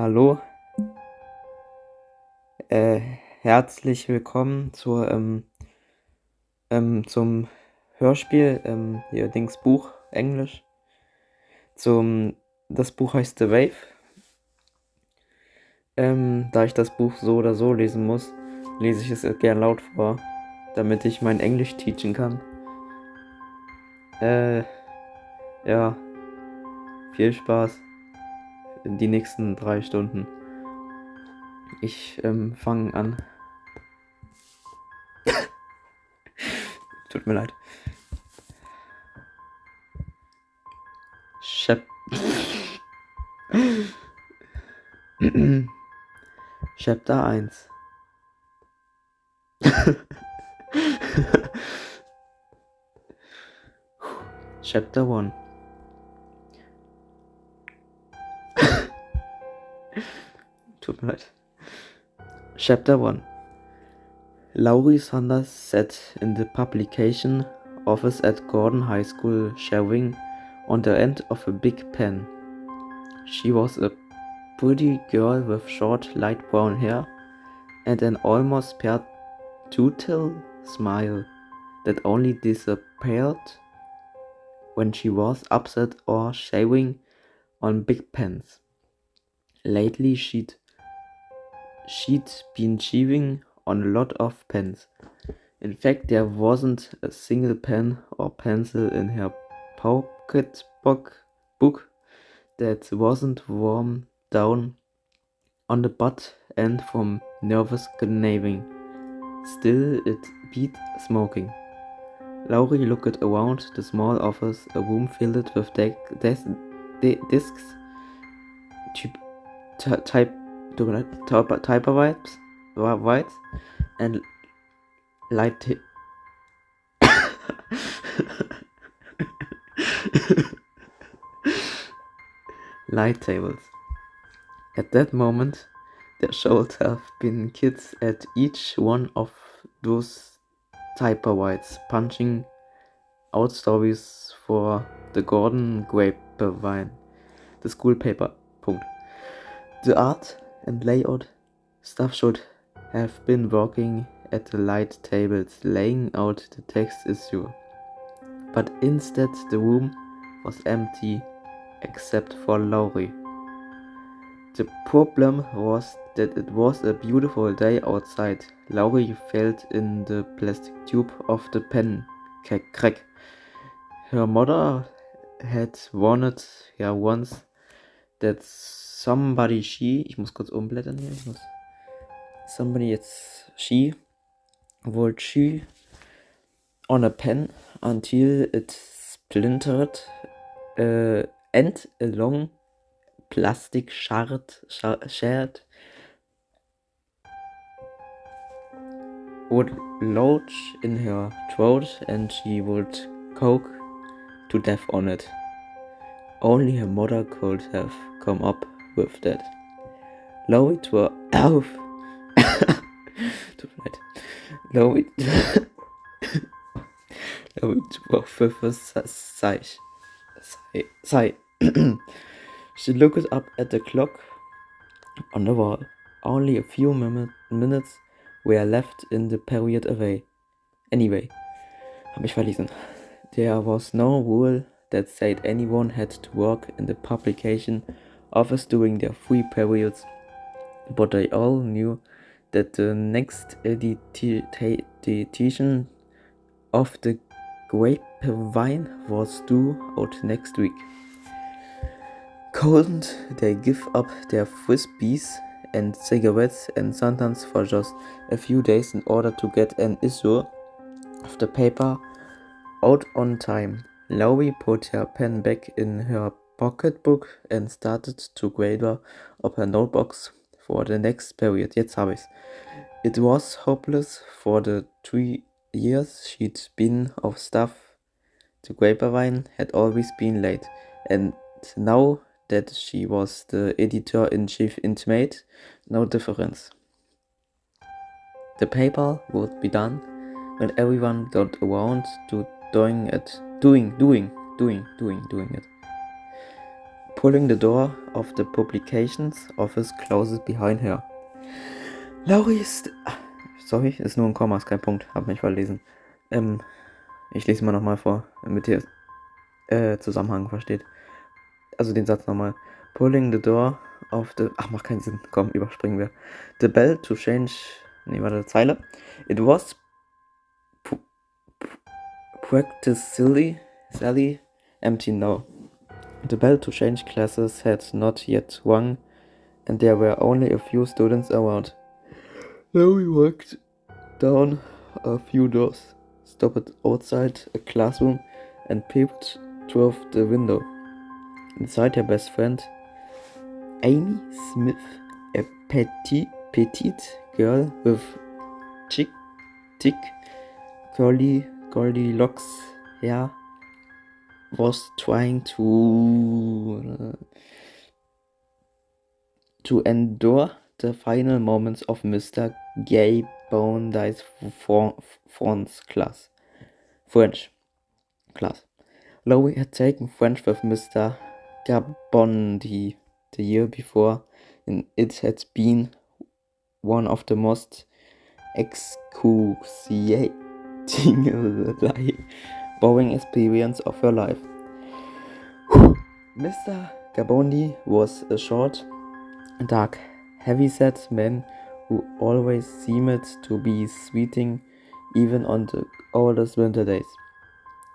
Hallo, äh, herzlich willkommen zum Hörspiel, hier Buch, Englisch. Das Buch heißt The Wave. Da ich das Buch so oder so lesen muss, lese ich es gern laut vor, damit ich mein Englisch teachen kann. Ja, viel Spaß in die nächsten 3 Stunden. Ich fange an. Tut mir leid. Chapter 1. Chapter 1. Tut mir leid. Chapter 1. Laurie Saunders sat in the publication office at Gordon High School, shaving on the end of a big pen. She was a pretty girl with short, light brown hair and an almost perpetual smile that only disappeared when she was upset or shaving on big pens. Lately she'd been shaving on a lot of pens. In fact, there wasn't a single pen or pencil in her pocketbook that wasn't worn down on the butt end from nervous gnawing. Still, it beat smoking. Laurie looked around the small office, a room filled with discs, typewriters, and light tables. At that moment, there should have been kids at each one of those typewriters punching out stories for the Gordon Grapevine, the school paper. The art and layout staff should have been working at the light tables laying out the text issue. But instead the room was empty except for Laurie. The problem was that it was a beautiful day outside. Laurie felt in the plastic tube of the pen crack. Her mother had warned her once that she would chew on a pen until it splintered, and a long plastic shard would lodge in her throat and she would choke to death on it. Only her mother could have come up with that. Laurie twar auf. Tut mir leid. Laurie twar für sigh. She looked up at the clock on the wall. Only a few minutes were left in the period anyway. Hab ich verlesen. There was no rule that said anyone had to work in the publication office during their free periods, but they all knew that the next edition of the Grapevine was due out next week. Couldn't they give up their frisbees and cigarettes and sometimes for just a few days in order to get an issue of the paper out on time? Laurie put her pen back in her pocketbook and started to gather up her notebooks for the next period. Jetzt habe ich's. It was hopeless for the 3 years she'd been of staff. The Grapevine had always been late, and now that she was the editor-in-chief intimate, no difference. The paper would be done when everyone got around to doing it. Pulling the door of the publications office closes behind her. Laurie ist... Sorry, ist nur ein Komma, ist kein Punkt, hab mich verlesen. Ich lese mal nochmal vor, damit ihr Zusammenhang versteht. Also den Satz nochmal. Pulling the door of the... Ach, macht keinen Sinn. Komm, überspringen wir. The bell to change... Nee, warte, Zeile. It was... Practice Sally empty now. The bell to change classes had not yet rung, and there were only a few students around. Laurie walked down a few doors, stopped outside a classroom, and peeped through the window. Inside, her best friend, Amy Smith, a petite girl with thick, curly locks hair, was trying to endure the final moments of Mr. Gay Boundy's French class. Laurie had taken French with Mr. Gabondi the year before, and it had been one of the most excruciating, boring experience of her life. Mr. Gabondi was a short, dark, heavy-set man who always seemed to be sweating even on the coldest winter days.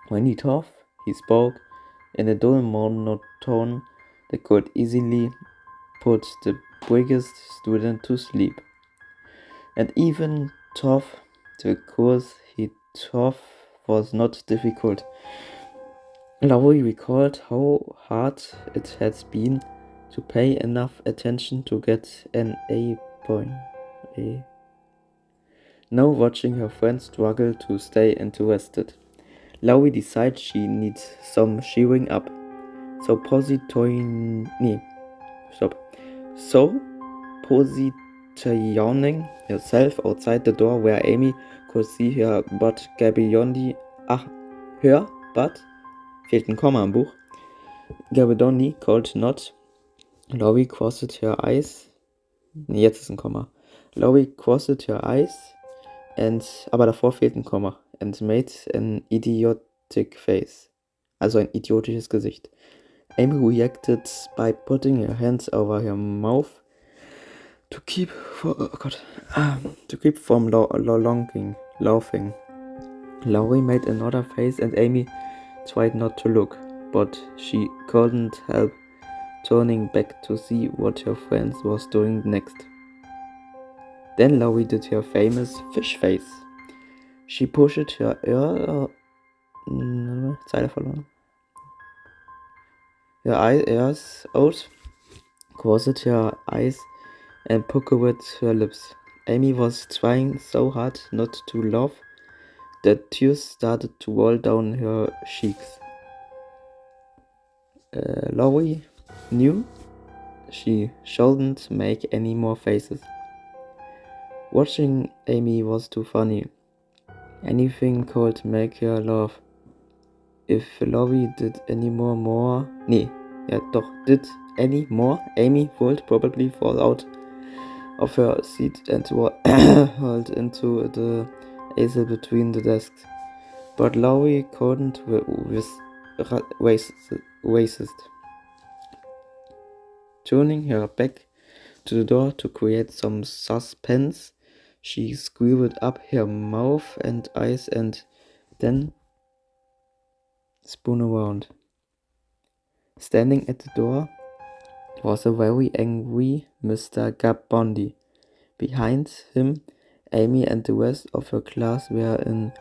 When he talked, he spoke in a dull monotone that could easily put the biggest student to sleep. And even though the course he taught was not difficult, Laurie recalled how hard it had been to pay enough attention to get an A point. Now watching her friend struggle to stay interested, Laurie decided she needs some cheering up. So positioning herself outside the door where Amy could see her but Gabilondi, fehlt ein Komma im Buch. Gabilondi called not. Laurie crossed her eyes. Nee, jetzt ist ein Komma. Laurie crossed her eyes aber davor fehlt ein Komma. And made an idiotic face. Also ein idiotisches Gesicht. Amy reacted by putting her hands over her mouth to keep from laughing. Laurie made another face and Amy tried not to look, but she couldn't help turning back to see what her friend was doing next. Then Laurie did her famous fish face. She pushed her ears out, closed her eyes, and puckered her lips. Amy was trying so hard not to laugh that tears started to roll down her cheeks. Laurie knew she shouldn't make any more faces. Watching Amy was too funny. Anything could make her laugh. If Laurie did any more, Amy would probably fall out of her seat and hurled into the aisle between the desks. But Laurie couldn't resist. Turning her back to the door to create some suspense, she squeezed up her mouth and eyes and then spun around. Standing at the door was a very angry Mr. Gabondi. Behind him, Amy and the rest of her class were in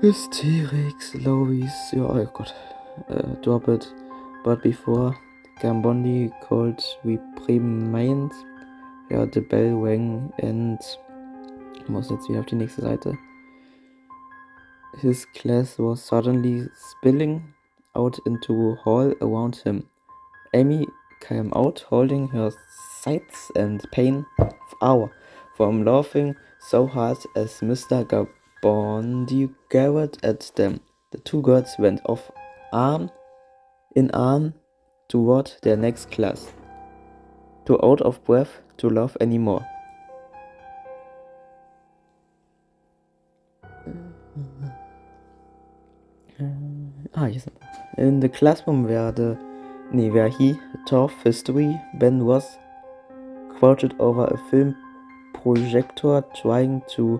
hysterics. Laurie's dropped, but before Gabondi could reprimand her, the bell rang and ich muss jetzt wieder auf die nächste Seite. His class was suddenly spilling out into a hall around him. Amy came out holding her sides and pain from laughing so hard as Mr. Gabondi glared at them. The two girls went off arm in arm toward their next class. Too out of breath to laugh anymore. Hier sind wir. In the classroom where he taught history, Ben was crouched over a film projector trying to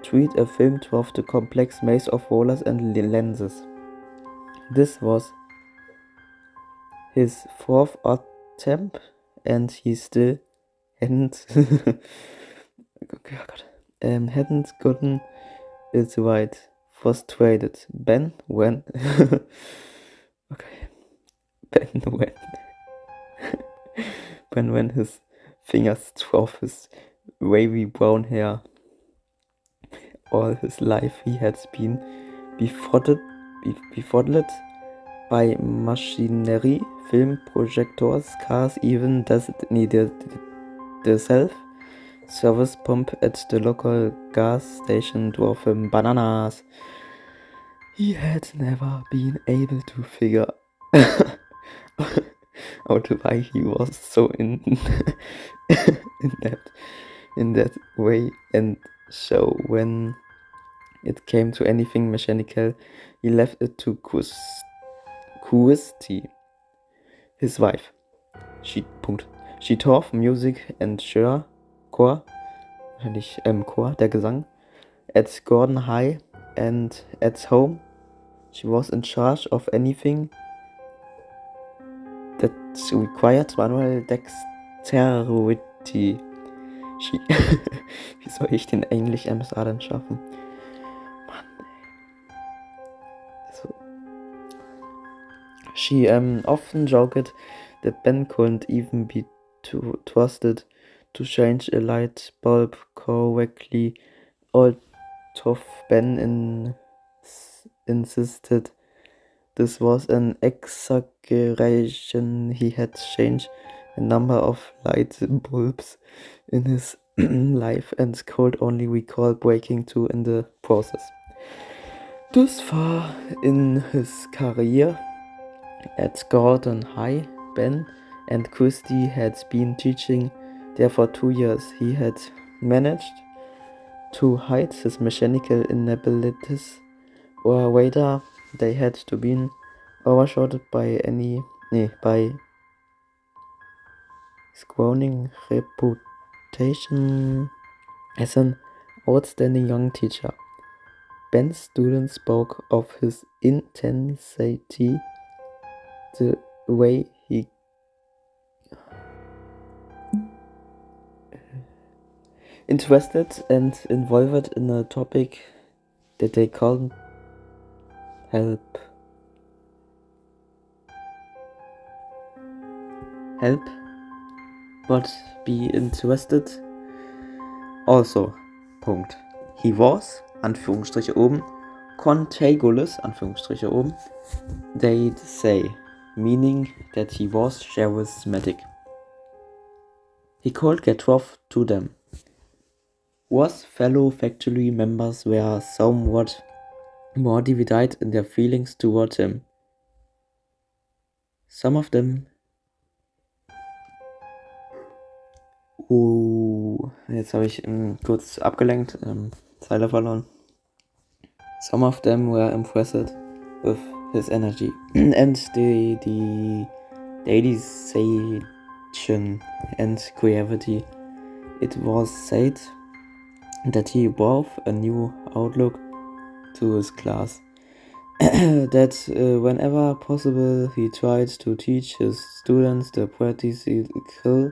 treat a film through the complex maze of rollers and lenses. This was his fourth attempt and he still hadn't hadn't gotten it right. Frustrated, Ben went his fingers through his wavy brown hair. All his life he had been befuddled by machinery, film projectors, cars, even the self-service pump at the local gas station drove him bananas. He had never been able to figure out why he was so in that way, and so when it came to anything mechanical, he left it to Kirsty, his wife. She taught music and Chor, der Gesang, at Gordon High, and at home she was in charge of anything that required manual dexterity. Wie soll ich den Englisch MSA denn schaffen? Mann, ey. So. She often joked that Ben couldn't even be trusted to change a light bulb correctly. Old tough Ben insisted this was an exaggeration. He had changed a number of light bulbs in his life and could only recall breaking two in the process. Thus far in his career at Gordon High, Ben and Kirsty had been teaching there for 2 years. He had managed to hide his mechanical inabilities, or rather, they had to been overshadowed by scrawling reputation as an outstanding young teacher. Ben's students spoke of his intensity, the way he interested and involved in a topic that they called help but be interested also. Punkt. He was, Anführungsstriche oben, contagious, Anführungsstriche oben, they'd say, meaning that he was charismatic. He could get rough to them. Was fellow faculty members were somewhat more divided in their feelings toward him. Some of them jetzt habe ich kurz abgelenkt, Zeile verloren. Some of them were impressed with his energy and the dedication and creativity. It was said that he brought a new outlook to his class. That whenever possible he tried to teach his students the practical,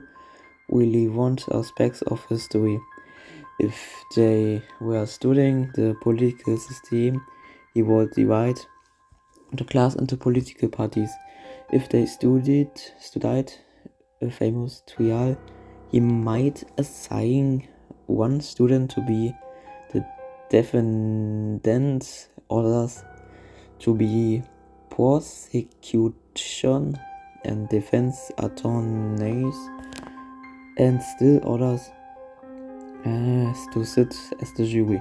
relevant aspects of history. If they were studying the political system, he would divide the class into political parties. If they studied a famous trial, he might assign one student to be the defendant, others to be prosecution and defense attorneys, and still others to sit as the jury.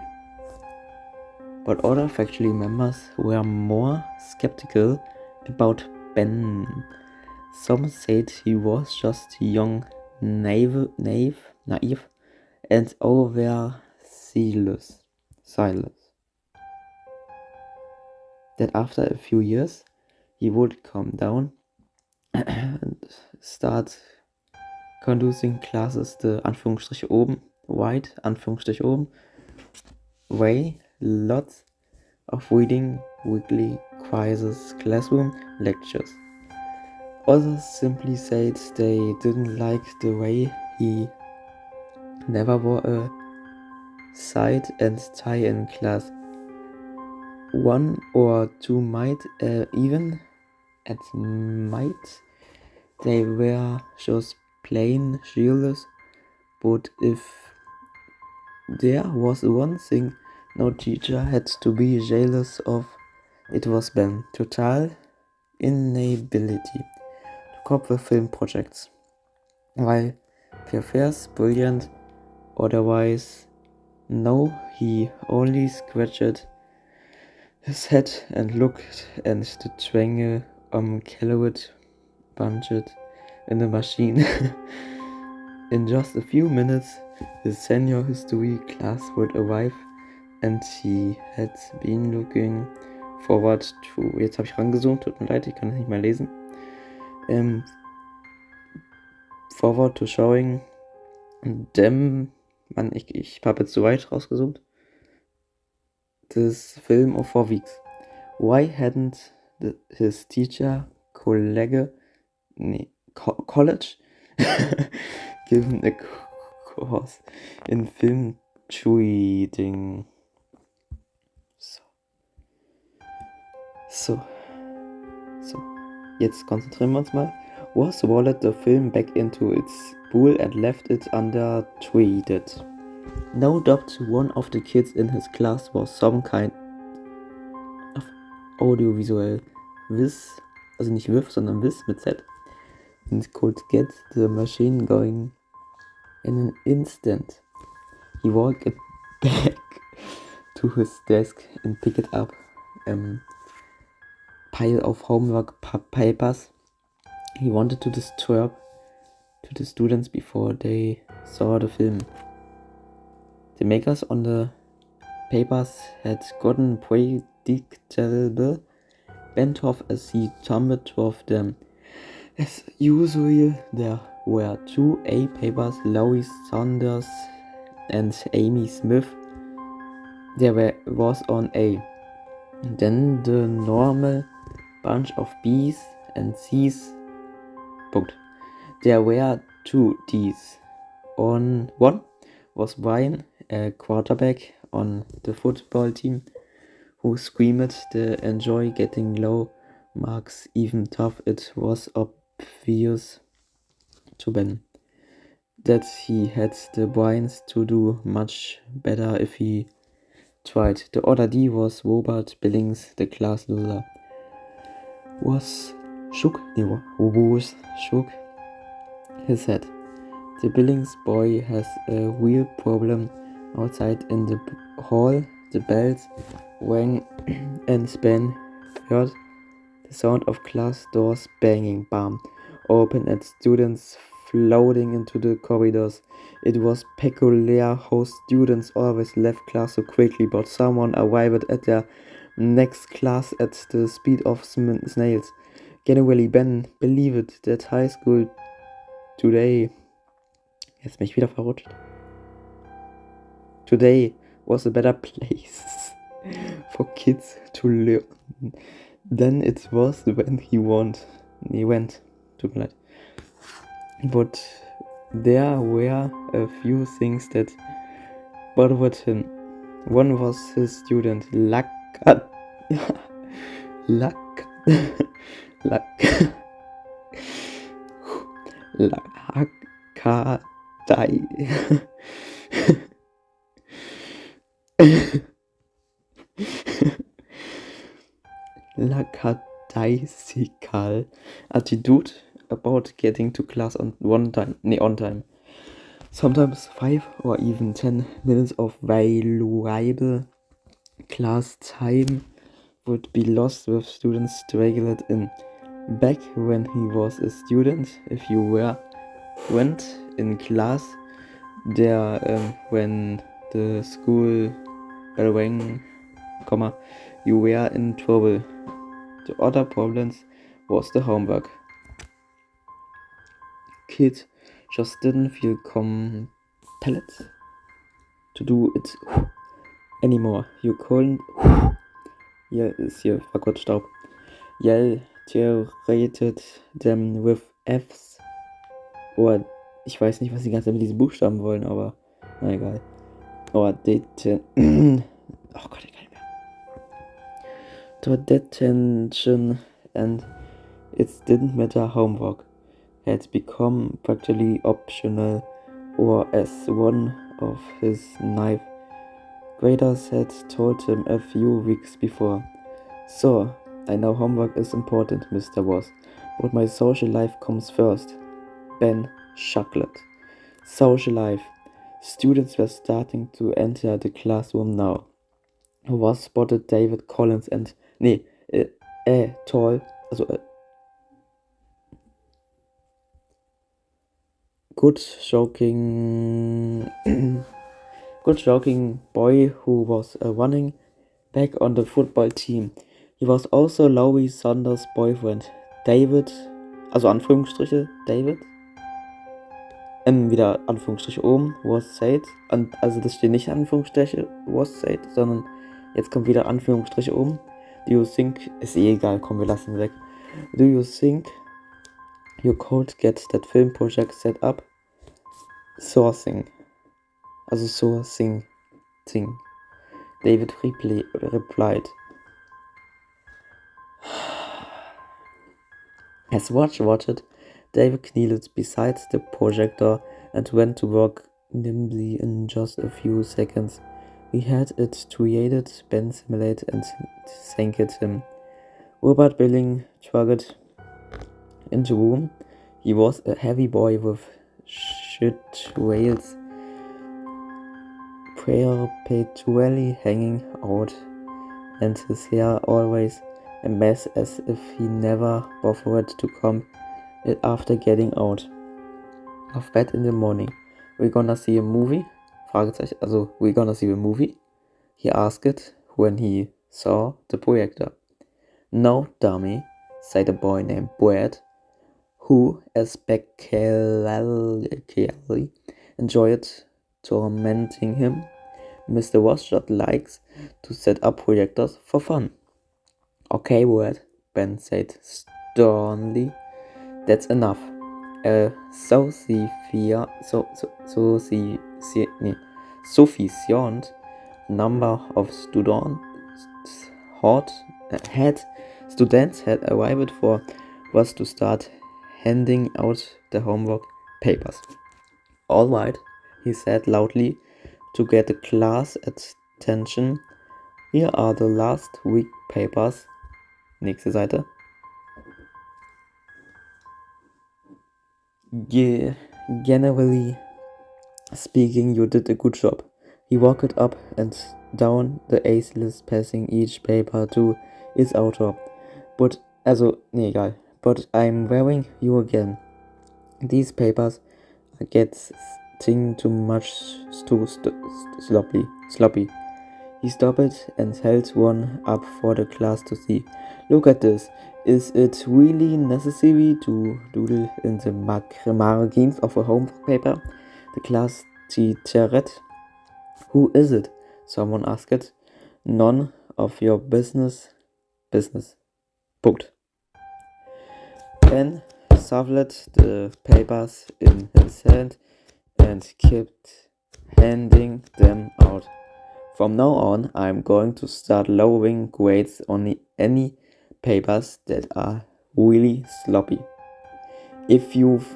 But other faculty members were more skeptical about Ben. Some said he was just young, naive, and overzealous. That after a few years, he would come down and start conducting classes the Anführungsstrich oben, white, Anführungsstrich oben, way, lots of reading, weekly quizzes, classroom lectures. Others simply said they didn't like the way he never wore a tie and tie in class. One or two might even admit they were just plain shieldless, but if there was one thing no teacher had to be jealous of, it was Ben's total inability to cope with film projects. While Pierre's brilliant, otherwise, no, he only scratched his head and looked at the triangle colored bunched in the machine. In just a few minutes, his senior history class would arrive, and he had been looking forward to. Jetzt habe ich rangezoomt, tut mir leid, ich kann es nicht mehr lesen. Forward to showing them. Mann, ich habe jetzt zu weit rausgezoomt. This film of 4 weeks. Why hadn't his teacher, college given a course in film treating? So. Jetzt konzentrieren wir uns mal. Was swallowed the film back into its pool and left it undertreated. No doubt one of the kids in his class was some kind of audiovisual whiz, also nicht whiff, sondern whiz mit Z, and could get the machine going in an instant. He walked back to his desk and picked it up. Pile of homework papers he wanted to disturb to the students before they saw the film. The makers on the papers had gotten predictable, bent off as he tumbled of them. As usual, there were 2 A papers, Laurie Saunders and Amy Smith. There was on A. Then the normal bunch of B's and C's. There were 2 D's. On one was Brian, a quarterback on the football team, who screamed to enjoy getting low marks even tough. It was obvious to Ben that he had the brains to do much better if he tried. The other D was Robert Billings, the class loser. Shook his head. The Billings boy has a real problem outside in the hall. The bells rang and Ben heard the sound of class doors banging, bam, open and students floating into the corridors. It was peculiar how students always left class so quickly, but someone arrived at their next class at the speed of snails. Generally, Ben believed that high school today... Jetzt bin ich wieder verrutscht. Today was a better place for kids to learn than it was when he went. Tut mir leid. But there were a few things that bothered him. One was his student, lackadaisical attitude about getting to class on time. Sometimes 5 or even 10 minutes of valuable class time would be lost with students straggled in. Back when he was a student, if you went in class there when the school bell rang, you were in trouble. The other problems was the homework. Kid just didn't feel compelled to do it anymore. You couldn't. Hier ist hier verkürzt Staub. Yell theoreted them with Fs. Oder ich weiß nicht, was die ganze Zeit mit diesen Buchstaben wollen, aber na egal. Or oh Gott, ich kann nicht mehr. To detention and it didn't matter homework had become practically optional, or as one of his ninth graders had told him a few weeks before. So, I know homework is important, Mr. Ross, but my social life comes first. Ben chuckled. Social life. Students were starting to enter the classroom now. Ross spotted David Collins and tall, good joking boy who was running back on the football team. He was also Laurie Saunders' boyfriend, David, also Anführungsstriche, David. Wieder Anführungsstriche oben, was said. Und also das steht nicht Anführungsstriche, was said, sondern jetzt kommt wieder Anführungsstriche oben. Do you think, ist egal, komm, wir lassen weg. Do you think you could get that film project set up? Sourcing. David replied. As Watch watched, David kneeled beside the projector and went to work nimbly in just a few seconds. He had it created, Ben simulated, and thanked him. Robert Billing trudged into the room. He was a heavy boy with shit rails perpetually hanging out, and his hair always a mess, as if he never bothered to comb it after getting out of bed in the morning. We're gonna see a movie? We're gonna see a movie? He asked when he saw the projector. No, dummy, said a boy named Brad, who especially enjoyed tormenting him. Mr. Rothschild likes to set up projectors for fun. Okay, Brad, Ben said sternly. That's enough. A sufficient number of students had arrived for us to start handing out the homework papers. All right, he said loudly to get the class attention. Here are the last week papers. Nächste Seite. Generally speaking, you did a good job. He walked up and down the ace list, passing each paper to its author. But I'm wearing you again. These papers are getting too much sloppy. He stopped and held one up for the class to see. Look at this. Is it really necessary to doodle in the margins of a homework paper? The class tittered. Who is it? Someone asked. None of your business. Punkt. Ben shuffled the papers in his hand and kept handing them out. From now on, I'm going to start lowering grades on any papers that are really sloppy. If you've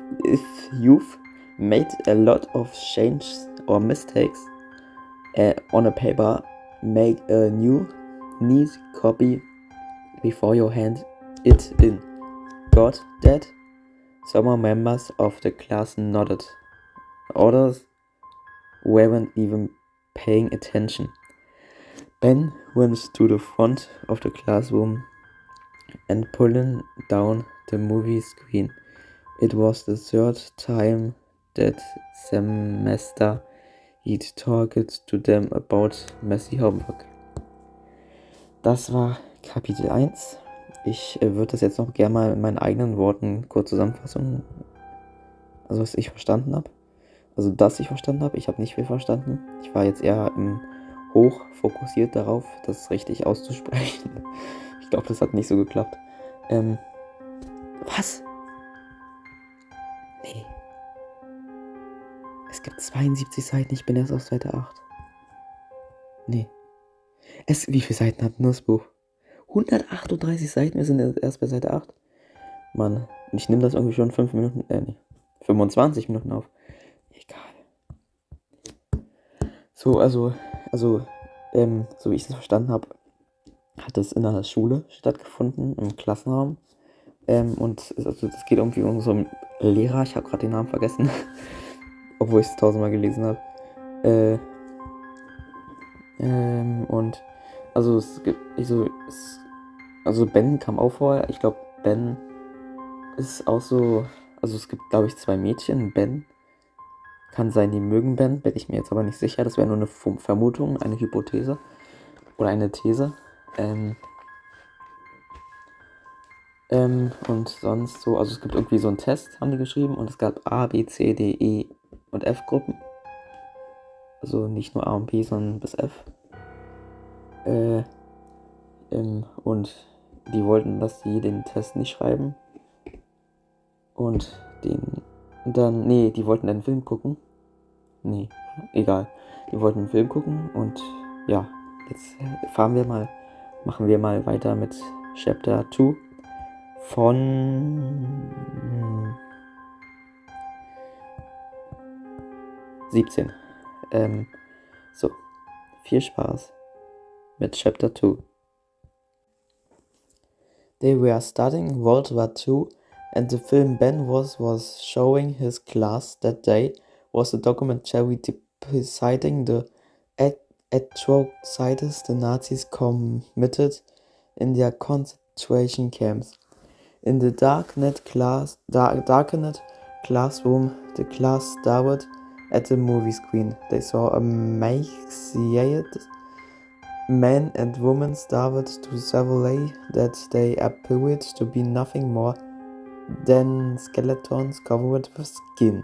made a lot of changes or mistakes on a paper, make a new neat copy before you hand it in. Got that? Some members of the class nodded. Others weren't even paying attention. Ben went to the front of the classroom and pulling down the movie screen. It was the third time that semester he'd talked to them about messy homework. Das war Kapitel 1. Ich würde das jetzt noch gerne mal in meinen eigenen Worten kurz zusammenfassen. Also was ich verstanden habe. Also dass ich verstanden habe. Ich habe nicht viel verstanden. Ich war jetzt eher hoch fokussiert darauf, das richtig auszusprechen. Ich glaube, das hat nicht so geklappt. Was? Nee. Es gibt 72 Seiten, ich bin erst auf Seite 8. Nee. Wie viele Seiten hat nur das Buch? 138 Seiten, wir sind erst bei Seite 8. Mann, ich nehme das irgendwie schon 25 Minuten auf. Egal. So, so wie ich das verstanden habe, hat das in der Schule stattgefunden, im Klassenraum. Und das geht irgendwie um so einen Lehrer, ich habe gerade den Namen vergessen, obwohl ich es 1000-mal gelesen habe. Und also Ben kam auch vorher. Ich glaube, Ben ist auch so. Also es gibt, glaube ich, 2 Mädchen. Ben kann sein, die mögen Ben. Bin ich mir jetzt aber nicht sicher. Das wäre nur eine Vermutung, eine Hypothese oder eine These. Und sonst so, also es gibt irgendwie so einen Test, haben die geschrieben, und es gab A, B, C, D, E und F Gruppen. Also nicht nur A und B, sondern bis F. Und die wollten, dass die den Test nicht schreiben. Und die wollten einen Film gucken. Nee, egal. Die wollten einen Film gucken und ja, jetzt machen wir mal weiter mit Chapter 2 von 17. So, viel Spaß mit Chapter 2. They were studying World War II, and the film Ben was showing his class that day was a documentary depicting the atrocities the Nazis committed in their concentration camps. In the darkened classroom, the class stared at the movie screen. They saw emaciated men and women starved to survey that they appeared to be nothing more than skeletons covered with skin.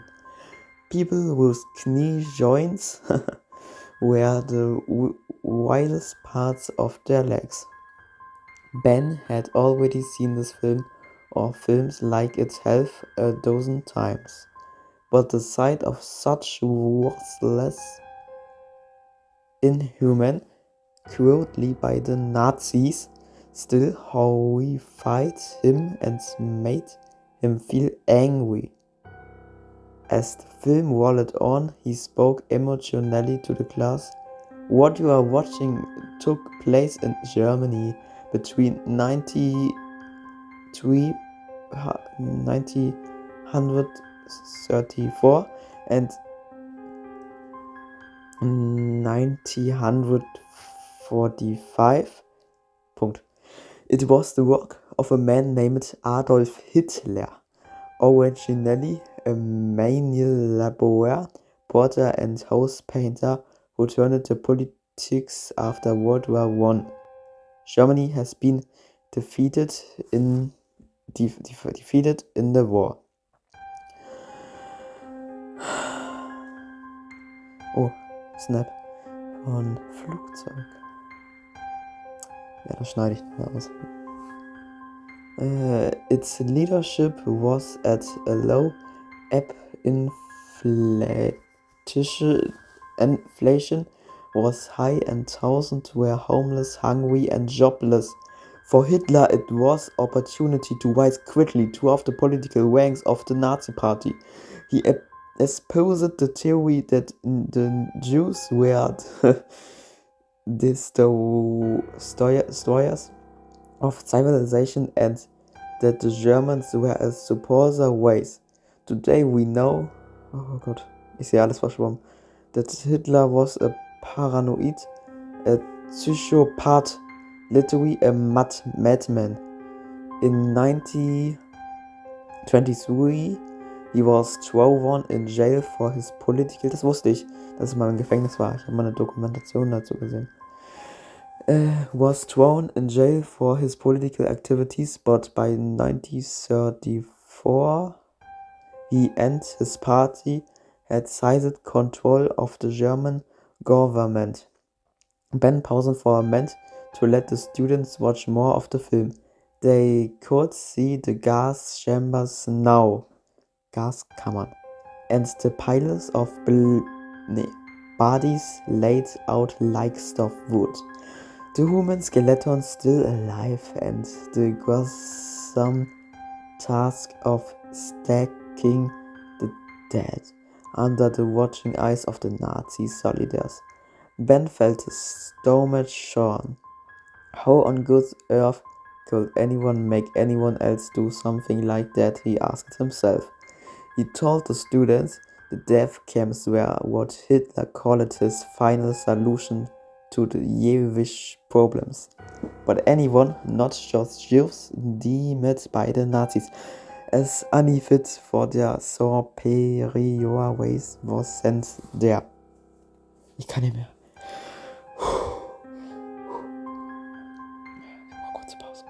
People with knee joints were the widest parts of their legs. Ben had already seen this film or films like it half a dozen times, but the sight of such worthless, inhuman cruelty by the Nazis still horrified him and made him feel angry. As the film rolled on, he spoke emotionally to the class. What you are watching took place in Germany between 1934 and 1945. It was the work of a man named Adolf Hitler, originally a manual laborer, porter and house painter who turned to politics after World War I. Germany has been defeated in the war. Oh, Snap von Flugzeug. Ja, das schneide ich mal aus. Its leadership was at a low ebb. Inflation was high and thousands were homeless, hungry and jobless. For Hitler it was opportunity to rise quickly throughout the political ranks of the Nazi Party. He espoused the theory that the Jews were destroyers of civilization and that the Germans were a supporter race. Today we know, oh Gott, ich sehe alles verschwommen, that Hitler was a paranoid, a psychopath, literally a madman. In 1923 he was thrown in jail for his political... Das wusste ich, dass es mal im Gefängnis war. Ich habe mal eine Dokumentation dazu gesehen. Was thrown in jail for his political activities, but by 1934 he and his party had seized control of the German government. Ben paused for a moment to let the students watch more of the film. They could see the gas chambers now, Gaskammern, and the piles of bodies laid out like stuffed wood. The human skeleton still alive, and the gruesome task of stacking the dead under the watching eyes of the Nazi soldiers. Ben felt his stomach churn. How on good earth could anyone make anyone else do something like that, he asked himself. He told the students the death camps were what Hitler called his final solution to the Jewish problems. But anyone, not just Jews, deemed by the Nazis as unfit for their superior ways was sent there. Ich kann nicht mehr. Kurze Pause.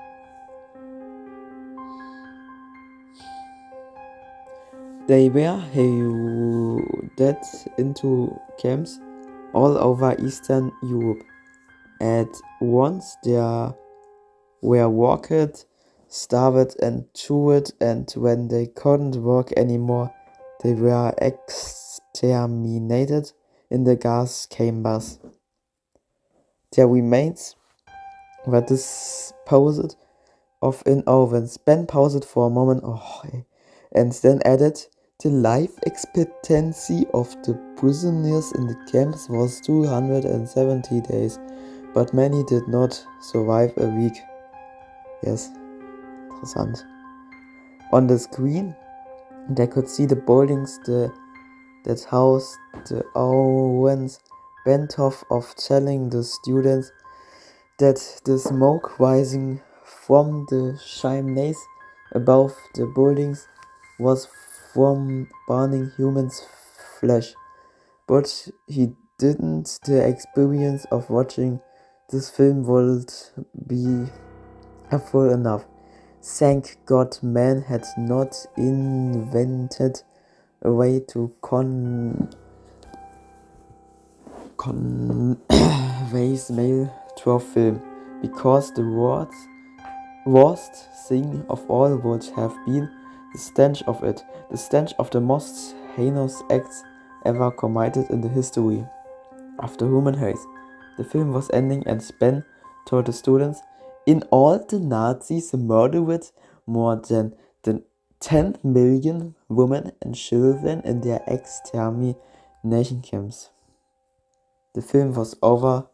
They were headed into camps all over Eastern Europe. At once there were walked, starved and chewed, and when they couldn't work anymore, they were exterminated in the gas chambers. Their remains were disposed of in ovens. Ben paused for a moment and then added, the life expectancy of the prisoners in the camps was 270 days, but many did not survive a week. Yes, interessant. On the screen, they could see the buildings that housed the ovens. Ben thought of telling the students that the smoke rising from the chimneys above the buildings was from burning human flesh, but he didn't. The experience of watching this film would be full enough. Thank God man had not invented a way to convey smell through film, because the worst thing of all would have been the stench of it, the stench of the most heinous acts ever committed in the history of the human race. The film was ending and Ben told the students, in all the Nazis murdered more than 10 million women and children in their extermination camps. The film was over.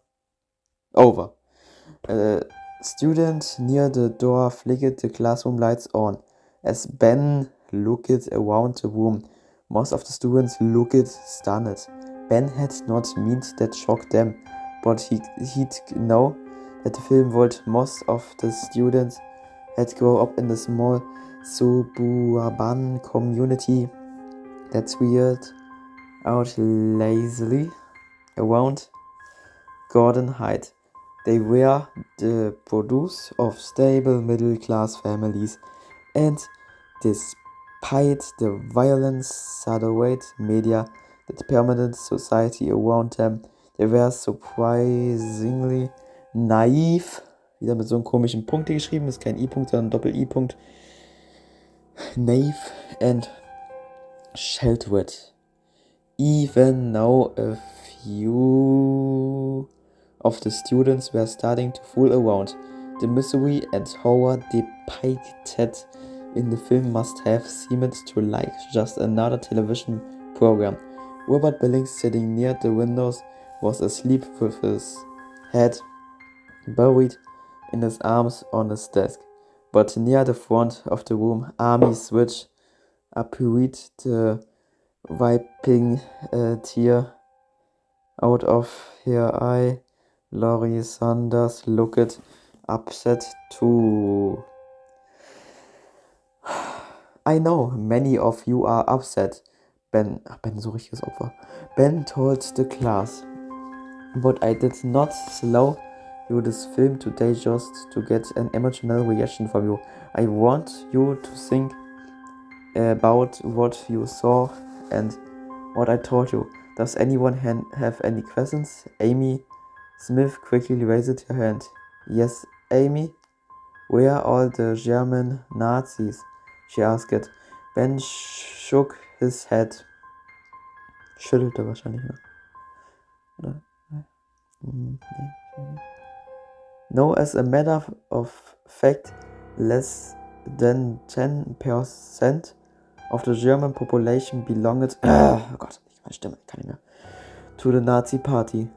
A student near the door flicked the classroom lights on. As Ben looked around the room, most of the students looked stunned. Ben had not meant that shock them, but he'd know that the film would. Most of the students had grown up in a small suburban community that spread out lazily around Gordon Heights. They were the produce of stable middle-class families, and despite the violent satellite media that permeated society around them, they were surprisingly naive. Wieder mit so einem komischen Punkt hier geschrieben, ist kein I-Punkt, sondern Doppel-I-Punkt. Naive and sheltered. Even now a few of the students were starting to fool around. The misery and horror depicted in the film must have seemed to like just another television program. Robert Billings, sitting near the windows, was asleep with his head buried in his arms on his desk. But near the front of the room, Amy Switch appeared, wiping a tear out of her eye. Laurie Sanders looked upset too. I know many of you are upset. Ben, so richtiges Opfer. Ben told the class. But I did not slow you this film today just to get an emotional reaction from you. I want you to think about what you saw and what I told you. Does anyone have any questions? Amy Smith quickly raised her hand. Yes, Amy? Where are all the German Nazis? She asked. Ben shook his head. Schüttelte wahrscheinlich, ne? Oder? Nee. No, as a matter of fact, less than 10% of the German population belonged oh Gott, meine Stimme, kann nicht mehr, to the Nazi party.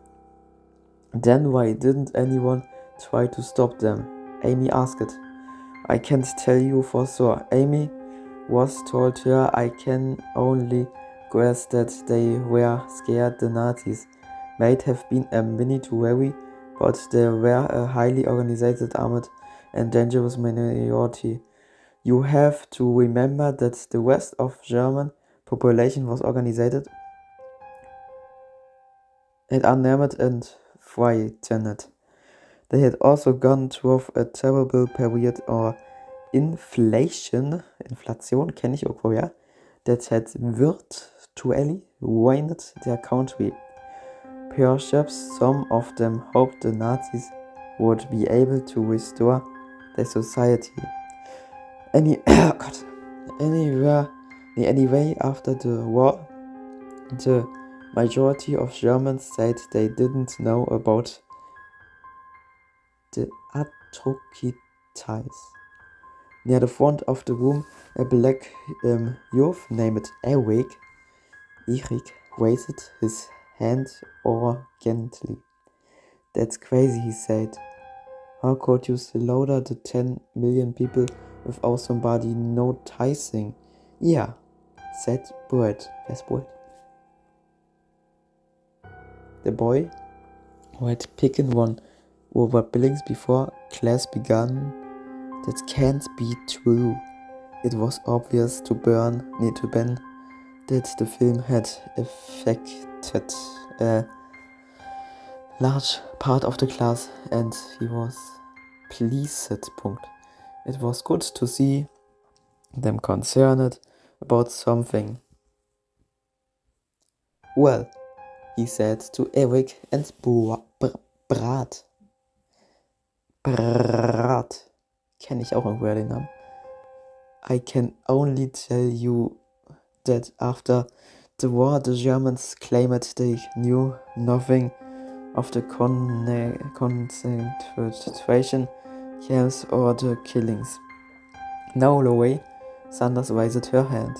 Then why didn't anyone try to stop them? Amy asked. I can't tell you for sure. Amy was told her I can only guess that they were scared the Nazis might have been a minute wary, but they were a highly organized, armed, and dangerous minority. You have to remember that the rest of German population was organized and unarmed and frightened. They had also gone through a terrible period of inflation kenne ich irgendwo, ja, that had virtually ruined their country. Perhaps some of them hoped the Nazis would be able to restore their society. Anyway, after the war, the majority of Germans said they didn't know about the atrocities. Near the front of the room, a black youth named Eric raised his hand arrogantly. That's crazy, he said. How could you slaughter the 10 million people without somebody noticing? Yeah, said Brett. Where's Brett? The boy who had picked one over Billings before class began. That can't be true. It was obvious to Ben that the film had affected a large part of the class, and he was pleased. It was good to see them concerned about something. Well, he said to Eric and Brat. Kenne ich auch irgendwoher den Namen. I can only tell you that after the war, the Germans claimed they knew nothing of the concentration camps or the killings. No way, Sanders raised her hand.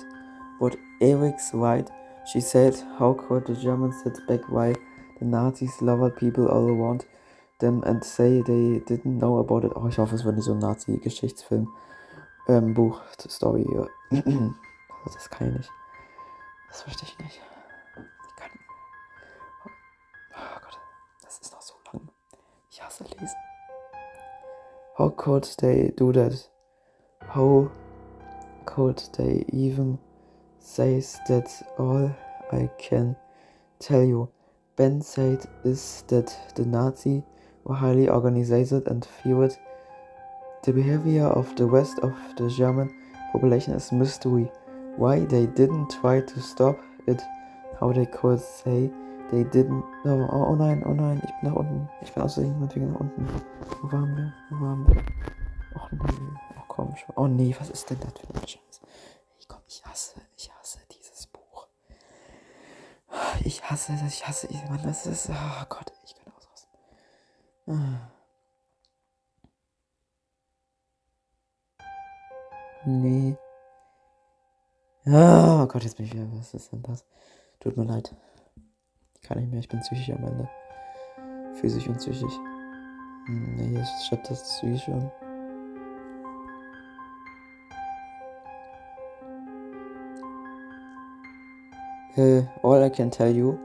But Eric's right, she said. How could the Germans sit back while the Nazis slaughtered people all around them and say they didn't know about it? Oh, ich hoffe, es wird nicht so ein Nazi-Geschichtsfilm. Buch, Story. Das kann ich nicht. Das verstehe ich nicht. Ich kann nicht. Oh Gott, das ist noch so lang. Ich hasse Lesen. How could they do that? How could they even say that? All I can tell you, Ben said, is that the Nazis were highly organized and feared. The behavior of the rest of the German population is mystery. Why they didn't try to stop it, how they could say they didn't. Oh nein, ich bin nach unten. Ich bin aus Versehen nach unten. Wo waren wir? Och nee, ach komm schon. Oh nee, was ist denn das für ein Scheiß? Ich hasse dieses Buch. Ich hasse, Mann, das ist, oh Gott, ich kann ausrasten. Nee. Oh Gott, jetzt bin ich wieder, was ist denn das? Tut mir leid. Kann nicht mehr, ich bin psychisch am Ende. Physisch und psychisch. Nee, ich hab das psychisch schon. All I can tell you,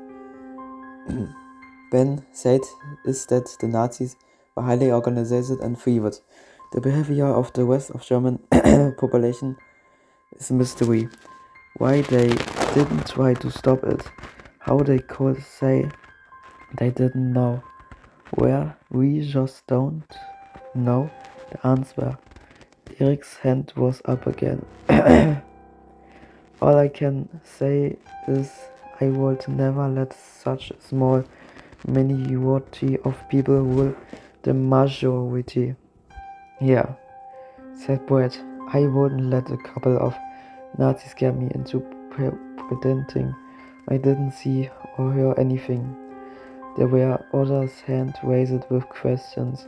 Ben said, is that the Nazis were highly organized and feared. The behavior of the rest of German population is a mystery. Why they didn't try to stop it, how they could say they didn't know, where we just don't know the answer. Eric's hand was up again. All I can say is I would never let such a small minority of people rule the majority. Yeah, said Brett. I wouldn't let a couple of Nazis scare me into pretending I didn't see or hear anything. There were others' hands raised with questions,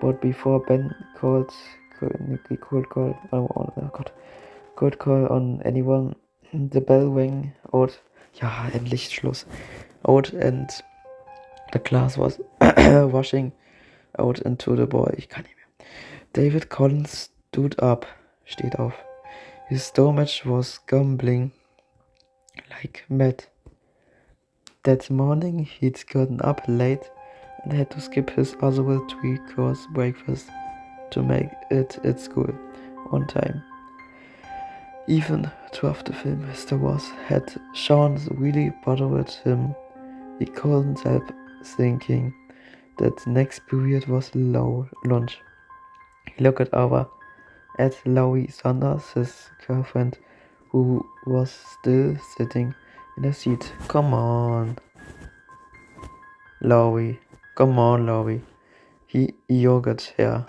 but before Ben could call on anyone, the bell rang out. Ja, endlich Schluss. Out, and the class was rushing out into the boy. Ich kann nicht mehr. David Collins stood up. Steht auf. His stomach was grumbling like mad. That morning he'd gotten up late and had to skip his usual 3-course breakfast to make it at school on time. Even throughout the film, Mr. Ross had Sean really bothered him. He couldn't help thinking that the next period was lunch. He looked over at Laurie Saunders, his girlfriend, who was still sitting in a seat. Come on, Laurie. He yogurt here.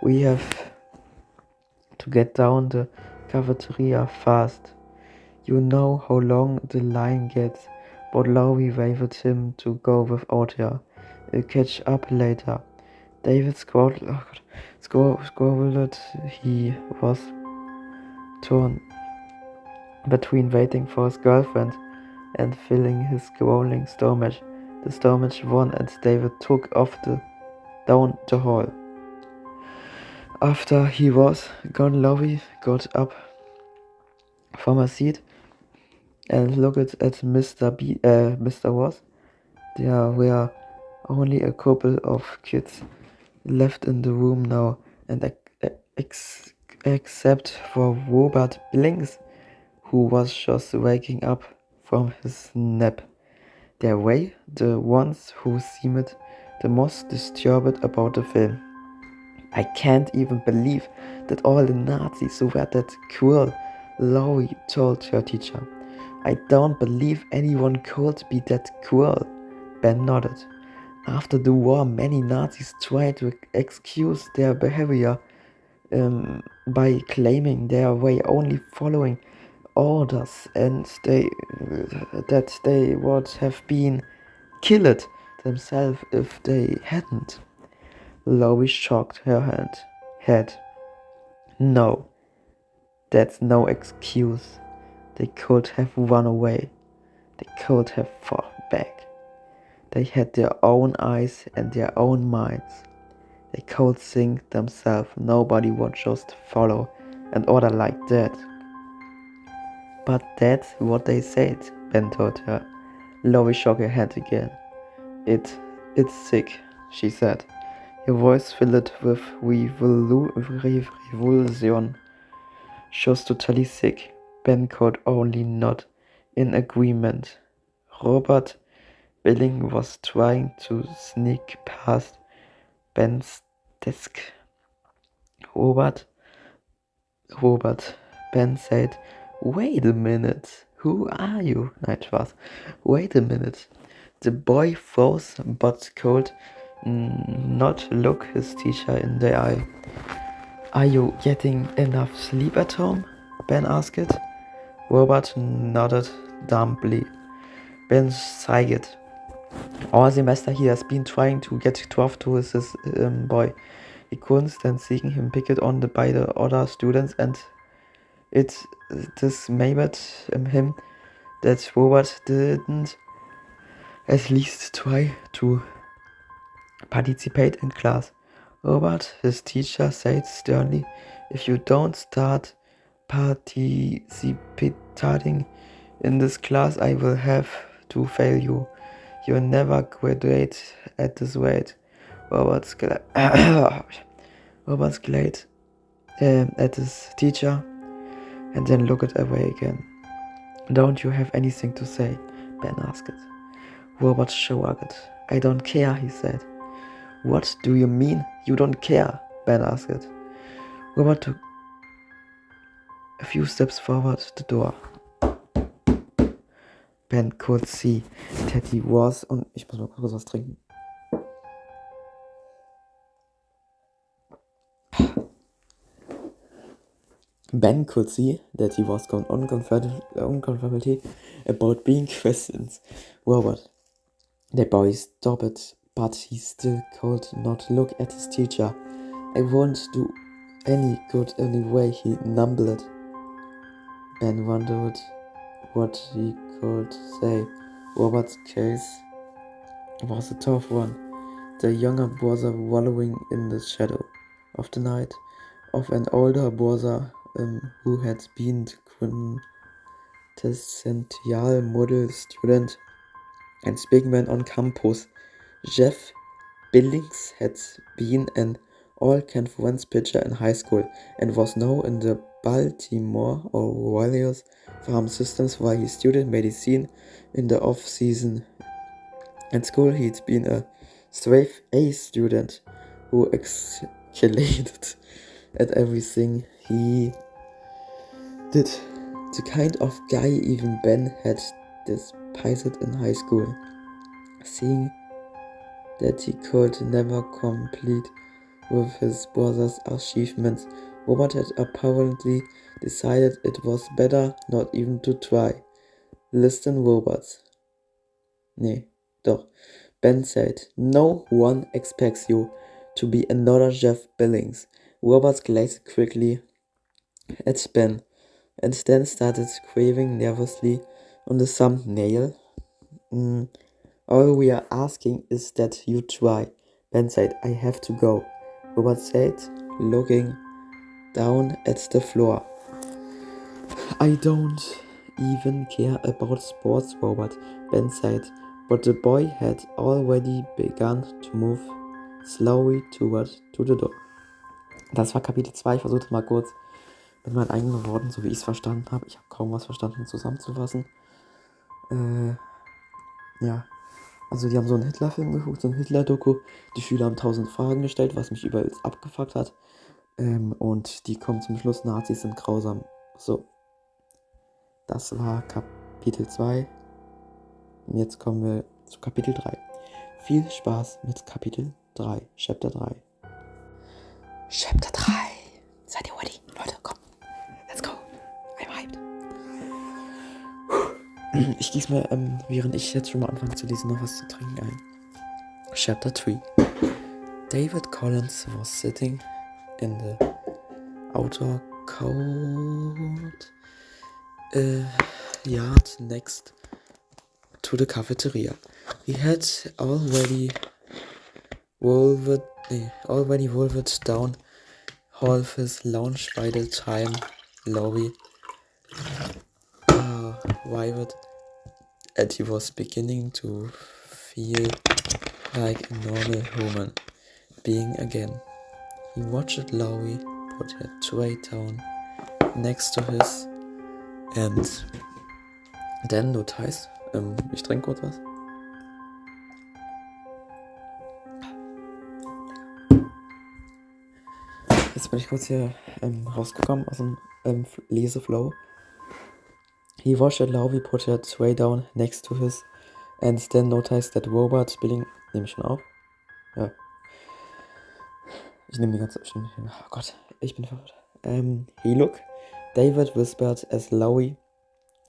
We have to get down the cafeteria fast. You know how long the line gets, but Laurie waved him to go without her. We'll catch up later. David scowled. He was torn between waiting for his girlfriend and filling his growling stomach. The stomach won, and David took off down the hall. After he was gone, Laurie got up from her seat and looked at Mr. Ross. There were only a couple of kids left in the room now, and except for Robert Blinks, who was just waking up from his nap. They were the ones who seemed the most disturbed about the film. I can't even believe that all the Nazis were that cruel, Laurie told her teacher. I don't believe anyone could be that cruel, Ben nodded. After the war, many Nazis tried to excuse their behavior by claiming they were only following orders and that they would have been killed themselves if they hadn't. Laurie shook her head. No, that's no excuse. They could have run away. They could have fought back. They had their own eyes and their own minds. They could think themselves. Nobody would just follow an order like that. But that's what they said, Ben told her. Laurie shook her head again. It's sick, she said. Her voice filled with revulsion. Just totally sick. Ben could only nod in agreement. Robert Billing was trying to sneak past Ben's desk. Robert, Ben said, "Wait a minute, who are you?" Wait a minute. The boy froze but could not look his teacher in the eye. "Are you getting enough sleep at home?" Ben asked. Robert nodded dumbly. Ben sighed. All semester he has been trying to get tough to his boy. He couldn't stand seeing him picked on by the other students, and it dismayed him that Robert didn't at least try to participate in class. Robert, his teacher, said sternly, "If you don't start participating in this class, I will have to fail you. You'll never graduate at this rate." Robert glared at his teacher and then looked away again. "Don't you have anything to say?" Ben asked. Robert shrugged. "I don't care," he said. "What do you mean, you don't care?" Ben asked. Robert took a few steps forward to the door. Ben could see that he was... Und ich muss mal kurz was trinken. Ben could see that he was uncomfortable about being questioned. Robert. The boy stopped, but he still could not look at his teacher. "I won't do any good anyway," he mumbled. Ben wondered what he could say. Robert's case was a tough one. The younger brother wallowing in the shadow of the night of an older brother who had been the quintessential model student and big man on campus. Jeff Billings had been an all-conference pitcher in high school and was now in the Baltimore Orioles farm systems while he studied medicine in the off-season. At school, he'd been a straight A student who excelled at everything he did. The kind of guy even Ben had despised in high school. Seeing that he could never complete with his brother's achievements, Robert had apparently decided it was better not even to try. "Listen, Robert." Nee, doch. Ben said, "No one expects you to be another Jeff Billings." Robert glanced quickly at Ben and then started scraping nervously on the thumbnail. "All we are asking is that you try." Ben said, "I have to go," Robert said, looking down at the floor. "I don't even care about sports, Robert," Ben said, but the boy had already begun to move slowly to the door. Das war Kapitel 2. Ich versuchte mal kurz mit meinen eigenen Worten, so wie ich es verstanden habe. Ich habe kaum was verstanden, zusammenzufassen. Ja. Also die haben so einen Hitler-Film geguckt, so einen Hitler-Doku. Die Schüler haben 1000 Fragen gestellt, was mich überall abgefuckt hat. Und die kommen zum Schluss, Nazis sind grausam. So. Das war Kapitel 2. Und jetzt kommen wir zu Kapitel 3. Viel Spaß mit Kapitel 3. Chapter 3. Chapter 3. Seid ihr ready? Leute, komm. Let's go. I'm hyped. Ich gieße mir, während ich jetzt schon mal anfange zu lesen, noch was zu trinken ein. Chapter 3. David Collins was sitting in the outer cold yard next to the cafeteria. He had already wolved down half his lunch by the time Laurie arrived, and he was beginning to feel like a normal human being again. He watched Laurie put her tray down next to his and then noticed, ich trinke kurz was. Jetzt bin ich kurz hier rausgekommen aus dem Leseflow. He watched Laurie put her tray down next to his and then noticed that Robert Billing... Nehme ich schon auf? Ja. Ich nehme die ganze Stimme. Oh Gott, ich bin verwirrt. He looked, David whispered as Laurie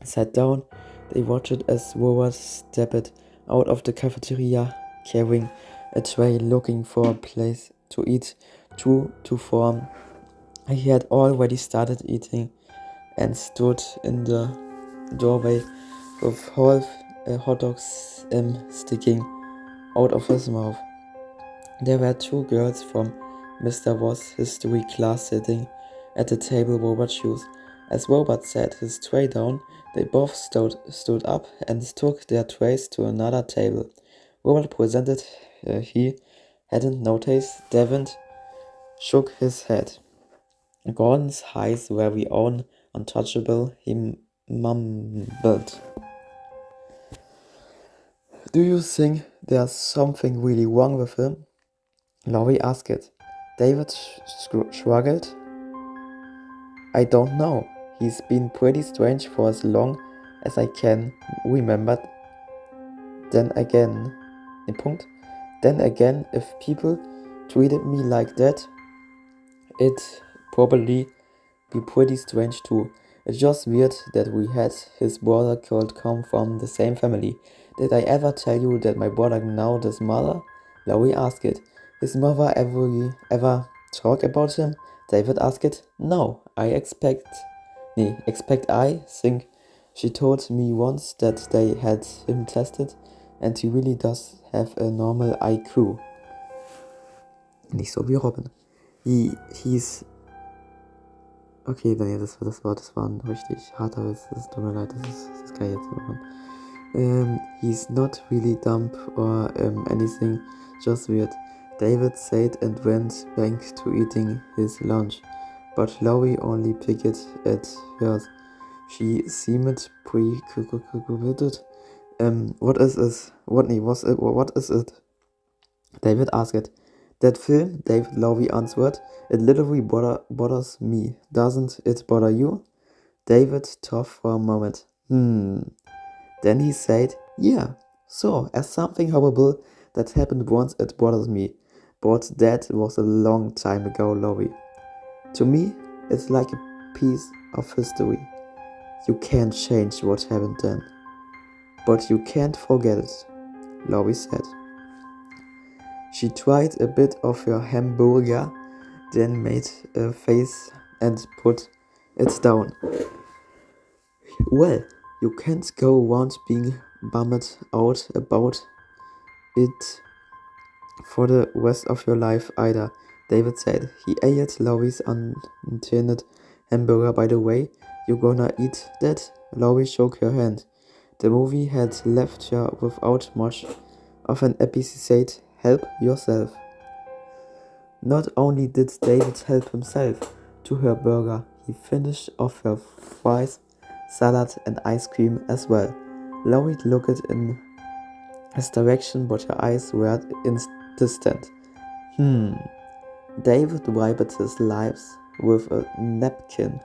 sat down. They watched as Robert stepped out of the cafeteria, carrying a tray, looking for a place to eat. True to form, he had already started eating and stood in the doorway with half hot dogs sticking out of his mouth. There were two girls from Mr. Ross' history class sitting at the table Robert chose. As Robert set his tray down, they both stood up and took their trays to another table. Robert presented he hadn't noticed. David shook his head. Gordon's eyes were on untouchable, he mumbled. Do you think there's something really wrong with him? Laurie asked. David shrugged. I don't know. He's been pretty strange for as long as I can remember. Then again, if people treated me like that, it'd probably be pretty strange too. It's just weird that we had his brother could come from the same family. Did I ever tell you that my brother knows his mother? Laurie asked. His mother ever talk about him? David asked. No, I think she told me once that they had him tested and he really does have a normal IQ. Nicht so wie Robin. He's... Okay, Daniel, das war ein richtig harter Witz. Das tut mir leid, das kann ich jetzt nicht machen. He's not really dumb or anything, just weird. David said and went back to eating his lunch, but Laurie only picked at hers. She seemed preoccupied. What is it? David asked. That film, Laurie answered. It literally bothers me. Doesn't it bother you? David thought for a moment. Then he said, yeah, so, as something horrible that happened once, it bothers me. But that was a long time ago, Laurie. To me, it's like a piece of history. You can't change what happened then. But you can't forget it, Laurie said. She tried a bit of her hamburger, then made a face and put it down. Well, you can't go around being bummed out about it for the rest of your life either, David said. He ate Laurie's untended hamburger. By the way, you gonna eat that? Laurie shook her hand. The movie had left her without much of an episode. Help yourself. Not only did David help himself to her burger, he finished off her fries, salad and ice cream as well. Laurie looked in his direction, but her eyes were distant. David wiped his lips with a napkin.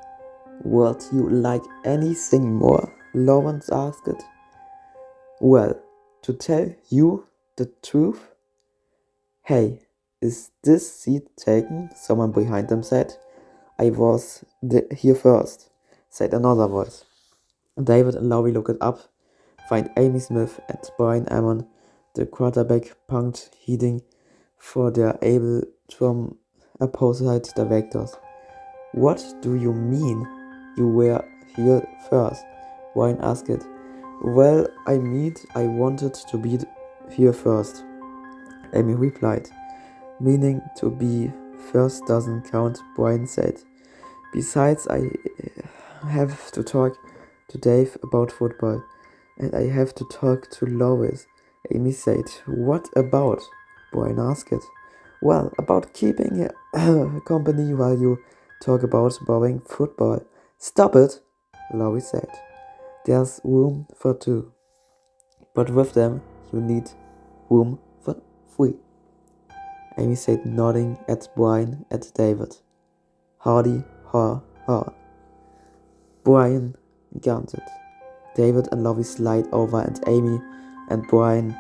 Would you like anything more? Lawrence asked. Well, to tell you the truth, hey, is this seat taken? Someone behind them said. I was here first, said another voice. David and Laurie looked up, find Amy Smith and Brian Ammon, the quarterback, punked heading for their able from opposite directors. What do you mean you were here first? Brian asked. Well, I wanted to be here first, Amy replied. Meaning to be first doesn't count, Brian said. Besides, I have to talk to Dave about football, and I have to talk to Lois, Amy said. What about? Brian asked. Well, about keeping company while you talk about boring football. Stop it, Lois said. There's room for two, but with them you need room for three, Amy said, nodding at Brian and David. Hardy, ha, ha. Brian grunted. David und Laurie slide over and Amy and Brian,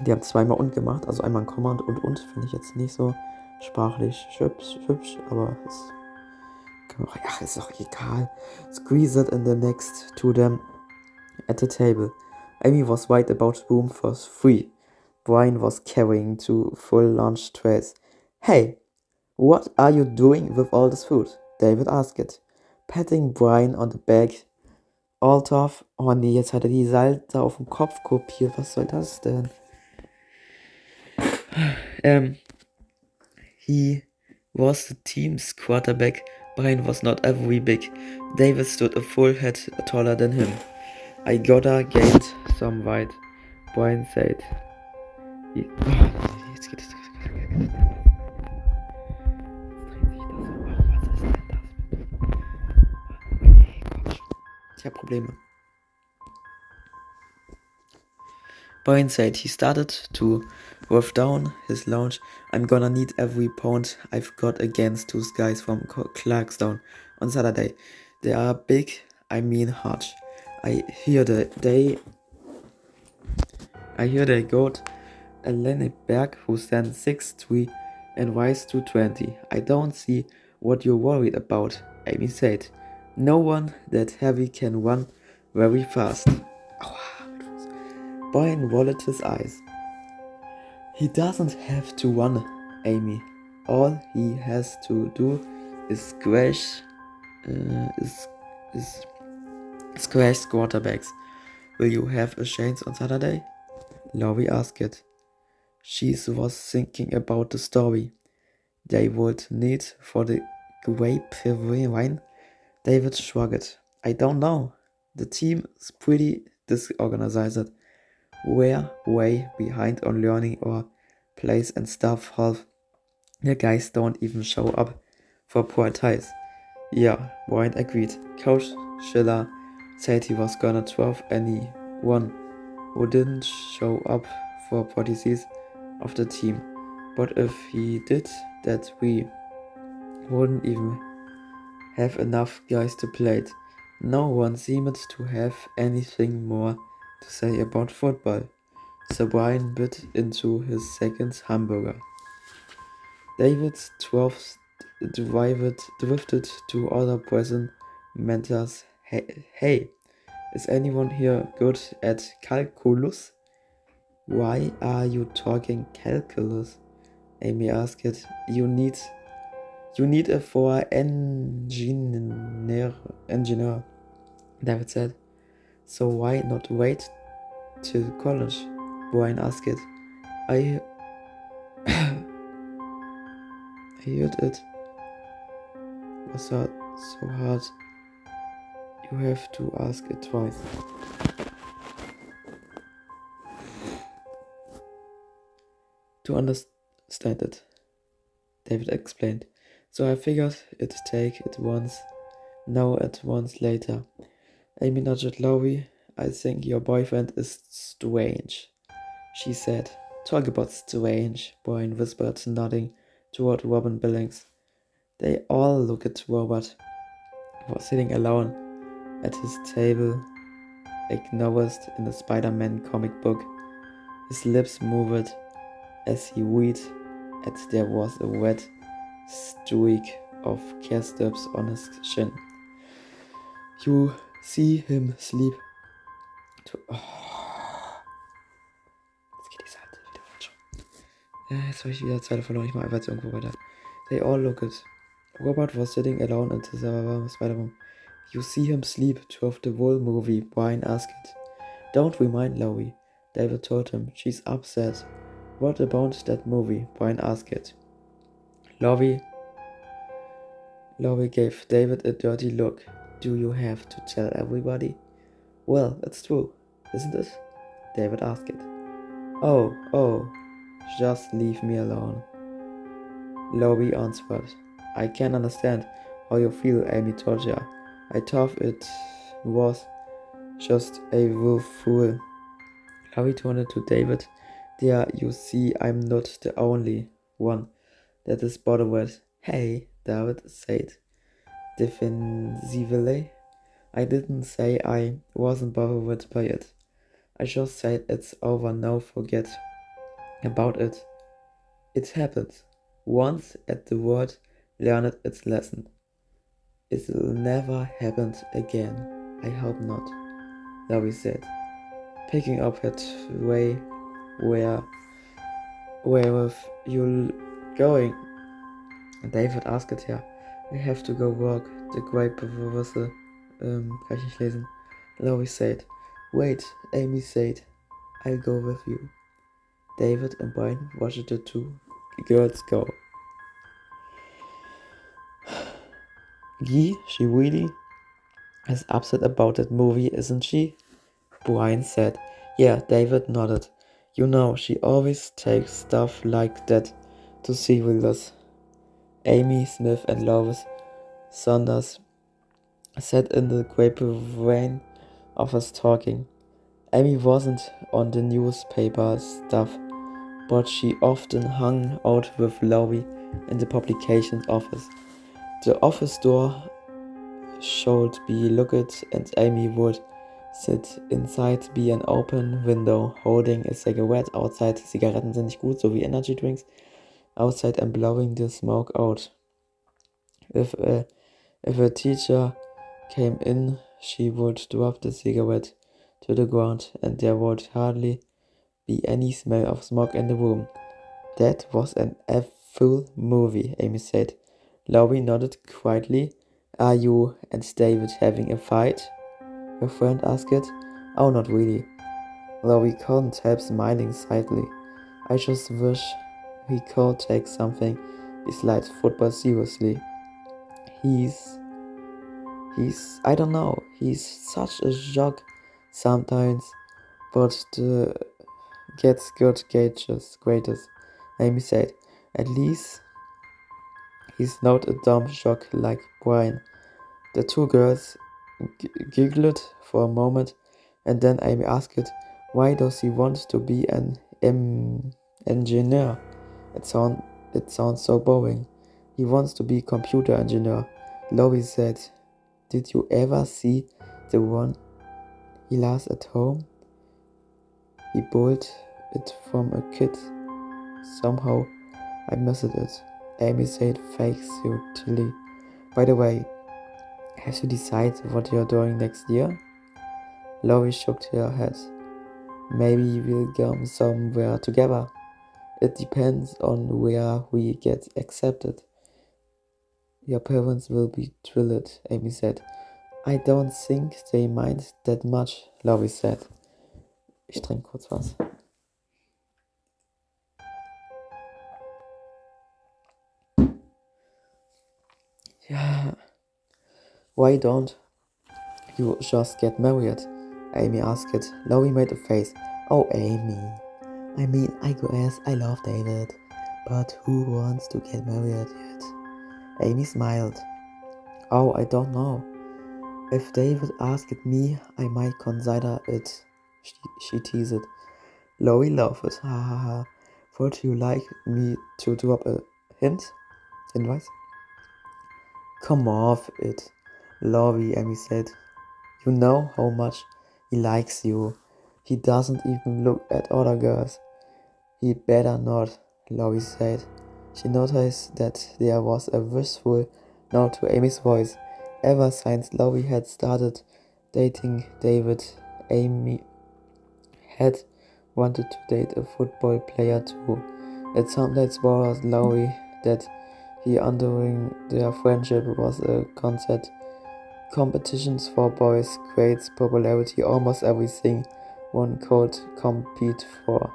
die haben zweimal und gemacht, also einmal ein Komma und finde ich jetzt nicht so sprachlich hübsch, aber ist doch egal. Squeezed in the next to them at the table. Amy was right about room for three. Brian was carrying two full lunch trays. Hey, what are you doing with all this food? David asked, patting Brian on the back. All tough. Oh nee, jetzt hat er die Salze auf dem Kopf kopiert. Was soll das denn? He was the team's quarterback. Brian was not very big. David stood a full head taller than him. I gotta gain some weight, Brian said. Jetzt geht es. Ich habe Probleme. Brian said he started to wolf down his lunch. I'm gonna need every pound I've got against those guys from Clarkstown on Saturday. They are big, I mean huge. I hear they got a Lenneberg who stands 6'3" and weighs 220. I don't see what you're worried about, Amy said. No one that heavy can run very fast. Brian rolled his eyes. He doesn't have to run, Amy. All he has to do is squash quarterbacks. Will you have a chance on Saturday? Laurie asked. She was thinking about the story they would need for the grapevine. David shrugged. I don't know. The team is pretty disorganized. We're way behind on learning our plays and stuff. Half the guys don't even show up for practice. Yeah, Brian agreed. Coach Schiller said he was gonna drop anyone who didn't show up for practices of the team. But if he did that, we wouldn't even have enough guys to play it. No one seemed to have anything more to say about football, so Brian bit into his second hamburger. David drifted to other present mentors. Hey, is anyone here good at calculus? Why are you talking calculus? Amy asked. You need it for engineer, David said. So why not wait till college? Brian asked. I heard it was so hard. You have to ask it twice. To understand it, David explained. So I figured it'd take it once, now at once later. Amy nudged Laurie. I think your boyfriend is strange, she said. Talk about strange, Brian whispered, nodding toward Robin Billings. They all looked at Robert, who was sitting alone at his table, acknowledged in a Spider-Man comic book. His lips moved as he read, and there was a red streak of care steps on his chin. You see him sleep. Jetzt geht die Seite wieder falsch. Jetzt habe ich wieder Zeile verloren. Ich mache einfach jetzt irgendwo weiter. They all looked. Robert was sitting alone in the spider room. You see him sleep through the whole movie, Brian asked. Don't remind Laurie, David told him. She's upset. What about that movie? Brian asked. Laurie gave David a dirty look. Do you have to tell everybody? Well, it's true, isn't it? David asked. Oh, just leave me alone. Laurie answered. I can understand how you feel, Amy told you. I thought it was just a wolf fool. Laurie turned to David. There, you see, I'm not the only one that is bothered. Hey, David said defensively. I didn't say I wasn't bothered by it. I just said it's over now, forget about it. It happened. Once at the word learned its lesson. It'll never happen again. I hope not, Laurie said, picking up her tray. Where with you going? David asked her. I have to go work. The grape whistle. Kann ich nicht lesen. Laurie said. Wait, Amy said. I'll go with you. David and Brian watched the two girls go. Gee, she really is upset about that movie, isn't she? Brian said. Yeah, David nodded. You know, she always takes stuff like that to see with us. Amy Smith and Lois Saunders sat in the grapevine office talking. Amy wasn't on the newspaper stuff, but she often hung out with Laurie in the publications office. The office door should be locked and Amy would sit inside by an open window holding a cigarette outside. Zigaretten sind nicht gut, so wie Energy Drinks. Outside and blowing the smoke out. If a teacher came in, she would drop the cigarette to the ground and there would hardly be any smell of smoke in the room. That was an full movie, Amy said. Laurie nodded quietly. Are you and David having a fight? Her friend asked. Oh, not really. Laurie couldn't help smiling slightly. I just wish he could take something besides football seriously. I don't know, he's such a jock sometimes, but gets good gauges, Amy said. At least he's not a dumb jock like Brian. The two girls giggled for a moment, and then Amy asked, why does he want to be an engineer? It sounds so boring. He wants to be computer engineer, Laurie said. Did you ever see the one he last at home? He bought it from a kid. Somehow I missed it, Amy said facetiously. By the way, have you decided what you're doing next year? Laurie shook her head. Maybe we'll go somewhere together. It depends on where we get accepted. Your parents will be thrilled, Amy said. I don't think they mind that much, Laurie said. Ich trinke kurz was. Ja. Why don't you just get married? Amy asked. Laurie made a face. Oh, Amy. I mean, I guess I love David, but who wants to get married yet? Amy smiled. Oh, I don't know. If David asked me, I might consider it, she teased. Laurie laughed. Ha ha ha. Would you like me to drop a hint? Hinweis? Come off it, Laurie, Amy said. You know how much he likes you. He doesn't even look at other girls. He better not, Laurie said. She noticed that there was a wistful note to Amy's voice. Ever since Laurie had started dating David, Amy had wanted to date a football player too. It sometimes bothered Laurie that he entering their friendship was a concert. Competitions for boys creates popularity almost everything one could compete for.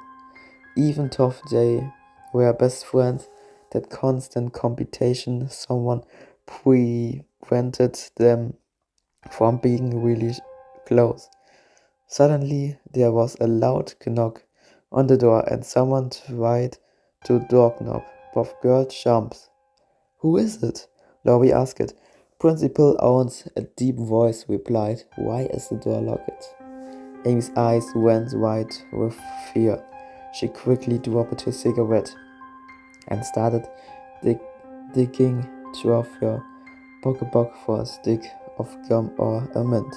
Even though they were best friends, that constant competition someone prevented them from being really close. Suddenly there was a loud knock on the door and someone tried to doorknob. Both girls jumped. Who is it? Laurie asked. Principal Owens, a deep voice replied. Why is the door locked? Amy's eyes went wide with fear. She quickly dropped her cigarette and started digging through her pocketbook for a stick of gum or a mint.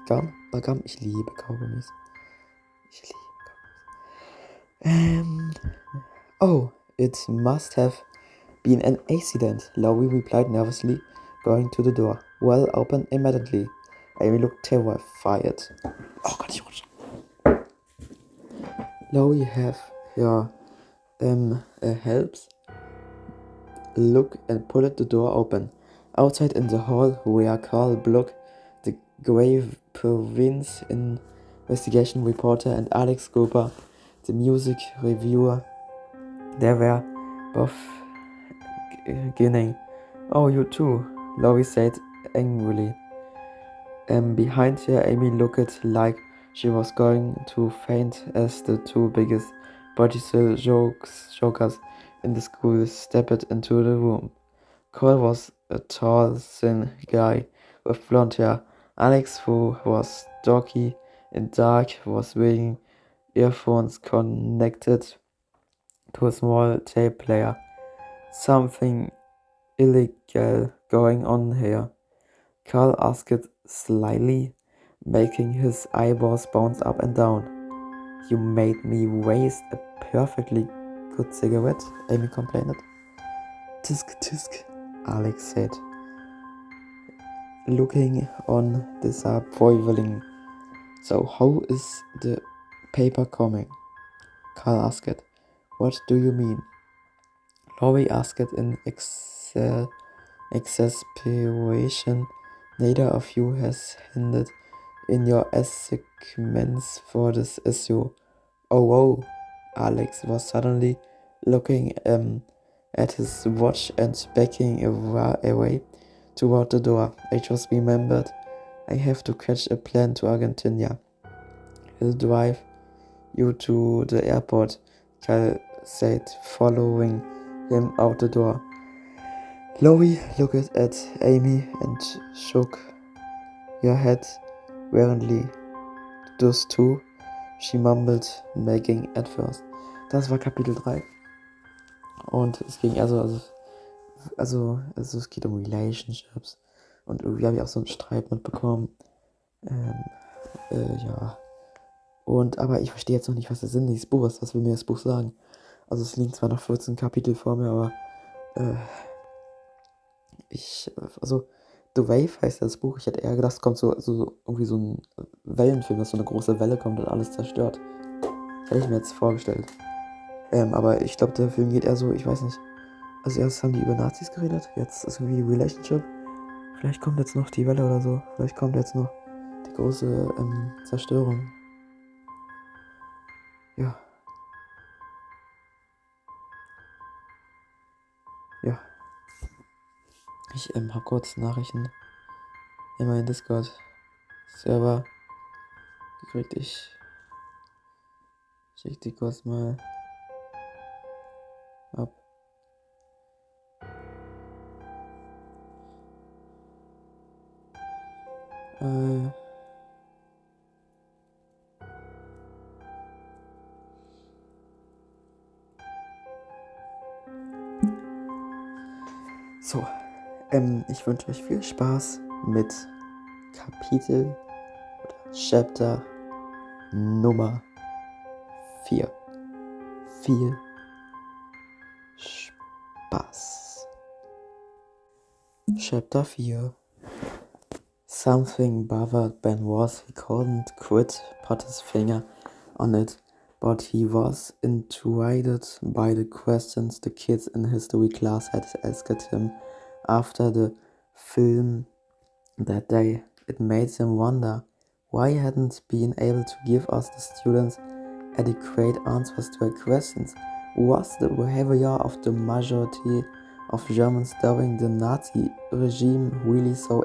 Gum? Gum? Ich liebe Kaugummis. Oh, it must have been an accident, Laurie replied nervously, going to the door. Well, open immediately. Amy looked terrified. Oh Gott, ich rutsche. Laurie have her helps look and pulled the door open. Outside in the hall were Carl Block, the grave province investigation reporter, and Alex Cooper, the music reviewer. They were both grinning. Oh, you too, Laurie said angrily. Behind her, Amy looked like she was going to faint as the two biggest body jokers in the school stepped into the room. Cole was a tall, thin guy with blonde hair. Alex, who was stocky and dark, was wearing earphones connected to a small tape player. Something illegal going on here, Carl asked slyly, making his eyeballs bounce up and down. You made me waste a perfectly good cigarette, Amy complained. Tisk tisk, Alex said, looking on disappointing. So how is the paper coming? Carl asked. What do you mean? Laurie asked in exasperation. Neither of you has handed in your assignments for this issue. Oh, whoa. Alex was suddenly looking at his watch and backing away toward the door. I just remembered I have to catch a plane to Argentina. He'll drive you to the airport, Cal said, following him out the door. Chloe looked at Amy and shook her head wearily. Those two, she mumbled, making at first. Das war Kapitel 3. Und es ging also es geht um Relationships. Und irgendwie habe ich auch so einen Streit mitbekommen. Ja. Aber ich verstehe jetzt noch nicht, was der Sinn dieses Buches ist. Was will mir das Buch sagen? Also es liegen zwar noch 14 Kapitel vor mir, aber The Wave heißt das Buch. Ich hätte eher gedacht, es kommt so irgendwie so ein Wellenfilm, dass so eine große Welle kommt und alles zerstört. Das hätte ich mir jetzt vorgestellt. Aber ich glaube, der Film geht eher so, ich weiß nicht. Also erst haben die über Nazis geredet, jetzt ist irgendwie Relationship. Vielleicht kommt jetzt noch die Welle oder so. Vielleicht kommt jetzt noch die große Zerstörung. Ja. Ja. Ich habe kurz Nachrichten in meinen Discord-Server gekriegt. Ich schick die kurz mal ab. So, ich wünsche euch viel Spaß mit Kapitel oder Chapter Nummer 4. Viel Spaß. Chapter 4. Something bothered Ben was he couldn't quit put his finger on it, but he was intrigued by the questions the kids in history class had asked him after the film that day. It made him wonder why he hadn't been able to give us the students adequate answers to our questions. Was the behavior of the majority of Germans during the Nazi regime really so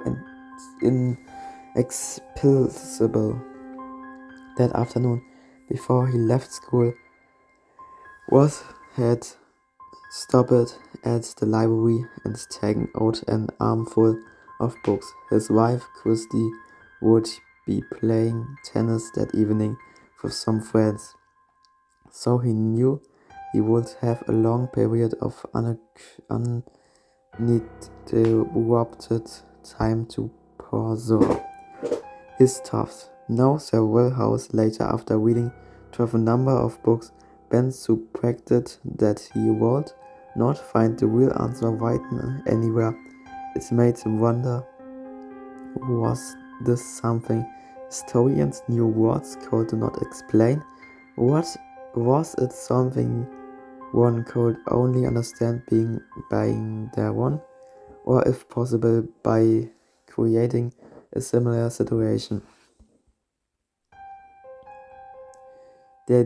inexplicable? That afternoon, before he left school, Ross had stopped at the library and taken out an armful of books. His wife, Christy, would be playing tennis that evening with some friends, so he knew he would have a long period of uninterrupted time to pursue his thoughts. Now, several hours later, after reading through a number of books, Ben suspected that he would not find the real answer written anywhere. It made him wonder, was this something historians knew words could not explain? Was it something one could only understand by their one, or if possible by creating a similar situation? The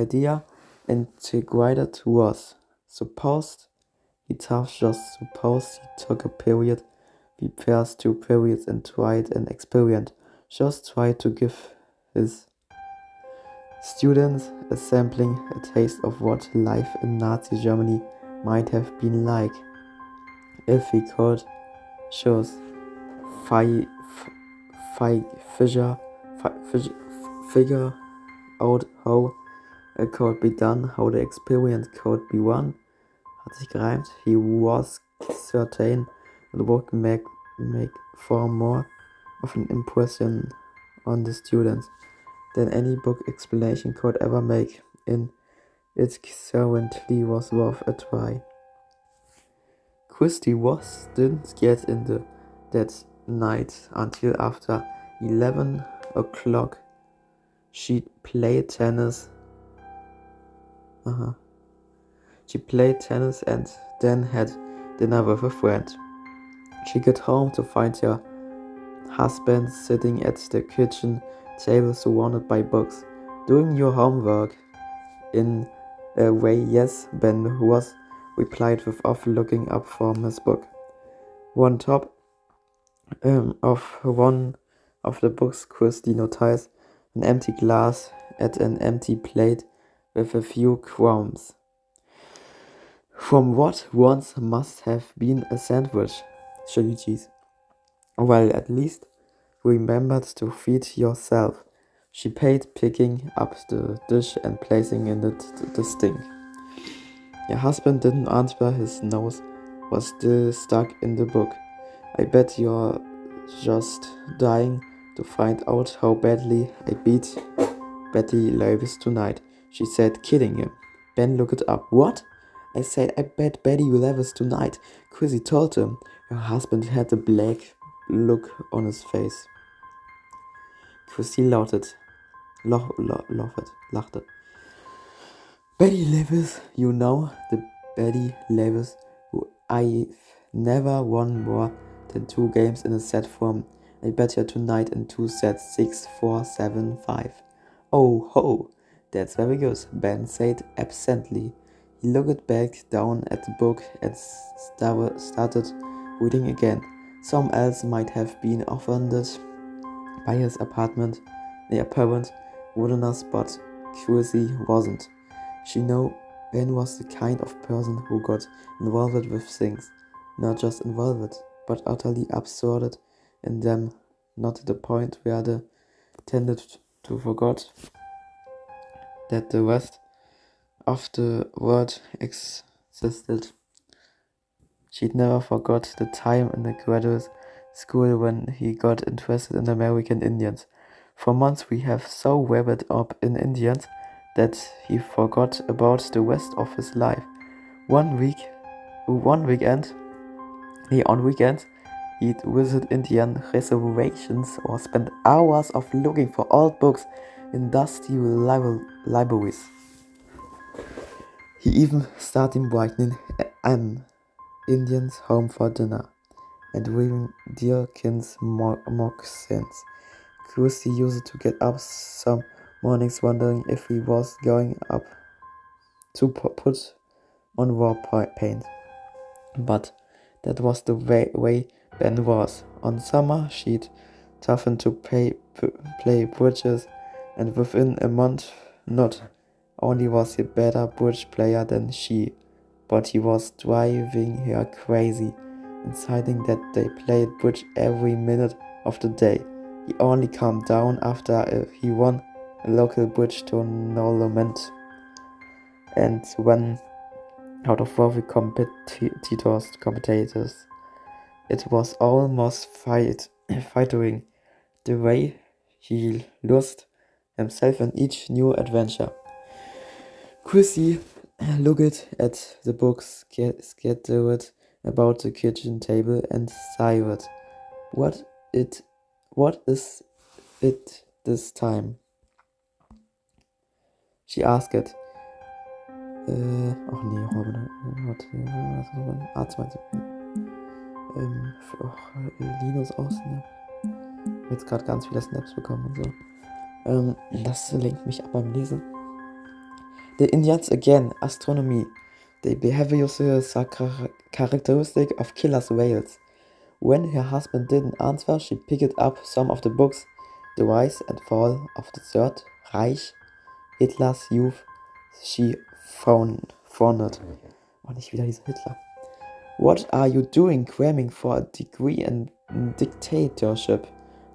idea integrated was, suppose he took a period, repairs 2 periods and tried an experiment, just try to give his students a sampling, a taste of what life in Nazi Germany might have been like if he could choose. fi- figure out how a could be done, how the experience could be won. Hat sich gereimt. He was certain the book make far more of an impression on the students than any book explanation could ever make. In it certainly was worth a try. Christy didn't get in that night until after 11 o'clock. She played tennis. She played tennis and then had dinner with a friend. She got home to find her husband sitting at the kitchen table surrounded by books. Doing your homework? In a way, yes, Ben was, replied without looking up from his book. On top of one of the books, Christy noticed an empty glass at an empty plate with a few crumbs from what once must have been a sandwich. Chili cheese. Well, at least remembered to feed yourself. She paid, picking up the dish and placing in the sink. Your husband didn't answer. His nose was still stuck in the book. I bet you're just dying to find out how badly I beat Betty Lewis tonight, she said, kidding him. Ben looked up. What? I said, I bet Betty Lewis tonight. Chrissy told him. Her husband had a black look on his face. Chrissy laughed. Betty Lewis, you know, the Betty Lewis who I've never won more than 2 games in a set from. I bet you tonight in 2 sets, 6, 4, 7, 5. Oh ho, that's very good, Ben said absently. He looked back down at the book and started reading again. Some else might have been offended by his apparent rudeness, but Chrissy wasn't. She knew Ben was the kind of person who got involved with things, not just involved, but utterly absorbed in them, not to the point where they tended to forget that the rest of the world existed. She'd never forgot the time in the graduate school when he got interested in American Indians. For months we have so wrapped up in Indians that he forgot about the rest of his life. On weekends, he'd visit Indian reservations or spend hours of looking for old books in dusty libraries. He even started inviting an Indian's home for dinner and wearing deerskins moccasins. Christy used to get up some mornings wondering if he was going up to put on war paint. But that was the way Ben was. On summer, she'd toughen to play bridges, and within a month, not only was he a better bridge player than she, but he was driving her crazy, inciting that they played bridge every minute of the day. He only calmed down after he won a local bridge tournament and when out of worthy competitors. It was almost fighting the way he lost himself in each new adventure. Chrissy looked at the books scattered about the kitchen table and sighed. What is it this time? She asked. Linus aus, ne? Jetzt gerade ganz viele Snaps bekommen und so. Das lenkt mich ab beim Lesen. The Indians again, astronomy. The behavioral characteristic of killer whales. When her husband didn't answer, she picked up some of the books. The Rise and Fall of the Third Reich, Hitler's Youth. She frowned. Oh, nicht wieder dieser Hitler. What are you doing cramming for a degree in dictatorship.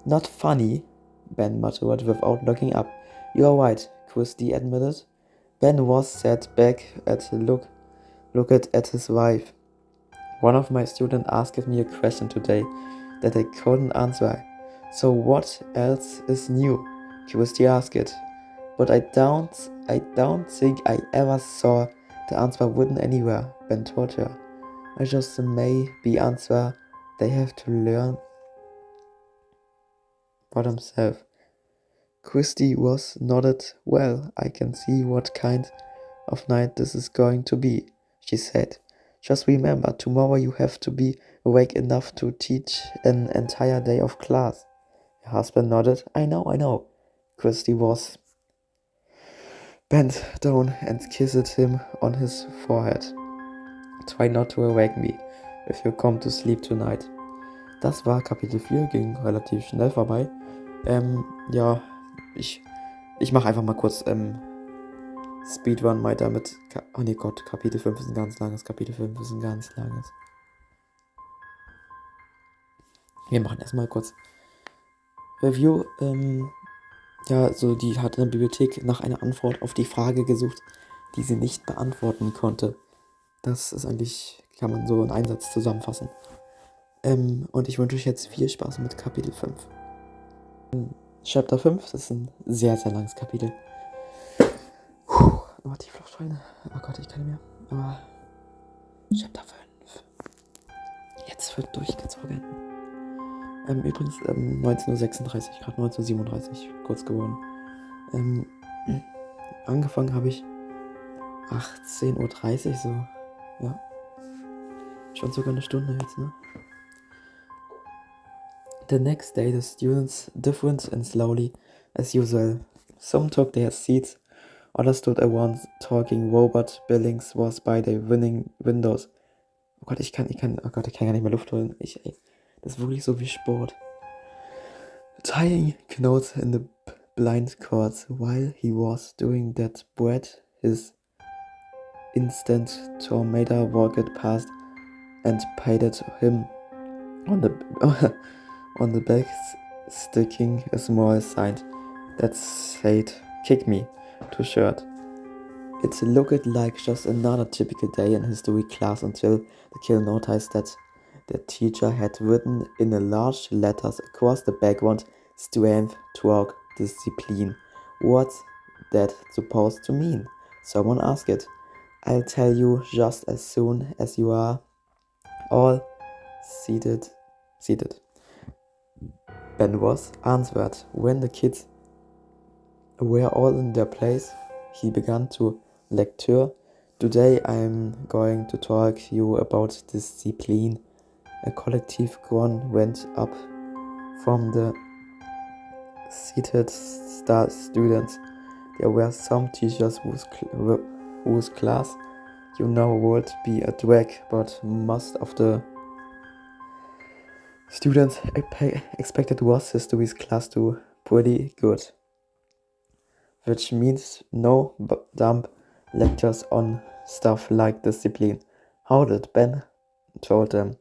Not funny, Ben muttered without looking up. You're right, Christie admitted. Ben was sat back looked at his wife. One of my students asked me a question today that I couldn't answer. So what else is new? Christie asked. But I don't think I ever saw the answer written anywhere, Ben told her. I just may be answer they have to learn for themselves. Christie was nodded. Well, I can see what kind of night this is going to be, she said. Just remember, tomorrow you have to be awake enough to teach an entire day of class. Her husband nodded. I know. Christie was bent down and kissed him on his forehead. Try not to awake me, if you come to sleep tonight. Das war Kapitel 4, ging relativ schnell vorbei. Ja, ich mache einfach mal kurz Speedrun weiter mit. Oh ne Gott, Kapitel 5 ist ein ganz langes. Wir machen erstmal kurz Review. Ja, so die hat in der Bibliothek nach einer Antwort auf die Frage gesucht, die sie nicht beantworten konnte. Das ist eigentlich, kann man so in einen Satz zusammenfassen. Und ich wünsche euch jetzt viel Spaß mit Kapitel 5. Chapter 5, das ist ein sehr, sehr langes Kapitel. Nochmal tief Luft holen. Oh Gott, ich kann nicht mehr. Aber Chapter 5. Jetzt wird durchgezogen. Übrigens 19:36 Uhr, gerade 19:37 Uhr, kurz geworden. Angefangen habe ich 18:30 Uhr, so, ja. Schon sogar eine Stunde jetzt, ne? The next day the students different and slowly, as usual. Some took their seats, others stood around talking. Robert Billings was by the windows. Oh Gott, ich kann gar nicht mehr Luft holen. Das ist wirklich so wie Sport. Tying knots in the blind cords. While he was doing that, Brett, his instant tornado, walked past and patted him on the back, sticking a small sign that said, "Kick me," to shirt. It looked like just another typical day in history class until the kid noticed that the teacher had written in large letters across the background, "Strength, talk, discipline." What's that supposed to mean? Someone asked. I'll tell you just as soon as you are all seated. Ben was answered. When the kids were all in their place, he began to lecture. Today I'm going to talk to you about discipline. A collective groan went up from the seated students. There were some teachers whose class, would be a drag, but most of the students expected was history's class to pretty good, which means no dumb lectures on stuff like discipline. How did Ben? Told them.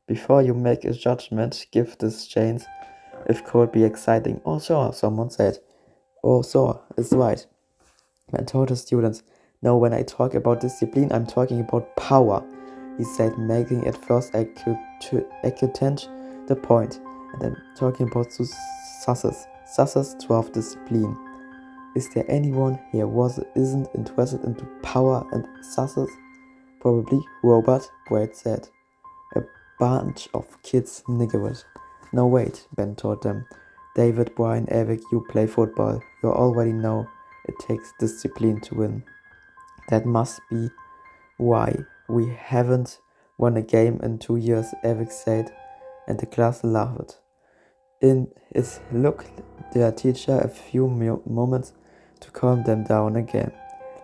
Before you make a judgment, give this chance. It could be exciting. Oh sure, someone said. Oh sure, it's right. Ben told the students. No, when I talk about discipline, I'm talking about power, he said, making it first acute the point, and I'm talking about Susses 12 discipline. Is there anyone here isn't interested into power and Susses? Probably Robert, Brett said. A bunch of kids niggered. No wait, Ben told them. David, Brian, Eric, you play football. You already know it takes discipline to win. That must be why we haven't won a game in 2 years, Eric said, and the class laughed. It took their teacher a few moments to calm them down again.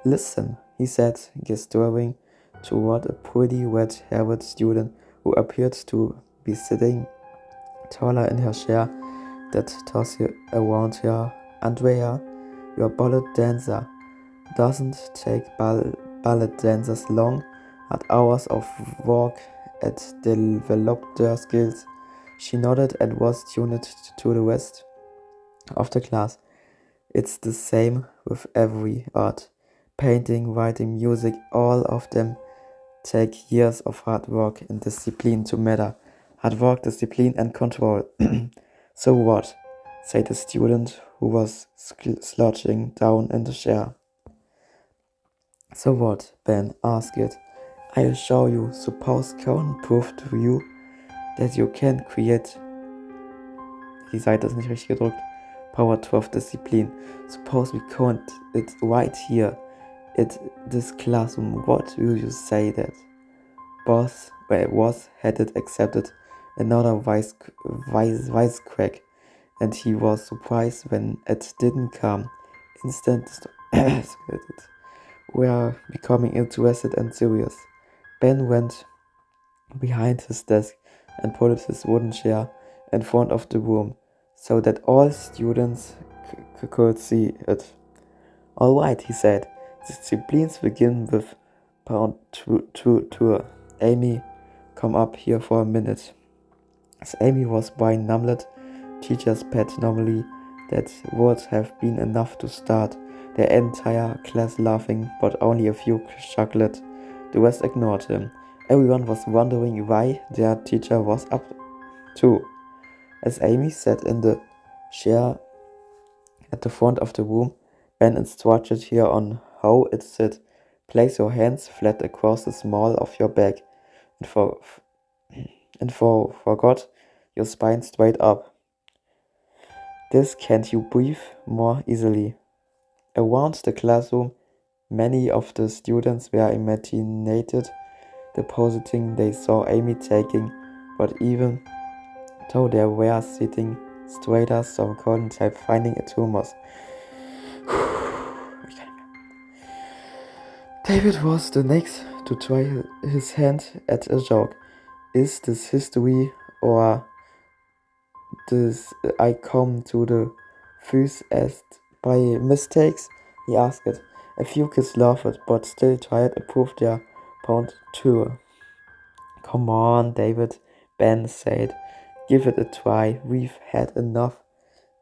Listen, he said, gesturing toward a pretty red-haired student who appeared to be sitting taller in her chair that tossed around her. Andrea, your ballet dancer. Doesn't take ballet dancers long, hard hours of work at develop their skills. She nodded and was tuned to the rest of the class. It's the same with every art. Painting, writing, music, all of them take years of hard work and discipline to matter. Hard work, discipline, and control. So what? Said the student who was slouching down in the chair. So what? Ben asked it. I'll show you. Suppose Cohen proved to you that you can create. Die Seite ist nicht richtig gedrückt. Power 12 Discipline. Suppose we count it right here at this classroom. What will you say that? Boss had it accepted. Another wisecrack, and he was surprised when it didn't come. Instant were becoming interested and serious. Ben went behind his desk and put his wooden chair in front of the room so that all students could see it. All right, he said. Disciplines begin with pound tour. Amy, come up here for a minute. As Amy was buying Numlet, teacher's pet normally, that would have been enough to start their entire class laughing, but only a few chuckled. The rest ignored him. Everyone was wondering why their teacher was up to. As Amy sat in the chair at the front of the room, Ben instructed her on how it sit. Place your hands flat across the small of your back and forgot your spine straight up. This can't you breathe more easily. Around the classroom, many of the students were imaginated, depositing they saw Amy taking, but even though they were sitting straighter, some couldn't help finding it humorous. David was the next to try his hand at a joke. Is this history or does I come to the first as by mistakes? He asked it. A few kids laughed, but still tried to prove their point too. Come on, David, Ben said. Give it a try. We've had enough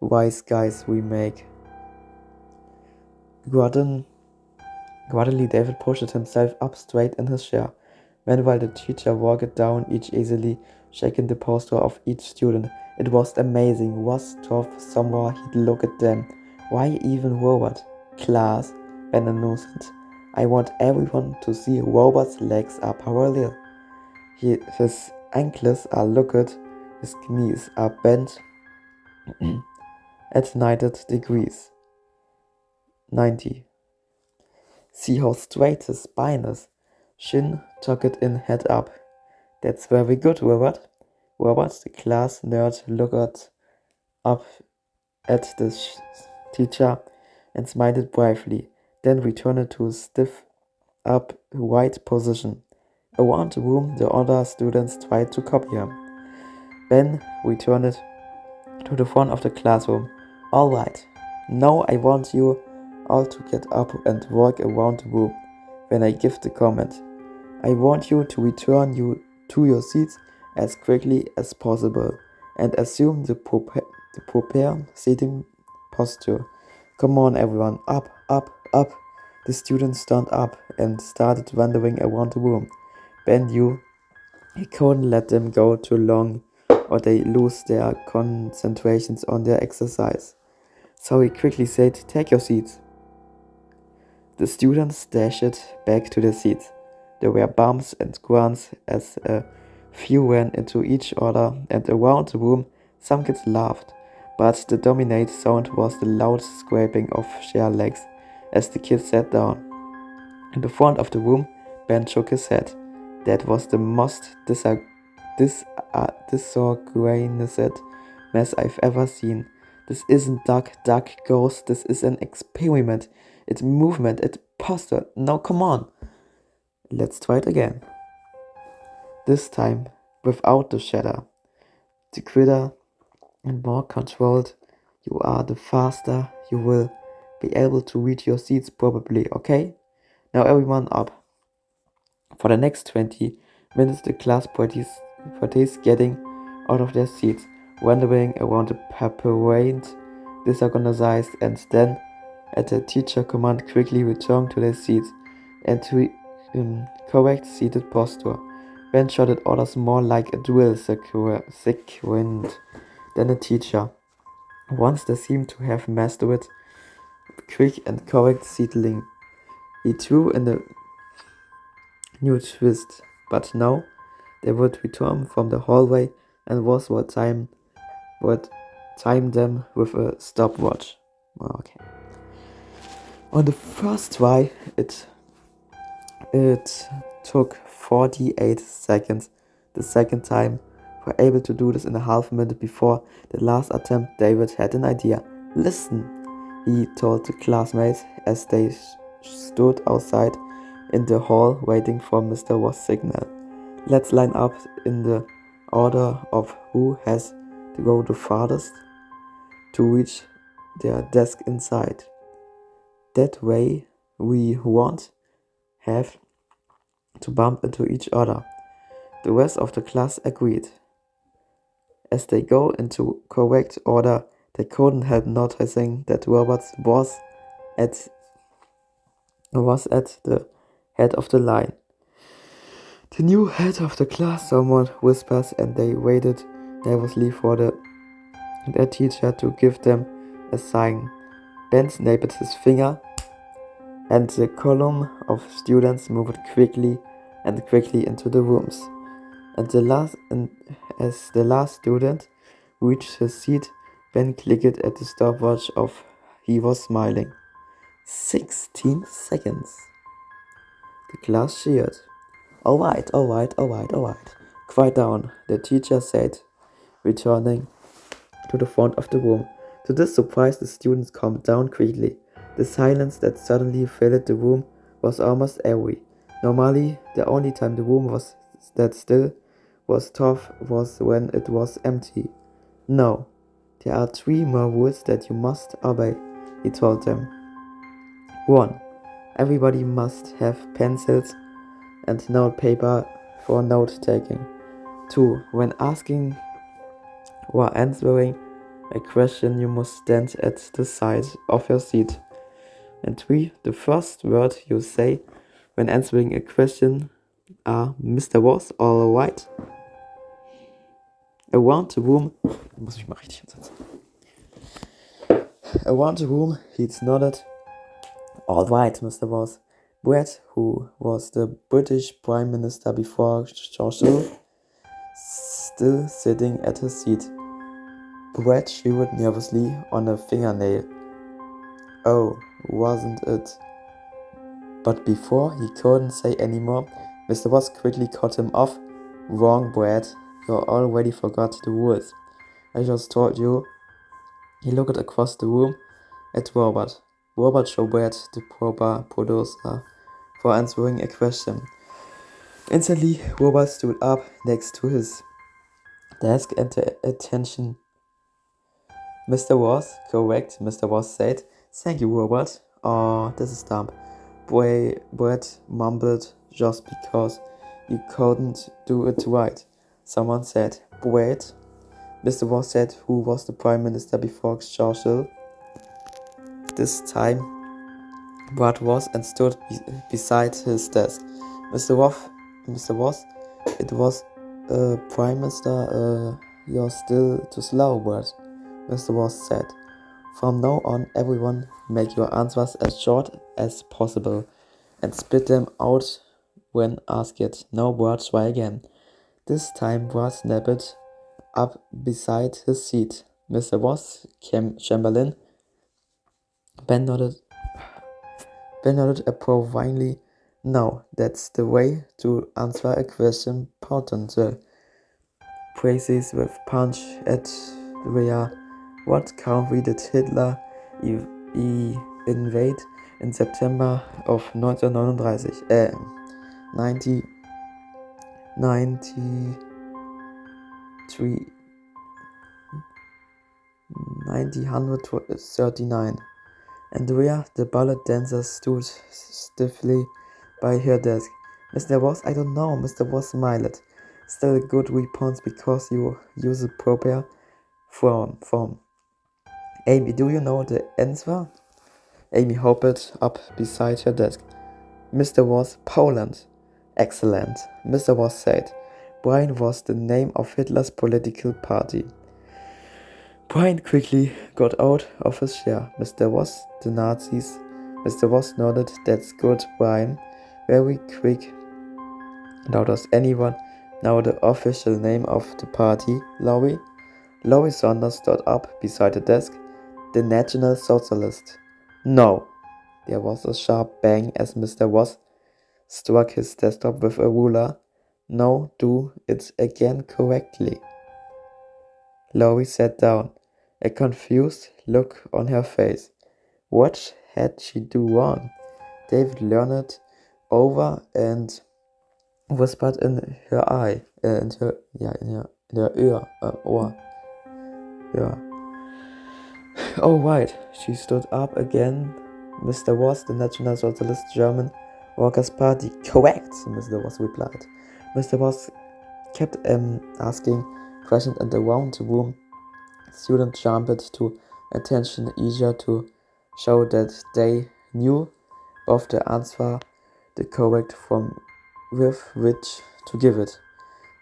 wise guys we make. Gradually, David pushed himself up straight in his chair. Meanwhile, the teacher walked down each easily, shaking the posture of each student. It was amazing. Was tough somewhere he'd look at them. Why even Robert? Class, Ben announced. I want everyone to see Robert's legs are parallel. His ankles are locked, his knees are bent at 90 degrees. 90. See how straight his spine is. Chin tucked in, head up. That's very good, Robert. Robert, the class nerd, looked up at the teacher and smiled bravely, then returned to stiff up right position. Around the room, the other students tried to copy him. Ben returned to the front of the classroom. All right, now I want you all to get up and walk around the room when I give the command. I want you to return you to your seats as quickly as possible and assume the proper seating posture. Come on, everyone, up, up, up. The students stood up and started wandering around the room. Ben knew he couldn't let them go too long or they lose their concentrations on their exercise. So he quickly said, take your seats. The students dashed back to their seats. There were bumps and grunts as a few ran into each other, and around the room some kids laughed, but the dominant sound was the loud scraping of chair legs as the kids sat down. In the front of the room, Ben shook his head. That was the most disorganized mess I've ever seen. This isn't duck, ghost, this is an experiment. It's movement, it's posture. Now come on. Let's try it again. This time, without the shadow. The quicker and more controlled you are, the faster you will be able to reach your seats probably, okay? Now everyone up. For the next 20 minutes, the class parties getting out of their seats, wandering around the parade, disorganized, and then, at the teacher command, quickly return to their seats and to correct seated posture. Ben shouted orders more like a drill sequence than a teacher. Once they seemed to have mastered quick and correct settling, he threw in a new twist, but now they would return from the hallway and was what time them with a stopwatch. Okay. On the first try, it took 48 seconds. The second time, were able to do this in a half minute. Before the last attempt, David had an idea. Listen, he told the classmates as they stood outside in the hall waiting for Mr. Ross' signal. Let's line up in the order of who has to go the farthest to reach their desk inside. That way we won't have to bump into each other. The rest of the class agreed. As they go into correct order, they couldn't help noticing that Roberts was at the head of the line. The new head of the class, someone whispers, and they waited nervously for their teacher to give them a sign. Ben snapped his finger, and the column of students moved quickly into the rooms. And as the last student reached his seat, Ben clicked at the stopwatch of he was smiling. 16 seconds. The class cheered. All right. Quiet down, the teacher said, returning to the front of the room. To this surprise, the students calmed down quickly. The silence that suddenly filled the room was almost eerie. Normally, the only time the room was that still was tough was when it was empty. No, there are 3 more rules that you must obey, he told them. 1. Everybody must have pencils and notepaper for note-taking. 2. When asking or answering a question, you must stand at the side of your seat. And 3. The first word you say when answering a question are Mr. Was all right? Around the room, Around the room, he nodded. All right, Mr. Was. Brett, who was the British Prime Minister before Churchill, still sitting at his seat. Brett chewed nervously on a fingernail. Oh, wasn't it? But before he couldn't say any more, Mr. Ross quickly cut him off. Wrong, Brett. You already forgot the rules. I just told you. He looked across the room at Robert. Robert showed Brett the proper producer for answering a question. Instantly, Robert stood up next to his desk and attention. Mr. Ross, correct, Mr. Ross said. Thank you, Robert. Oh, this is dumb. Brett mumbled, just because you couldn't do it right. Someone said, Brett. Mr. Ross said, who was the Prime Minister before Churchill. This time, Brett was and stood beside his desk. Mr. Ross, it was Prime Minister, you're still too slow, Brett. Mr. Ross said. From now on, everyone make your answers as short as possible and spit them out when asked. No, Brett, try again. This time, Brett snapped up beside his seat. Mr. Ross, Chamberlain. Ben nodded approvingly. No, that's the way to answer a question, Potential. Praises with punch at Rea. What country did Hitler invade in September of 1939? 1939. Andrea, the ballet dancer, stood stiffly by her desk. Mr. Ross, I don't know. Mr. Ross smiled. Still a good response because you use the proper form. Amy, do you know the answer? Amy hopped up beside her desk. Mr. Was Poland. Excellent, Mr. Was said. Brian was the name of Hitler's political party. Brian quickly got out of his chair. Mr. Was the Nazis. Mr. Was nodded. That's good, Brian. Very quick. Now does anyone know the official name of the party, Laurie? Laurie Saunders stood up beside the desk. The National Socialist. No. There was a sharp bang as Mr. Was struck his desktop with a ruler. No, do it again correctly. Laurie sat down, a confused look on her face. What had she do wrong? David leaned over and whispered in her ear. Oh, right. She stood up again. Mr. Was, the National Socialist German Workers' Party. Correct, Mr. Was replied. Mr. Was kept asking questions and around the room. Students jumped to attention, eager to show that they knew of the answer, the correct form with which to give it.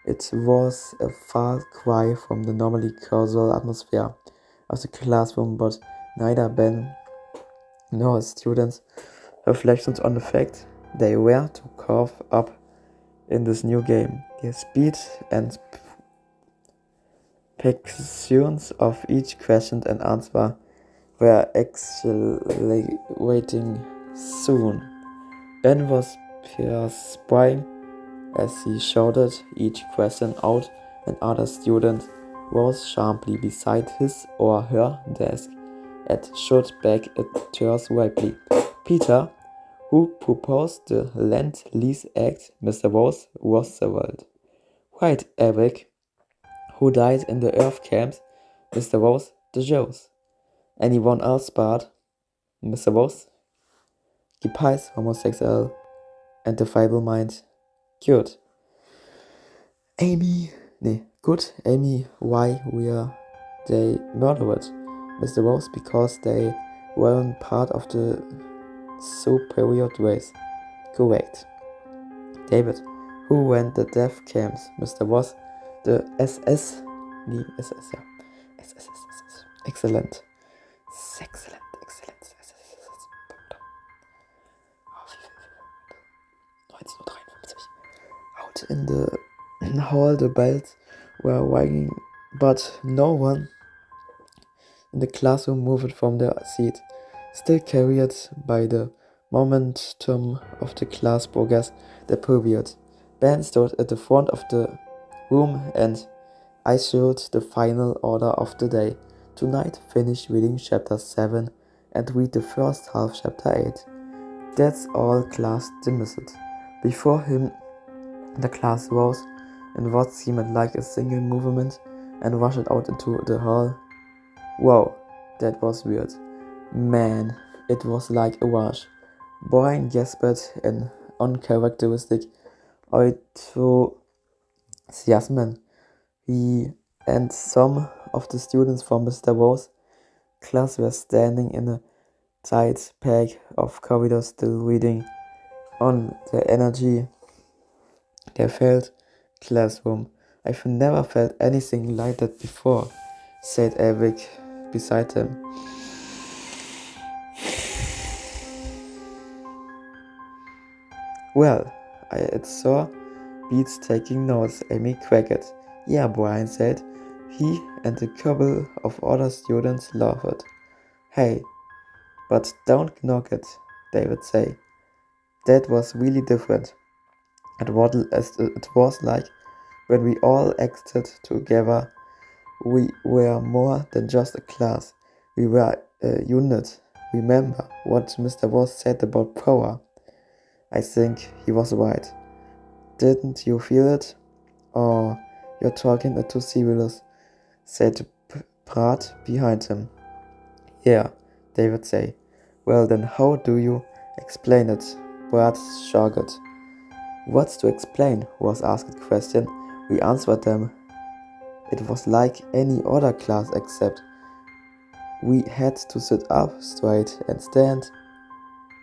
It was a far cry from the normally casual atmosphere of the classroom, but neither Ben nor his students reflections on the fact they were to carve up in this new game. The speed and precision of each question and answer were accelerating soon. Ben was perspiring as he shouted each question out, and other student rose sharply beside his or her desk and shot back at tears rapidly. Peter, who proposed the Land Lease Act, Mr. Rose, Roosevelt. Right, Eric, who died in the Earth camps, Mr. Rose, the Joes. Anyone else but Mr. Rose? Gepies, homosexual, and the feeble mind. Good. Amy, why were they murdered? Mr. Rose, because they weren't part of the superior race. Correct. David, who ran the death camps? Mr. Rose, the SS. SS. Excellent. Out in the hall, the bells were ringing, but no one in the classroom moved from their seat. Still carried by the momentum of the class progress the period, Ben stood at the front of the room and issued the final order of the day. Tonight, finish reading chapter 7 and read the first half chapter 8. That's all, class dismissed. Before him, the class rose in what seemed like a single movement and rushed out into the hall. Wow, that was weird. Man, it was like a rush. Brian gasped in uncharacteristic enthusiasm. He and some of the students from Mr. Rose's class were standing in a tight pack of corridors still reading on the energy they felt classroom. I've never felt anything like that before, said Eric beside him. Well, I saw Beats taking notes, Amy cracked. Yeah, Brian said. He and a couple of other students laughed. Hey, but don't knock it, David said. That was really different. It was like when we all acted together, we were more than just a class. We were a unit. Remember what Mr. Ross said about power? I think he was right. Didn't you feel it? Oh, you're talking too serious, said Pratt behind him. Yeah, David said. Well then, how do you explain it? Pratt shrugged. What's to explain? Was asked the question. We answered them. It was like any other class except we had to sit up straight and stand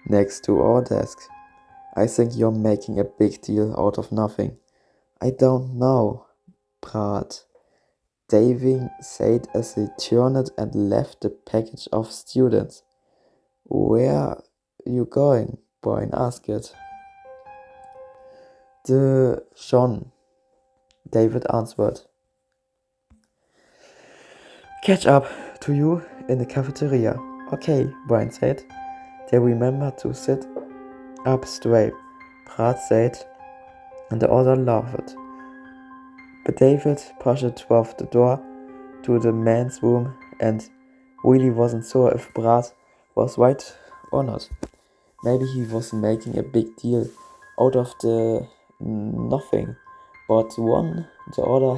next to our desk. I think you're making a big deal out of nothing. I don't know, Brat. Daving said as he turned and left the package of students. Where are you going? Brian asked. The John, David answered. Catch up to you in the cafeteria. Okay, Brian said. They remembered to sit up straight, Brat said, and the other laughed. But David pushed toward the door to the men's room and really wasn't sure if Brat was right or not. Maybe he was making a big deal out of the nothing, but on the other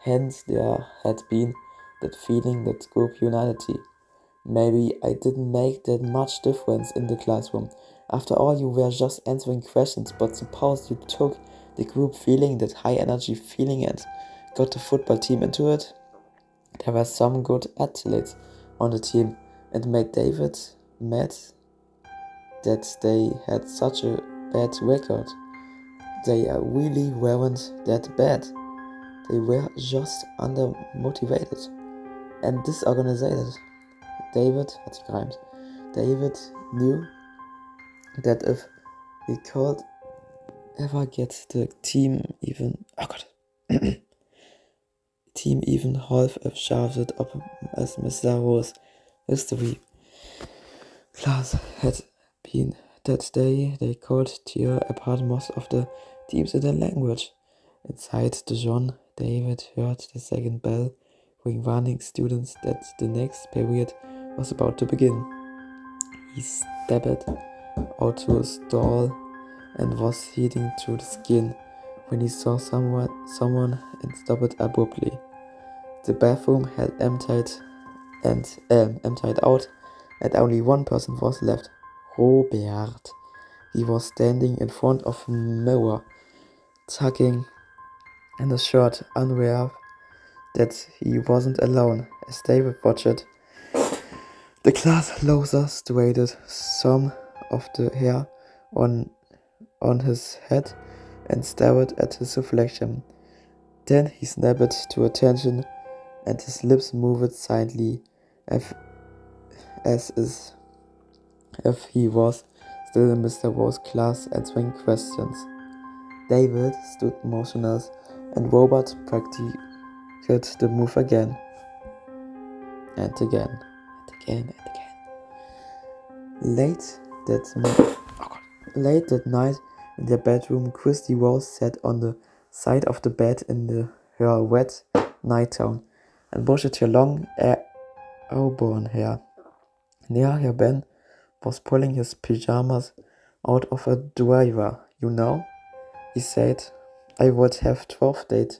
hand there had been that feeling, that group unity. Maybe I didn't make that much difference in the classroom. After all, you were just answering questions, but suppose you took the group feeling, that high energy feeling, and got the football team into it. There were some good athletes on the team, and made David mad that they had such a bad record. They really weren't that bad. They were just undermotivated and disorganized. David knew that if he could ever get the team even half as shafted up as Mr. Rose's history class had been that day, they could tear apart most of the teams in the language. Inside the John, David heard the second bell ring, warning students that the next period was about to begin. He stepped out to a stall and was heading to the skin when he saw someone and stopped abruptly. The bathroom had emptied out, and only one person was left. Robert. He was standing in front of a mirror, tucking in his shirt, unaware that he wasn't alone. As David watched, the class closer straightened some of the hair on his head and stared at his reflection. Then he snapped to attention, and his lips moved silently, as if he was still in Mr. Rose's class answering questions. David stood motionless, and Robert practiced the move again and again and again. Late that night, in their bedroom, Christy Rose sat on the side of the bed in her wet nightgown and brushed her long auburn hair. Near her, Ben was pulling his pajamas out of a dryer. You know, he said, I would have 12 dates.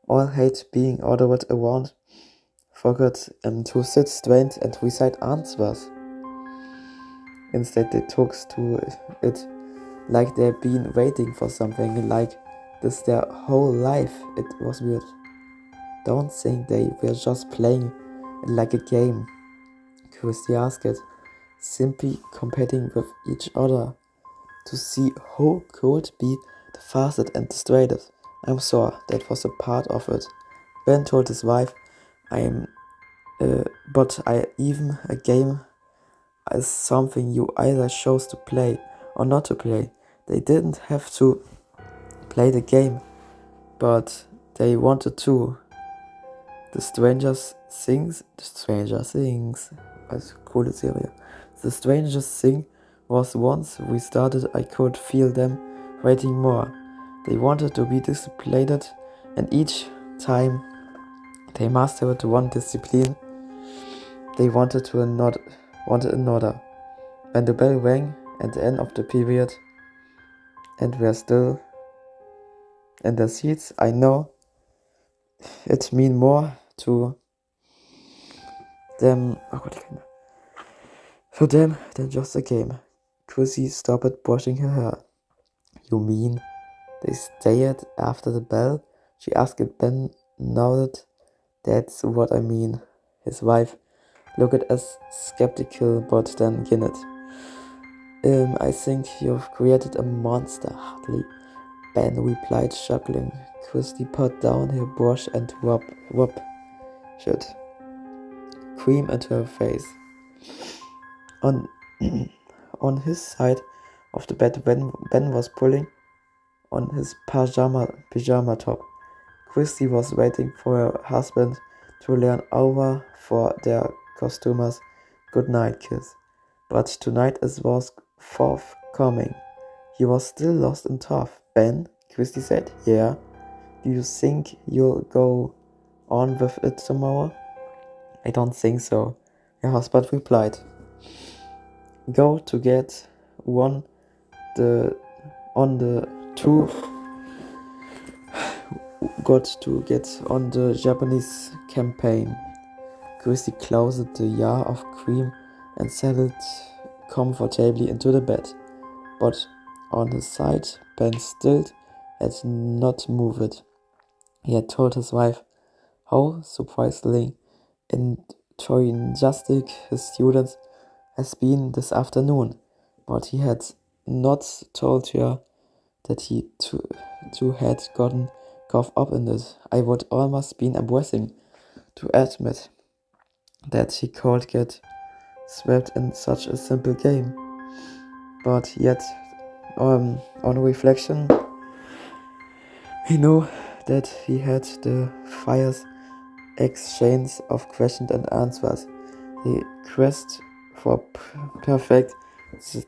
All hate being ordered around, forgot to sit straight and recite answers. Instead, they took to it like they'd been waiting for something like this their whole life. It was weird. Don't think they were just playing it like a game, Christy asked, simply competing with each other to see who could be the fastest and the straightest. I'm sure that was a part of it. Ben told his wife, but even a game is something you either chose to play or not to play. They didn't have to play the game, but they wanted to. The Stranger Things. Als coole Serie. The strangest thing was once we started, I could feel them waiting more. They wanted to be disciplined, and each time they mastered one discipline, they wanted another. When the bell rang at the end of the period and were still in their seats, I know it meant more to them than just a game. Chrissy stopped brushing her hair. You mean They stared after the bell. She asked it. Ben nodded. That's what I mean. His wife looked as skeptical, but then grinned. I think you've created a monster, Hartley. Ben replied, chuckling. Christy put down her brush and rubbed cream into her face. On on his side of the bed, Ben was pulling on his pajama top. Christy was waiting for her husband to lean over for their customers' goodnight kiss. But tonight it was forthcoming. He was still lost in thought. Ben, Christy said, yeah. Do you think you'll go on with it tomorrow? I don't think so, her husband replied. Go to get on the Japanese campaign. Christy closed the jar of cream and settled comfortably into the bed. But on his side, Ben still had not moved. He had told his wife how surprisingly enthusiastic his students has been this afternoon, but he had not told her that he too had gotten caught up in it. I would almost been embarrassing to admit that he could get swept in such a simple game. But yet, on reflection, he knew that he had the fierce exchange of questions and answers, the quest for perfect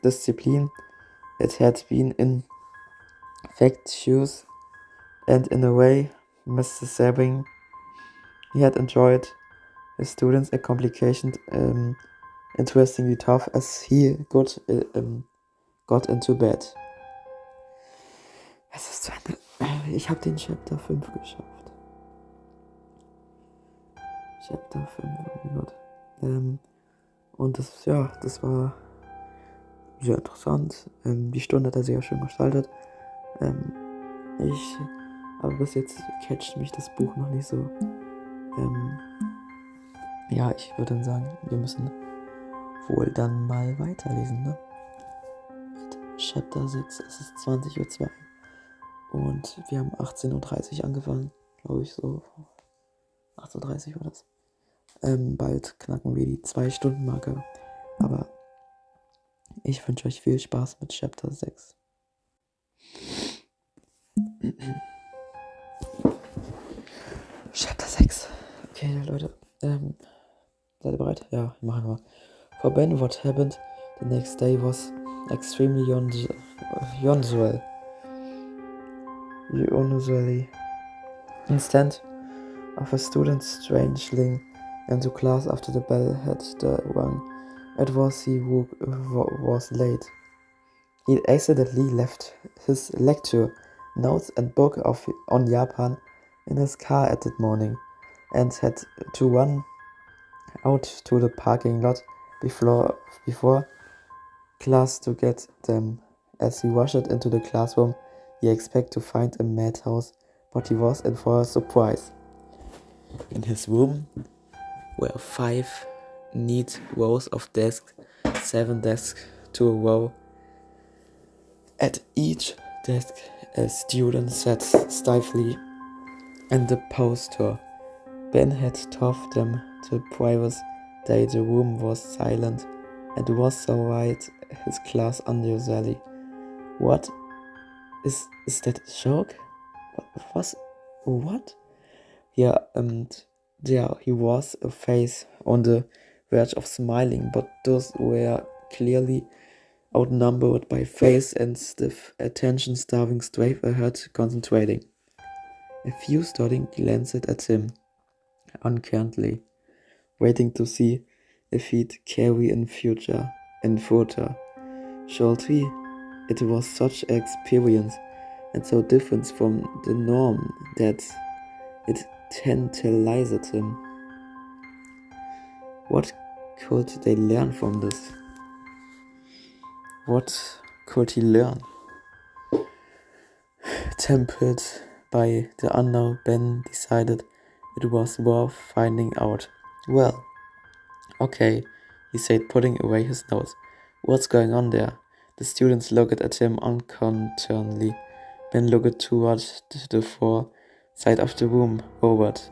discipline. It had been infectious, and in a way, Mr. Sabin, he had enjoyed his students' a complication interestingly tough as he got into bed. Es ist zu Ende. Ich habe den Chapter 5 geschafft. Chapter 5, oh mein Gott. Und das war sehr interessant. Die Stunde hat er sehr schön gestaltet. Aber bis jetzt catcht mich das Buch noch nicht so. Ja, ich würde dann sagen, wir müssen wohl dann mal weiterlesen, ne? Mit Chapter 6, es ist 20:02 Uhr. Und wir haben 18:30 Uhr angefangen, glaube ich, so. 18:30 Uhr war das. Bald knacken wir die 2-Stunden-Marke. Aber ich wünsche euch viel Spaß mit Chapter 6. Chapter 6. Okay, Leute. Seid ihr bereit? Ja, machen wir. For Ben, what happened the next day was extremely unusual. Instead of a student strangling into class after the bell had rung, it was he who was late. He accidentally left his lecture notes and book on Japan in his car at that morning, and had to run out to the parking lot before class to get them. As he rushed into the classroom, he expected to find a madhouse, but he was in for a surprise. In his room were 5 neat rows of desks, 7 desks to a row. At each desk, a student sat stiffly and the poster. Ben had taught them the previous day the room was silent and was so right his class unusually. What? Is that a joke? What? Yeah, and there he was, a face on the verge of smiling, but those were clearly outnumbered by face and stiff attention staring straight ahead, concentrating. A few students glanced at him uncannily, waiting to see if he'd carry in further. Shortly, it was such an experience and so different from the norm that it tantalized him. What could they learn from this? What could he learn? Tempered by the unknown, Ben decided it was worth finding out. Well, okay, he said, putting away his notes. What's going on there? The students looked at him unconcernedly. Ben looked towards the far side of the room. Robert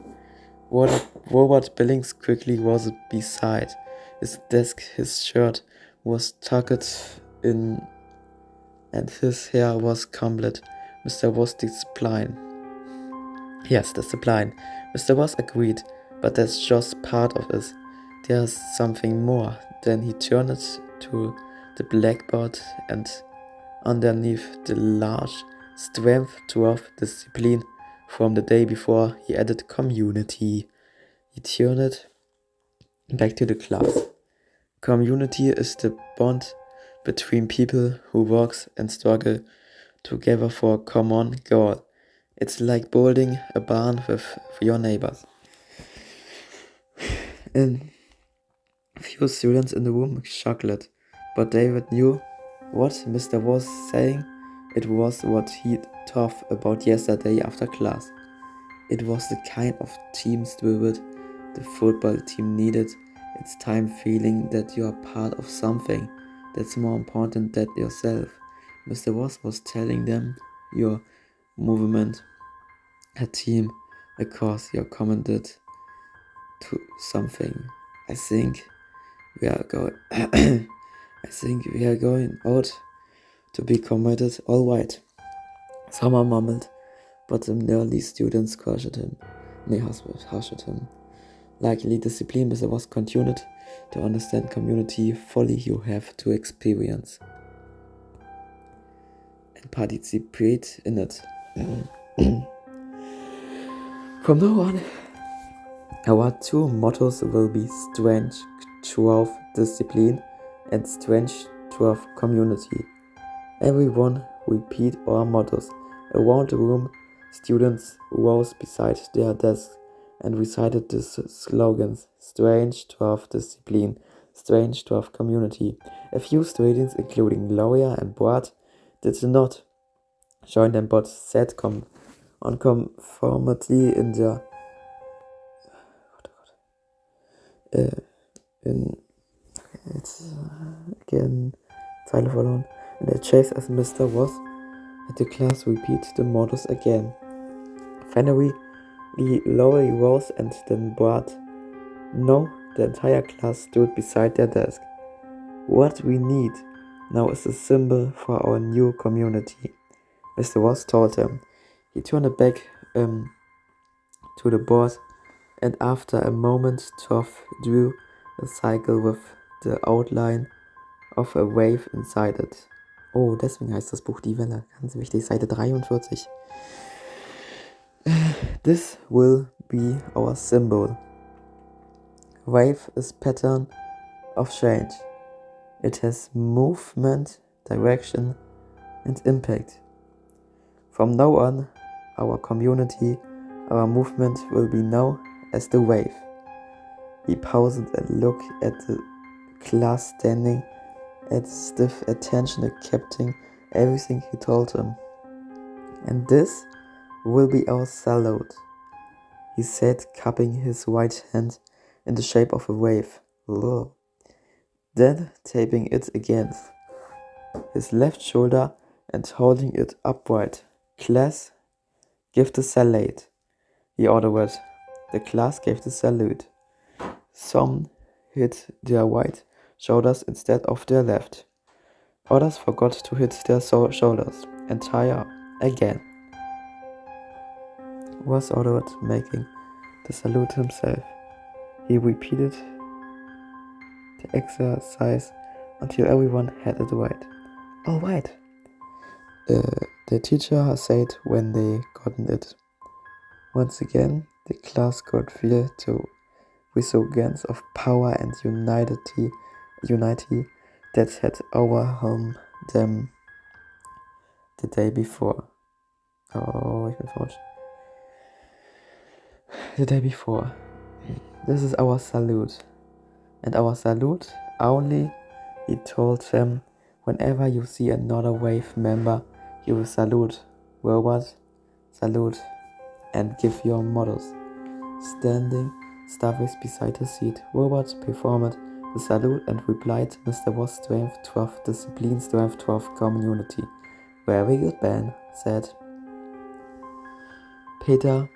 Billings quickly was beside his desk. His shirt was tucked in and his hair was combed. Mr. Voss discipline. Yes, discipline. Mr. Voss agreed, but that's just part of it. There's something more. Then he turned to the blackboard, and underneath the large strength 12 discipline from the day before, he added community. He turned it back to the class. Community is the bond between people who work and struggle together for a common goal. It's like building a barn with your neighbors. And a few students in the room chuckled, but David knew what Mr. was saying. It was what he'd thought about yesterday after class. It was the kind of team spirit the football team needed. It's time feeling that you are part of something that's more important than yourself. Mr. Voss was telling them, your movement, a team, a cause, you're committed to something. I think we are going out to be committed, all right. Someone mumbled, but the nearly students harshed him. Likely discipline, Mr. Voss continued. To understand community fully, you have to experience and participate in it. From now on, our two mottos will be Strength 12 Discipline and Strength 12 Community. Everyone repeat our mottos. Around the room, students rose beside their desks and recited the slogans: Strength 12 Discipline, Strength 12 Community. A few students, including Gloria and Bart, did not join them but sat uncomfortably in their in their chairs as Mr. Voss had the class repeat the mottos again. Finally, Laurie rose and then Bart. No, the entire class stood beside their desk. What we need now is a symbol for our new community, Mr. Voss told them. He turned back to the board, and after a moment, Toff drew a cycle with the outline of a wave inside it. Oh, deswegen heißt das Buch Die Welle. Ganz wichtig, Seite 43. This will be our symbol. Wave is pattern of change. It has movement, direction, and impact. From now on, our community, our movement will be known as the wave. He paused and looked at the class standing at stiff attention, accepting everything he told them. And this will be our salute, he said, cupping his right hand in the shape of a wave. Whoa. Then taping it against his left shoulder and holding it upright. Class, give the salute, he ordered. The class gave the salute. Some hit their right shoulders instead of their left. Others forgot to hit their shoulders and tire again. Was ordered, making the salute himself. He repeated the exercise until everyone had it right. All right, the teacher said when they gotten it. Once again, the class could feel the resurgence of power and unity that had overwhelmed them the day before. The day before. This is our salute. And our salute only, he told them, whenever you see another wave member, you will salute Robot, salute, and give your models. Standing starface beside his seat, Robot performed the salute and replied, Mr. Was strength 12, discipline strength 12, community. Very good, Ben, said Peter,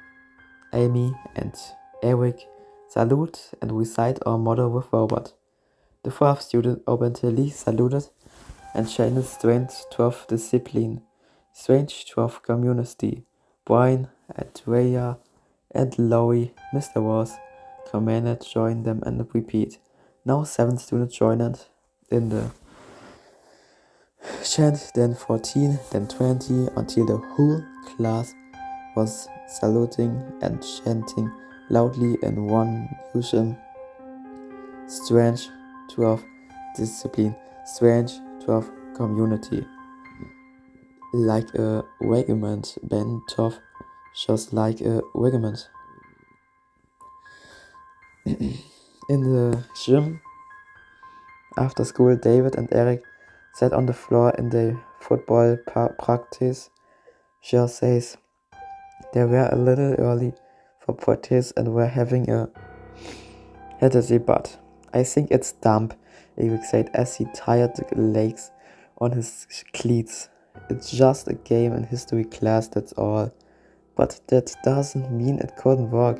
Amy, and Eric. Salute and recite our motto with Robot. The fourth student obediently saluted and chanted strength 12 discipline, strength 12 community. Brian, Andrea, and Laurie, Mr. Ross, commanded join them and repeat. Now 7 students joined in the chant, then 14, then 20, until the whole class was saluting and chanting loudly in one unison. Strength 12 discipline, strength 12 community. Like a regiment, Ben 12, just like a regiment. In the gym, after school, David and Eric sat on the floor in the football practice. Jill says they were a little early for practice and were having a heady but I think it's dumb, Eric said as he tied the legs on his cleats. It's just a game in history class, that's all. But that doesn't mean it couldn't work.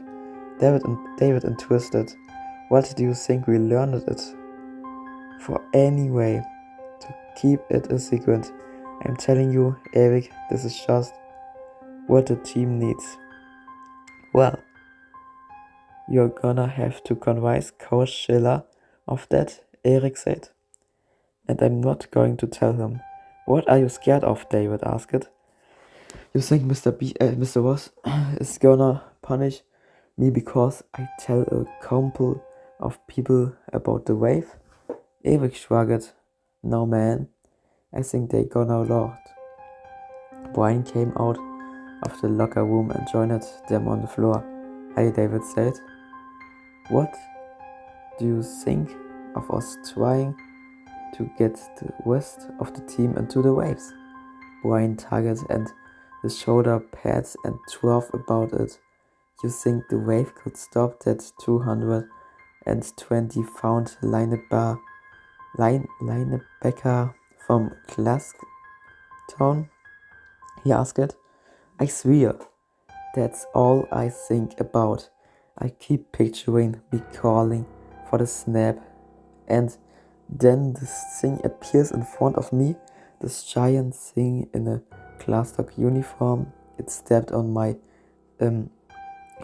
David interested. What do you think we learned it for anyway? To keep it a secret. I'm telling you, Eric, this is just what the team needs. Well, you're gonna have to convince Coach Schiller of that, Eric said. And I'm not going to tell him. What are you scared of? David asked. You think Mr. Ross is gonna punish me because I tell a couple of people about the wave? Eric shrugged. No, man. I think they gonna laugh. Brian came out of the locker room and joined them on the floor. Hey, David said. What do you think of us trying to get the rest of the team into the waves? Brian tugged and his shoulder pads and 12 about it. You think the wave could stop that 220 pound linebacker from Glasgow? He asked. I swear, that's all I think about. I keep picturing me calling for the snap, and then this thing appears in front of me, this giant thing in a Glasgow uniform. It stepped on my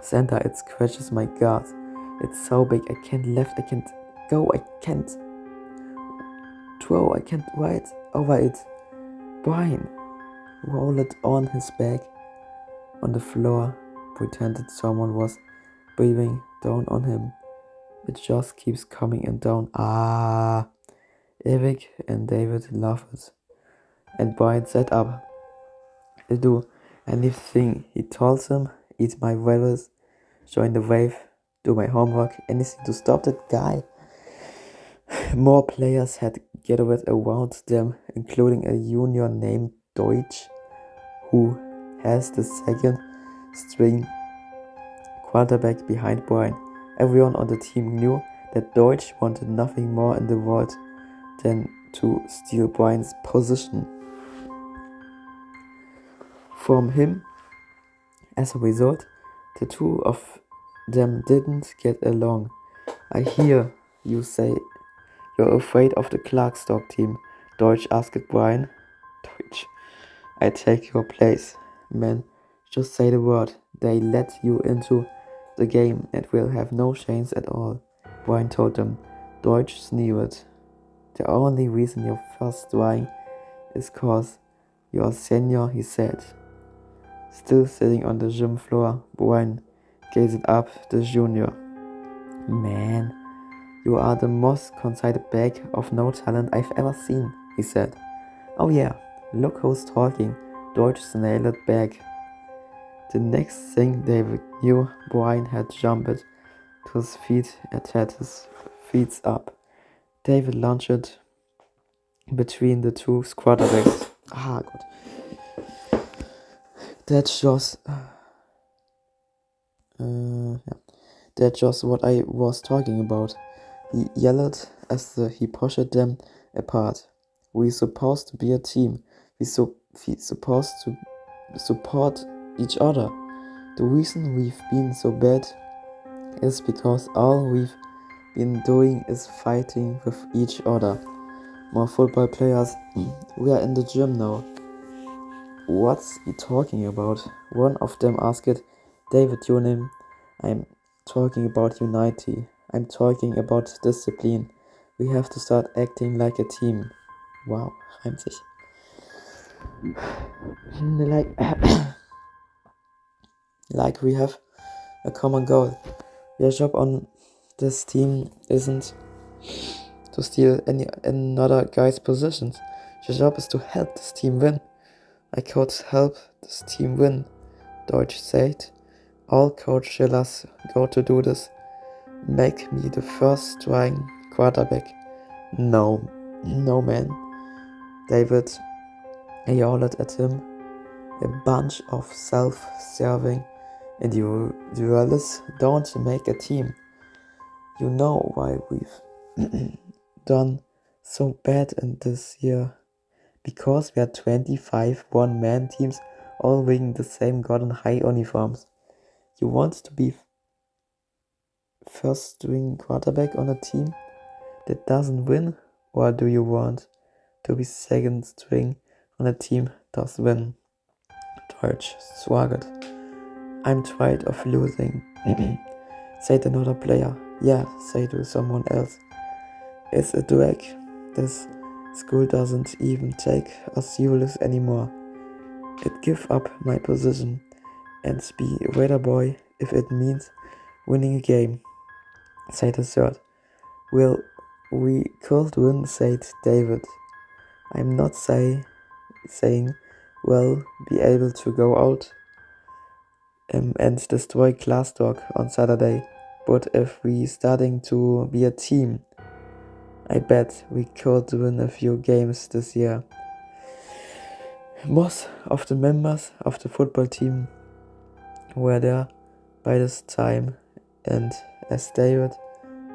center, it scratches my guts. It's so big, I can't left, I can't go, I can't throw, I can't ride over it. Brian rolled on his back on the floor, pretended someone was breathing down on him. It just keeps coming and down. Ah! Eric and David laughed, and Brian sat up. I'll do anything, he told them. Eat my virus, join the wave, do my homework, anything to stop that guy. More players had gathered around them, including a junior named Deutsch, who has the second string quarterback behind Brian. Everyone on the team knew that Deutsch wanted nothing more in the world than to steal Brian's position from him. As a result, the two of them didn't get along. I hear you say you're afraid of the Clarkstock team, Deutsch asked Brian. Deutsch, I take your place, man. Just say the word. They let you into the game and will have no chance at all, Brian told them. Deutsch sneered. The only reason you're first trying is cause you're a senior, he said. Still sitting on the gym floor, Brian gazed up the junior. Man, you are the most conceited bag of no talent I've ever seen, he said. Oh yeah, look who's talking, Deutsch snailed back. The next thing David knew, Brian had jumped to his feet and had his feet up. David lunged between the two quarterbacks. Ah, God. That's just yeah. That's just what I was talking about. He yelled as he pushed them apart. We're supposed to be a team. We're supposed to support each other. The reason we've been so bad is because all we've been doing is fighting with each other. More football players. We are in the gym now. What's he talking about? One of them asked, David, your name? I'm talking about unity. I'm talking about discipline. We have to start acting like a team. Wow, reimt sich. Like we have a common goal. Your job on this team isn't to steal another guy's positions. Your job is to help this team win. I could help this team win, Deutsch said. All Coach Schiller's go to do this. Make me the first starting quarterback. No, man. David yelled at him. A bunch of self-serving individuals don't make a team. You know why we've done so bad in this year. Because we are 25 one-man teams all wearing the same golden high uniforms. You want to be first string quarterback on a team that doesn't win? Or do you want to be second string on a team that does win? Deutsch swaggered. I'm tired of losing, said another player. Yeah, say to someone else. It's a drag. This school doesn't even take us serious anymore. I'd give up my position and be a weather boy if it means winning a game, said a third. Well, we could win, said David. I'm not saying we'll be able to go out and destroy Glassdog on Saturday, but if we starting to be a team, I bet we could win a few games this year. Most of the members of the football team were there by this time, and as David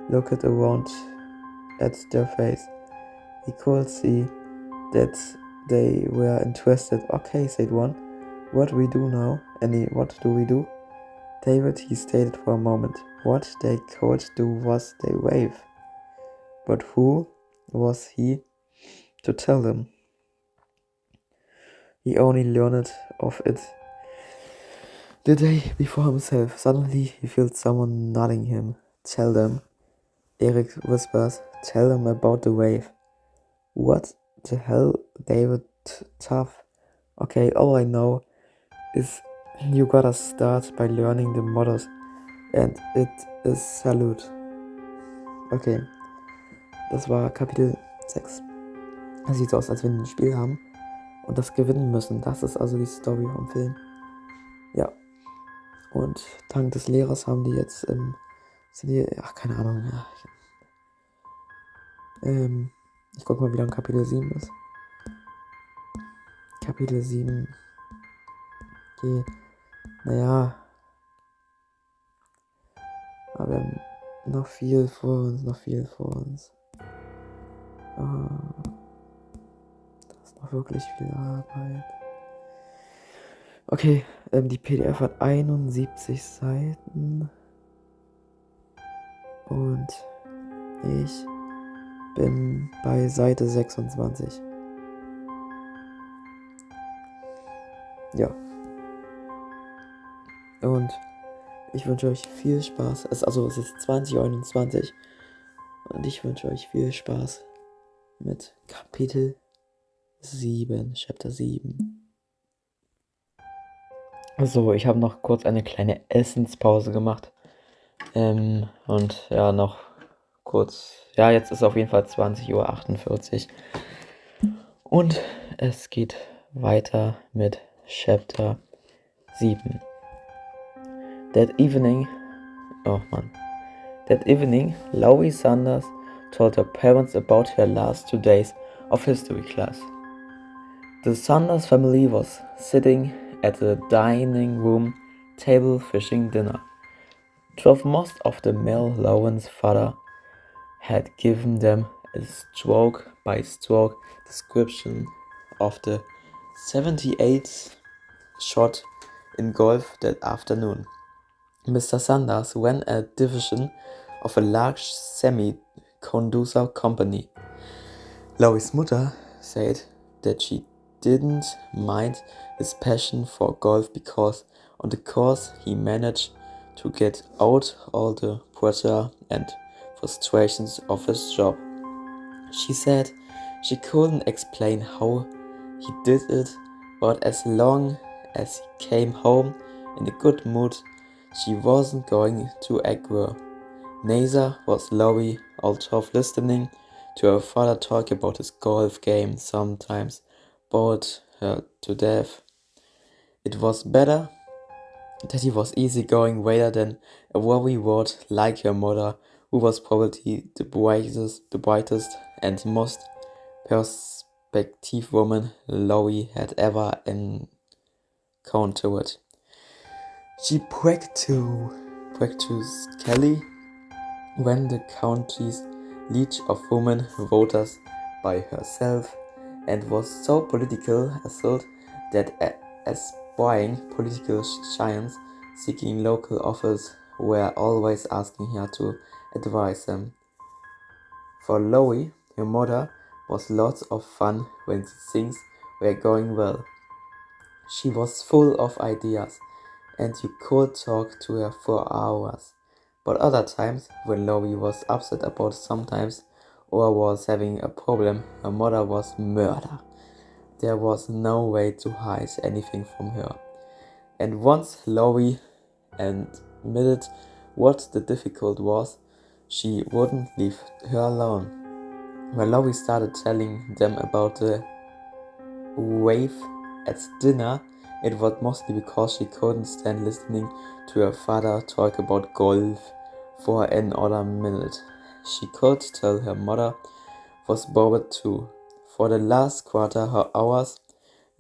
looked around at their face, he could see that they were interested. Okay, said one. What do we do now? What do we do? David, he stated for a moment. What they could do was they wave. But who was he to tell them? He only learned of it the day before himself. Suddenly he felt someone nodding him. Tell them. Eric whispers. Tell them about the wave. What the hell, David? Tough. Okay, all I know is you gotta start by learning the mottos. And it is Salute. Okay. Das war Kapitel 6. Es sieht so aus, als wenn wir ein Spiel haben und das gewinnen müssen. Das ist also die Story vom Film. Ja. Und dank des Lehrers haben die jetzt keine Ahnung. Ja. Ich guck mal, wie lang Kapitel 7 ist. Kapitel 7. Okay. Naja. Aber wir haben noch viel vor uns. Da ist noch wirklich viel Arbeit. Okay, die PDF hat 71 Seiten. Und ich bin bei Seite 26. Ja. Und ich wünsche euch viel Spaß. Es ist 20:21 und ich wünsche euch viel Spaß mit Kapitel 7, Chapter 7. Also, ich habe noch kurz eine kleine Essenspause gemacht. Und ja, noch kurz. Ja, jetzt ist auf jeden Fall 20:48 Uhr. Und es geht weiter mit Chapter 7. That evening, Laurie Sanders told her parents about her last 2 days of history class. The Sanders family was sitting at the dining room table finishing dinner. 12 most of the meal Lauren's father had given them a stroke-by-stroke description of the 78th shot in golf that afternoon. Mr. Sanders ran a division of a large semi-conductor company. Lowie's mother said that she didn't mind his passion for golf because on the course he managed to get out all the pressure and frustrations of his job. She said she couldn't explain how he did it, but as long as he came home in a good mood, she wasn't going to argue. Neither was Lowie, although listening to her father talk about his golf game sometimes bored her to death. It was better that he was easygoing rather than a worrywart like her mother, who was probably the brightest and most perspective woman Lowie had ever encountered. She bragged to Kelly when the county's league of women voters by herself, and was so political assault that aspiring political giants seeking local office were always asking her to advise them. For Lowie, her mother was lots of fun when things were going well. She was full of ideas, and you could talk to her for hours. But other times, when Lowie was upset about sometimes or was having a problem, her mother was murder. There was no way to hide anything from her. And once Lowie admitted what the difficult was, she wouldn't leave her alone. When Lowie started telling them about the wave at dinner, it was mostly because she couldn't stand listening to her father talk about golf for another minute. She could tell her mother was bored too. For the last quarter hours,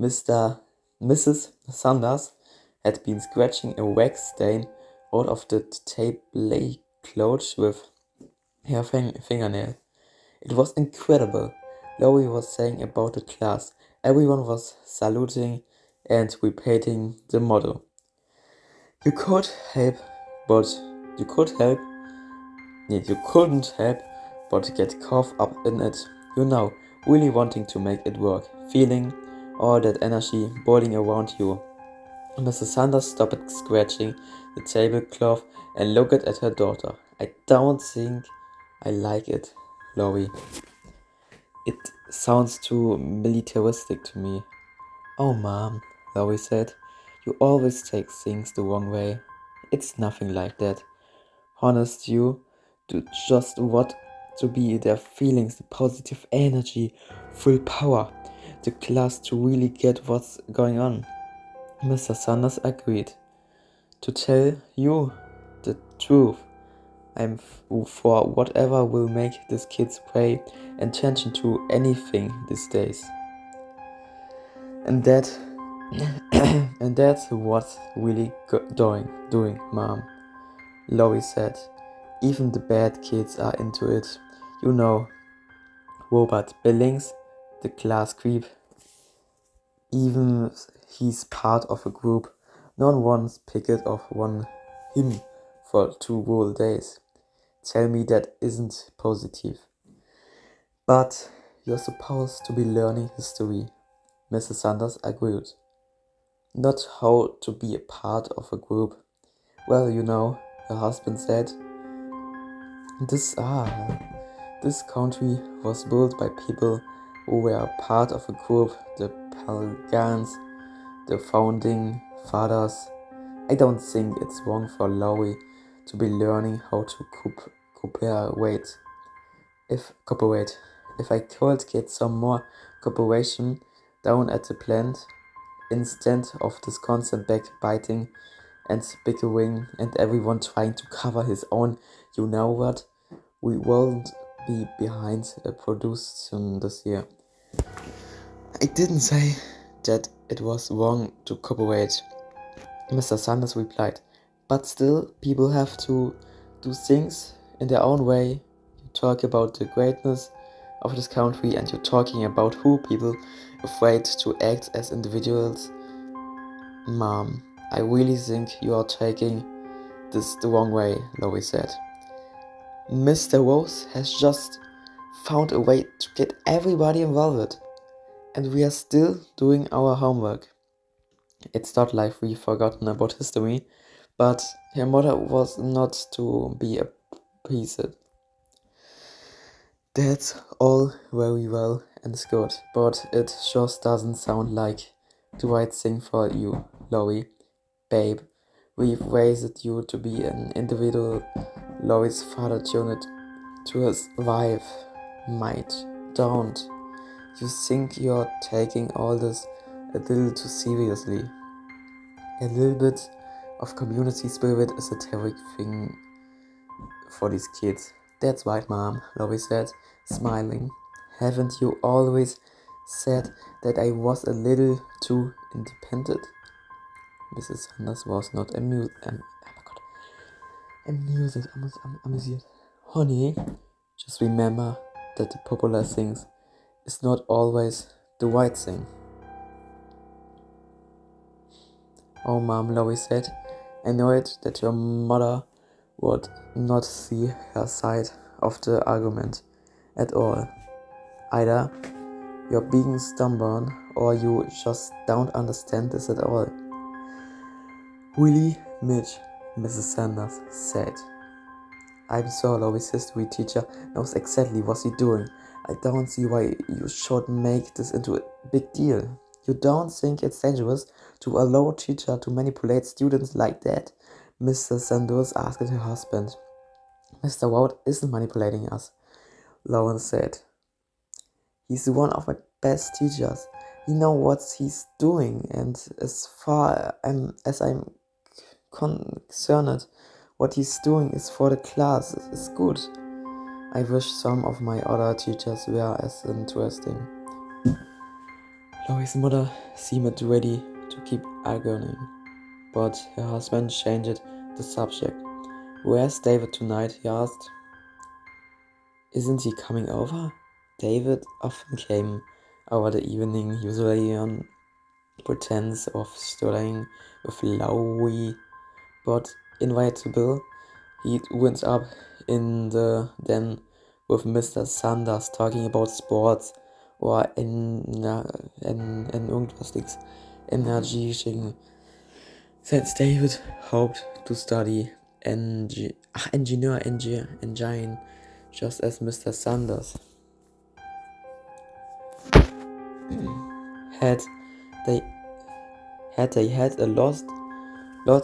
Mrs. Sanders had been scratching a wax stain out of the tablecloth with her fingernail. It was incredible. Lowie was saying about the class. Everyone was saluting and repeating the motto. You couldn't help but get caught up in it. Really wanting to make it work, feeling all that energy boiling around you. Mrs. Sanders stopped scratching the tablecloth and looked at her daughter. I don't think I like it, Lowie. It sounds too militaristic to me. Oh, Mom, Lowie said, you always take things the wrong way. It's nothing like that. Honest, you do just what to be their feelings, the positive energy, full power, the class to really get what's going on. Mr. Sanders agreed. To tell you the truth, I'm for whatever will make these kids pay attention to anything these days. And that and that's what's really doing, Mom, Lowie said. Even the bad kids are into it. Robert Billings, the class creep. Even he's part of a group. No one once picked off him for 2 whole days. Tell me that isn't positive. But you're supposed to be learning history, Mrs. Sanders agreed. Not how to be a part of a group. Well, her husband said, This country was built by people who were part of a group, the Pagans, the founding fathers. I don't think it's wrong for Lowie to be learning how to cooperate. If I could get some more cooperation down at the plant, instead of this constant backbiting and bickering and everyone trying to cover his own, we won't be behind a production this year. I didn't say that it was wrong to cooperate. Mr. Sanders replied, but still, people have to do things in their own way. You talk about the greatness of this country and you're talking about who people afraid to act as individuals. Mom, I really think you are taking this the wrong way, Lois said. Mr. Rose has just found a way to get everybody involved, and we are still doing our homework. It's not like we've forgotten about history, but her mother was not to be appeased. That's all very well and good, but it just doesn't sound like the right thing for you, Laurie. Babe, we've raised you to be an individual. Laurie's father tuned to his wife. Might, don't. You think you're taking all this a little too seriously. A little bit of community spirit is a terrific thing for these kids. That's right, Mom, Laurie said, smiling. Haven't you always said that I was a little too independent? Mrs. Sanders was not amused. Amused. Honey, just remember that the popular things is not always the right thing. Oh, Mom, Laurie said, annoyed that your mother would not see her side of the argument at all. Either you're being stubborn or you just don't understand this at all. Really, Mitch, Mrs. Sanders said. I'm sure Laurie's history teacher knows exactly what he's doing. I don't see why you should make this into a big deal. You don't think it's dangerous to allow a teacher to manipulate students like that? Mr. Sanders asked her husband. Mr. Wout isn't manipulating us, Lauren said. He's one of my best teachers. He knows what he's doing, and as far as I'm concerned, what he's doing is for the class. It's good. I wish some of my other teachers were as interesting. Laurie's mother seemed ready to keep arguing, but her husband changed the subject. Where's David tonight? He asked. Isn't he coming over? David often came over the evening, usually on pretense of studying with Laurie, but invitable. He went up in the den with Mr. Sanders talking about sports or irgendwas Energy. Since David hoped to study engine, just as Mr. Sanders. Had they had lots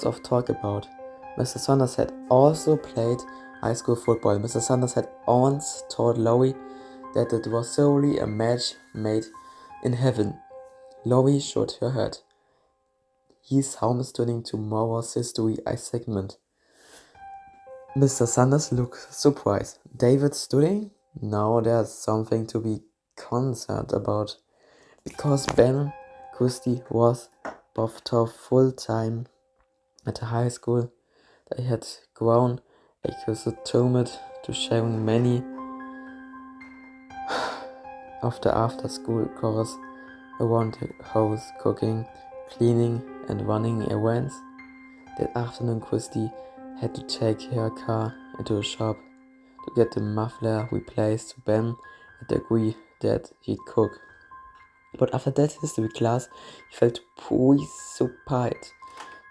of talk about. Mr. Sanders had also played high school football. Mr. Sanders had once told Laurie that it was solely a match made in heaven. Laurie shook her head. He's home studying tomorrow's history segment. Mr. Sanders looked surprised. David studying? No, there's something to be concerned about. Because Ben Christie was both taught full-time at a high school, they had grown accustomed to sharing many of the after-school chores around the house, cooking, cleaning, and running errands. That afternoon, Christie had to take her car into a shop to get the muffler replaced. Ben had agreed that he'd cook. But after that history class, he felt preoccupied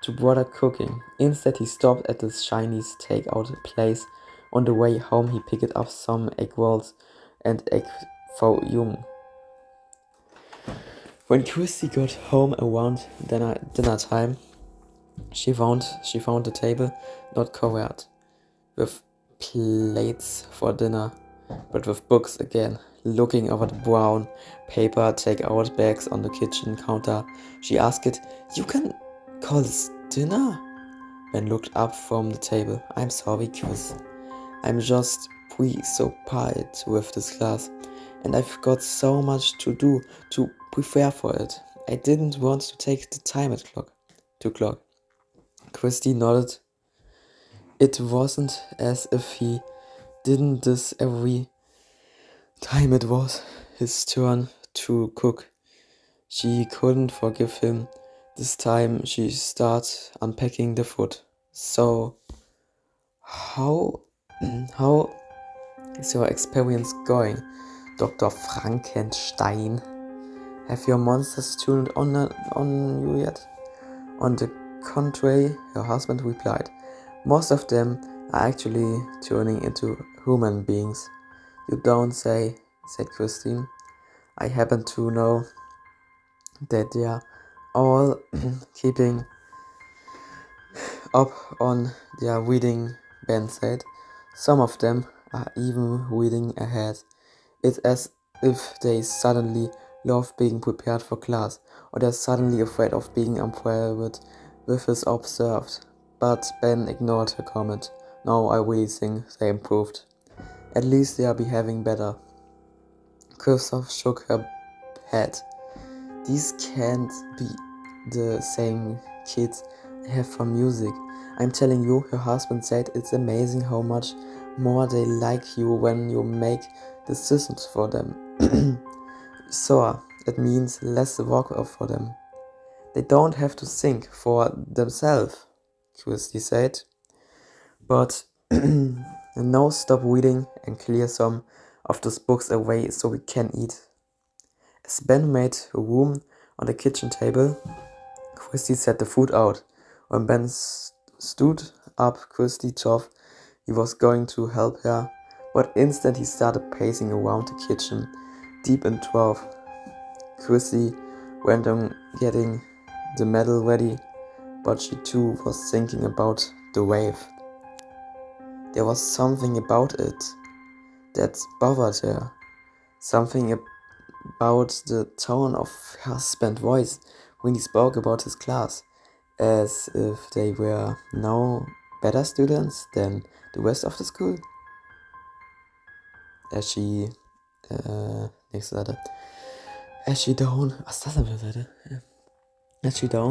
to bother cooking. Instead, he stopped at the Chinese takeout place. On the way home, he picked up some egg rolls and egg foo young. When Christy got home around dinner time, she found the table not covered with plates for dinner, but with books again. Looking over the brown paper takeout bags on the kitchen counter, she asked, "You can call this dinner?" Ben looked up from the table. "I'm sorry, Chris. I'm just preoccupied with this class, and I've got so much to do to prepare for it. I didn't want to take the time at clock. Christy nodded. It wasn't as if he didn't this every time it was his turn to cook. She couldn't forgive him. This time she started unpacking the food. So, how is your experience going, Dr. Frankenstein? Have your monsters turned on you yet? On the contrary, her husband replied, most of them are actually turning into human beings. You don't say, said Christine. I happen to know that they are all keeping up on their reading, Ben said. Some of them are even reading ahead. It's as if they suddenly love being prepared for class, or they're suddenly afraid of being unprepared with his observed. But Ben ignored her comment. No, I really think they improved. At least they are behaving better. Christoph shook her head. These can't be the same kids I have for music. I'm telling you, her husband said it's amazing how much more they like you when you make decisions for them. So, it means less work for them. They don't have to think for themselves, Christy said. But now stop reading and clear some of those books away so we can eat. As Ben made room on the kitchen table, Christy set the food out. When Ben stood up, Christy thought he was going to help her, but instantly he started pacing around the kitchen, deep in thought. Christy went on getting the medal ready, but she too was thinking about the wave. There was something about it that bothered her, something about the tone of her husband's voice when he spoke about his class, as if they were now better students than the rest of the school. As she down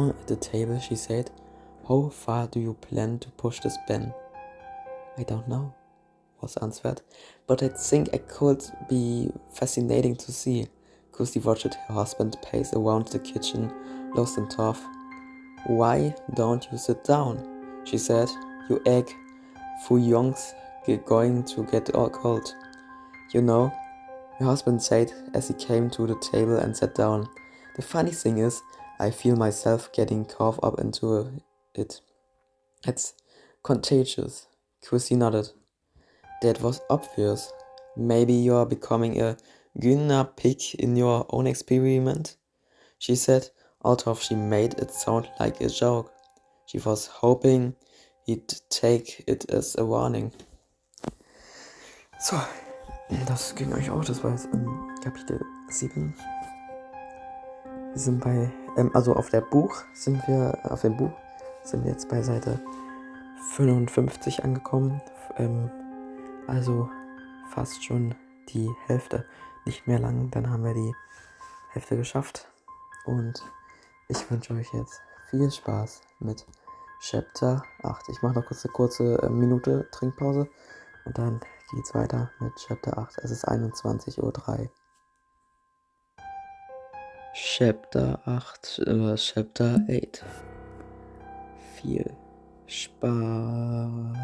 at the table, she said, how far do you plan to push this, Ben? I don't know, was answered, but I think it could be fascinating to see. Christy watched her husband pace around the kitchen, lost in thought. Why don't you sit down? She said. You egg, Fu Yong's going to get all cold. You know, her husband said as he came to the table and sat down. The funny thing is, I feel myself getting caught up into it. It's contagious. Christy nodded. That was obvious. Maybe you're becoming a guinea pig in your own experiment, she said, although she made it sound like a joke. She was hoping he'd take it as a warning. So, das ging euch auch, das war jetzt Kapitel 7. Wir sind bei, auf dem Buch sind wir jetzt bei Seite 55 angekommen, also fast schon die Hälfte, nicht mehr lang, dann haben wir die Hälfte geschafft und ich wünsche euch jetzt viel Spaß mit Chapter 8. Ich mache noch kurz eine kurze Minute Trinkpause und dann geht's weiter mit Chapter 8. Es ist 21:03 Uhr. Chapter 8 oder Chapter 8. Viel Spaß.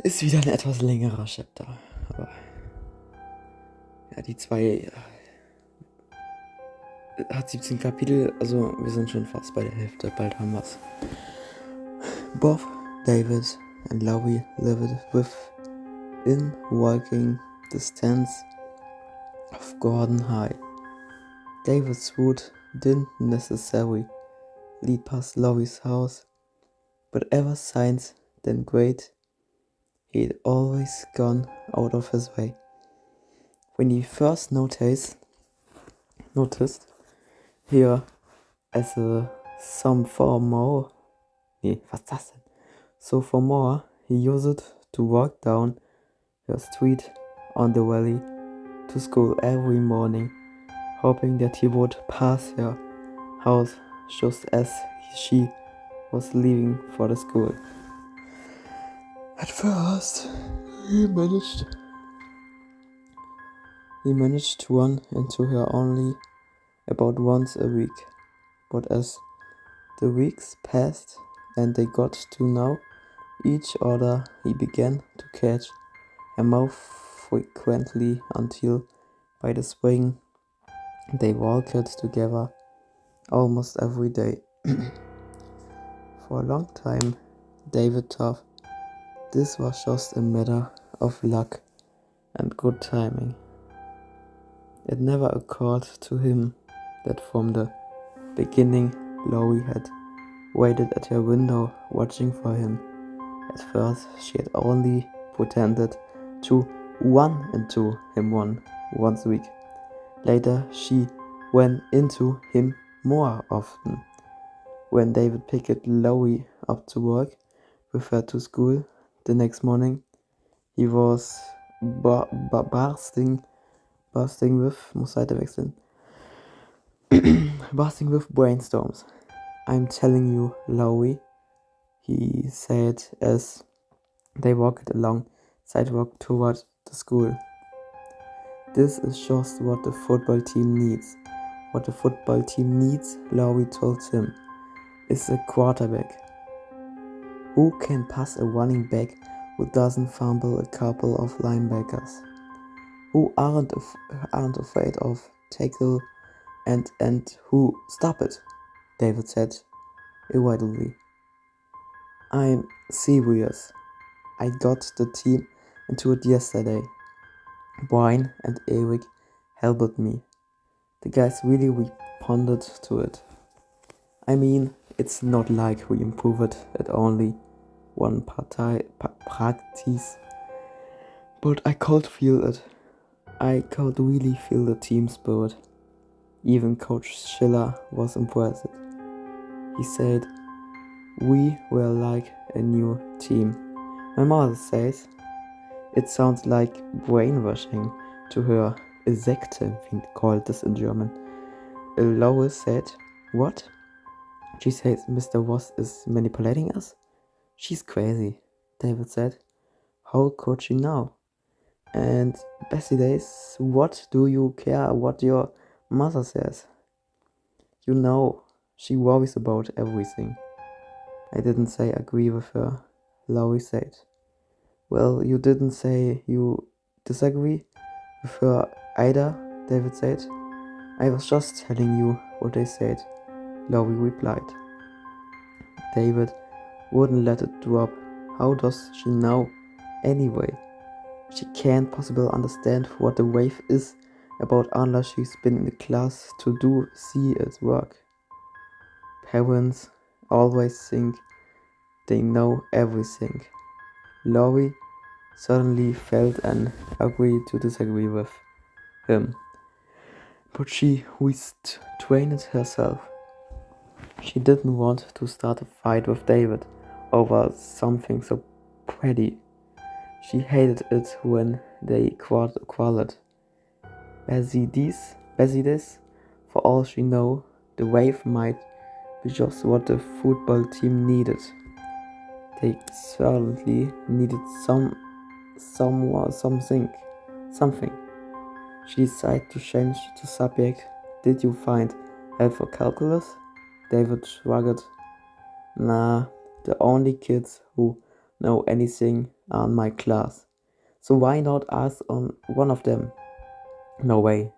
Ist wieder ein etwas längerer Chapter, aber ja, die 2 hat 17 Kapitel, also wir sind schon fast bei der Hälfte, bald haben wir's. Both David and Laurie lived within walking distance of Gordon High. David's route didn't necessarily lead past Laurie's house, but ever since then great, he'd always gone out of his way. When he first noticed here as a sophomore, sophomore, he used to walk down her street on the valley to school every morning hoping that he would pass her house just as she was leaving for the school. At first, he managed to run into her only about once a week, but as the weeks passed and they got to know each other, he began to catch her more frequently until by the spring they walked together almost every day. For a long time, David thought this was just a matter of luck and good timing. It never occurred to him that from the beginning Laurie had waited at her window watching for him. At first she had only pretended to run into him once a week. Later she went into him more often. When David picked Laurie up to work with her to school the next morning, he was bursting with brainstorms. "I'm telling you, Laurie," he said as they walked along sidewalk toward the school. "This is just what the football team needs." What the football team needs, Laurie told him, is a quarterback who can pass, a running back who doesn't fumble, a couple of linebackers who aren't afraid of tackle, and who stop it, David said irritably. "I'm serious. I got the team into it yesterday. Brian and Eric helped me. The guys really responded to it. I mean, it's not like we improved at only one practice, but I could feel it. I could really feel the team spirit. Even Coach Schiller was impressed. He said, we were like a new team. My mother says, it sounds like brainwashing to her. Sekte, we called this in German. Lois said, what? She says Mr. Voss is manipulating us? She's crazy, David said. How could she know? And Bessie Days, what do you care what your mother says? You know, she worries about everything. I didn't say agree with her, Laurie said. Well, you didn't say you disagree with her either, David said. I was just telling you what they said, Laurie replied. David wouldn't let it drop. How does she know anyway? She can't possibly understand what the wave is about unless she's been in the class to see it work. Parents always think they know everything. Laurie suddenly felt an urge to disagree with him, but she restrained herself. She didn't want to start a fight with David over something so petty. She hated it when they quarreled. Bessie this, for all she knew, the wave might be just what the football team needed. They certainly needed something. She decided to change the subject. Did you find help for calculus? David shrugged. Nah, the only kids who know anything are in my class. So why not ask on one of them? No way,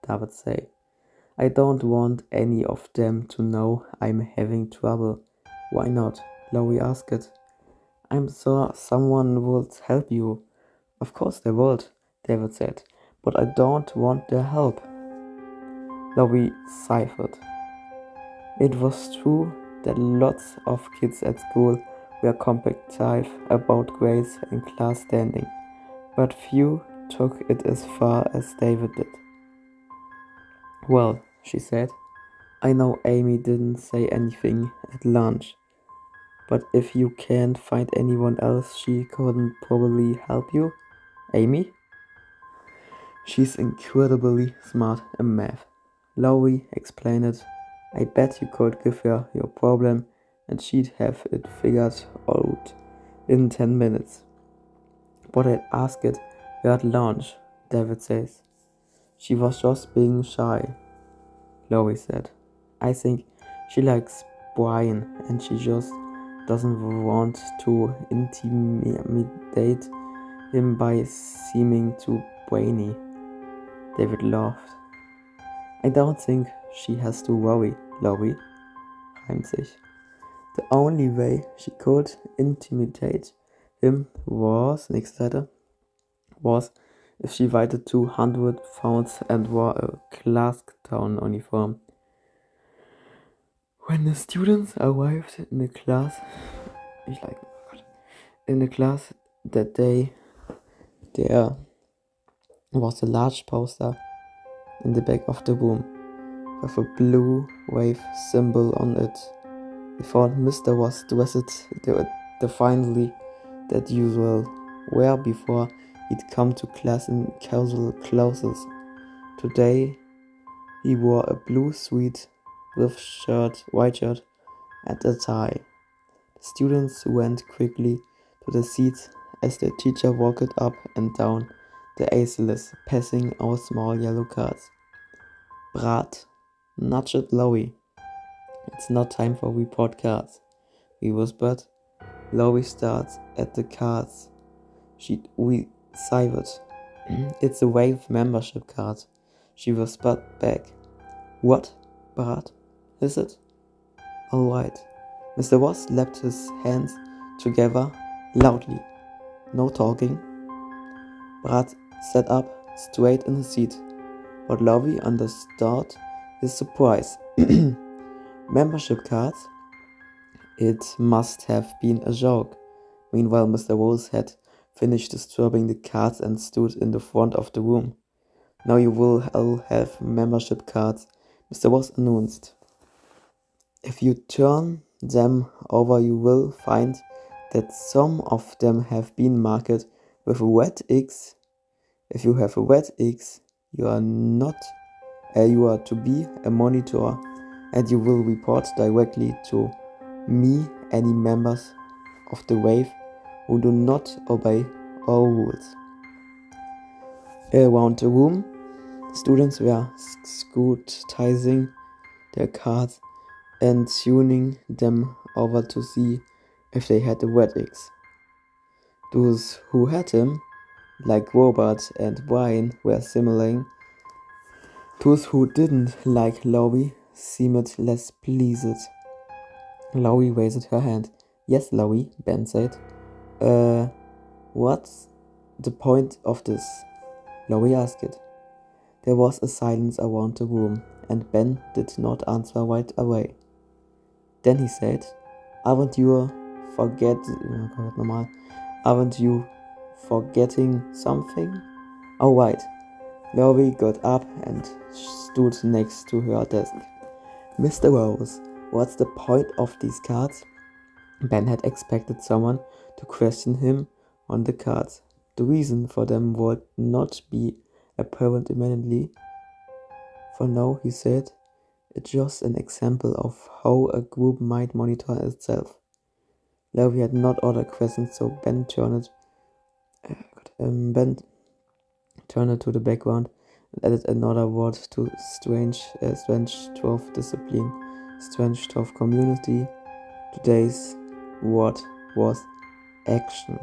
David said. I don't want any of them to know I'm having trouble. Why not? Laurie asked. I'm sure someone would help you. Of course they would, David said, but I don't want their help. Laurie sighed. It was true that lots of kids at school were competitive about grades and class standing, but few took it as far as David did. Well, she said, I know Amy didn't say anything at lunch, but if you can't find anyone else, she couldn't probably help you. Amy? She's incredibly smart in math. Lowry explained it. I bet you could give her your problem and she'd have it figured out in 10 minutes. But I'd ask it her at lunch, David says. She was just being shy, Lowry said. I think she likes Brian and she just doesn't want to intimidate him by seeming too brainy. David laughed. I don't think she has to worry, Lowry, reimt sich. The only way she could intimidate him was, nächste Seite, was if she weighed 200 pounds and wore a Glasgow uniform. When the students arrived in the class, that day, there was a large poster in the back of the room with a blue wave symbol on it. They thought Mr. was dressed defiantly that usual, where before he'd come to class in casual clothes. Today he wore a blue suit with white shirt and a tie. The students went quickly to the seats as the teacher walked up and down the aisles, passing out small yellow cards. Brat nudged Lowry. It's not time for report cards, he whispered. Lowry stared at the cards. She sighed. It's a Wave membership card, she whispered back. What, Brat? Is it? All right. Mr. Ross slapped his hands together loudly. No talking. Brat sat up straight in his seat, but Lowry understood his surprise. Membership cards? It must have been a joke. Meanwhile, Mr. Ross had finished distributing the cards and stood in the front of the room. Now you will all have membership cards, Mr. Ross announced. If you turn them over, you will find that some of them have been marked with a red X. If you have a red X, you are to be a monitor, and you will report directly to me any members of the Wave who do not obey our rules. Around the room, students were scrutinizing their cards and tuning them over to see if they had a red X. Those who had him, like Robert and Brian, were smiling. Those who didn't, like Lowry, seemed less pleased. Lowry raised her hand. Yes, Lowry, Ben said. What's the point of this? Lowry asked it. There was a silence around the room, and Ben did not answer right away. Then he said, Aren't you forgetting something? Oh, right. Lowry got up and stood next to her desk. Mr. Rose, what's the point of these cards? Ben had expected someone to question him on the cards. The reason for them would not be apparent immediately. For now, he said, it's just an example of how a group might monitor itself. Lowry had not other questions, so Ben turned to the background and added another word to strange 12 discipline, strange 12 community. Today's word was action.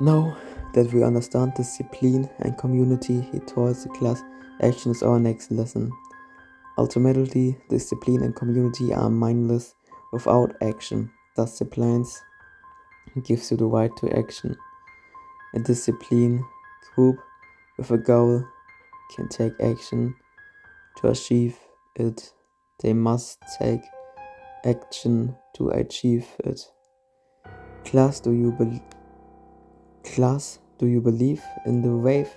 Now that we understand discipline and community, he told the class, action is our next lesson. Ultimately, discipline and community are mindless without action. Discipline gives you the right to action. A disciplined group with a goal can take action. To achieve it, they must take action to achieve it. Class, do you believe in the Wave?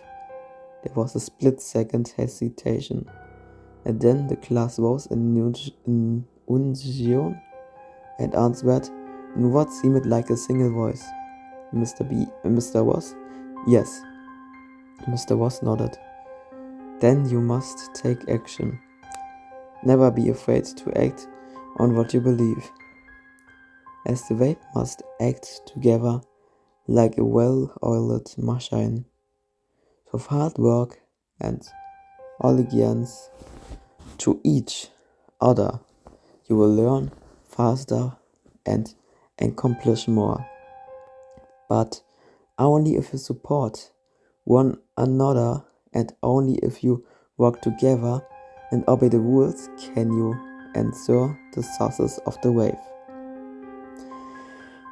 There was a split-second hesitation, and then the class rose in unison and answered in what seemed like a single voice. Mr. Ross? Yes. Mr. Ross nodded. then you must take action. Never be afraid to act on what you believe, as the wave must act together like a well-oiled machine. With hard work and allegiance to each other, you will learn faster and accomplish more. But only if you support one another and only if you work together and obey the rules can you ensure the success of the wave.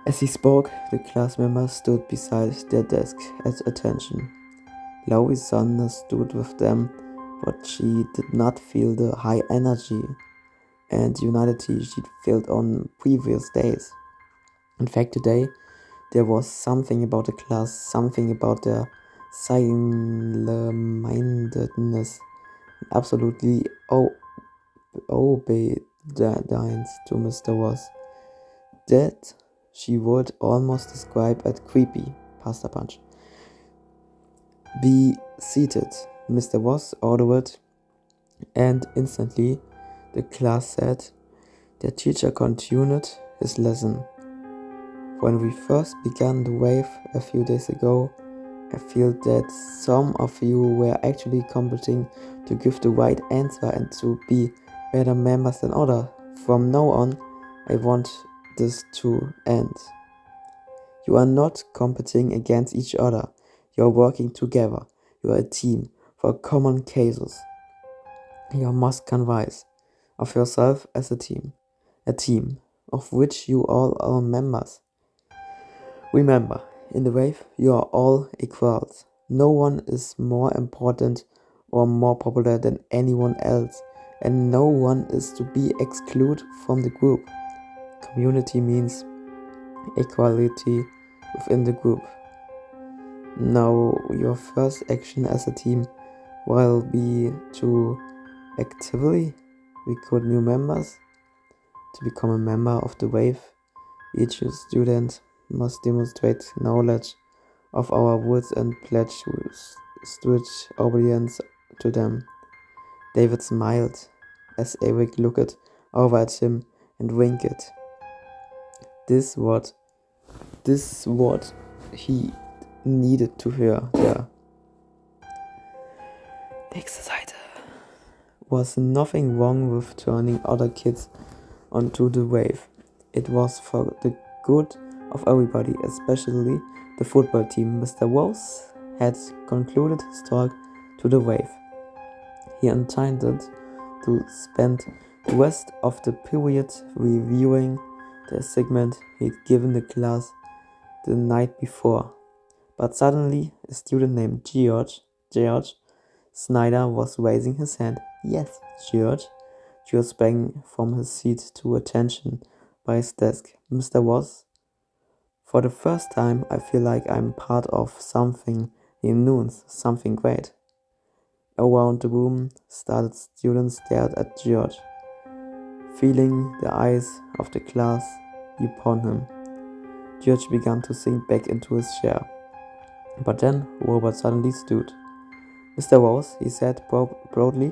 As he spoke, the class members stood beside their desk at attention. Lois understood with them, but she did not feel the high energy and unity she'd felt on previous days. In fact, today there was something about the class, something about their single-mindedness, absolutely obedience to Mr. Ross, that she would almost describe as creepy. Pasta punch. Be seated, Mr. Ross ordered, and instantly the class said. The teacher continued his lesson. When we first began the wave a few days ago, I feel that some of you were actually competing to give the right answer and to be better members than others. From now on, I want this to end. You are not competing against each other. You are working together. You are a team for common causes. You must convince of yourself as a team of which you all are members. Remember, in the wave, you are all equals. No one is more important or more popular than anyone else, and no one is to be excluded from the group. Community means equality within the group. Now, your first action as a team will be to actively recruit new members. To become a member of the wave, each student must demonstrate knowledge of our rules and pledge strict obedience to them. David smiled as Eric looked over at him and winked. This what he needed to hear. Yeah. Nächste Seite. Was nothing wrong with turning other kids onto the wave. It was for the good of everybody, especially the football team. Mr. Rose had concluded his talk to the wave. He intended to spend the rest of the period reviewing the assignment he'd given the class the night before. But suddenly, a student named George Snyder was raising his hand. Yes, George. George sprang from his seat to attention by his desk. Mr. Ross, for the first time, I feel like I'm part of something immense, something great. Around the room, startled students stared at George, feeling the eyes of the class upon him. George began to sink back into his chair. But then Robert suddenly stood. Mr. Ross, he said proudly,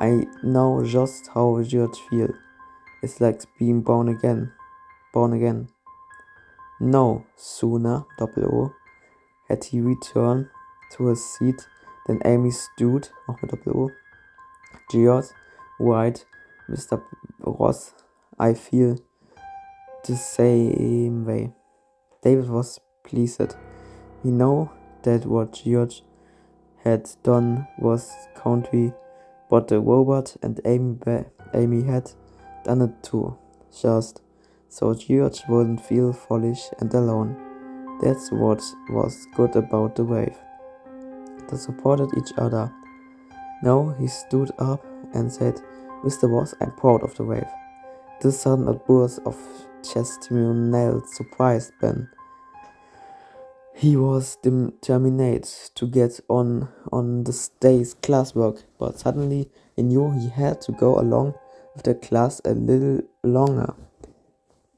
I know just how George feels. It's like being born again. No sooner, O, had he returned to his seat than Amy stood, auch mit O. George, right, Mr. Ross, I feel the same way. David was pleased. He knew that what George had done was country, but the robot and Amy had done it too, just so George wouldn't feel foolish and alone. That's what was good about the wave. They supported each other. Now he stood up and said, Mr. Ross, I'm proud of the wave. This sudden outburst of testimonial surprised Ben. He was determined to get on the day's classwork, but suddenly he knew he had to go along with the class a little longer.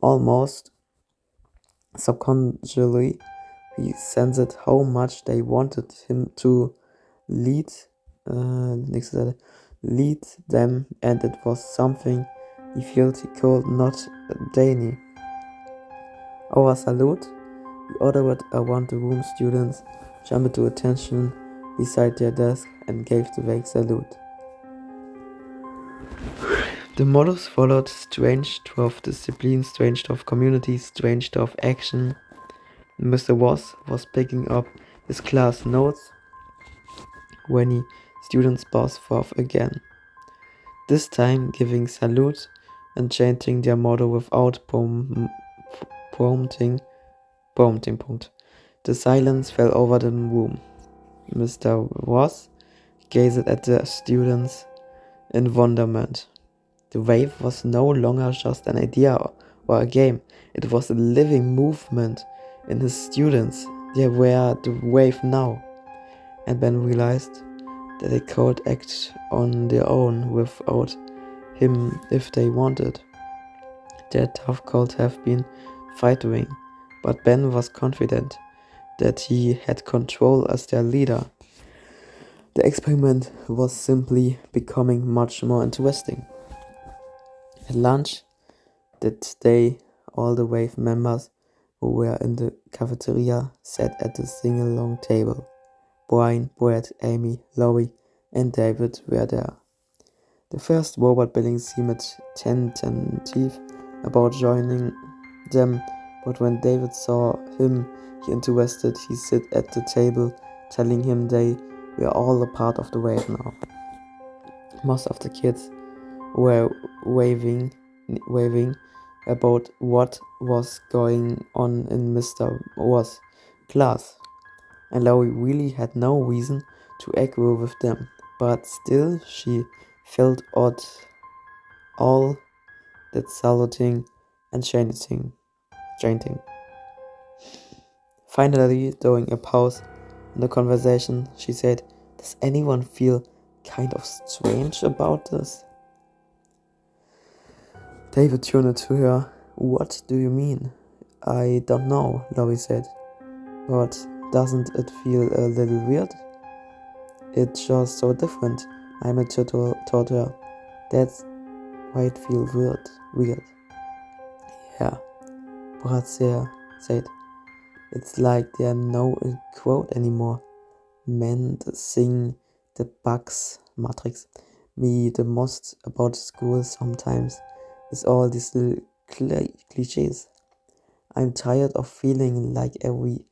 Almost subconsciously, he sensed how much they wanted him to lead nächste Seite, lead them, and it was something he felt he could not deny. Our salute, we ordered around the room. Students jumped to attention beside their desk and gave the vague salute. The mottos followed: strength of discipline, strength of community, strength of action. Mr. was picking up his class notes when students buzzed forth again, this time giving salute and chanting their motto without prompting. The silence fell over the room. Mr. Ross gazed at the students in wonderment. The wave was no longer just an idea or a game. It was a living movement in his students. They were the wave now. And Ben realized that they could act on their own without him if they wanted. Their tough could have been frightening, but Ben was confident that he had control as their leader. The experiment was simply becoming much more interesting. At lunch that day, all the Wave members who were in the cafeteria sat at a single long table. Brian, Brett, Amy, Laurie, and David were there. The first robot Billing seemed tentative about joining them, but when David saw him, he interested. He sat at the table, telling him they were all a part of the wave now. Most of the kids were waving about what was going on in Mr. O's class, and Laurie really had no reason to agree with them, but still she felt odd, all that saluting and chanting. Finally, during a pause in the conversation, she said, "Does anyone feel kind of strange about this?" David turned to her. "What do you mean?" "I don't know," Laurie said. "But doesn't it feel a little weird?" "It's just so different," Amy told her. "That's why it feels weird. "Yeah," Brad said. "It's like there are no quote anymore. Men sing the bugs matrix. Me the most about school sometimes is all these little cliches. I'm tired of feeling like every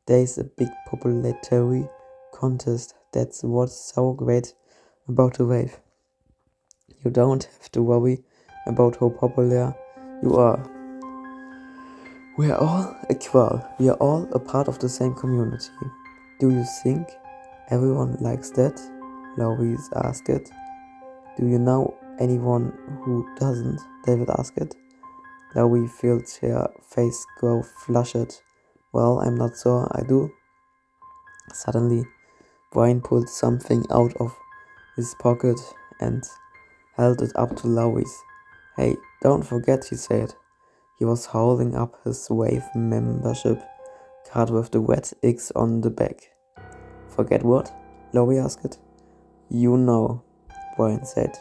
day's a big popularity contest. That's what's so great about the wave. You don't have to worry about how popular you are. We're all equal. We are all a part of the same community." "Do you think everyone likes that?" Laurie asked. "Do you know anyone who doesn't?" David asked. Laurie felt her face grow flushed. "Well, I'm not sure I do." Suddenly, Brian pulled something out of his pocket and held it up to Laurie's. "Hey, don't forget," he said. He was holding up his Wave membership card with the red X on the back. "Forget what?" Laurie asked. "You know," Brian said.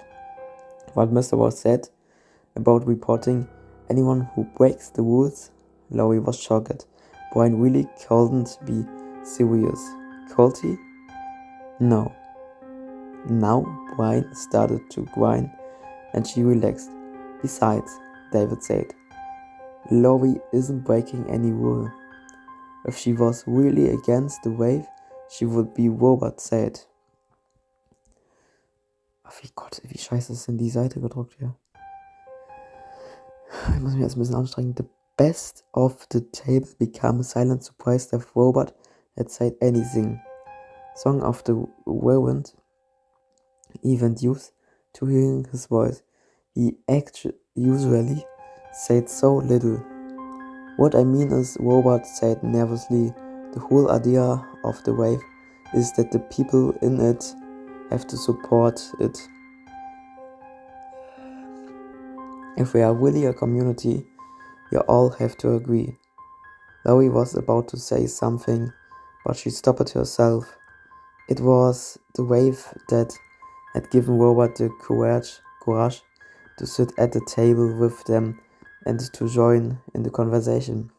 What Mr. Ross said about reporting anyone who breaks the rules? Laurie was shocked. Brian really couldn't be serious. Could he? No. Now Brian started to whine and she relaxed. "Besides," David said, "Laurie isn't breaking any rule. If she was really against the wave, she would be Robert said." Ach, wie scheiße ist denn die Seite gedruckt hier? Ich muss mich jetzt ein bisschen anstrengen. "The best of the table became a silent surprise that Robert had said anything. Song of the weren't even used to hearing his voice. He usually said so little. "What I mean is," Robert said nervously, "the whole idea of the wave is that the people in it have to support it. If we are really a community, we all have to agree." Laurie was about to say something, but she stopped herself. It was the wave that had given Robert the courage to sit at the table with them and to join in the conversation.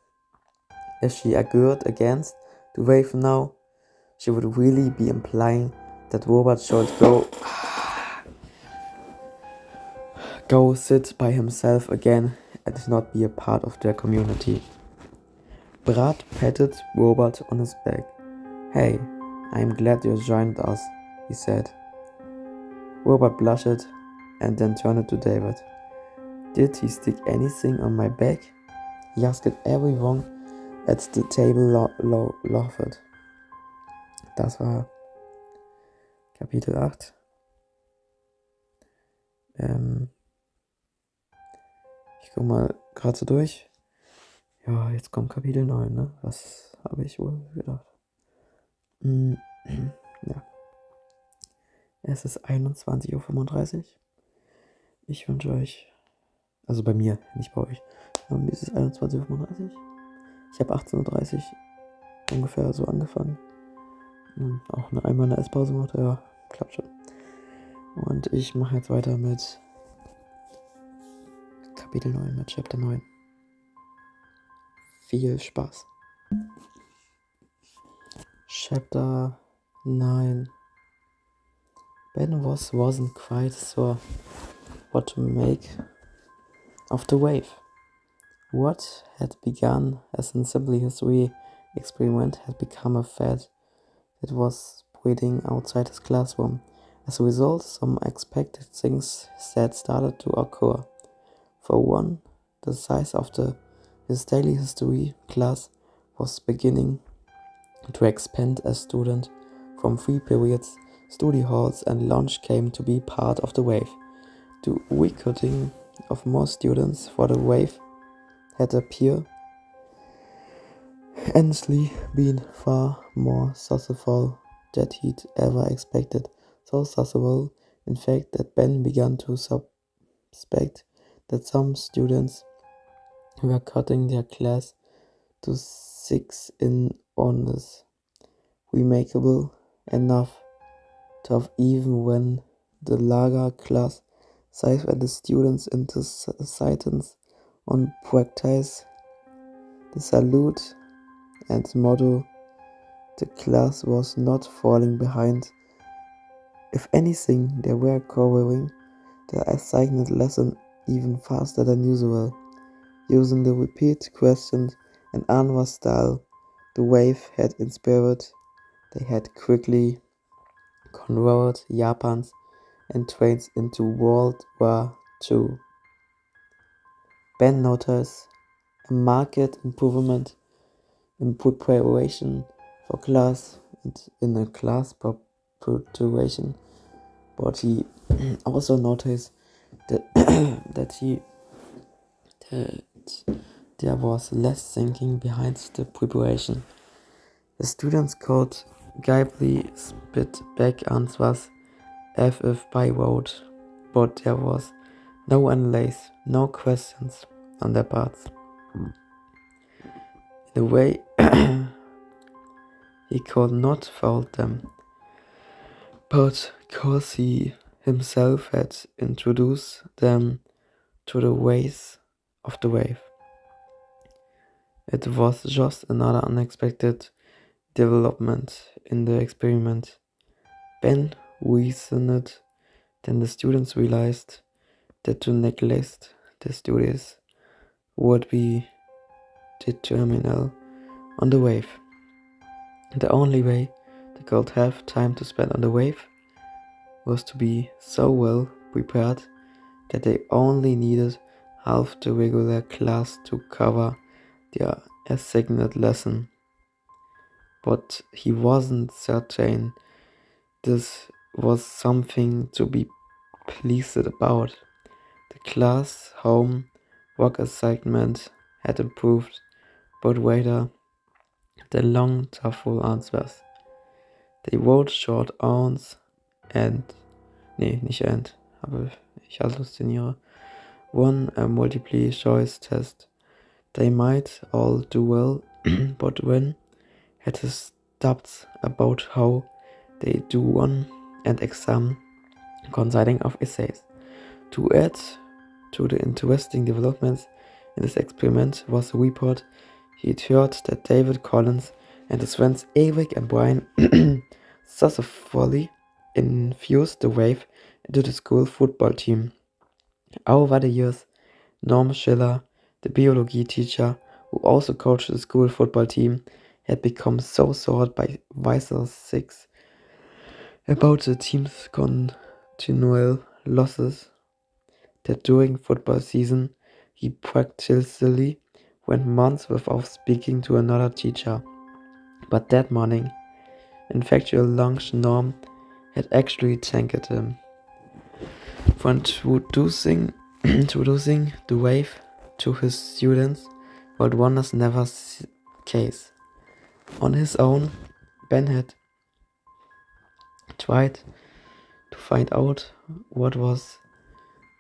If she argued against the wave now, she would really be implying that Robert should go sit by himself again and not be a part of their community. Brad patted Robert on his back. "Hey, I am glad you joined us," he said. Robert blushed and then turned to David. "Did he stick anything on my back?" he asked. Everyone at the table laughed. Das war Kapitel 8. Ich guck mal gerade so durch. Ja, jetzt kommt Kapitel 9, ne? Was habe ich wohl gedacht? Ja. Es ist 21:35 Uhr. Ich wünsche euch, also bei mir, nicht bei euch, aber mir ist es 21:35 Uhr. Ich habe 18:30 Uhr ungefähr so angefangen. Und auch einmal eine Esspause gemacht, ja, klappt schon. Und ich mache jetzt weiter mit Kapitel 9, mit Chapter 9. Viel Spaß. Chapter 9. Ben wasn't quite sure what to make of the wave. What had begun as a simple history experiment had become a fad that was spreading outside his classroom. As a result, some unexpected things had started to occur. For one, the size of his daily history class was beginning to expand as students from free periods, study halls, and lunch came to be part of the wave. The recruiting of more students for the wave had appeared honestly been far more successful than he'd ever expected. So successful, in fact, that Ben began to suspect that some students were cutting their class to 6 in honors, remarkable enough to have even when the larger class size and the students' insistence on practice, the salute and motto, the class was not falling behind. If anything, they were covering the assigned lesson even faster than usual, using the repeat questions and answer style the wave had inspired. They had quickly converted Japan's entrance into World War II. Ben noticed a marked improvement in preparation for class and in a class preparation, but he also noticed that there was less thinking behind the preparation. The students could glibly spit back answers as if by rote, but there was no analysis, no questions on their parts. In a way, he could not fault them, but because he himself had introduced them to the ways of the wave. It was just another unexpected development in the experiment. Ben reasoned. Then the students realized that to neglect their studies would be detrimental on the wave. The only way they could have time to spend on the wave was to be so well prepared that they only needed half the regular class to cover their assigned lesson. But he wasn't certain this was something to be pleased about. The class home work assignment had improved, but rather the long, thoughtful answers. They wrote short ich halluziniere. One a multiple choice test. They might all do well, but when had his doubts about how they do one end exam consisting of essays. To add to the interesting developments in this experiment was a report he'd heard that David Collins and his friends Eric and Brian successfully infused the wave into the school football team. Over the years, Norm Schiller, the biology teacher who also coached the school football team, had become so soured by Weisel's six about the team's continual losses that during football season he practically went months without speaking to another teacher. But that morning, infectious lunch Norm had actually thanked him for introducing the wave to his students, but one is never case. On his own, Ben had tried to find out what was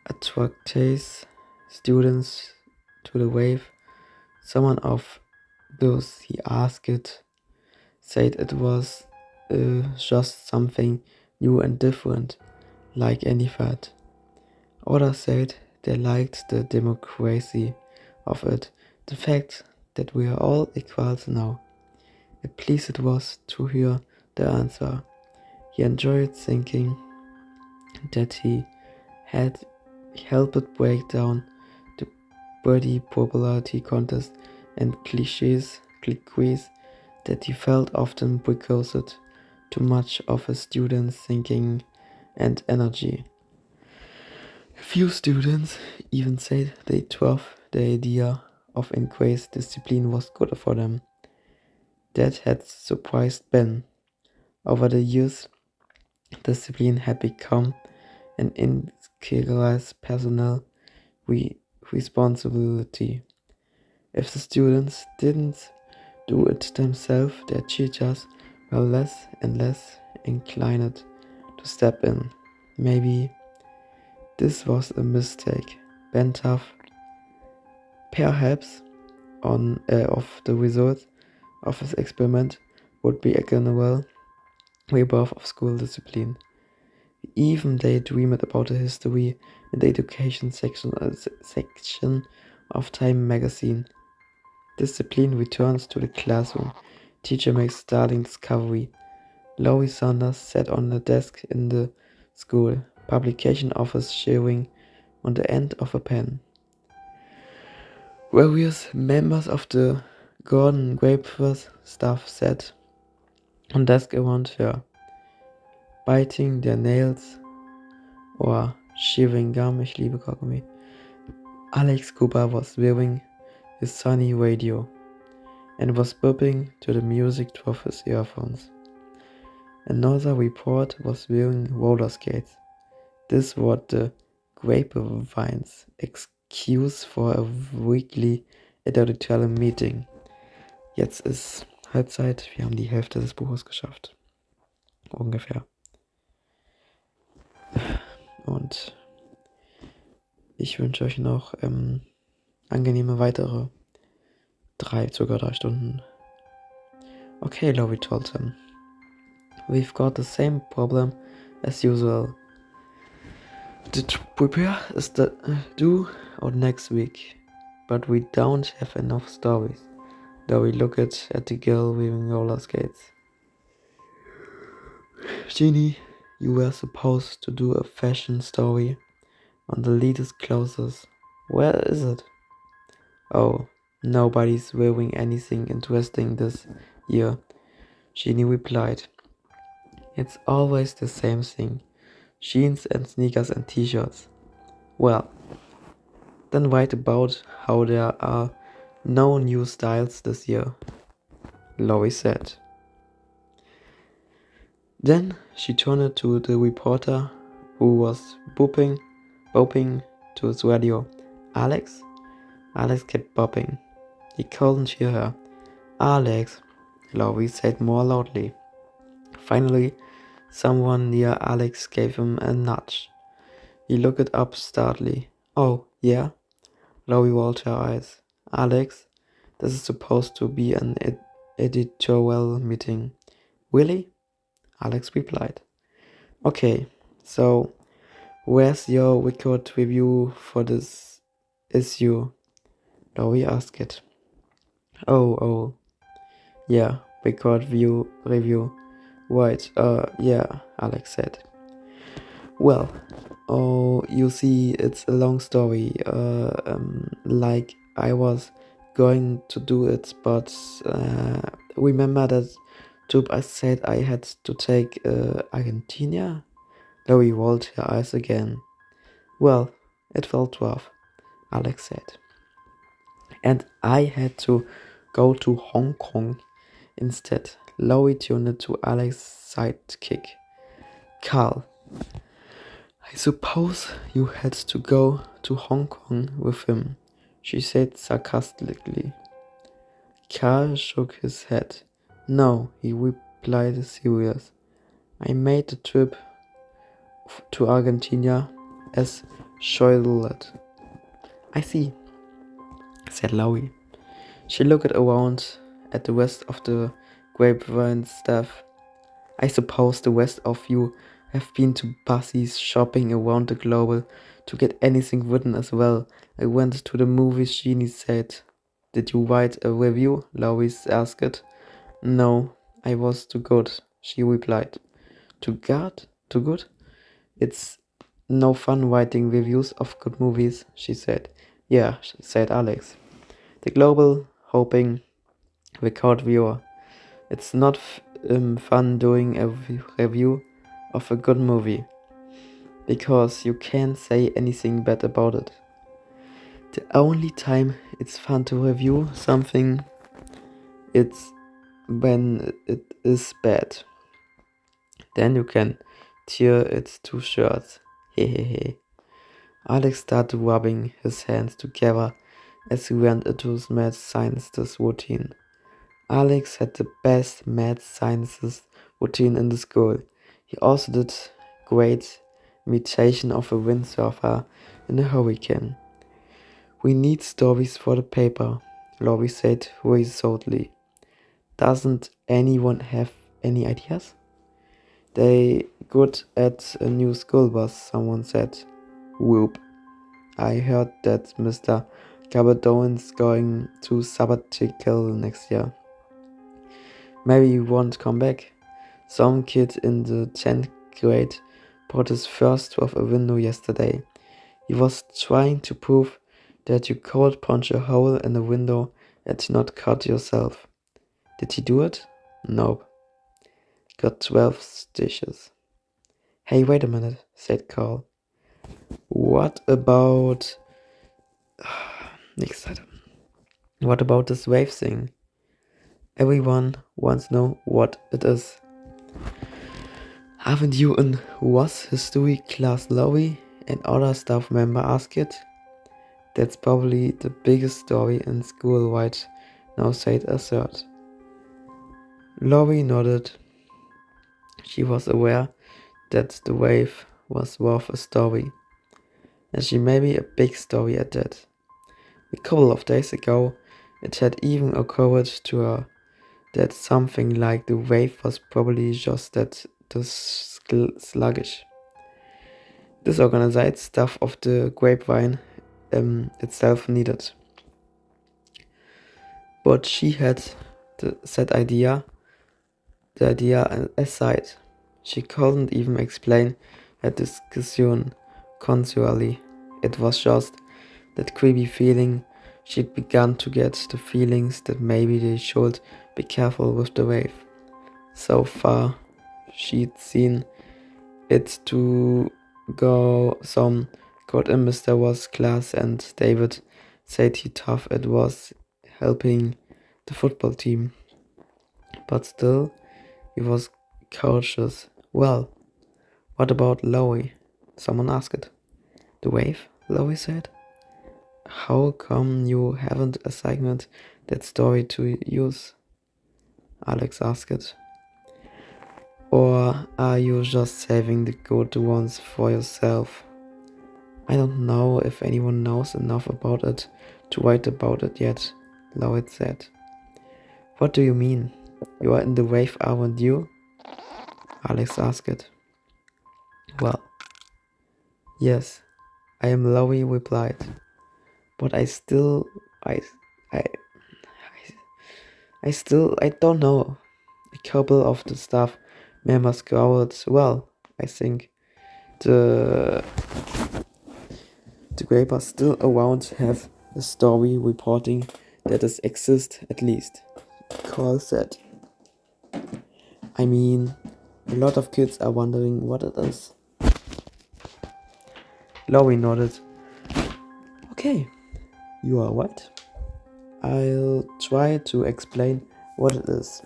attracts students to the wave. Someone of those he asked said it was just something new and different, like any fad. Others said they liked the democracy of it, the fact that we are all equals now. A pleased it was to hear the answer. He enjoyed thinking that he had helped break down the body popularity contest and cliches that he felt often precursed to much of his students' thinking and energy. A few students even said they thought the idea of increased discipline was good for them. That had surprised Ben. Over the years, discipline had become an integral personnel responsibility. If the students didn't do it themselves, their teachers were less and less inclined to step in. Maybe this was a mistake. Ben Tuff, perhaps, of the results of his experiment would be a general rebirth of school discipline. Even they dreamed about the history in the education section of Time magazine. Discipline returns to the classroom. Teacher makes startling discovery. Laurie Saunders sat on the desk in the school publication office chewing on the end of a pen. Various members of the Gordon Grapeforth staff sat on desk around her, biting their nails or chewing gum. Ich liebe Kaugummi. Alex Cooper was wearing his Sony radio and was bopping to the music through his earphones. Another reporter was wearing roller skates. This was the Grapevines excuse for a weekly editorial meeting. Jetzt ist Halbzeit, wir haben die Hälfte des Buches geschafft. Ungefähr. Und ich wünsche euch noch angenehme weitere 3 Stunden. Okay, Laurie told him. We've got the same problem as usual. To prepare is due out next week, but we don't have enough stories. Laurie looked at the girl wearing roller skates. Jeannie, you were supposed to do a fashion story on the latest clothes. Where is it? Oh, nobody's wearing anything interesting this year, Jeannie replied. It's always the same thing. Jeans and sneakers and t-shirts. Well, then write about how there are no new styles this year, Laurie said. Then she turned to the reporter who was bopping to his radio. Alex? Alex kept bopping. He couldn't hear her. Alex, Laurie said more loudly. Finally, someone near Alex gave him a nudge. He looked up startled. Oh, yeah? Laurie rolled her eyes. Alex, this is supposed to be an editorial meeting. Really? Alex replied. Okay, so where's your record review for this issue? Laurie asked. Oh, yeah, record review. Right, yeah, Alex said. Well, you see, it's a long story. Like I was going to do it, but remember that job I said I had to take Argentina? Laurie rolled her eyes again. Well, it felt rough, Alex said. And I had to go to Hong Kong instead. Laurie tuned to Alex's sidekick. Carl, I suppose you had to go to Hong Kong with him, she said sarcastically. Carl shook his head. No, he replied serious. I made the trip to Argentina as scheduled. I see, said Laurie. She looked around at the rest of the grapevine staff. I suppose the rest of you have been to buses shopping around the globe to get anything written as well. I went to the movies, Jeannie said. Did you write a review? Laurie asked. No, I was too good, she replied. Too good? Too good? It's no fun writing reviews of good movies, she said. Yeah, said Alex. The global hoping record viewer. It's not fun doing a review of a good movie, because you can't say anything bad about it. The only time it's fun to review something, it's when it is bad. Then you can tear it to shreds. Hehehe. Alex started rubbing his hands together as he went into his math sciences routine. Alex had the best math sciences routine in the school. He also did great imitation of a windsurfer in a hurricane. We need stories for the paper, Laurie said resolutely. Doesn't anyone have any ideas? They good at a new school bus, someone said. Whoop. I heard that Mr. Gabardon's going to sabbatical next year. Maybe he won't come back. Some kid in the 10th grade brought his first through a window yesterday. He was trying to prove that you could punch a hole in a window and not cut yourself. Did he do it? Nope. Got 12 stitches. Hey, wait a minute, said Carl. What about... Next item. What about this wave thing? Everyone wants to know what it is. Haven't you in was history class, Laurie? And other staff member asked. That's probably the biggest story in school right now, said a third. Laurie nodded. She was aware that the wave was worth a story, and she may be a big story at that. A couple of days ago, it had even occurred to her that something like the wave was probably just that sluggish. Disorganized stuff of the grapevine itself needed. But she had the idea aside. She couldn't even explain her discussion consually. It was just that creepy feeling. She'd begun to get the feelings that maybe they should be careful with the wave. So far, she'd seen it to go some good in Mr. Ross' class, and David said how tough it was helping the football team. But still, he was cautious. Well, what about Laurie? Someone asked. The wave? Laurie said. How come you haven't assigned that story to use? Alex asked. Or are you just saving the good ones for yourself? I don't know if anyone knows enough about it to write about it yet, Laurie said. What do you mean? You are in the wave, aren't you? Alex asked. Well, yes, I am Lowy replied. But I don't know. A couple of the staff members growled. Well, I think the grape are still around have a story reporting that it exists at least. Carl said. I mean, a lot of kids are wondering what it is. Laurie nodded. Okay, you are right. I'll try to explain what it is.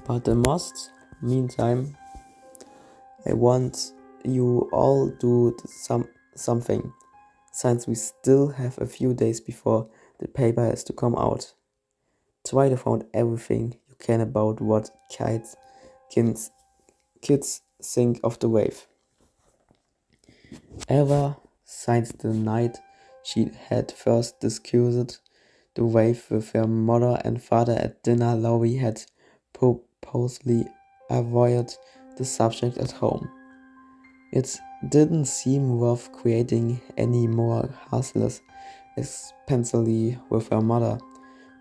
But in most meantime, I want you all do something, since we still have a few days before the paper has to come out. Try to find everything you can about what kids think of the wave. Ever since the night she had first discussed the wave with her mother and father at dinner, Laurie had purposely avoided the subject at home. It didn't seem worth creating any more hassles, especially with her mother,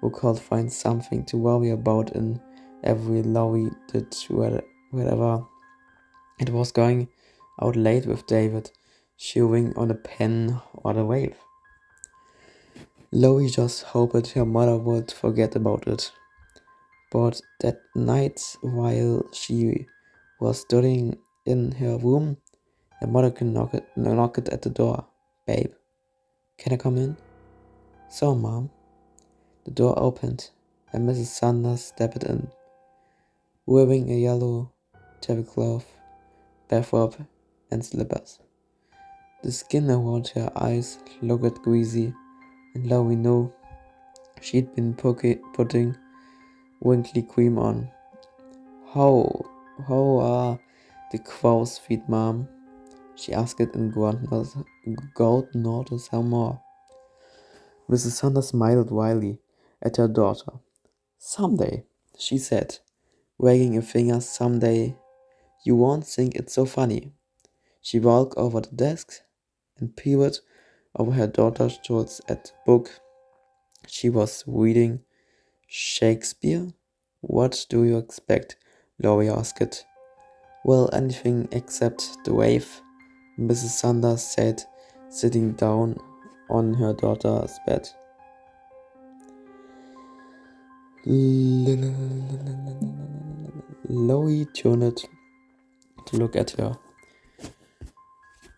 who could find something to worry about in every Laurie did wherever it was going out late with David, chewing on a pen or the wave. Laurie just hoped her mother would forget about it. But that night, while she was studying in her room, her mother knocked at the door. Babe, can I come in? So, Mom. The door opened, and Mrs. Sanders stepped in, wearing a yellow tablecloth, bathrobe, and slippers. The skin around her eyes looked greasy, and Laurie knew she'd been putting wrinkly cream on. How are the crow's feet, Mom? She asked in God notice how more. Mrs. Sanders smiled wryly at her daughter. Someday, she said, wagging a finger, someday you won't think it's so funny. She walked over the desk and peered over her daughter's shoulders at the book she was reading. Shakespeare? What do you expect? Laurie asked. Well, anything except the wave, Mrs. Sanders said, sitting down on her daughter's bed. Laurie turned to look at her.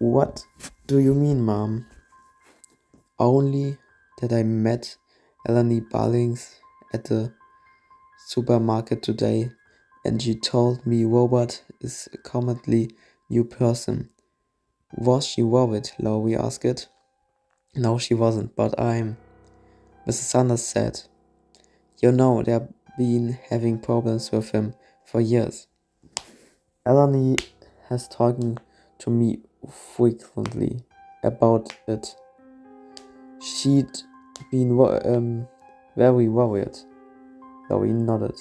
What do you mean, Mom? Only that I met Eleni Ballings at the supermarket today, and she told me Robert is a completely new person. Was she worried? Laurie asked. No, she wasn't, but Mrs. Sanders said. You know, they've been having problems with him for years. Eleni has talking to me frequently about it. She'd been very worried. Laurie nodded.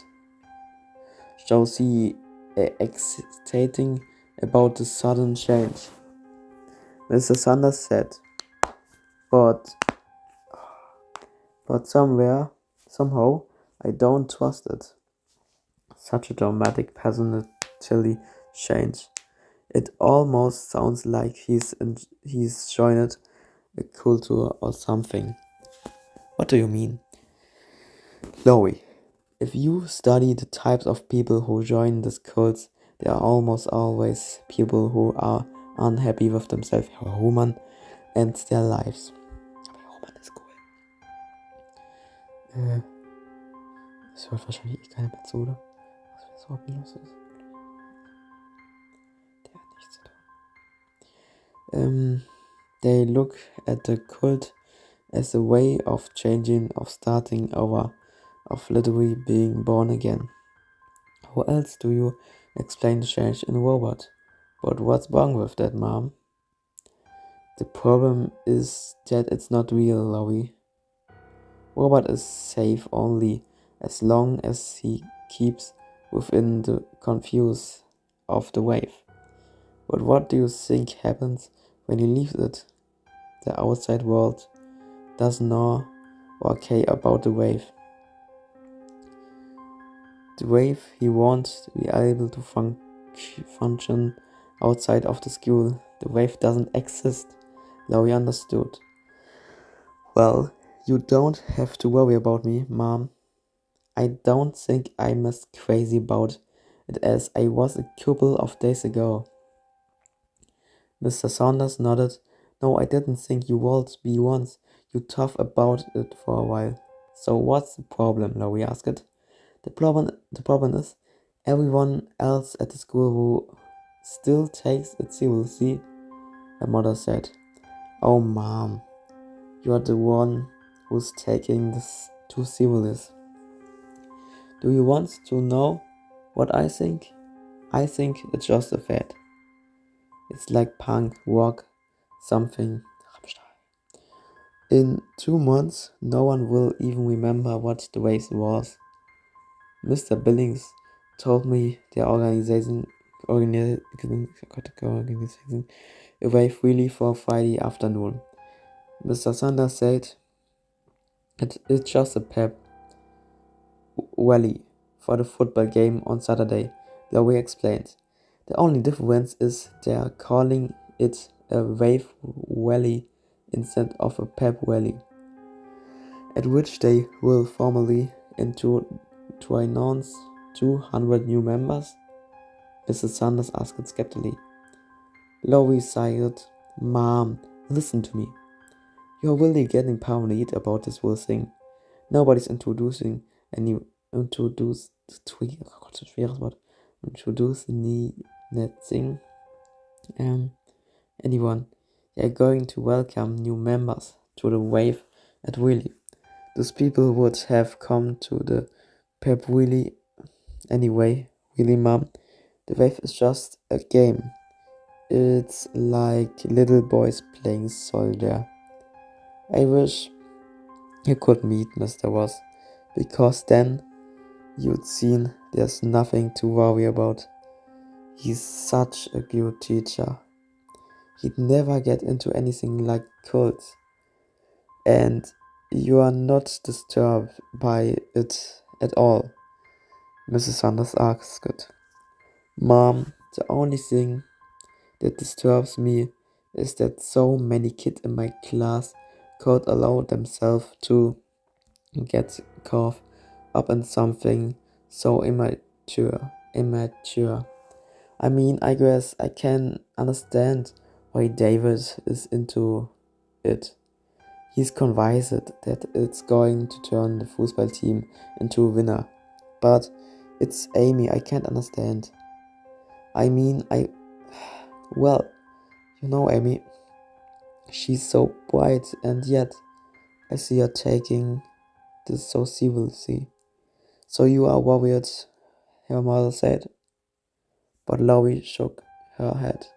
So she exciting about the sudden change. Mr. Sanders said, but somehow, I don't trust it. Such a dramatic personality change. It almost sounds like he's joined a culture or something. What do you mean? Laurie, if you study the types of people who join these cults, there are almost always people who are unhappy with themselves, human, and their lives. Aber Roman ist cool. Es hört wahrscheinlich eh keiner mehr zu, oder? Was überhaupt nicht los ist. Der hat nichts zu tun. They look at the cult as a way of changing, of starting over, of literally being born again. How else do you explain the change in Robert? But what's wrong with that, Mom? The problem is that it's not real, Laurie. Robert is safe only as long as he keeps within the confines of the wave. But what do you think happens when you leave it? The outside world doesn't know or care about the wave. The wave he wants to be able to function outside of the school. The wave doesn't exist. Lowy understood. Well, you don't have to worry about me, Mom. I don't think I'm as crazy about it as I was a couple of days ago. Mr. Saunders nodded. No, I didn't think you would be once. You tough about it for a while. So what's the problem? Lowy asked. The problem is everyone else at the school who still takes it seriously, her mother said. Oh, Mom, you're the one who's taking this too serious. Do you want to know what I think? I think it's just a fad. It's like punk, rock, something. In 2 months, no one will even remember what the race was. Mr. Billings told me they're organizing a wave really for Friday afternoon. Mr. Sanders said it's just a pep rally for the football game on Saturday. Lowy explained. The only difference is they're calling it a wave rally instead of a pep rally, at which they will formally to announce 200 new members. Mrs. Sanders asked skeptically. Lowy sighed. Mom, listen to me. You're really getting paranoid about this whole thing. Nobody's introducing anything. Anyone. They're going to welcome new members to the wave at Willy. Those people would have come to the pep Willy anyway. Really, Mom, the wave is just a game. It's like little boys playing soldier. I wish you could meet Mr. Ross, because then you'd seen there's nothing to worry about. He's such a good teacher. He'd never get into anything like cults. And you are not disturbed by it at all, Mrs. Sanders asked. Mom, the only thing that disturbs me is that so many kids in my class could allow themselves to get caught up in something so immature. I mean, I guess I can understand why David is into it. He's convinced that it's going to turn the football team into a winner. But it's Amy I can't understand. I mean, well, you know Amy, she's so bright, and yet I see her taking this so seriously. So you are worried, her mother said. But Lowy shook her head.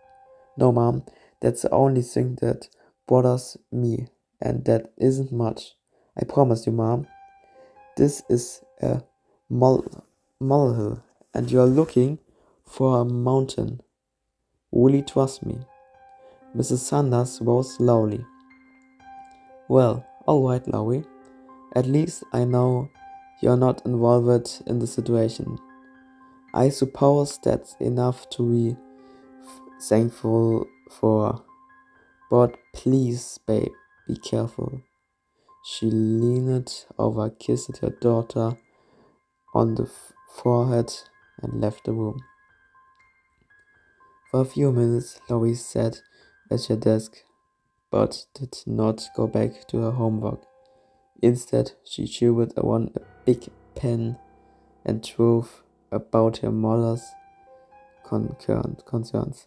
No, Mom, that's the only thing that bothers me, and that isn't much. I promise you, Mom. This is a molehill, and you're looking for a mountain. Really trust me. Mrs. Sanders rose slowly. Well, all right, Lowy. At least I know you're not involved in the situation. I suppose that's enough to be thankful for. But please, babe, be careful. She leaned over, kissed her daughter on the forehead, and left the room. For a few minutes, Lowy sat at her desk, but did not go back to her homework. Instead, she chewed on a big pen and drove about her mother's concerns.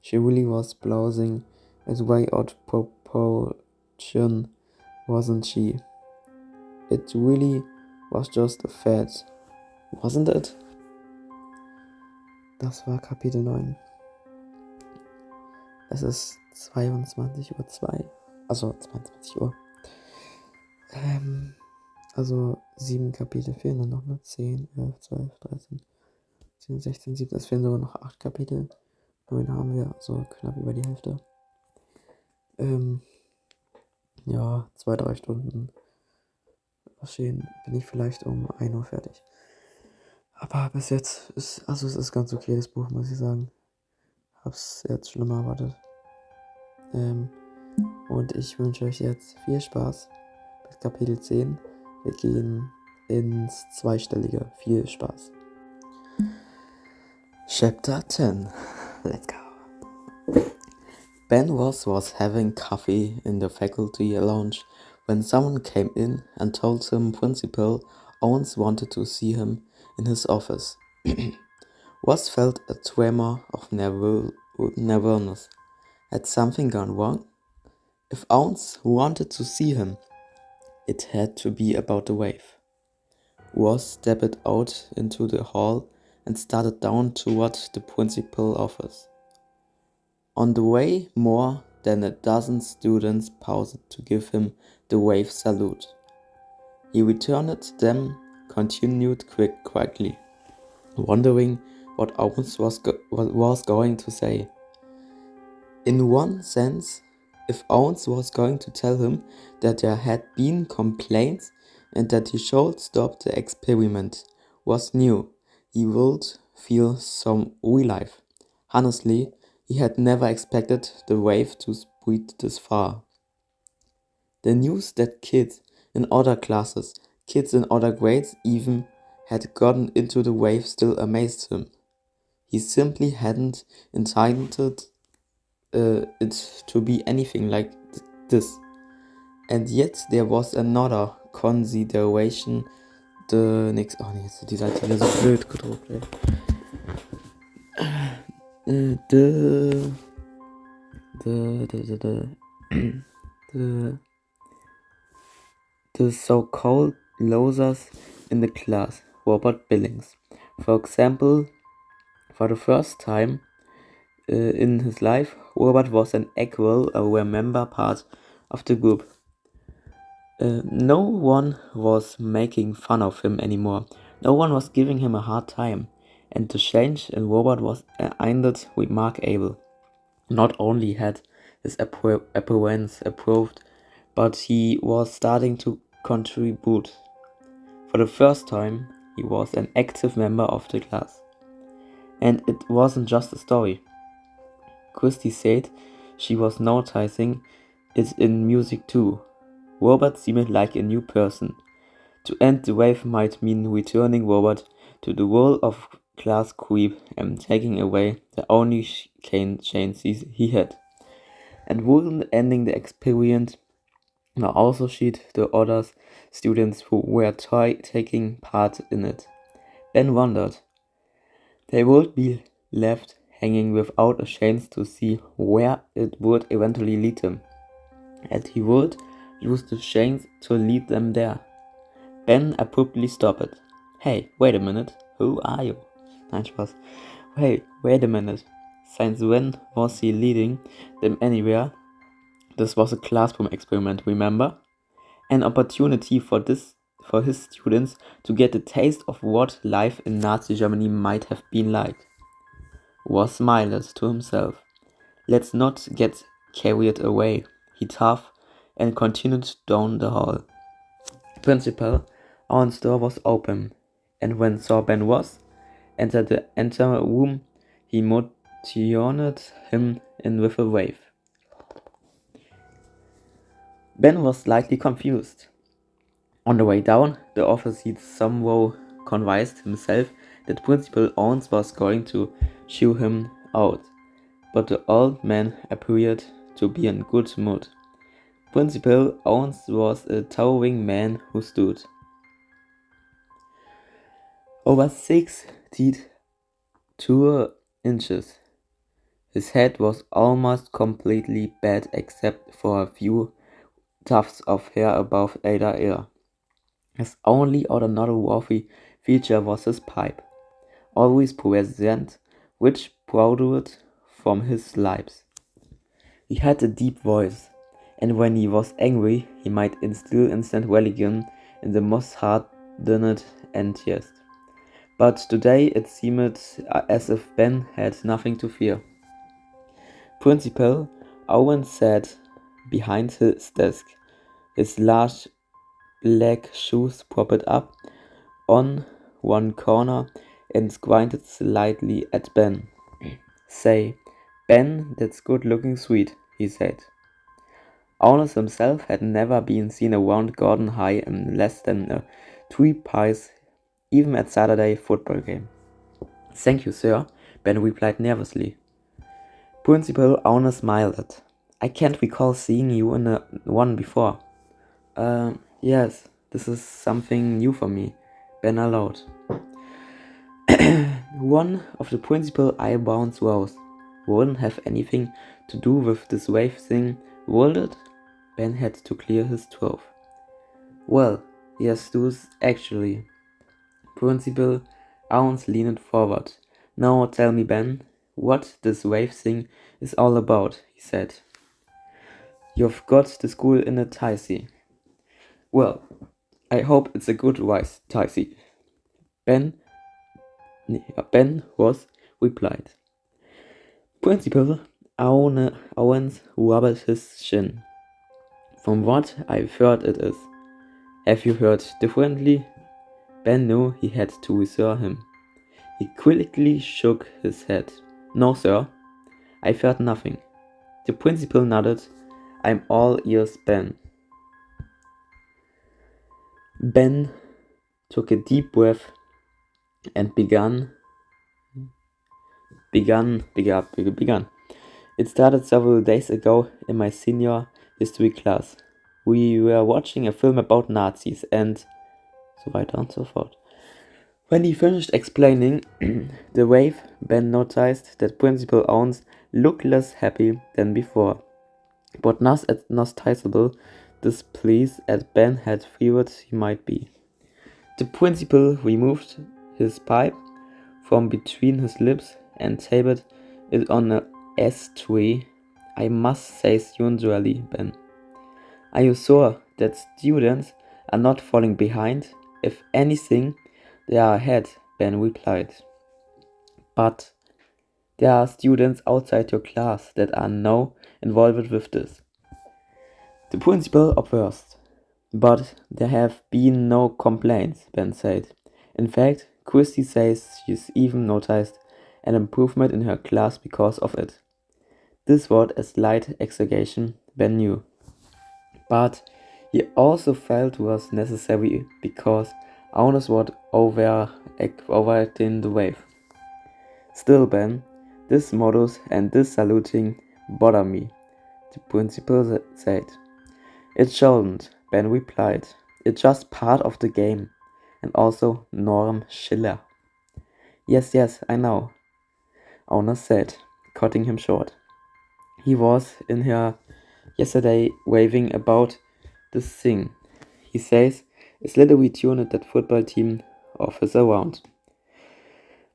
She really was blowing it way out of proportion, wasn't she? It really was just a fad, wasn't it? Das war Kapitel 9. Es ist 22:02 Uhr. Also 22 Uhr. Also 7 Kapitel fehlen dann noch, ne? 10, 11, 12, 13, 15, 16, 17, es fehlen sogar noch 8 Kapitel. 9 haben wir, so knapp über die Hälfte. Ja, 2-3 Stunden. Wahrscheinlich bin ich vielleicht um 1 Uhr fertig. Aber bis jetzt ist, es ist ganz okay, das Buch, muss ich sagen. Hab's jetzt schlimmer erwartet. Und ich wünsche euch jetzt viel Spaß mit Kapitel 10. Wir gehen ins Zweistellige. Viel Spaß. Chapter 10. Let's go. Ben was having coffee in the faculty lounge when someone came in and told him Principal Owens wanted to see him in his office. Was felt a tremor of nervousness. Had something gone wrong? If Owens wanted to see him, it had to be about the wave. Was stepped out into the hall and started down toward the principal's office. On the way, more than a dozen students paused to give him the wave salute. He returned them, continued quickly, wondering what Owens was going to say. In one sense, if Owens was going to tell him that there had been complaints and that he should stop the experiment, was new, he would feel some relief. Honestly, he had never expected the wave to spread this far. The news that kids in other classes, kids in other grades even, had gotten into the wave still amazed him. He simply hadn't intended it to be anything like this. And yet there was another consideration. Oh nee, jetzt ist die Seite wieder so blöd gedruckt, ey. The so-called losers in the class, Robert Billings. For example, for the first time in his life, Robert was an equal, a remember part of the group. No one was making fun of him anymore. No one was giving him a hard time. And the change in Robert was ended remarkable. Not only had his appearance improved, but he was starting to contribute. For the first time, he was an active member of the class. And it wasn't just a story. Christy said she was noticing it in music too. Robert seemed like a new person. To end the wave might mean returning Robert to the world of class creep and taking away the only chance he had. And wouldn't ending the experience now also cheat the other students who were taking part in it? Ben wondered. They would be left hanging without a chance to see where it would eventually lead them. And he would lose the chance to lead them there. Ben abruptly stopped. Hey, wait a minute. Who are you? Nein, Spaß. Hey, wait a minute. Since when was he leading them anywhere? This was a classroom experiment, remember? An opportunity for his students to get a taste of what life in Nazi Germany might have been like. Was smiled to himself. Let's not get carried away, he thought, and continued down the hall. Principal Owen's door was open, and when saw Ben was entered the room, he motioned him in with a wave. Ben was slightly confused. On the way down the office, he somehow convinced himself that Principal Owens was going to shoo him out, but the old man appeared to be in good mood. Principal Owens was a towering man who stood over 6 feet 2 inches. His head was almost completely bald except for a few tufts of hair above either ear. His only other noteworthy feature was his pipe, always present, which protruded from his lips. He had a deep voice, and when he was angry, he might instill instant religion in the most hardened atheist. but today it seemed as if Ben had nothing to fear. Principal Owen sat behind his desk, his large black shoes propped up on one corner and squinted slightly at Ben. "Say, Ben, that's good-looking sweet," he said. Owners himself had never been seen around Gordon High in less than a 3 pies, even at Saturday football game. "Thank you, sir," Ben replied nervously. Principal Owner smiled. "I can't recall seeing you in one before." Yes, this is something new for me," Ben allowed. One of the principal eyebrows rose. "Wouldn't have anything to do with this wave thing, would it?" Ben had to clear his throat. "Well, yes, does actually." Principal Owens leaned forward. "Now tell me, Ben, what this wave thing is all about," he said. "You've got the school in a ticey." "Well, I hope it's a good wise ticey," Ben was replied. Principal Owens rubbed his chin. "From what I've heard it is." "Have you heard differently?" Ben knew he had to reassure him. He quickly shook his head. "No, sir, I've heard nothing." The principal nodded. "I'm all ears, Ben." Ben took a deep breath and began. "It started several days ago in my senior history class. We were watching a film about Nazis and so weiter and so fort." When he finished explaining the wave, Ben noticed that Principal Owens looked less happy than before, but not as noticeable displeased as Ben had feared he might be. The principal removed his pipe from between his lips and tabled it on an ashtray. "I must say sincerely, Ben, are you sure that students are not falling behind? If anything, they are ahead," Ben replied. "But there are students outside your class that are now involved with this," the principal observed. "But there have been no complaints," Ben said. "In fact, Christy says she's even noticed an improvement in her class because of it." This was a slight exaggeration, Ben knew. But he also felt was necessary because owners were overacting the wave. "Still, Ben, this modus and this saluting bother me," the principal said. "It shouldn't," Ben replied. "It's just part of the game. And also Norm Schiller." Yes, I know," Owner said, cutting him short. "He was in here yesterday raving about this thing. He says it's literally tuned that football team office around."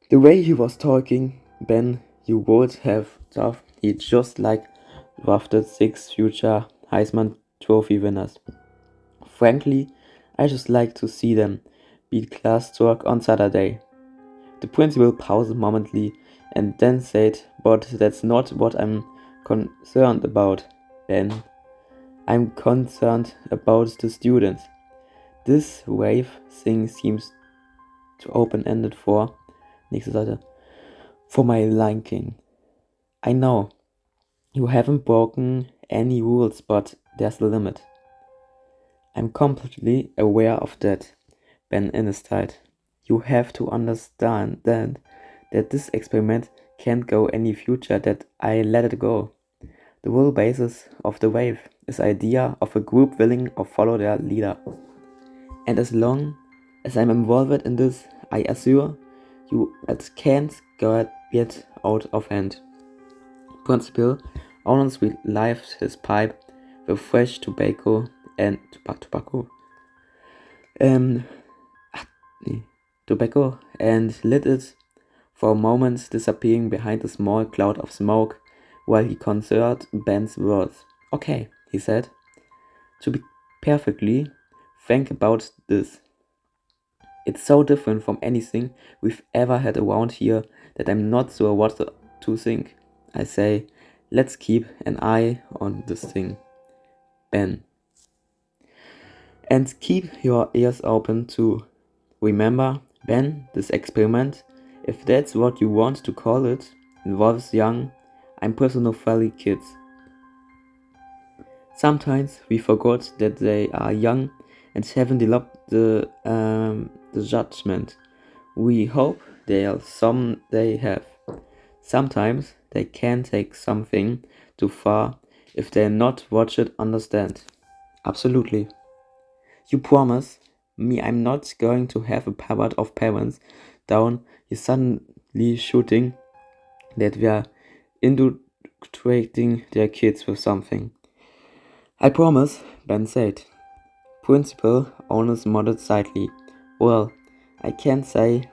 The way he was talking, Ben, you would have thought he just like drafted 6 future Heisman Trophy winners. "Frankly, I just like to see them beat class work on Saturday." The principal paused momentarily and then said, "But that's not what I'm concerned about, Ben. I'm concerned about the students. This wave thing seems too open-ended for..." Nächste Seite. "For my liking. I know you haven't broken any rules, but there's a limit." "I'm completely aware of that," Ben insisted. "You have to understand that this experiment can't go any future that I let it go. The whole basis of the wave is the idea of a group willing to follow their leader. And as long as I'm involved in this, I assure you it can't get out of hand." Principal Owens relighted his pipe with fresh tobacco and lit it for a moment, disappearing behind a small cloud of smoke while he considered Ben's words. "Okay," he said. "To be perfectly frank about this, It's so different from anything we've ever had around here that I'm not sure what to think. I say, let's keep an eye on this thing, Ben. And keep your ears open too. Remember, Ben, this experiment, if that's what you want to call it, involves young, impersonally kids. Sometimes we forgot that they are young and haven't developed the judgment we hope they'll someday have. Sometimes they can take something too far if they're not what should understand. Absolutely. You promise me I'm not going to have a parade of parents down here suddenly shooting that we are indoctrinating their kids with something. I promise, Ben said. Principal Onus nodded slightly. Well, I can't say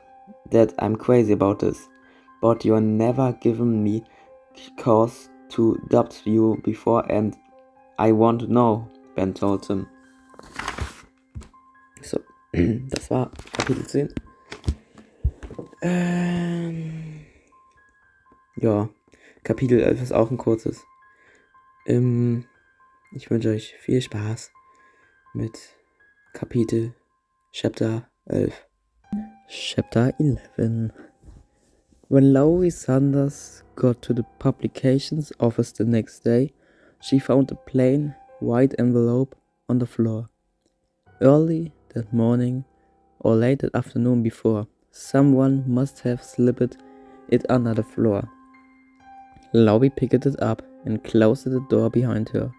that I'm crazy about this, but you're never given me cause to doubt you before and I won't know, Ben told him. So, das war Kapitel 10. Ja, Kapitel 11 ist auch ein kurzes. Ich wünsche euch viel Spaß mit Kapitel Chapter 11. Chapter 11. When Laurie Sanders got to the publications office the next day, she found a plain, white envelope on the floor. Early that morning, or late that afternoon before, someone must have slipped it under the floor. Laurie picked it up and closed the door behind her.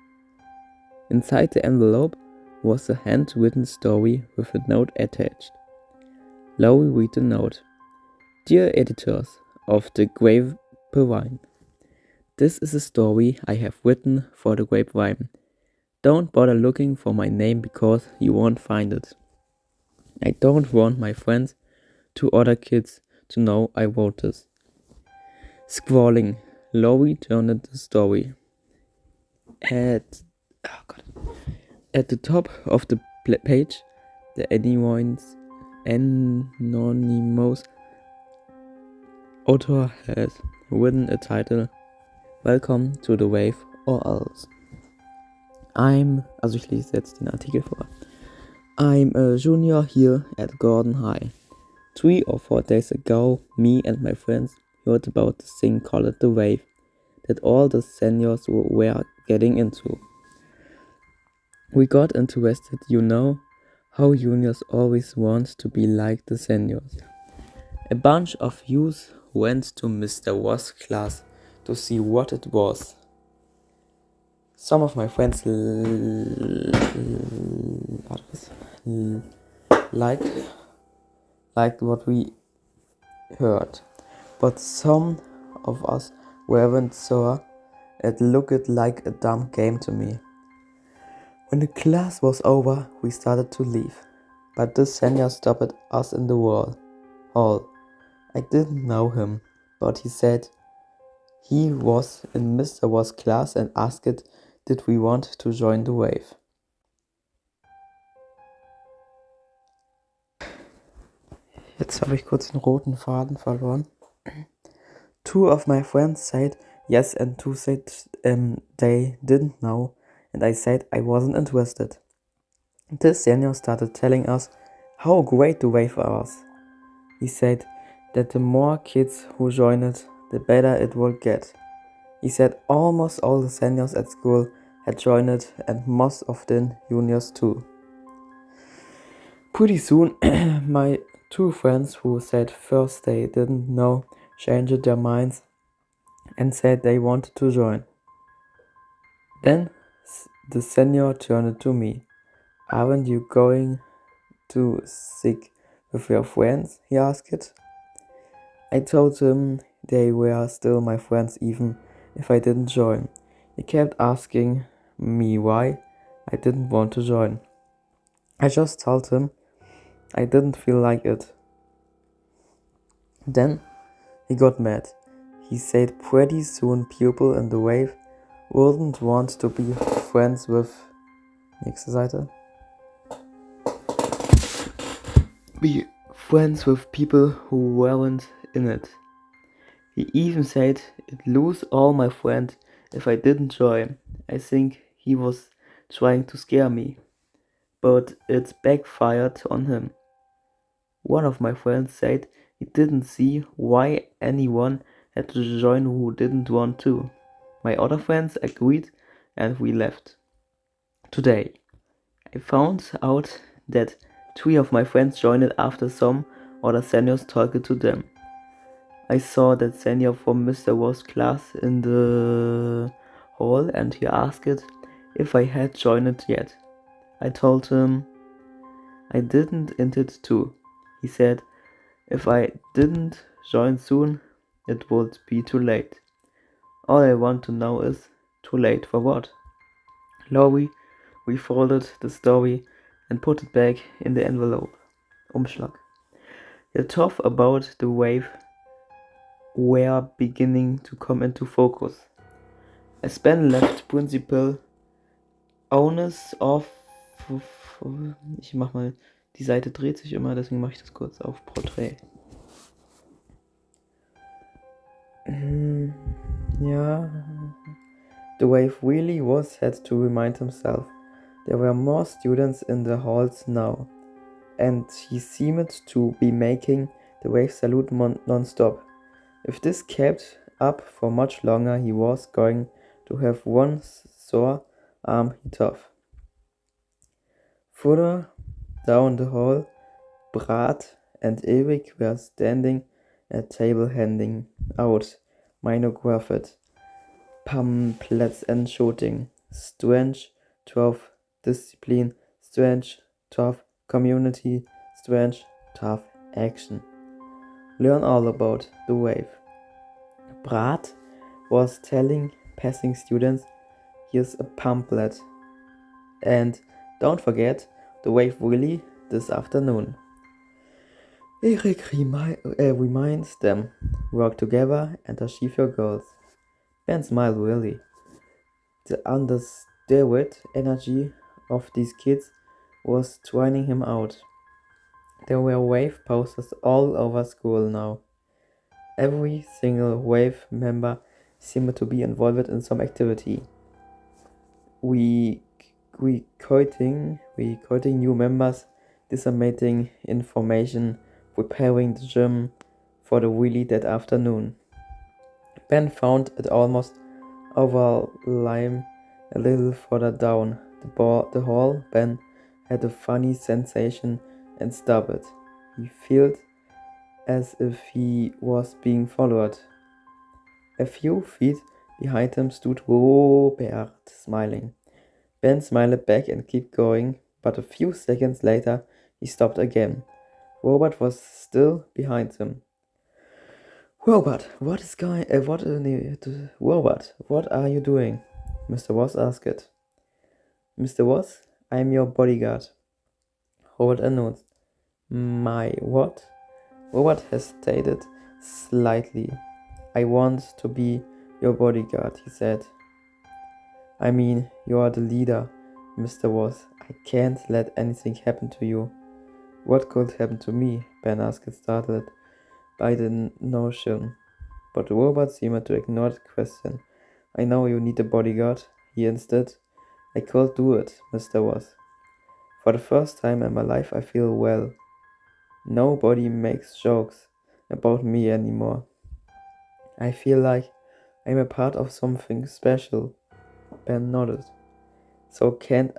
Inside the envelope was a handwritten story with a note attached. Laurie read the note. Dear editors of the Grapevine, this is a story I have written for the Grapevine. Don't bother looking for my name because you won't find it. I don't want my friends to other kids to know I wrote this. Scrolling, Laurie turned the story. At the top of the page, the anonymous author has written a title, Welcome to the Wave or else. Ich lese jetzt den Artikel vor. I'm a junior here at Gordon High. 3 or 4 days ago, me and my friends heard about this thing called the Wave that all the seniors were getting into. We got interested, you know, how juniors always want to be like the seniors. A bunch of youth went to Mr. Ross' class to see what it was. Some of my friends liked what we heard, but some of us weren't sure. It looked like a dumb game to me. When the class was over, we started to leave, but the senior stopped us in the hall. I didn't know him, but he said he was in Mr. Ross' class and asked did we want to join the Wave. Jetzt habe ich kurz den roten Faden verloren. 2 of my friends said yes and 2 said they didn't know, and I said I wasn't interested. The senior started telling us how great the Wave was. He said that the more kids who join it, the better it will get. He said almost all the seniors at school had joined it and most of the juniors too. Pretty soon, my 2 friends who said first they didn't know changed their minds and said they wanted to join. Then the senior turned to me. Aren't you going to stick with your friends? He asked. I told him they were still my friends even if I didn't join. He kept asking me why I didn't want to join. I just told him I didn't feel like it. Then he got mad. He said pretty soon people in the Wave wouldn't want to be friends with nächste Seite. Be friends with people who weren't in it. He even said I'd lose all my friends if I didn't join. I think he was trying to scare me, but it backfired on him. One of my friends said he didn't see why anyone had to join who didn't want to. My other friends agreed and we left. Today, I found out that 3 of my friends joined after some other seniors talked to them. I saw that senior from Mr. Ross' class in the hall and he asked if I had joined yet. I told him I didn't intend to. He said if I didn't join soon, it would be too late. All I want to know is, too late for what? Laurie refolded the story and put it back in the envelope. Umschlag. The thoughts about the wave were beginning to come into focus. As Ben left Principal Onus of... Ich mach mal... Die Seite dreht sich immer, deswegen mache ich das kurz auf Porträt. Yeah. The wave really had to remind himself. There were more students in the halls now, and he seemed to be making the wave salute non-stop. If this kept up for much longer, he was going to have one sore arm hit off. Further down the hall, Brat and Eric were standing at table handing out monographed pamphlets and shouting, "Strange 12 discipline, strange 12 community, strange 12 action." Learn all about the wave. Brat was telling passing students, "Here's a pamphlet. And don't forget the wave really this afternoon." Eric reminds them, "Work together and achieve your goals." Ben smiled really. The understated energy of these kids was drowning him out. There were wave posters all over school now. Every single wave member seemed to be involved in some activity. We recruiting new members, disseminating information, preparing the gym for the rally that afternoon. Ben found it almost overwhelming a little further down the hall. Ben had a funny sensation and stopped. He felt as if he was being followed. A few feet behind him stood Robert, smiling. Ben smiled back and kept going, but a few seconds later he stopped again. Robert was still behind him. "Robert, Robert, what are you doing?" Mr. Ross asked. "Mr. Ross, I'm your bodyguard," Robert announced. "My what?" Robert hesitated slightly. "I want to be your bodyguard," he said. "I mean, you are the leader, Mr. Ross. I can't let anything happen to you." "What could happen to me?" Ben asked, startled by the notion. But Robert seemed to ignore the question. "I know you need a bodyguard," he insisted. "I could do it, Mr. Ross. For the first time in my life I feel well. Nobody makes jokes about me anymore. I feel like I'm a part of something special." Ben nodded. "So can't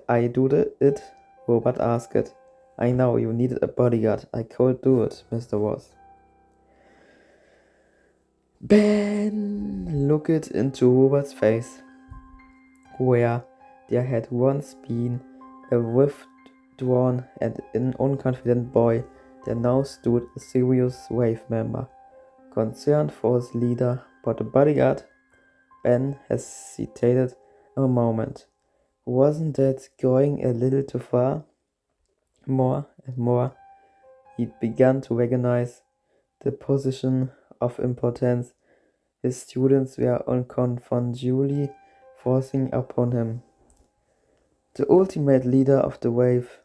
I do it?" Robert asked. "I know you needed a bodyguard. I could do it, Mr. Ross." Ben looked into Robert's face, where there had once been a withdrawn and an unconfident boy. There now stood a serious wave member, concerned for his leader, but the bodyguard. Ben hesitated a moment. Wasn't that going a little too far? More and more, he began to recognize the position of importance his students were unconfoundedly forcing upon him. The ultimate leader of the wave.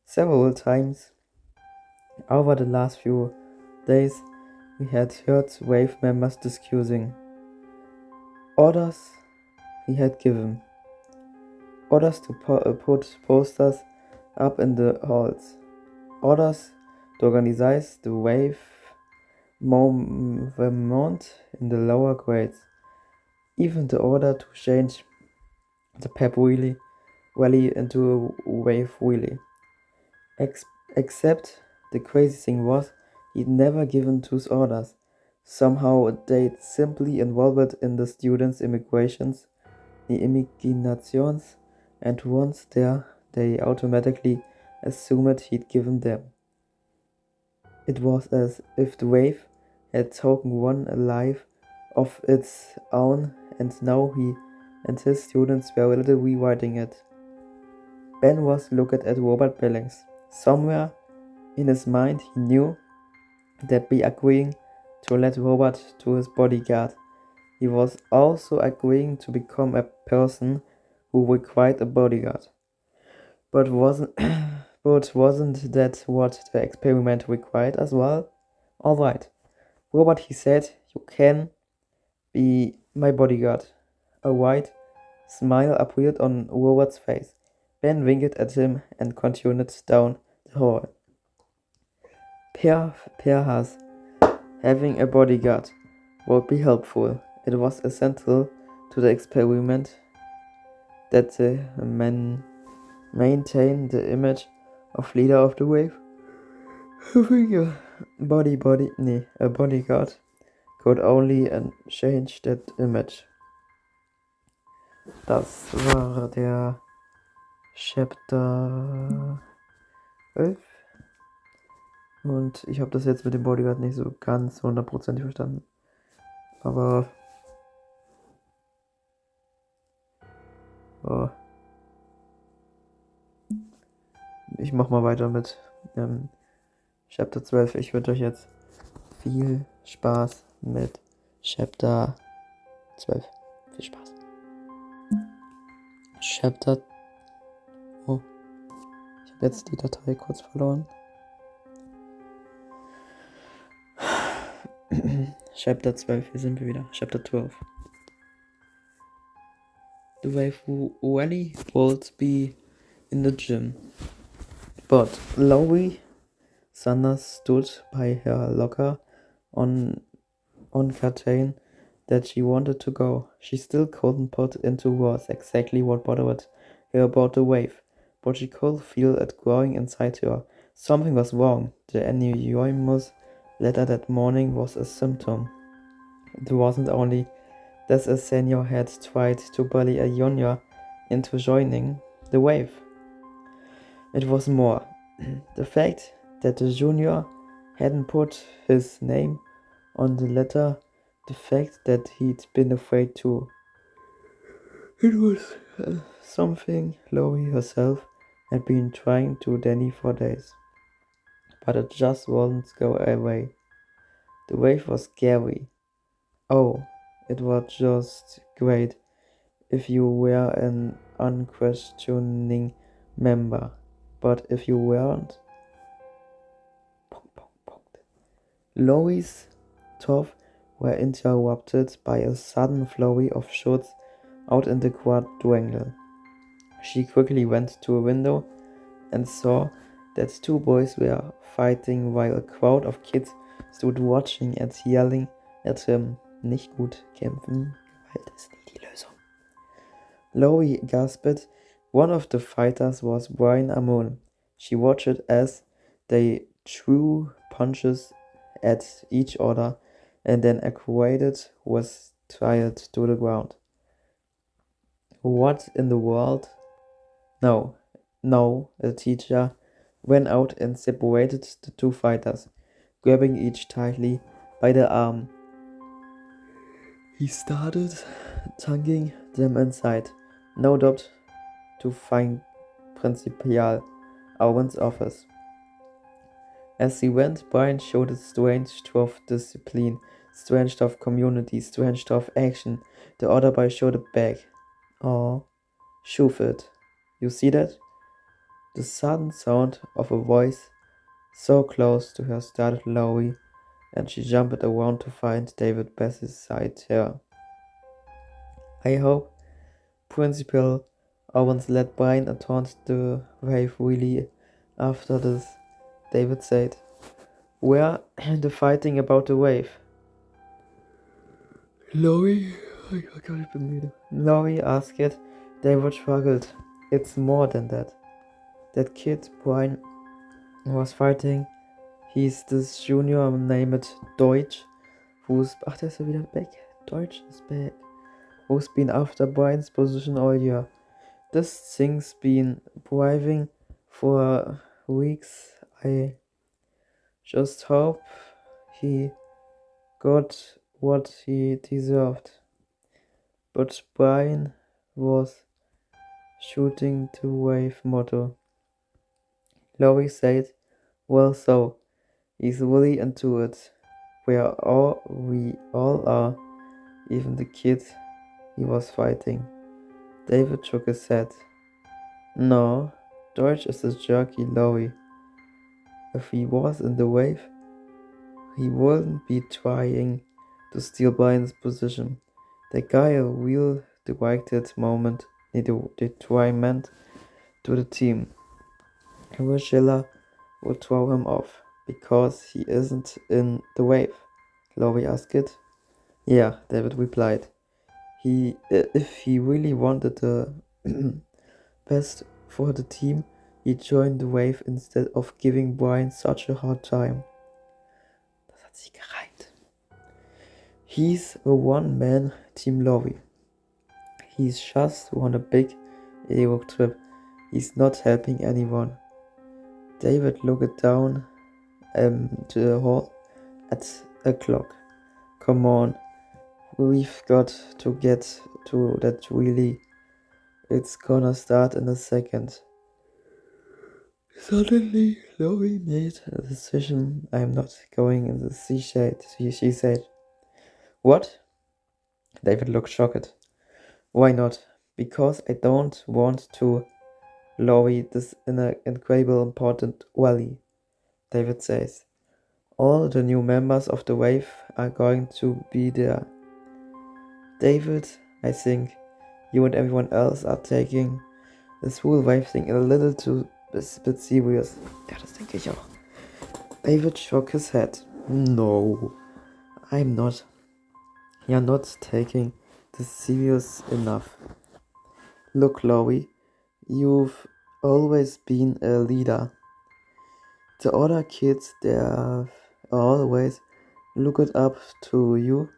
Several times Over the last few days, we had heard Wave members discussing orders he had given. Orders to put posters up in the halls. Orders to organize the Wave movement in the lower grades. Even the order to change the Pep Wheelie into a Wave Wheelie. Except the crazy thing was, he'd never given those orders. Somehow they'd simply involved in the students' immigrations, and once there, they automatically assumed he'd given them. It was as if the Wave had taken one alive of its own, and now he and his students were a little rewriting it. Ben was looking at Robert Billings. Somewhere in his mind he knew that by agreeing to let Robert to his bodyguard, he was also agreeing to become a person who required a bodyguard. But wasn't that what the experiment required as well? Alright, Robert, he said, you can be my bodyguard. A wide smile appeared on Robert's face. Ben winked at him and continued down the hall. Perhaps having a bodyguard would be helpful. It was essential to the experiment that the man maintain the image of leader of the Wave. Having a bodyguard could only change that image. Das war der Chapter 11. Und ich habe das jetzt mit dem Bodyguard nicht so ganz 100% verstanden. Aber ich mach mal weiter mit Chapter 12. Ich wünsche euch jetzt viel Spaß mit Chapter 12. Viel Spaß. Chapter... Oh. Ich habe jetzt die Datei kurz verloren. Chapter 12, hier sind wir wieder. Chapter 12. The Wave rally would be in the gym. But Laurie Sanders stood by her locker on curtain that she wanted to go. She still couldn't put into words exactly what bothered her about the Wave, but she could feel it growing inside her. Something was wrong. The anonymous letter that morning was a symptom. It wasn't only that a senior had tried to bully a junior into joining the Wave. It was more. The fact that the junior hadn't put his name on the letter, the fact that he'd been afraid to. It was something Laurie herself had been trying to deny for days. But it just wouldn't go away. The Wave was scary. Oh, it was just great if you were an unquestioning member. But if you weren't... Laurie's thoughts were interrupted by a sudden flurry of shots out in the quadrangle. She quickly went to a window and saw that two boys were fighting while a crowd of kids stood watching and yelling at him. Nicht gut kämpfen, Gewalt ist nie die Lösung. Laurie gasped. One of the fighters was Brian Amon. She watched as they threw punches at each other and then acquainted was tied to the ground. What in the world? No, the teacher went out and separated the two fighters, grabbing each tightly by the arm. He started tugging them inside, no doubt to find Principal Owen's office. As he went, Brian showed a strange of discipline, strange of community, strange of action. The other boy showed it back. Oh, shove it. You see that? The sudden sound of a voice So close to her started Lowie, and she jumped around to find David beside her. I hope Principal Owens let Brian attend the wave really after this, David said. Where the fighting about the wave? Laurie asked it. David struggled. It's more than that. That kid Brian was fighting, he's this junior named Deutsch, der ist ja wieder back. Deutsch is back. Who's been after Brian's position all year. This thing's been bribing for weeks. I just hope he got what he deserved. But Brian was shooting the wave motto. Laurie said, well, so he's really into it. We all are, even the kid he was fighting. David shook his head. No, Deutsch is a jerky Laurie. If he was in the wave, he wouldn't be trying to steal Brian's position. The guy a real directed moment detriment to the team. Schiller would throw him off because he isn't in the wave. Laurie asked it. Yeah, David replied. If he really wanted the best for the team, he joined the wave instead of giving Brian such a hard time. Das hat sie gereimt. He's a one-man team, Laurie. He's just on a big ego trip. He's not helping anyone. David looked down to the hall at a clock. Come on, we've got to get to that really. It's gonna start in a second. Suddenly, Laurie made a decision. I'm not going in the sea shade, she said. What? David looked shocked. Why not? Because I don't want to. Laurie, this is an incredible important rally, David says. All the new members of the Wave are going to be there. David, I think you and everyone else are taking this whole Wave thing a little too bit serious. Ja, das denke ich auch. David shook his head. No, I'm not. You're not taking this serious enough. Look, Laurie, you've always been a leader. The other kids, they're always looked up to you.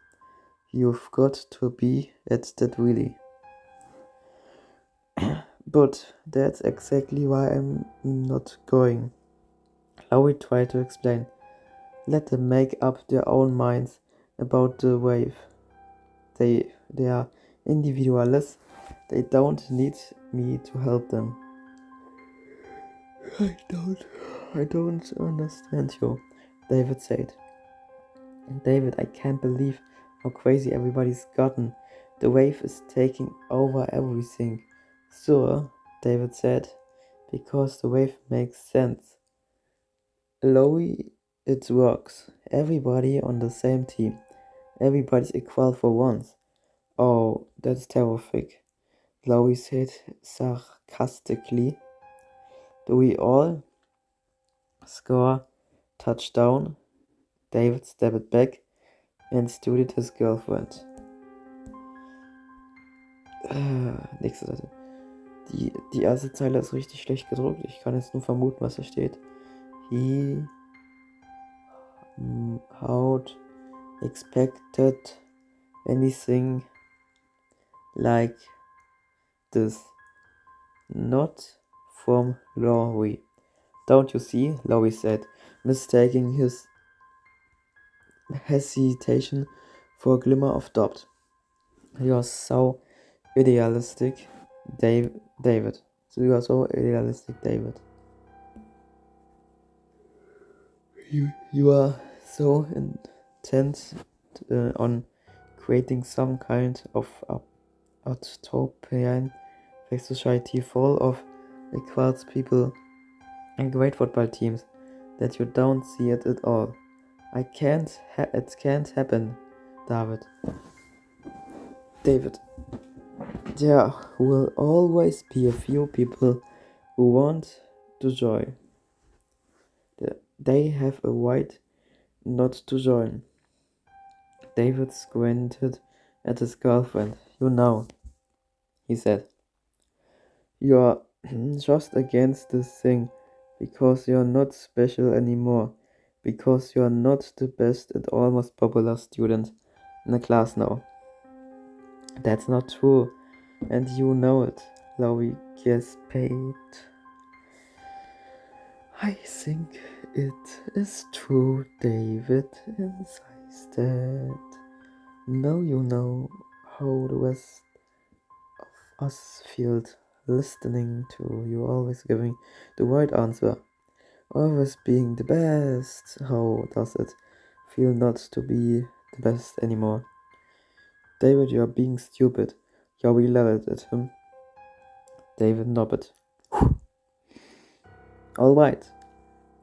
You've got to be at that really. But that's exactly why I'm not going. Laurie tried to explain. Let them make up their own minds about the wave. They are individualists. They don't need me to help them. I don't understand you, David said. David, I can't believe how crazy everybody's gotten. The wave is taking over everything. Sure, David said, because the wave makes sense. Laurie, it works. Everybody on the same team. Everybody's equal for once. Oh, that's terrific, Laurie said sarcastically. Do we all score touchdown? David stepped back and studied his girlfriend. Nächste Seite. Die erste Zeile ist richtig schlecht gedruckt. Ich kann jetzt nur vermuten, was da steht. He out expected anything like this. Not from Laurie. Don't you see? Laurie said, mistaking his hesitation for a glimmer of doubt. You're so idealistic, David. So you are so idealistic, David. You are so intent on creating some kind of utopian society full of equal people and great football teams. that you don't see it at all. It can't happen, David. There will always be a few people who want to join. They have a right not to join. David squinted at his girlfriend. You know, he said. You're just against this thing because you're not special anymore. Because you're not the best and almost popular student in the class now. That's not true, and you know it, Lowy gasped. I think it is true, David insisted. Now you know how the rest of us feel listening to you always giving the right answer. Always being the best. How does it feel not to be the best anymore? David, you're being stupid. Yowie leveled at him. David nodded. Alright.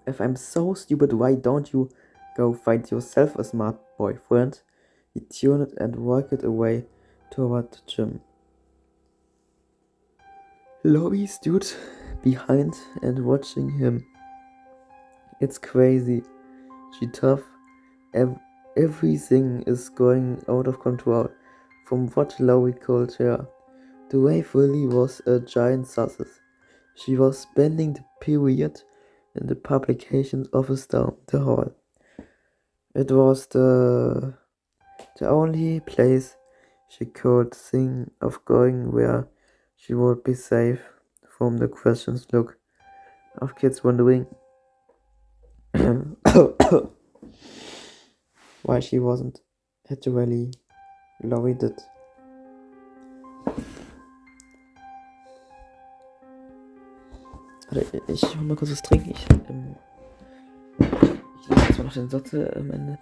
If I'm so stupid, why don't you go find yourself a smart boyfriend? He turned and walked away toward the gym. Lowie stood behind and watching him. It's crazy. She tough. Everything is going out of control. From what Lowie called her, the wave really was a giant success. She was spending the period in the publications office down the hall. It was the only place she could think of going where she would be safe from the questions look of kids wondering why she wasn't actually loved it. Warte, ich hol mal kurz was trinken. Ich lese zwar noch den Satz am Ende.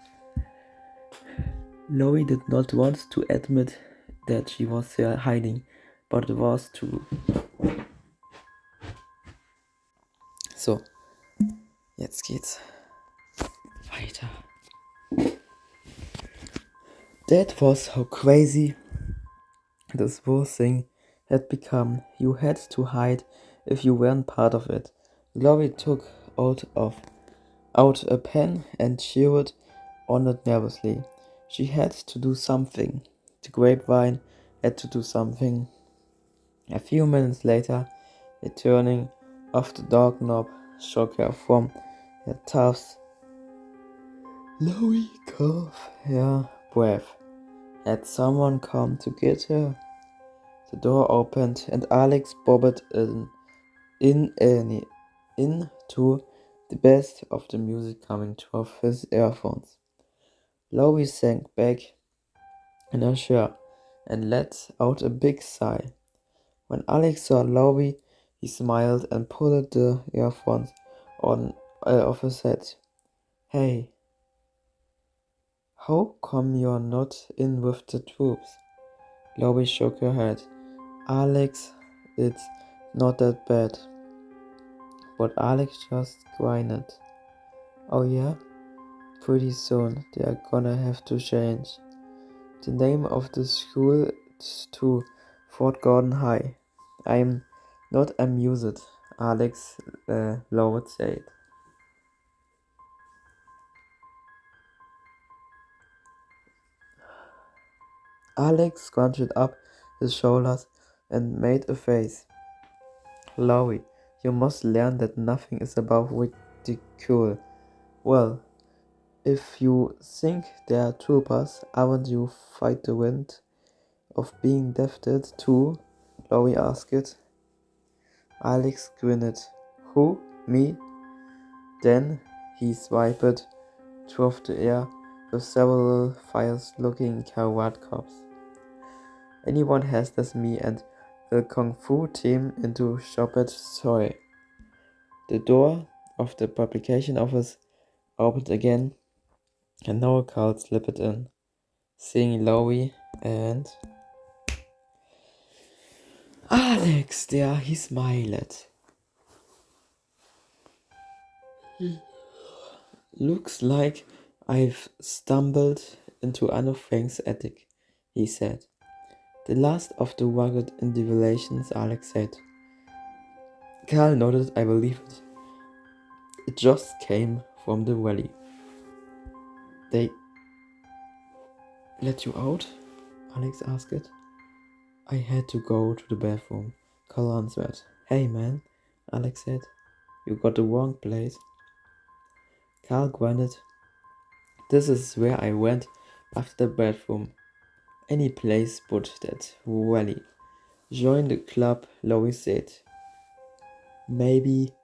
Lowie did not want to admit that she was there hiding, but it was true. So, jetzt geht's weiter. That was how crazy this whole thing had become. You had to hide if you weren't part of it. Lowie took out a pen and chewed on it nervously. She had to do something. The grapevine had to do something. A few minutes later, a turning of the door knob shook her from her tough, Lowie caught her breath. Had someone come to get her? The door opened and Alex bobbed into the best of the music coming through his earphones. Lowie sank back in her chair and let out a big sigh. When Alex saw Lowie, he smiled and pulled the earphones off his head. Hey, how come you're not in with the troops? Lowie shook her head. Alex, it's not that bad. But Alex just grinned. Oh yeah? Pretty soon they're gonna have to change the name of the school to Fort Gordon High. I'm not amused, Alex Lowe said. Alex scrunched up his shoulders and made a face. Lowie, you must learn that nothing is above ridicule. Well, if you think they're troopers, aren't you fight the wind of being defeated too? Lowie asked. Alex grinned. Who? Me? Then he swiped through the air with several fierce-looking cavalry cops. Anyone has this me and the Kung Fu team into Shopet Soy. The door of the publication office opened again, and now a crowd slipped in, seeing Lowie and Alex there. He smiled. Looks like I've stumbled into Anne Frank's attic, he said. The last of the rugged individuations, Alex said. Carl nodded. I believe it. It just came from the valley. They let you out? Alex asked. I had to go to the bathroom, Carl answered. Hey man, Alex said. You got the wrong place. Carl grunted. This is where I went after the bathroom. Any place but that valley. Join the club, Lois said. Maybe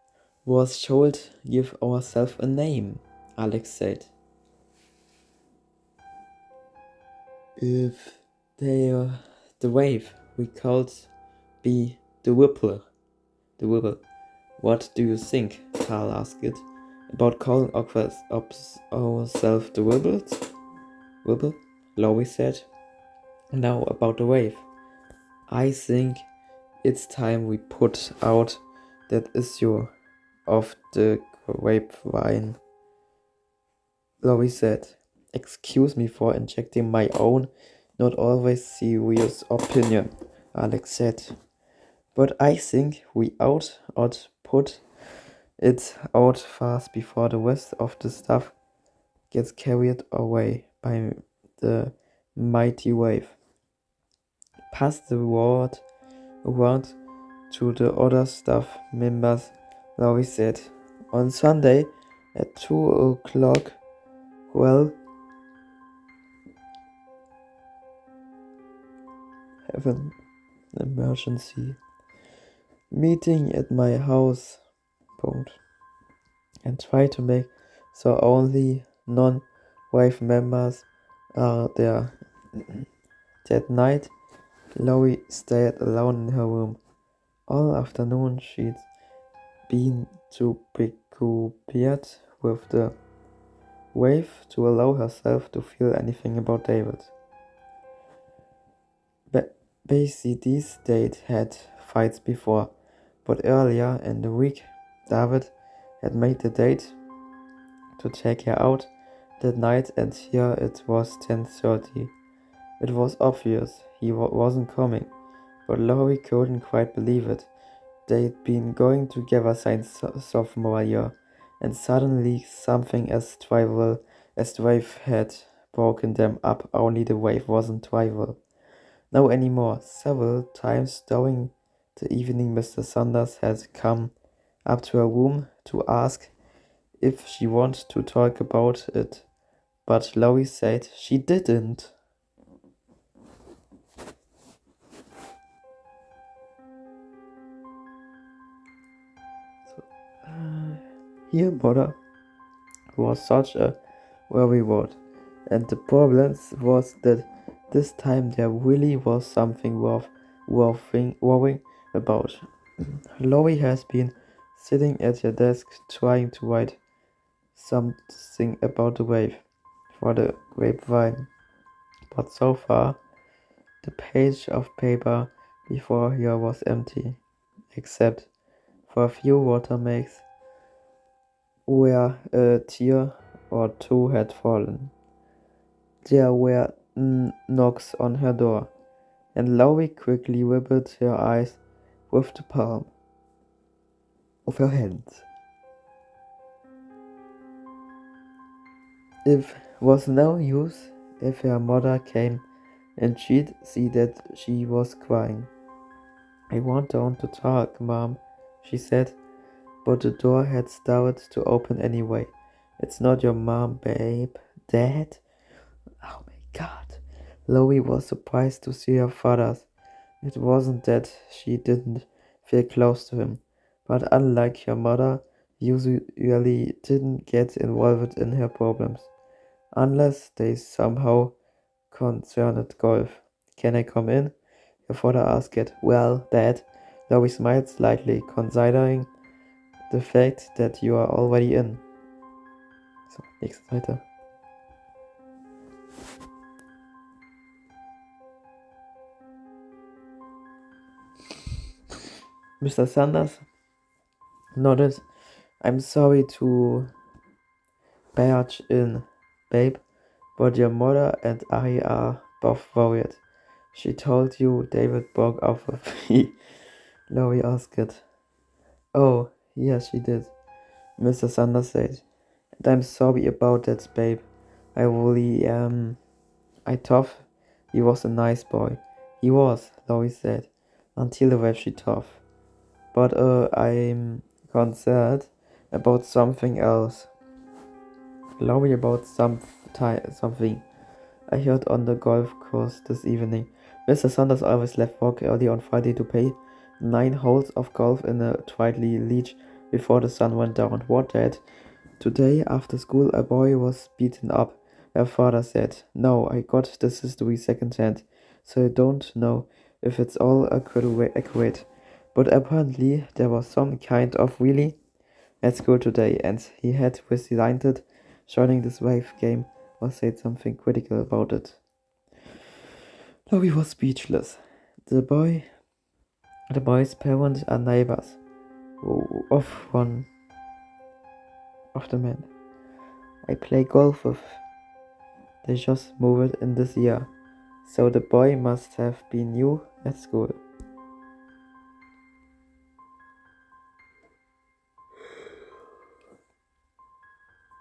was should give ourselves a name, Alex said. If they are the wave, we could be the Whipple. The Whipple. What do you think? Carl asked it. About calling ourselves the Whipples? Whipple? Lois said. Now about the wave. I think it's time we put out that issue of the grapevine. Lois said. Excuse me for injecting my own, not always serious opinion, Alex said. But I think we ought put it out fast before the rest of the stuff gets carried away by the mighty wave. Pass the word around to the other staff members, Lois said. On Sunday at 2 o'clock, well, have an emergency meeting at my house, and try to make so only non-wave members are there. That night, Lois stayed alone in her room. All afternoon she'd been too preoccupied with the wave to allow herself to feel anything about David. Basically, they'd had fights before, but earlier in the week, David had made the date to take her out that night, and here it was 10:30. It was obvious he wasn't coming, but Laurie couldn't quite believe it. They'd been going together since sophomore year, and suddenly something as trivial as the wave had broken them up, only the wave wasn't trivial. No anymore. Several times during the evening Mr. Saunders had come up to her room to ask if she wanted to talk about it, but Lois said she didn't. Here, mother was such a worrywart, and the problem was that this time there really was something worth worrying about. Laurie has been sitting at her desk trying to write something about the wave for the grapevine, but so far the page of paper before her was empty, except for a few watermarks where a tear or two had fallen. There were knocks on her door, and Laurie quickly wiped her eyes with the palm of her hand. It was no use if her mother came, and she'd see that she was crying. I want Dawn to talk, Mom, she said, but the door had started to open anyway. It's not your mom, babe. Dad? Oh my God. Laurie was surprised to see her father's. It wasn't that she didn't feel close to him, but unlike her mother, usually didn't get involved in her problems, unless they somehow concerned golf. Can I come in? Her father asked. Well, Dad, Laurie smiled slightly, considering the fact that you are already in. So, nächste Seite. Mr. Sanders nodded. I'm sorry to barge in, babe, but your mother and I are both worried. She told you David broke up with me, Laurie asked. Oh, yes, she did, Mr. Sanders said. And I'm sorry about that, babe. I really am. I thought he was a nice boy. He was, Laurie said, until the way she thought. But I'm concerned about something else. Laurie, about something I heard on the golf course this evening. Mr. Sanders always left work early on Friday to play 9 holes of golf in a Twilight Leach before the sun went down. What, Dad? Today, after school, a boy was beaten up, her father said. No, I got this history secondhand, so I don't know if it's all accurate. But apparently, there was some kind of really at school today, and he had resigned joining this wave game or said something critical about it. Laurie was speechless. The boy's parents are neighbors of one of the men I play golf with. They just moved in this year, so the boy must have been new at school.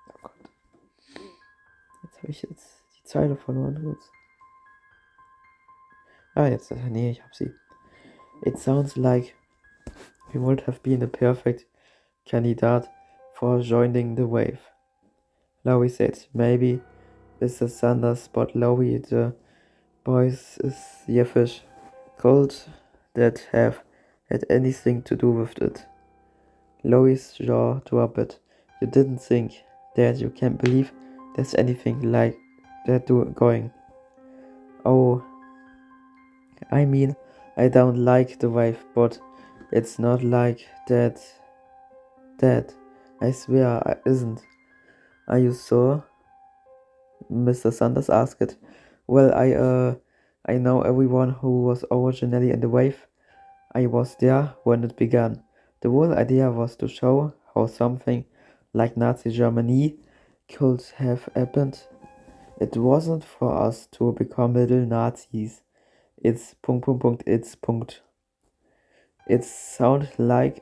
Oh Gott. Jetzt habe ich die Zeile verloren. Kurz. Nee, ich hab sie. It sounds like he would have been a perfect candidate for joining the wave. Laurie said, maybe Mr. Sanders, but Laurie, the boys is yellowish. Could that have had anything to do with it? Laurie's jaw dropped. You didn't think, Dad, you can't believe there's anything like that going. Oh, I mean, I don't like the wave, but it's not like that. Dad, I swear I isn't. Are you sure? Mr. Sanders asked. Well, I know everyone who was originally in the wave. I was there when it began. The whole idea was to show how something like Nazi Germany could have happened. It wasn't for us to become little Nazis. It's ... It sounds like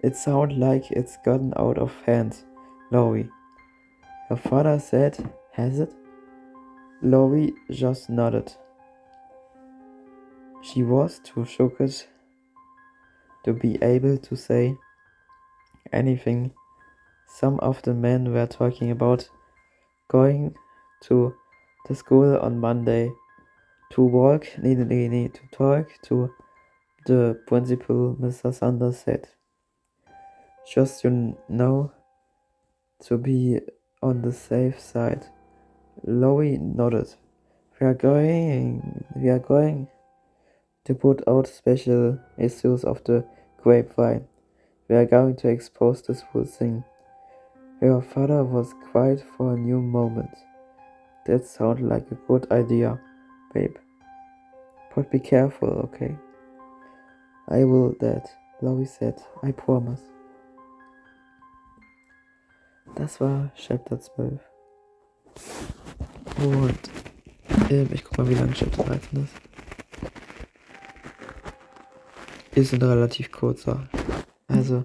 it sounds like it's gotten out of hand, Laurie. Her father said, has it? Laurie just nodded. She was too shocked to be able to say anything. Some of the men were talking about going to the school on Monday to talk to the principal, Mr. Sanders said. Just, to be on the safe side. Laurie nodded. We are going to put out special issues of the Grapevine. We are going to expose this whole thing. Her father was quiet for a new moment. That sounded like a good idea, babe. But be careful, okay? I will, Dad, Laurie said. I promise. Das war Chapter 12. Und ich guck mal, wie lang Chapter 13 ist. Ist ein relativ kurzer. Also,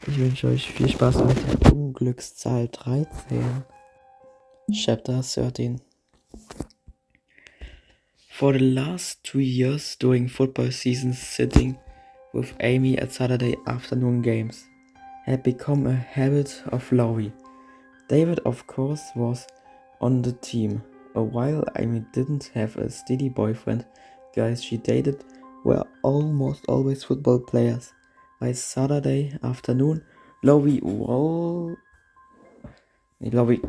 ich wünsche euch viel Spaß mit der Unglückszahl 13. Chapter 13. For the last 2 years during football seasons, sitting with Amy at Saturday afternoon games had become a habit of Laurie. David, of course, was on the team. While Amy didn't have a steady boyfriend, guys she dated were almost always football players. By Saturday afternoon, Laurie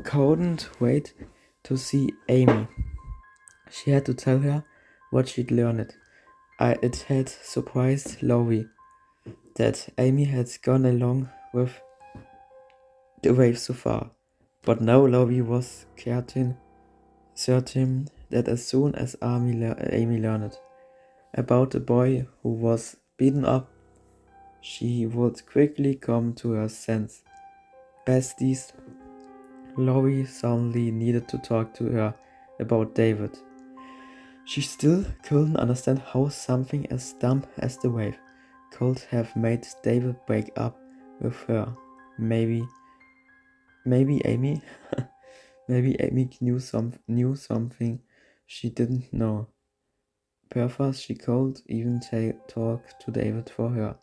couldn't wait to see Amy. She had to tell her what she'd learned. It had surprised Laurie that Amy had gone along with the wave so far. But now Laurie was certain that as soon as Amy learned about the boy who was beaten up, she would quickly come to her sense. besties. Laurie suddenly needed to talk to her about David. She still couldn't understand how something as dumb as the wave could have made David break up with her. Maybe Amy, maybe Amy knew something she didn't know. Perhaps she could even talk to David for her.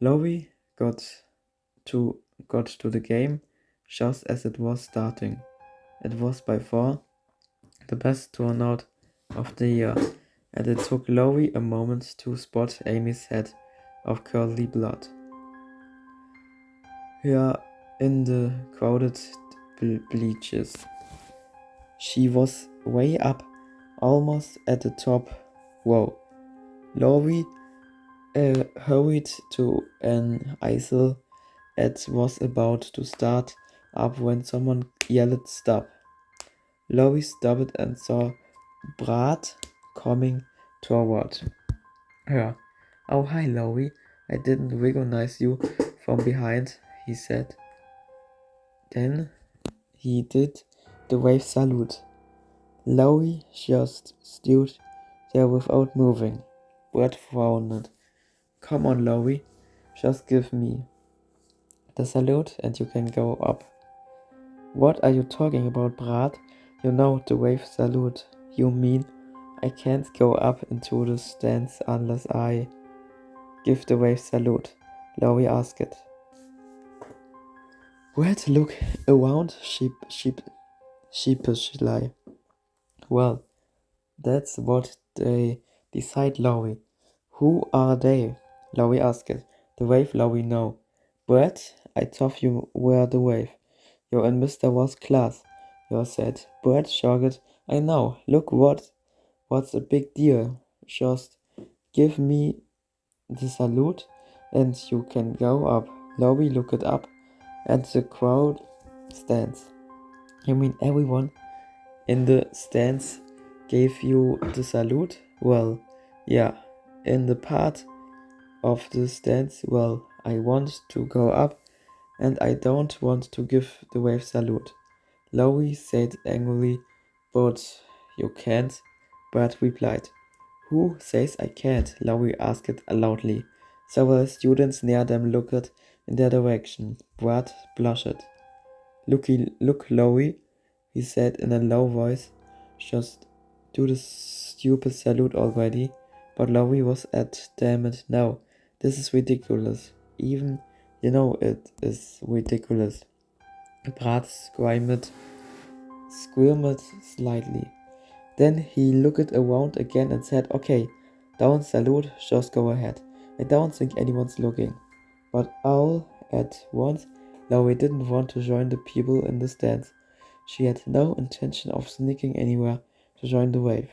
Laurie got to the game just as it was starting. It was by far the best turnout of the year, and it took Laurie a moment to spot Amy's head of curly blood. Here in the crowded bleachers. She was way up, almost at the top. Whoa. Laurie hurried to an aisle that was about to start up when someone yelled stop. Laurie stopped and saw Brad coming toward her. Oh, hi, Laurie. I didn't recognize you from behind, he said. Then he did the wave salute. Laurie just stood there without moving. Brad frowned. Come on, Laurie. Just give me the salute and you can go up. What are you talking about, Brad? You know the wave salute. You mean I can't go up into the stands unless I give the wave salute? Laurie asked. Brad looked around sheepishly. Well, that's what they decide, Laurie. Who are they? Laurie asked. The wave, Laurie, no. Brad, I thought you were the wave. You're in Mr. Ross' class. You said. Brad shocked. I know. Look what's the big deal? Just give me the salute and you can go up. Laurie looked up at the crowd stands. You mean everyone in the stands gave you the salute? Well, yeah. In the part of the stands, well, I want to go up and I don't want to give the wave salute. Laurie said angrily, but you can't. Brad replied. Who says I can't? Laurie asked loudly. Several students near them looked in their direction. Brad blushed. Look, Laurie, he said in a low voice. Just do the stupid salute already. But Laurie was damn it, no. This is ridiculous. Even, you know it is ridiculous. Brad squirmed slightly. Then he looked around again and said, okay, don't salute, just go ahead. I don't think anyone's looking. But all at once, Laurie didn't want to join the people in the stands. She had no intention of sneaking anywhere to join the wave.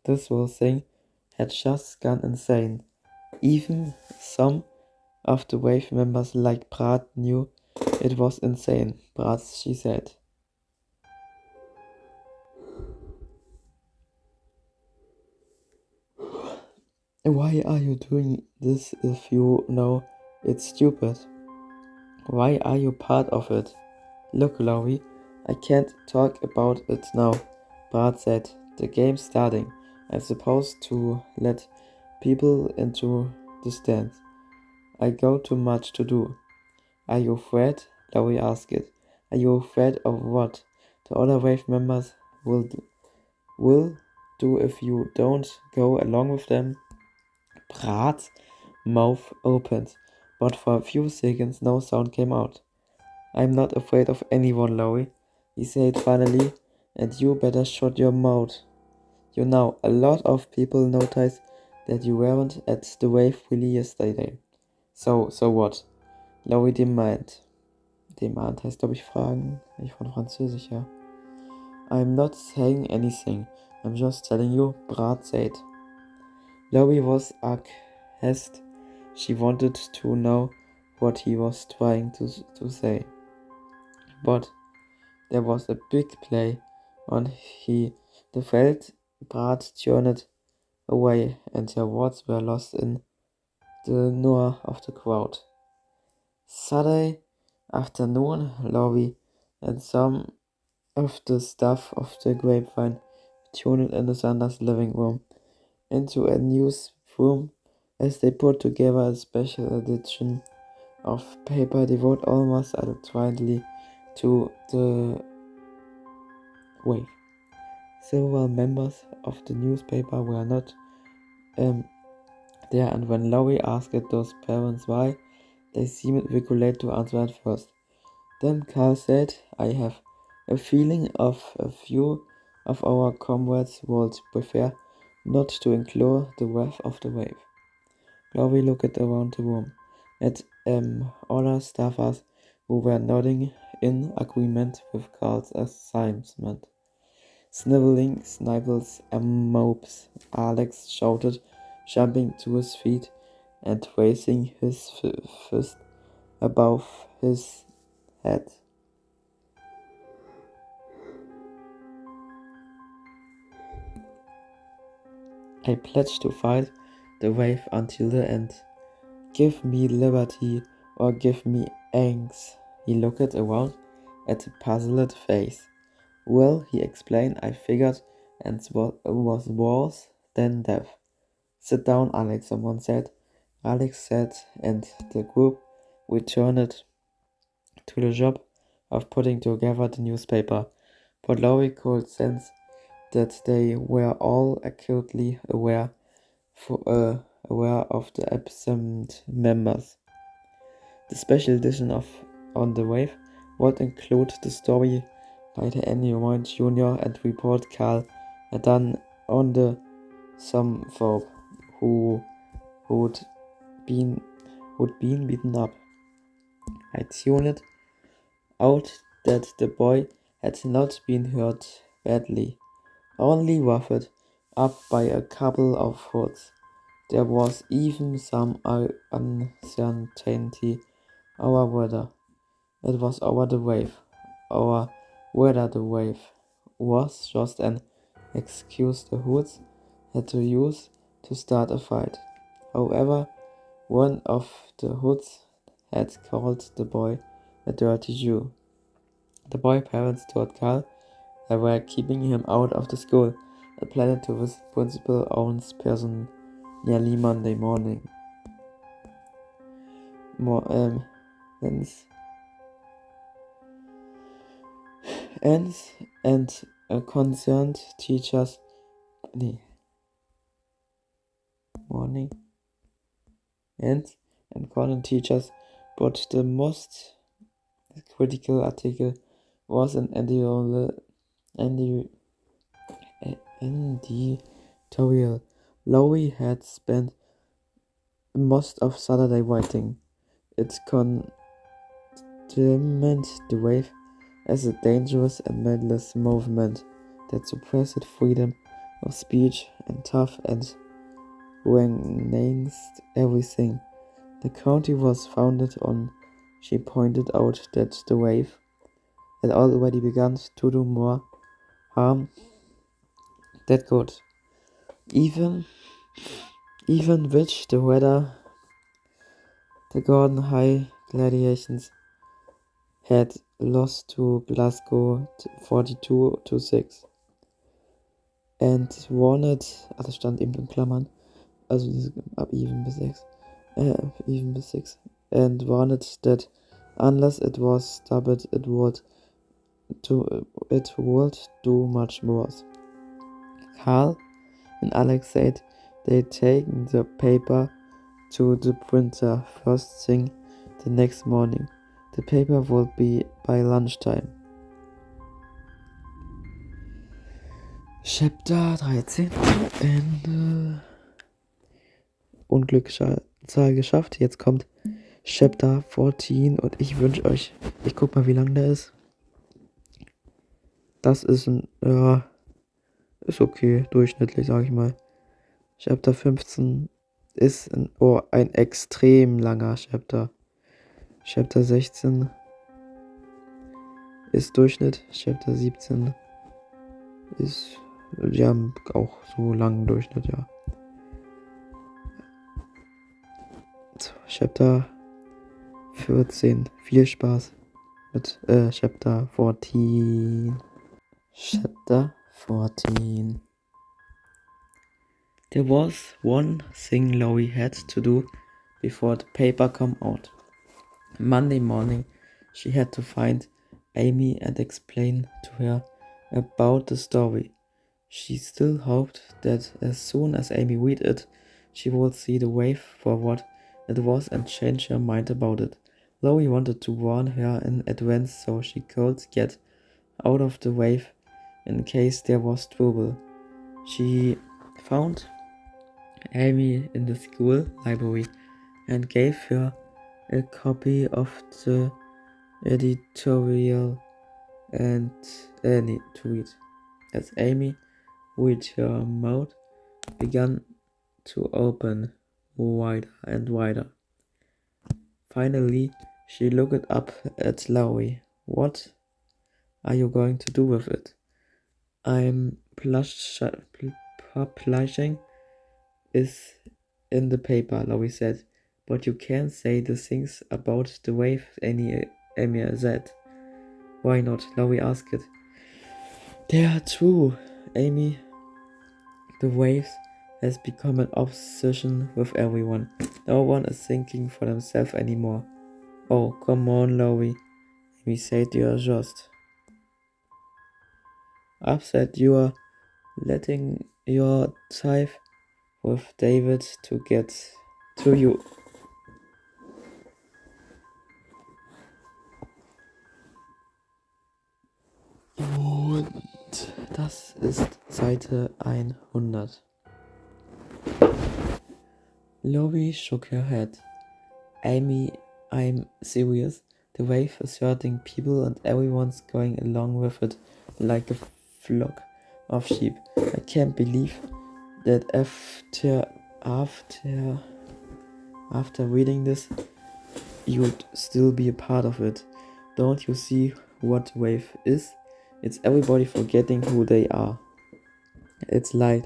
This whole thing had just gone insane. Even some of the wave members like Brad knew it was insane. Brad, she said. Why are you doing this if you know it's stupid? Why are you part of it? Look, Laurie, I can't talk about it now. Brad said, the game's starting. I'm supposed to let people into the stands. I got too much to do. Are you afraid? Laurie asked. Are you afraid of what? The other wave members will do if you don't go along with them? Brad's mouth opened, but for a few seconds no sound came out. I'm not afraid of anyone, Laurie, he said finally, and you better shut your mouth. You know, a lot of people noticed that you weren't at the wave really yesterday. So what? Laurie demand. Demand heißt, glaube ich, fragen. Ich von Französisch, ja. I'm not saying anything. I'm just telling you, Brad said. Laurie was aghast. She wanted to know what he was trying to say. But there was a big play on the felt Brad turned away and her words were lost in the noise of the crowd. Suddenly, afternoon, Laurie and some of the staff of the Grapevine tuned in Sandra's living room into a newsroom as they put together a special edition of paper devoted almost entirely to the Wave. Several members of the newspaper were not there, and when Laurie asked those parents why, they seemed regulated to answer at first. Then Carl said, "I have a feeling of a few of our comrades would prefer not to include the wrath of the wave." Laurie looked around the room at other staffers who were nodding in agreement with Carl's assignment. Sniveling snivels and mopes, Alex shouted, jumping to his feet and raising his fist above his head. "I pledge to fight the wave until the end. Give me liberty or give me angst." He looked around at the puzzled face. "Well," he explained, "I figured and was worse than death." "Sit down, Alex," someone said. Alex sat, and the group returned to the job of putting together the newspaper. But Laurie could sense that they were all acutely aware of the absent members. The special edition of On the Wave would include the story by the Annie Roy Jr. and report Carl had done on the Somthorpe who'd been beaten up. I tuned out that the boy had not been hurt badly, only roughed up by a couple of hoods. There was even some uncertainty over whether it was over the wave, or whether the wave was just an excuse the hoods had to use to start a fight. However, one of the hoods had called the boy a dirty Jew. The boy parents told Carl they were keeping him out of the school and planned to visit Principal Owen's person nearly Monday morning. And concerned teachers but the most critical article was an editorial. Laurie had spent most of Saturday writing. It condemned the wave as a dangerous and mindless movement that suppressed freedom of speech and tough and renounced everything the county was founded on. She pointed out that the wave had already begun to do more harm than good. Even which the weather, the Gordon High Gladiations had lost to Glasgow 42-6 and warned, also stand eben in Klammern, also ab even bis 6, and warned that unless it was stopped, it would do much worse. Carl and Alex said they'd taken the paper to the printer first thing the next morning. The paper would be by lunchtime. Chapter 13 Ende. Unglückliche Zahl geschafft. Jetzt kommt Chapter 14 und ich wünsche euch, ich guck mal, wie lang der ist. Das ist ist okay, durchschnittlich, sag ich mal. Chapter 15 ist ein extrem langer Chapter. Chapter 16 ist Durchschnitt. Chapter 17 ist, die haben auch so langen Durchschnitt, ja. So, Chapter 14. Viel Spaß. Mit Chapter 14. Chapter 14. There was one thing Loie had to do before the paper come out. Monday morning, she had to find Amy and explain to her about the story. She still hoped that as soon as Amy read it, she would see the wave for what it was and change her mind about it. Loie wanted to warn her in advance so she could get out of the wave in case there was trouble. She found Amy in the school library and gave her a copy of the editorial and to read. As Amy read, her mouth began to open wider and wider. Finally, she looked up at Loie. "What are you going to do with it?" "I'm publishing is in the paper," Loie said. "But you can't say the things about the wave," Amy said. "Why not?" Loie asked. "They are true, Amy. The waves has become an obsession with everyone. No one is thinking for themselves anymore." "Oh, come on, Loie," Amy said. "You're just upset you are letting your time with David to get to you." Und das ist Seite 100. Loie shook her head. "Amy, I'm serious. The wave is hurting people and everyone's going along with it like a flock of sheep. I can't believe that after reading this, you'd still be a part of it. Don't you see what wave is? It's everybody forgetting who they are. It's like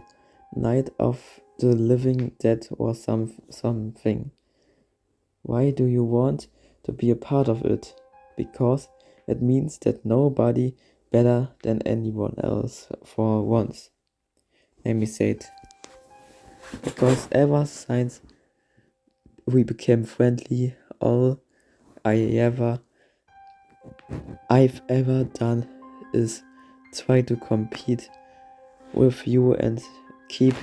Night of the Living Dead or something. Why do you want to be a part of it? Because it means that nobody better than anyone else for once," Amy said. "Because ever since we became friendly, all I've ever done is try to compete with you and keep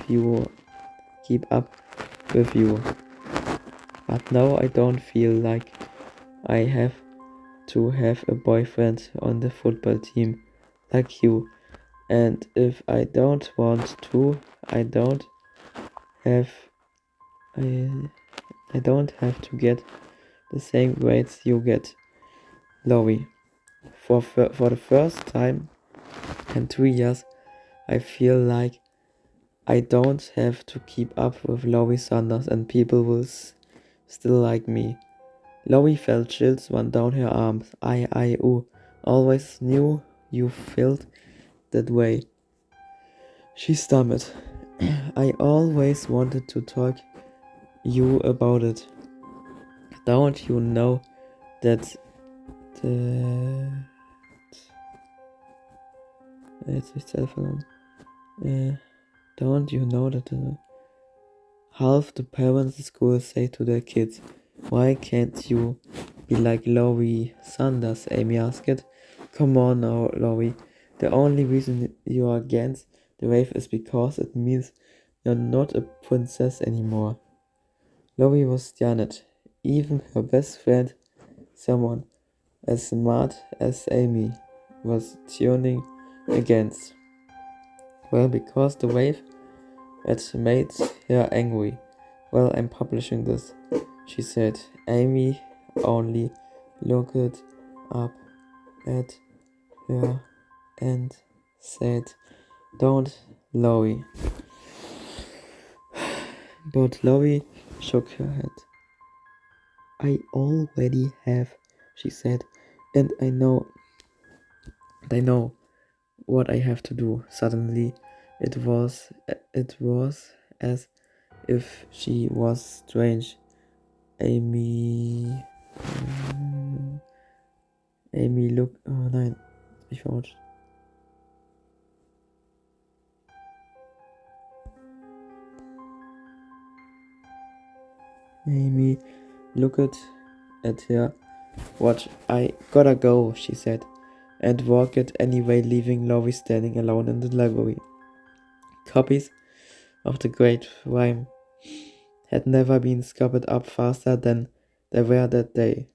up with you. But now I don't feel like I have to have a boyfriend on the football team like you. And if I don't want to, I don't have to get the same grades you get." Loie. For the first time in 2 years, I feel like I don't have to keep up with Loie Saunders and people will still like me. Loie felt chills run down her arms. I always knew you felt that way," she stammered. "I always wanted to talk you about it. Don't you know that don't you know that half the parents in school say to their kids, 'Why can't you be like Loie Saunders?'" Amy asked. "Come on now, Loie. The only reason you are against the wave is because it means you're not a princess anymore." Loie was stunned. Even her best friend, someone as smart as Amy, was tuning against. "Well, because the wave had made her angry. Well, I'm publishing this," she said. Amy only looked up at her and said, "Don't, Loie." But Loie shook her head. "I already have," she said, "and I know what I have to do." Suddenly, it was as if she was strange. Amy Amy, look. Oh nein, ich verrutscht. Amy looked at her watch. I gotta go, she said, and walked anyway, leaving Laurie standing alone in the library. Copies of the great rhyme had never been scooped up faster than they were that day.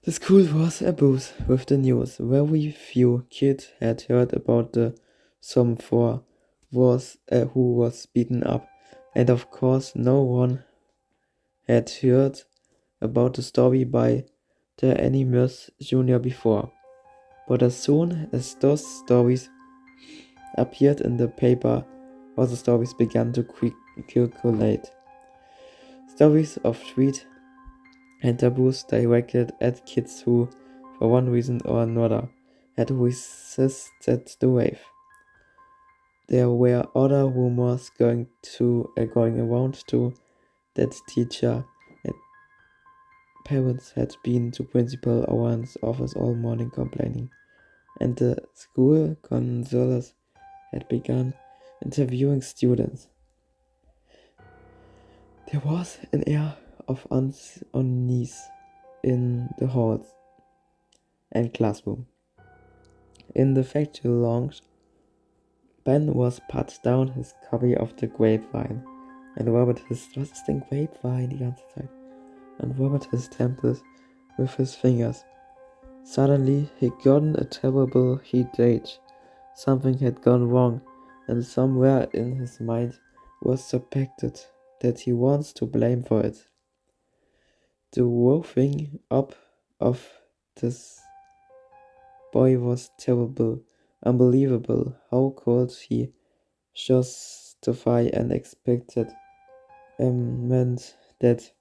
The school was abuzz with the news. Very few kids had heard about the sophomore who was beaten up, and of course no one had heard about the story by the Animus Jr. before. But as soon as those stories appeared in the paper, other stories began to circulate. Stories of treat and taboos directed at kids who, for one reason or another, had resisted the wave. There were other rumors going around too, that teacher and parents had been to Principal Owen's office all morning complaining, and the school counselors had begun interviewing students. There was an air of unease in the halls and classroom. In the factory lounge, Ben was put down his copy of the grapevine, and Robert his grapevine die ganze Zeit, and Robert his temples with his fingers. Suddenly he gotten a terrible headache. Something had gone wrong, and somewhere in his mind was suspected that he wants to blame for it. The roughing up of this boy was terrible, unbelievable. How could he justify an expected amendment that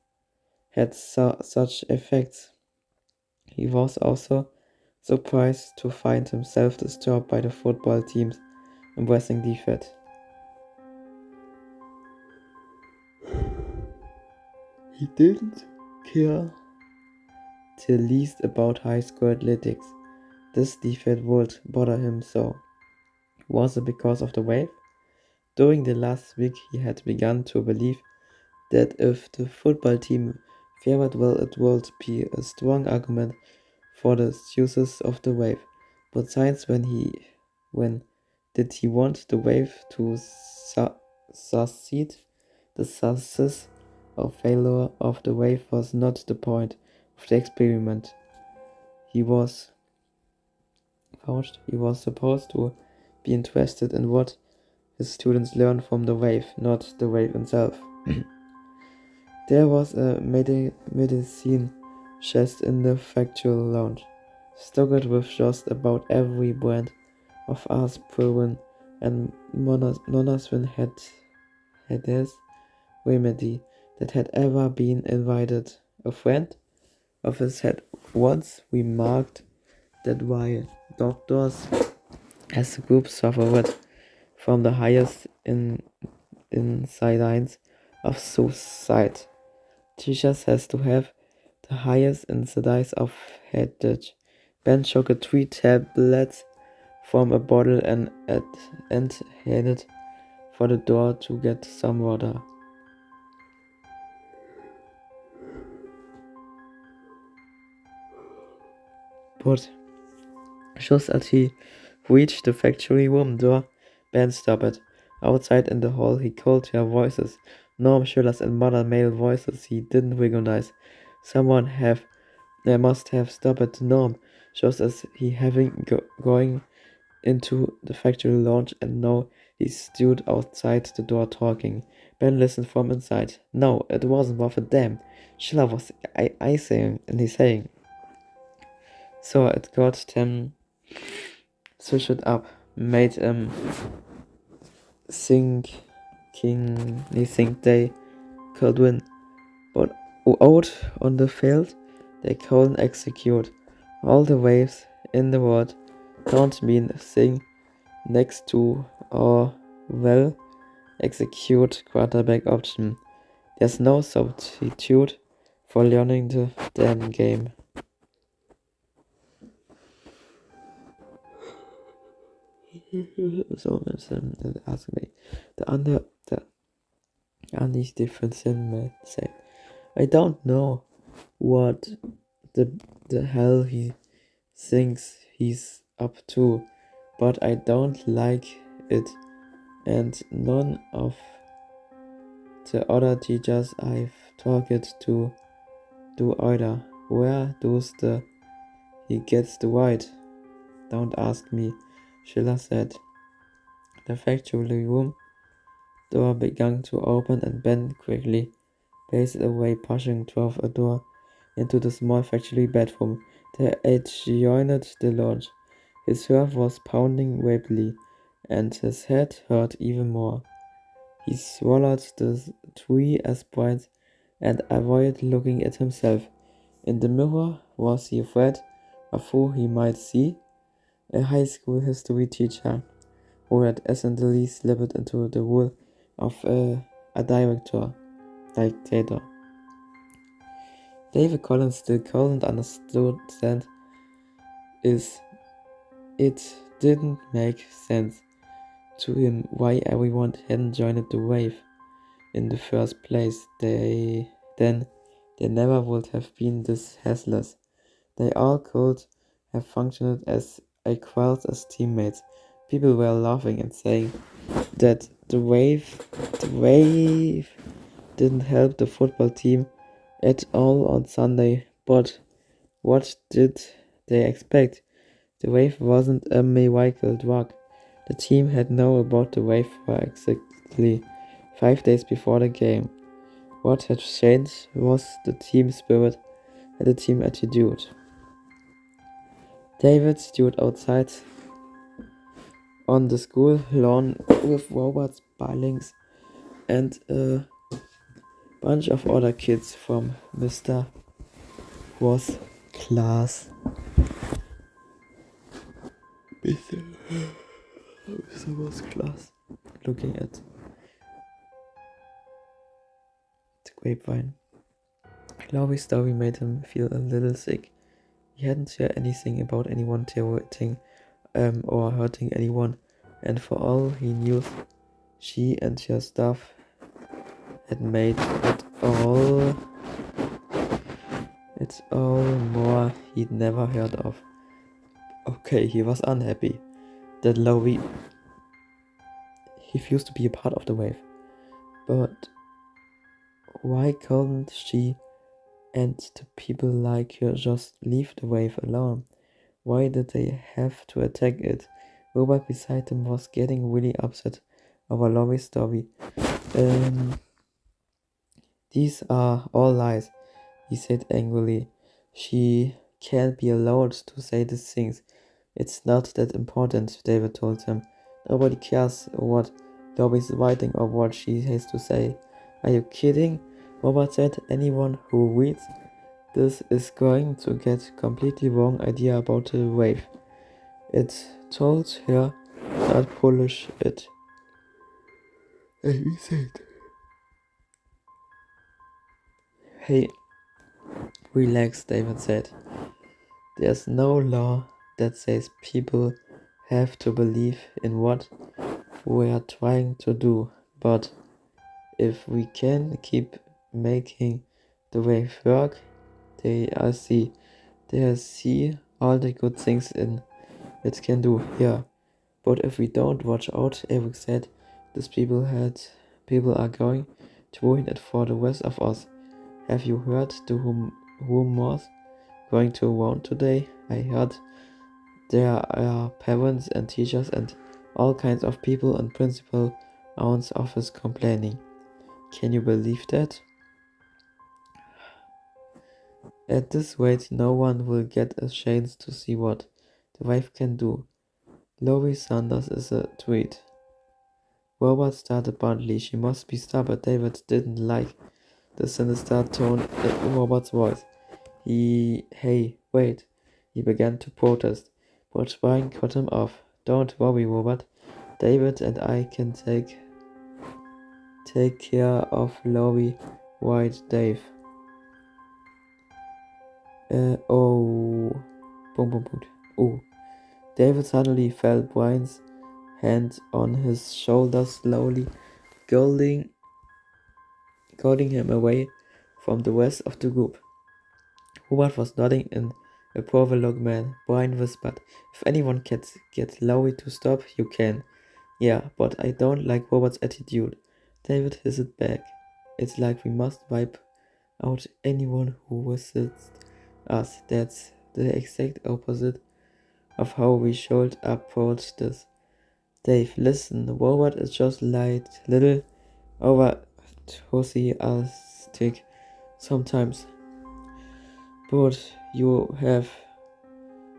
had such effects? He was also surprised to find himself disturbed by the football team's embarrassing defeat. He didn't care the least about high school athletics. This defeat would bother him so. Was it because of the wave? During the last week he had begun to believe that if the football team fared well, it would be a strong argument for the success of the wave. But since when did he want the wave to succeed? The success or failure of the wave was not the point of the experiment. He was supposed to be interested in what his students learned from the wave, not the wave itself. There was a medicine chest in the factory lounge, stocked with just about every brand of aspirin and monosvin had his remedy that had ever been invited. A friend of his had once remarked that while doctors as a group suffered from the highest incidence of suicide, teachers has to have the highest incidence of headache. Ben took 3 tablets from a bottle and headed for the door to get some water. But just as he reached the factory room door, Ben stopped. Outside in the hall he could hear voices, Norm Schiller's and modern male voices he didn't recognize. Someone must have stopped Norm just as he going into the factory lounge, and now he stood outside the door talking. Ben listened from inside. No, it wasn't worth a damn. Schiller was saying. So it got them switched up, made think they could win. But out on the field, they couldn't execute. All the waves in the world don't mean a thing next to our well execute quarterback option. There's no substitute for learning the damn game. So asked me. The only difference in said, I don't know what the the hell he thinks he's up to, but I don't like it, and none of the other teachers I've talked to do either. Where does he gets the right? Don't ask me, Schiller said. The factory room door began to open and Ben quickly paced away, pushing through a door into the small factory bedroom that adjoined the lounge. His heart was pounding rapidly, and his head hurt even more. He swallowed the 3 aspirins and avoided looking at himself. In the mirror, was he afraid of who he might see? A high school history teacher who had accidentally slipped into the role of a dictator. David Collins still couldn't understand is it didn't make sense to him why everyone hadn't joined the wave in the first place. They never would have been this helpless. They all could have functioned as equals, as teammates. People were laughing and saying that the wave didn't help the football team at all on Sunday, but what did they expect? The wave wasn't a miracle drug. The team had known about the wave for exactly 5 days before the game. What had changed was the team spirit and the team attitude. David stood outside on the school lawn with Robert Billings and a bunch of other kids from Mr. Was class. Mr. Was class. Looking at the grapevine. Laurie's story made him feel a little sick. He hadn't shared anything about anyone terrorizing or hurting anyone, and for all he knew, she and her staff had made it all more he'd never heard of. Okay, he was unhappy that Laurie refused to be a part of the wave. But why couldn't she and the people like her just leave the wave alone? Why did they have to attack it? Robert beside him was getting really upset over Laurie's story. These are all lies, he said angrily. She can't be allowed to say these things. It's not that important, David told him. Nobody cares what Laurie's writing or what she has to say. Are you kidding? Robert said. Anyone who reads this is going to get completely wrong idea about the wave. It told her not polish it. And we said, hey, relax, David said. There's no law that says people have to believe in what we are trying to do, but if we can keep making the wave work, they see all the good things it can do here. But if we don't watch out, Eric said, these people are going to ruin it for the rest of us. Have you heard the rumors going to around today? I heard there are parents and teachers and all kinds of people in Principal Owen's office complaining. Can you believe that? At this rate, no one will get a chance to see what the wife can do. Laurie Sanders is a tweet. Robert started bluntly. She must be stubborn. David didn't like the sinister tone in Robert's voice. Hey, wait. He began to protest, but Brian cut him off. Don't worry, Robert. David and I can take care of Laurie, right, Dave? Oh. Boom, boom, boom. Oh. David suddenly felt Brian's hand on his shoulder, slowly guiding him away from the rest of the group. Hubert was nodding in approval. Look, man, Brian whispered. If anyone can get Lowry to stop, you can. Yeah, but I don't like Robert's attitude. David hissed back. It's like we must wipe out anyone who resists us. That's the exact opposite of how we should approach this. Dave, listen, Robert is just little over enthusiastic sometimes. But you have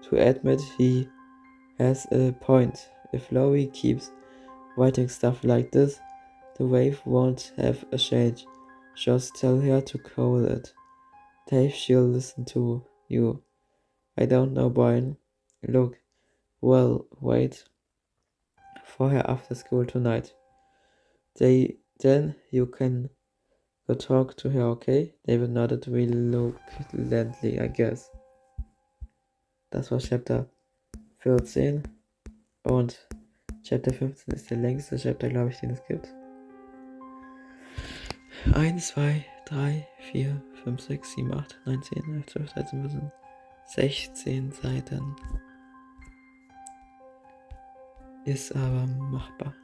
to admit he has a point. If Lowry keeps writing stuff like this, the wave won't have a change. Just tell her to call it. Dave, she'll listen to you. I don't know, Brian. Look, well, wait for her after school tonight. Then you can go talk to her, okay? David nodded reluctantly, I guess. Das war Chapter 14 und Chapter 15 ist der längste Chapter, glaube ich, den es gibt. 1, 2, 3, 4, 5, 6, 7, 8, 9, 10, 11, 12, 13, 14, 16 Seiten. Ist aber machbar.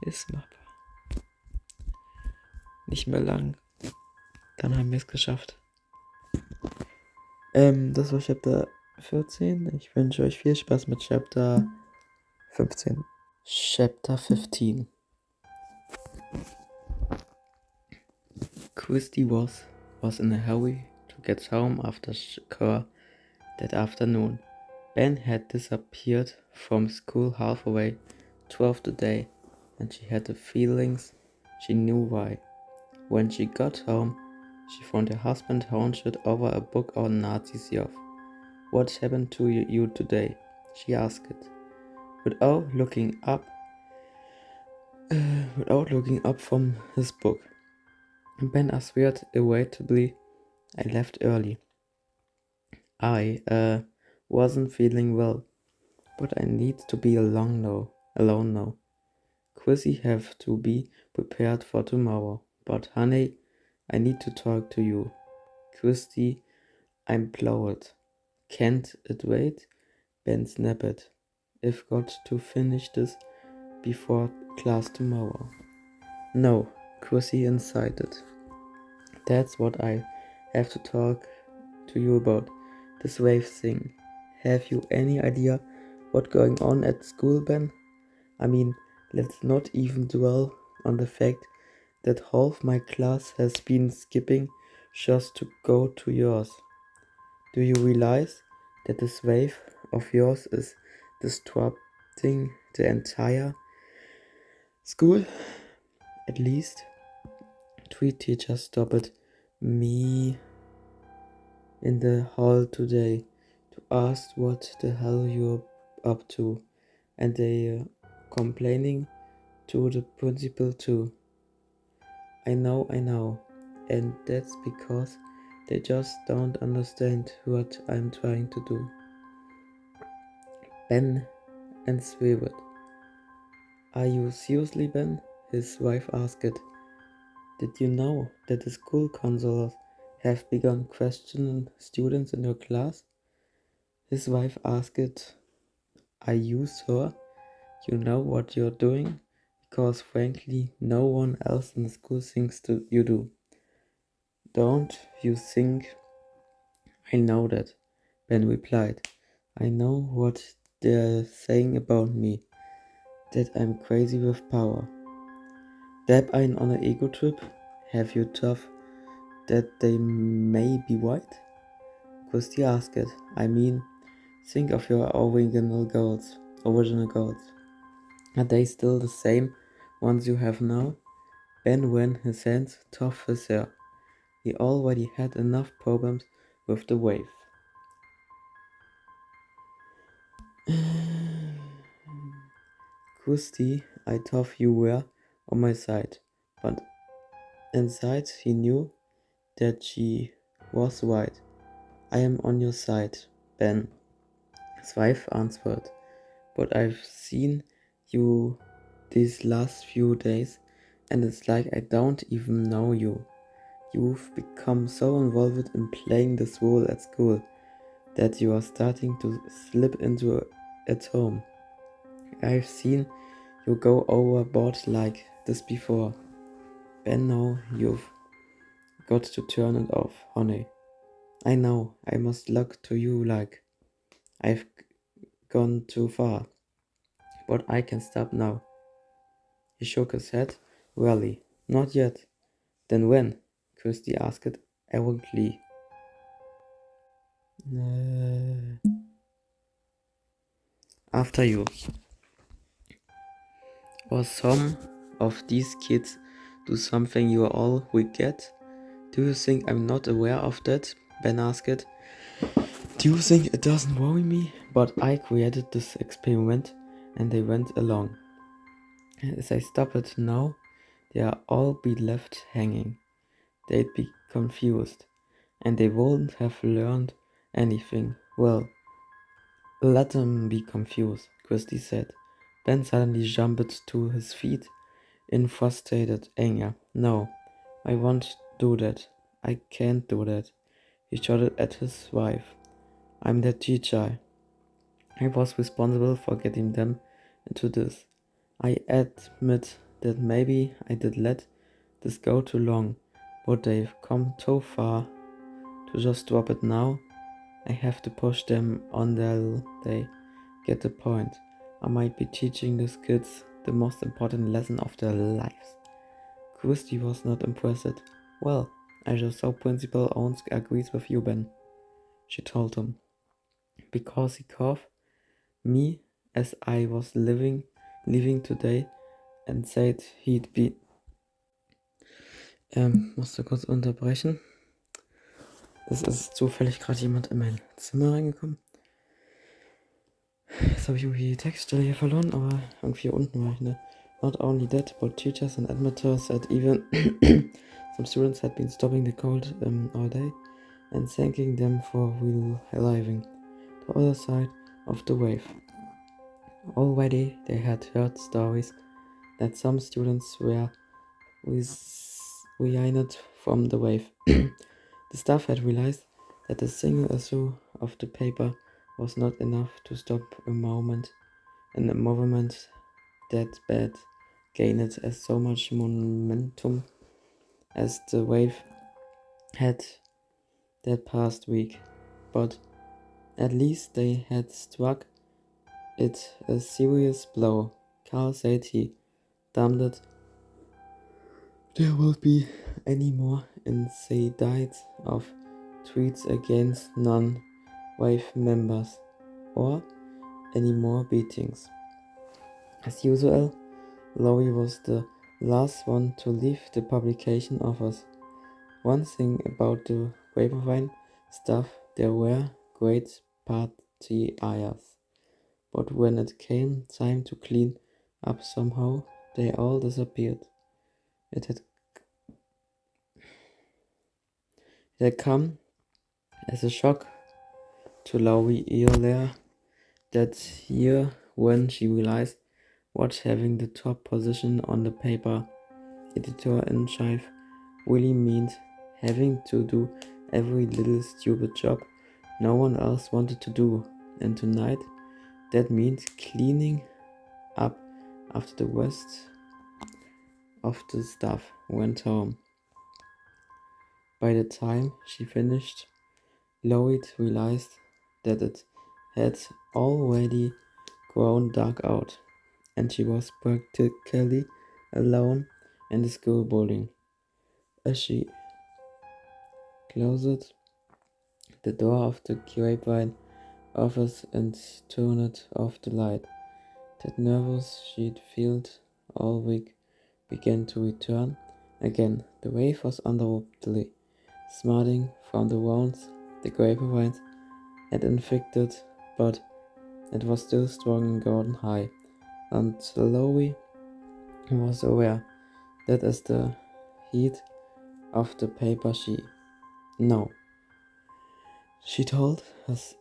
Ist machbar. Nicht mehr lang. Dann haben wir es geschafft. Das war Chapter 14. Ich wünsche euch viel Spaß mit Chapter 15. Chapter 15. Christy was in a hurry to get home after choir that afternoon. Ben had disappeared from school halfway 12 today, and she had the feelings she knew why. When she got home, she found her husband hunched over a book on Nazi's Yoff. What happened to you today? She asked, without looking up from his book. Ben answered irritably, I left early. I wasn't feeling well, but I need to be alone now. Chrissy have to be prepared for tomorrow. But honey, I need to talk to you. Christy, I'm implored. Can't it wait? Ben snapped. I've got to finish this before class tomorrow. No, Chrissy insisted. That's what I have to talk to you about. This wave thing. Have you any idea what's going on at school, Ben? I mean, let's not even dwell on the fact that half my class has been skipping just to go to yours. Do you realize that this wave of yours is disrupting the entire school? At least 3 teachers stopped me in the hall today to ask what the hell you're up to, and they complaining to the principal too. I know, and that's because they just don't understand what I'm trying to do. Ben and swivered. Are you seriously, Ben? His wife asked. Did you know that the school counselors have begun questioning students in your class? His wife asked. Are you sure you know what you're doing? Because frankly, no one else in the school thinks you do. Don't you think I know that? Ben replied. I know what they're saying about me, that I'm crazy with power. Dab ein on an ego trip? Have you thought that they may be right? Christy asked. I mean, think of your original goals. Are they still the same ones you have now? Ben ran his hands through his hair. He already had enough problems with the wave. Christy, I thought you were on my side, but inside he knew that she was right. I am on your side, Ben. His wife answered, "But I've seen you these last few days, and it's like I don't even know you. You've become so involved in playing this role at school that you are starting to slip into it at home. I've seen you go overboard like this before. Ben, now you've got to turn it off, honey. I know, I must look to you like I've gone too far, but I can stop now." He shook his head. "Really? Not yet? Then when?" Christy asked arrogantly. After you. Or some of these kids do something you all will get? "Do you think I'm not aware of that?" Ben asked. "Do you think it doesn't worry me? But I created this experiment and they went along. As I stop it now, they'll all be left hanging. They'd be confused, and they wouldn't have learned anything." "Well, let them be confused," Christy said. Ben suddenly jumped to his feet in frustrated anger. "No, I won't do that. I can't do that." He shouted at his wife. "I'm their teacher. I was responsible for getting them into this. I admit that maybe I did let this go too long, but they've come too far to just drop it now. I have to push them until they get the point. I might be teaching these kids the most important lesson of their lives." Christy was not impressed. "Well, I just hope Principal Owens agrees with you, Ben," she told him. "Because he called me as I was leaving today and said he'd be..." Musste kurz unterbrechen. Es ist zufällig gerade jemand in mein Zimmer reingekommen. Jetzt habe ich irgendwie die Textstelle hier verloren, aber irgendwie hier unten war ich, ne? "Not only that, but teachers and administrators said even some students had been stopping the cold all day and thanking them for reliving the other side of the wave. Already they had heard stories that some students were reunited from the wave. The staff had realized that a single issue of the paper was not enough to stop a movement that bad gained as so much momentum as the wave had that past week. But at least they had struck it a serious blow. Carl said he damned it. There won't be any more incidents of tweets against non-wave members or any more beatings. As usual, Laurie was the last one to leave the publication office. One thing about the Wave-Hörspiel staff, there were great party eyes. But when it came time to clean up somehow, they all disappeared. It had come as a shock to Laurie earlier that year when she realized what having the top position on the paper editor-in-chief really meant, having to do every little stupid job no one else wanted to do, and tonight that meant cleaning up after the rest of the staff went home. By the time she finished, Laurie realized that it had already grown dark out, and she was practically alone in the school building. As she closed the door of the grapevine office and turned off the light, that nervous she'd felt all week began to return again. The wave was undoubtedly smarting from the wounds the grapevines had inflicted, but it was still strong and golden high, and Laurie was aware that as the heat of the paper she told us,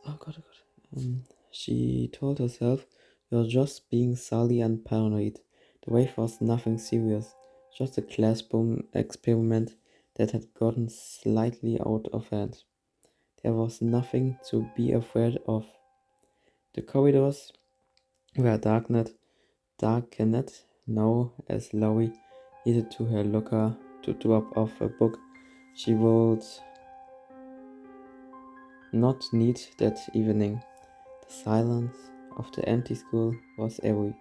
She told herself, "You're just being silly and paranoid." The wave was nothing serious, just a classroom experiment that had gotten slightly out of hand. There was nothing to be afraid of. The corridors were darkened now as Laurie headed to her locker to drop off a book she would not need that evening. The silence of the empty school was eerie.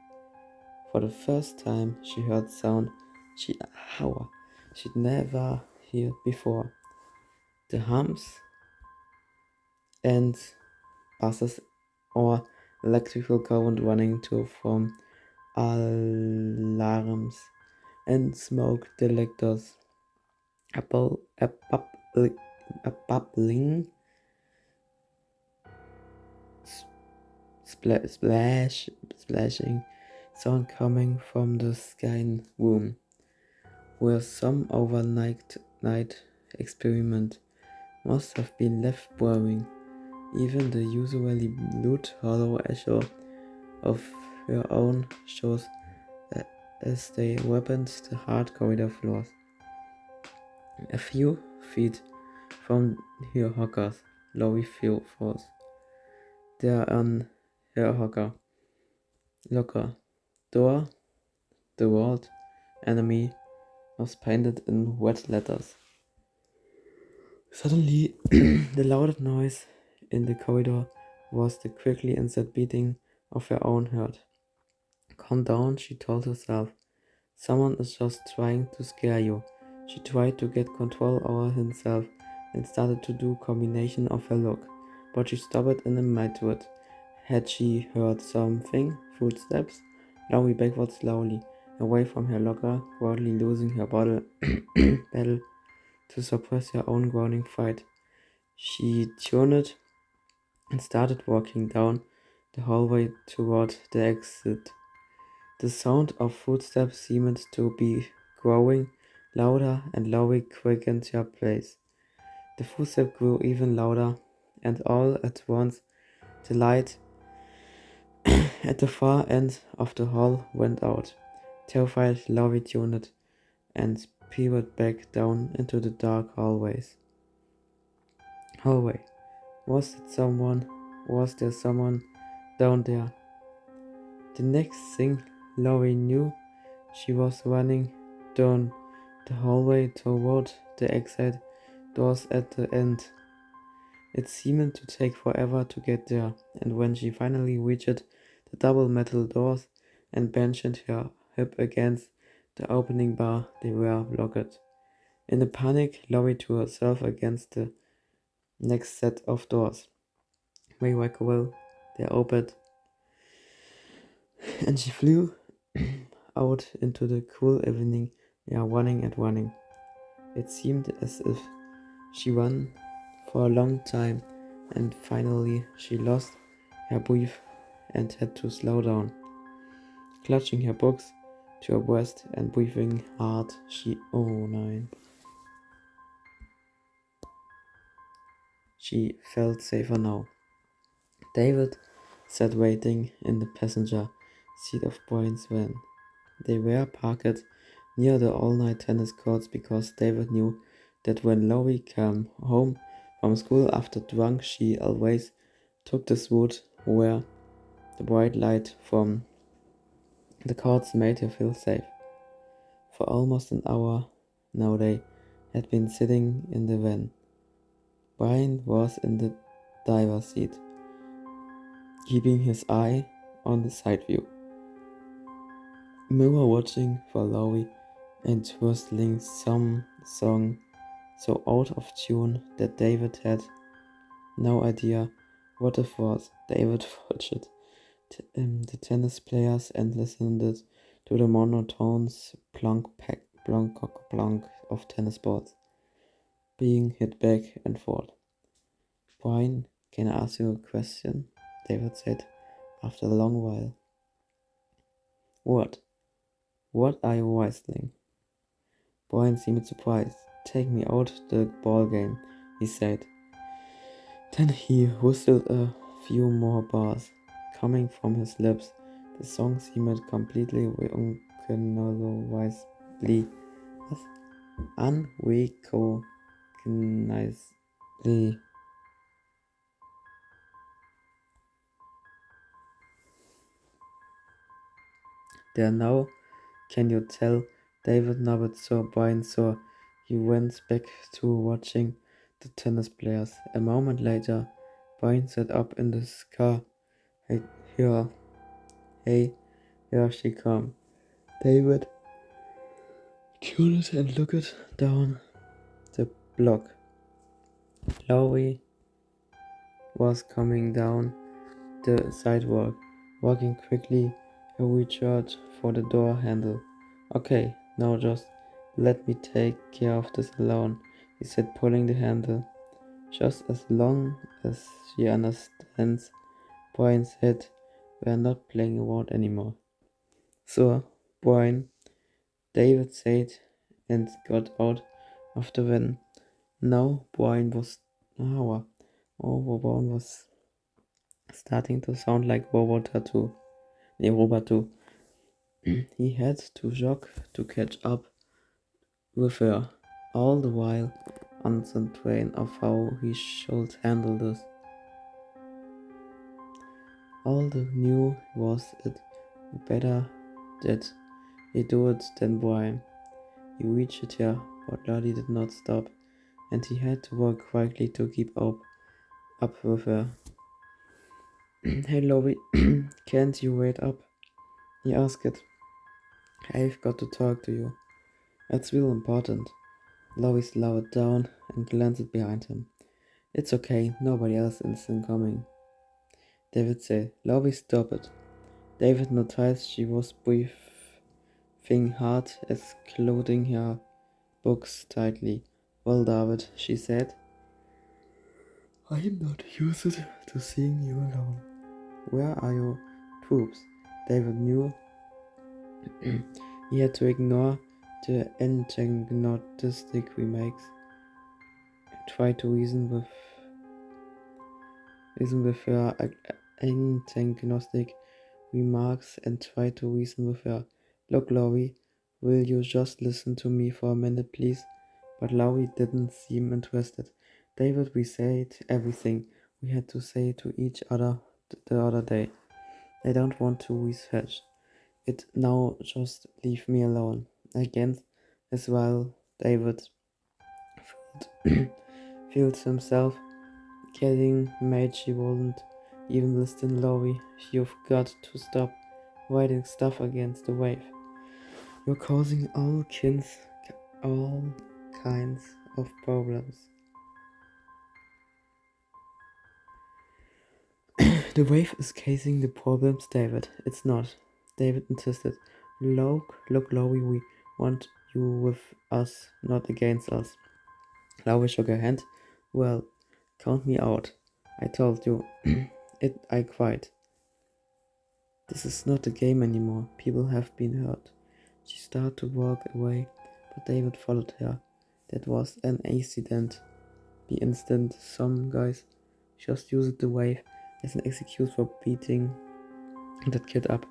For the first time, she heard sound she'd never heard before. The hums and buses or electrical current running to from alarms and smoke detectors. A bubbling splashing sound coming from the sky room, where some overnight night experiment must have been left brewing. Even the usually lute hollow echo of her own shows as they weaponed the hard corridor floors. A few feet from her hookers, Laurie falls. There on her locker door, the word enemy was painted in red letters. Suddenly, the loud noise in the corridor was the quickly instant beating of her own heart. "Calm down," she told herself. "Someone is just trying to scare you." She tried to get control over herself and started to do combination of her look, but she stopped in a mid-word. Had she heard something? Footsteps? Laurie backwards slowly, away from her locker, broadly losing her battle to suppress her own groaning fight. She turned and started walking down the hallway toward the exit. The sound of footsteps seemed to be growing louder, and Laurie quickened her pace. The footsteps grew even louder, and all at once the light at the far end of the hall went out. Terrified, Laurie turned and peered back down into the dark hallway. Was there someone down there? The next thing Laurie knew, she was running down the hallway toward the exit doors at the end. It seemed to take forever to get there, and when she finally reached the double metal doors and banged her hip against the opening bar, they were locked. In a panic, Laurie threw herself against the next set of doors. Miracle, they opened, and she flew out into the cool evening air, running and running. It seemed as if she ran for a long time, and finally she lost her breath and had to slow down. Clutching her books to her breast and breathing hard, she felt safer now. David sat waiting in the passenger seat of Brian's van. They were parked near the all-night tennis courts because David knew that when Laurie came home from school after drunk, she always took this route where the bright light from the courts made her feel safe. For almost an hour now they had been sitting in the van. Brian was in the driver's seat, keeping his eye on the side view. Mirror watching for Laurie and whistling some song so out of tune that David had no idea what it was. David watched the tennis players and listened to the monotonous plonk of tennis balls being hit back and forth. "Brian, can I ask you a question?" David said after a long while. What are you whistling?" Brian seemed surprised. "Take me out the ball game," he said. Then he whistled a few more bars. coming from his lips. The song seemed completely unrecognizably. There now, can you tell? David nodded so Brian saw. He went back to watching the tennis players. A moment later, Brian sat up in his car. Hey, hey, here she come. David turned and looked down the block. Laurie was coming down the sidewalk, walking quickly. He reached for the door handle. Okay, now just let me take care of this alone, he said, pulling the handle. Just as long as she understands, Brian said, we're not playing around anymore. So, Brian, David said, and got out of the van. Now Brian was starting to sound like Robot 2. He had to jog to catch up with her, all the while on the train of how he should handle this. All the knew was it better that he do it than Brian. He reached her, but Lottie did not stop, and he had to walk quickly to keep up with her. Hey Lottie, can't you wait up? He asked. I've got to talk to you. It's real important. Lottie slowed down and glanced behind him. It's okay, nobody else is incoming. David said. Lottie, stop it. David noticed she was breathing hard as clothing her books tightly. Well, David, she said, I'm not used to seeing you alone. Where are your troops? David knew he had to ignore the antagonistic remarks and try to reason with her antagonistic remarks and try to reason with her. Look, Laurie, will you just listen to me for a minute, please? But Laurie didn't seem interested. David, we said everything we had to say to each other the other day. I don't want to research it now, just leave me alone. Again, as well, David feels himself getting mad. She wouldn't even listen. Laurie, you've got to stop writing stuff against the wave. You're causing all kinds of problems. The wave is causing the problems, David. It's not. David insisted. Look, Laurie, we want you with us, not against us. Laurie shook her hand. Well, count me out. I told you. I quit. This is not a game anymore. People have been hurt. She started to walk away, but David followed her. That was an accident. The instant some guys just used the wave as an excuse for beating that kid up.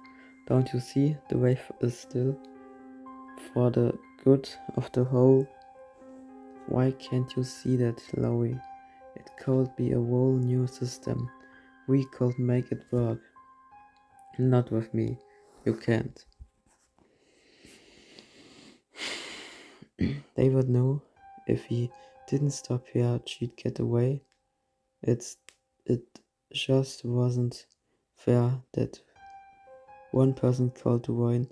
Don't you see? The wave is still for the good of the whole. Why can't you see that, Laurie? It could be a whole new system. We could make it work. Not with me. You can't. David knew if he didn't stop her, she'd get away. It just wasn't fair that one person called to ruin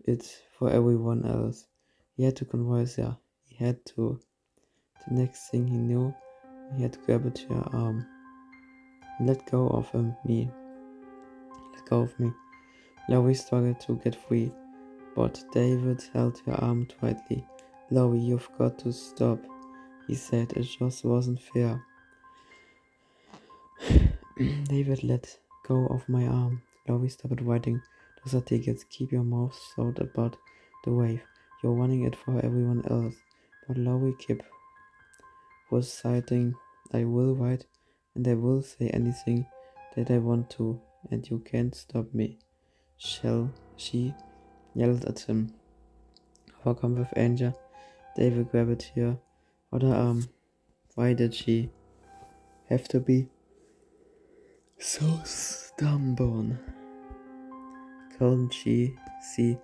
it for everyone else. He had to convince her. He had to. The next thing he knew, he had grabbed her arm. Let go of me. Let go of me. Laurie struggled to get free, but David held her arm tightly. Laurie, you've got to stop, he said. It just wasn't fair. David let go of my arm. Laurie stopped writing. Those are tickets. Keep your mouth shut about the wave. You're running it for everyone else. But Laurie kept was citing. I will write and I will say anything that I want to. and you can't stop me. She yelled at him. Overcome with anger, David grabbed her other arm. Why did she have to be so stubborn? Couldn't she see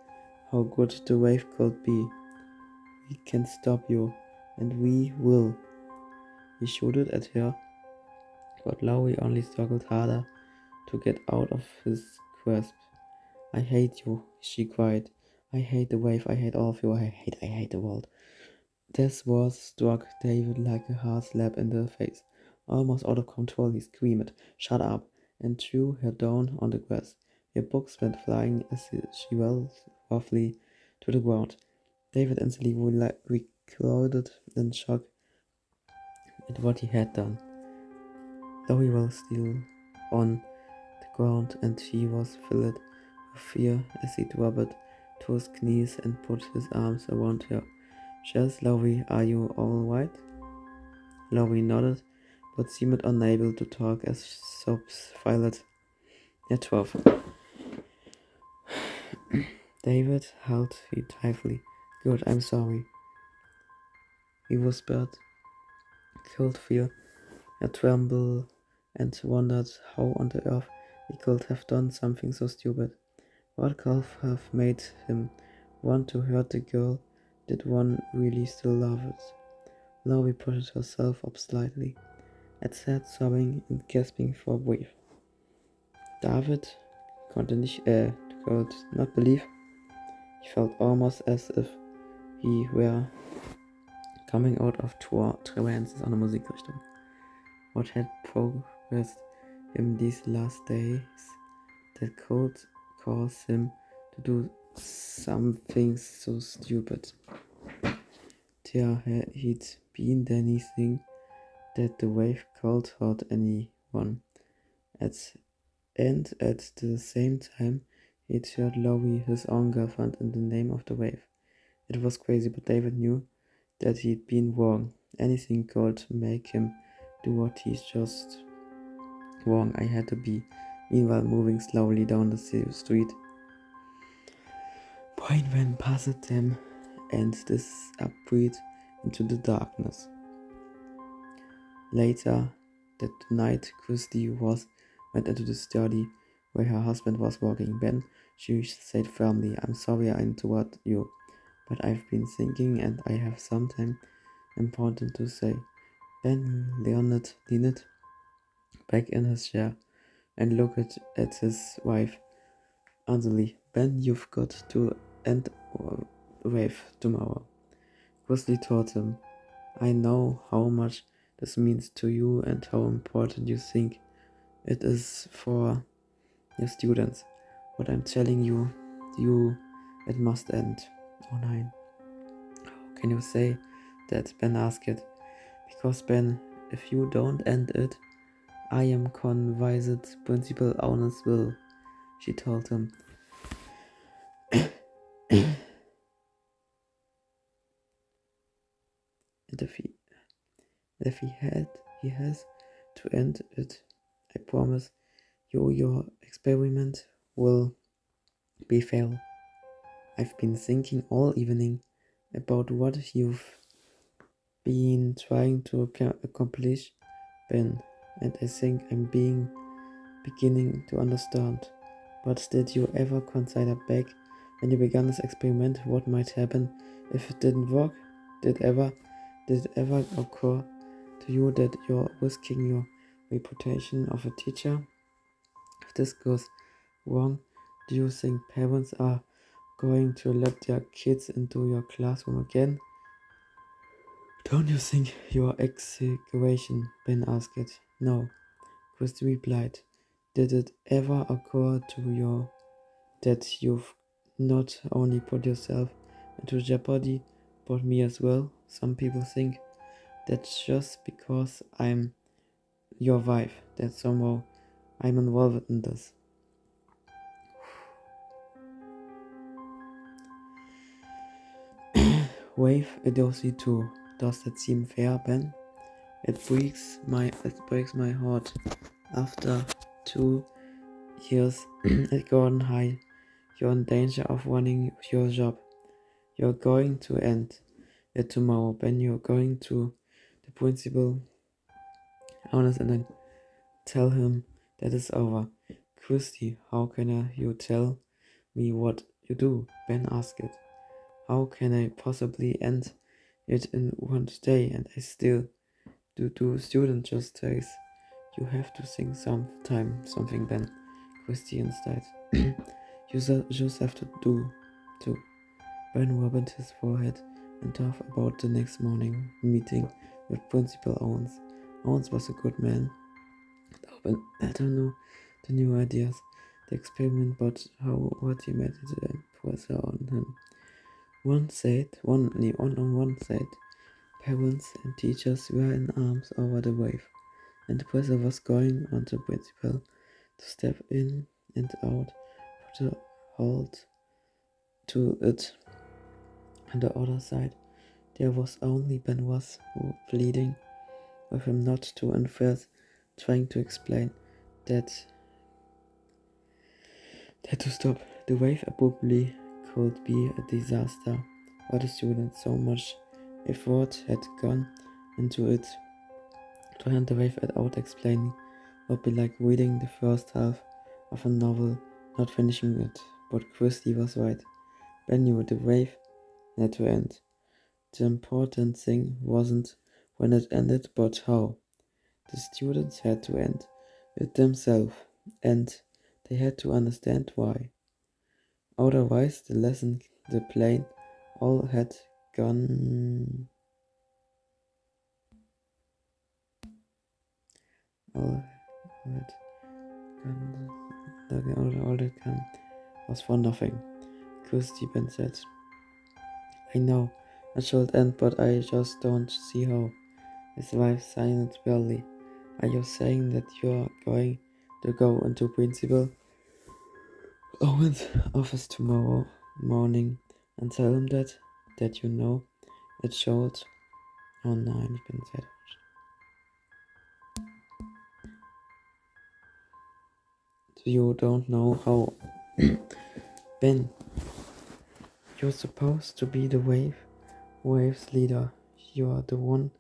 how good the wave could be? We can stop you, and we will. He shouted at her, but Lowry only struggled harder to get out of his grasp. I hate you, she cried. I hate the wave, I hate all of you, I hate the world. This words struck David like a hard slap in the face. Almost out of control, he screamed, "Shut up!" and threw her down on the grass. Her books went flying as she fell roughly to the ground. David instantly recoiled in shock at what he had done. Lowry was still on the ground, and he was filled with fear as he dropped to his knees and put his arms around her. "Jess, Lowry, are you all right?" Lowry nodded, but seemed unable to talk as sobs filled her throat. David held her tightly. "Good, I'm sorry," he whispered. Could feel her tremble and wondered how on the earth he could have done something so stupid. What could have made him want to hurt the girl? Did one really still love it? Lowry pushed herself up slightly and sat sobbing and gasping for breath. David konnte not believe. He felt almost as if he were coming out of trance ist auch eine Musikrichtung. What had progressed him these last days that could cause him to do something so stupid? There had been anything that the wave could hurt anyone. And at the same time, he'd hurt Lowry, his own girlfriend, in the name of the wave. It was crazy, but David knew that he'd been wrong. Anything could make him do what he's just wrong. I had to be. Meanwhile, moving slowly down the street, Point went past them and disappeared into the darkness. Later that night, Christy went into the study where her husband was working. "Ben," she said firmly, "I'm sorry I interrupted you, but I've been thinking and I have something important to say." Ben leaned back in his chair and looked at his wife earnestly. "Ben, you've got to end Wave tomorrow." Christy told him, "I know how much this means to you and how important you think it is for your students. What I'm telling you, it must end." "Oh, nein." "How can you say that?" Ben asked. "Because, Ben, if you don't end it, I am convinced Principal Aunes will," she told him. And if he has to end it, I promise you your experiment will be failed. I've been thinking all evening about what you've been trying to accomplish, Ben, and I think I'm beginning to understand. But did you ever consider back when you began this experiment what might happen if it didn't work? Did it ever occur to you that you're risking your reputation of a teacher? If this goes wrong, do you think parents are going to let their kids into your classroom again? Don't you think you're exaggeration? Ben asked. No, Christy replied. Did it ever occur to you that you've not only put yourself into jeopardy, but me as well? Some people think that just because I'm your wife, that somehow I'm involved in this. Wave Adosi too. Does that seem fair, Ben? It breaks my heart. After 2 years at Gordon High, you're in danger of running your job. You're going to end it tomorrow. Ben, you're going to the principal honest and then tell him that it's over. Christy, how can you tell me what you do? Ben asked it. How can I possibly end it in one day and I still do student justice? You have to think something, Ben. Christy instead. You just have to do too. Ben rubbed his forehead and thought about the next morning meeting with Principal Owens. Owens was a good man. I don't know the new ideas, the experiment, but what he made the pressure on him. One side, parents and teachers were in arms over the wave, and the pressure was going on the principal to step in and out, put a halt to it. On the other side, there was only Ben Ross pleading with him not to interfere, trying to explain that to stop. The wave abruptly could be a disaster for the students. So much effort had gone into it. To hand the wave without explaining would be like reading the first half of a novel, not finishing it. But Christy was right. Ben knew the wave had to end. The important thing wasn't when it ended, but how. The students had to end it themselves, and they had to understand why. Otherwise, the lesson, the plane, all had gone. All had gone was for nothing. Christy Ben said. I know, it should end, but I just don't see how. His wife sighed barely. Are you saying that you're going to go into Principal Owen's office tomorrow morning and tell him that you know it should? Oh nein, ich bin sehr enttäuscht. You don't know how. Ben, you're supposed to be the wave's leader. You're the one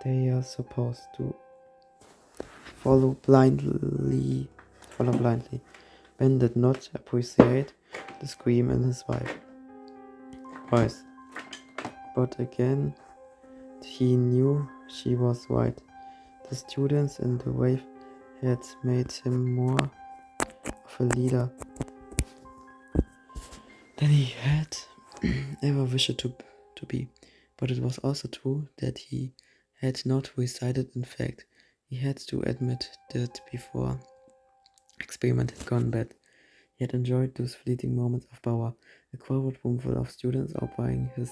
they are supposed to follow blindly. Ben did not appreciate the scream in his voice. But again, he knew she was right. The students in the wave had made him more of a leader than he had ever wished to be. But it was also true that he had not decided. In fact, he had to admit that before experiment had gone bad. He had enjoyed those fleeting moments of power. A crowded room full of students obeying his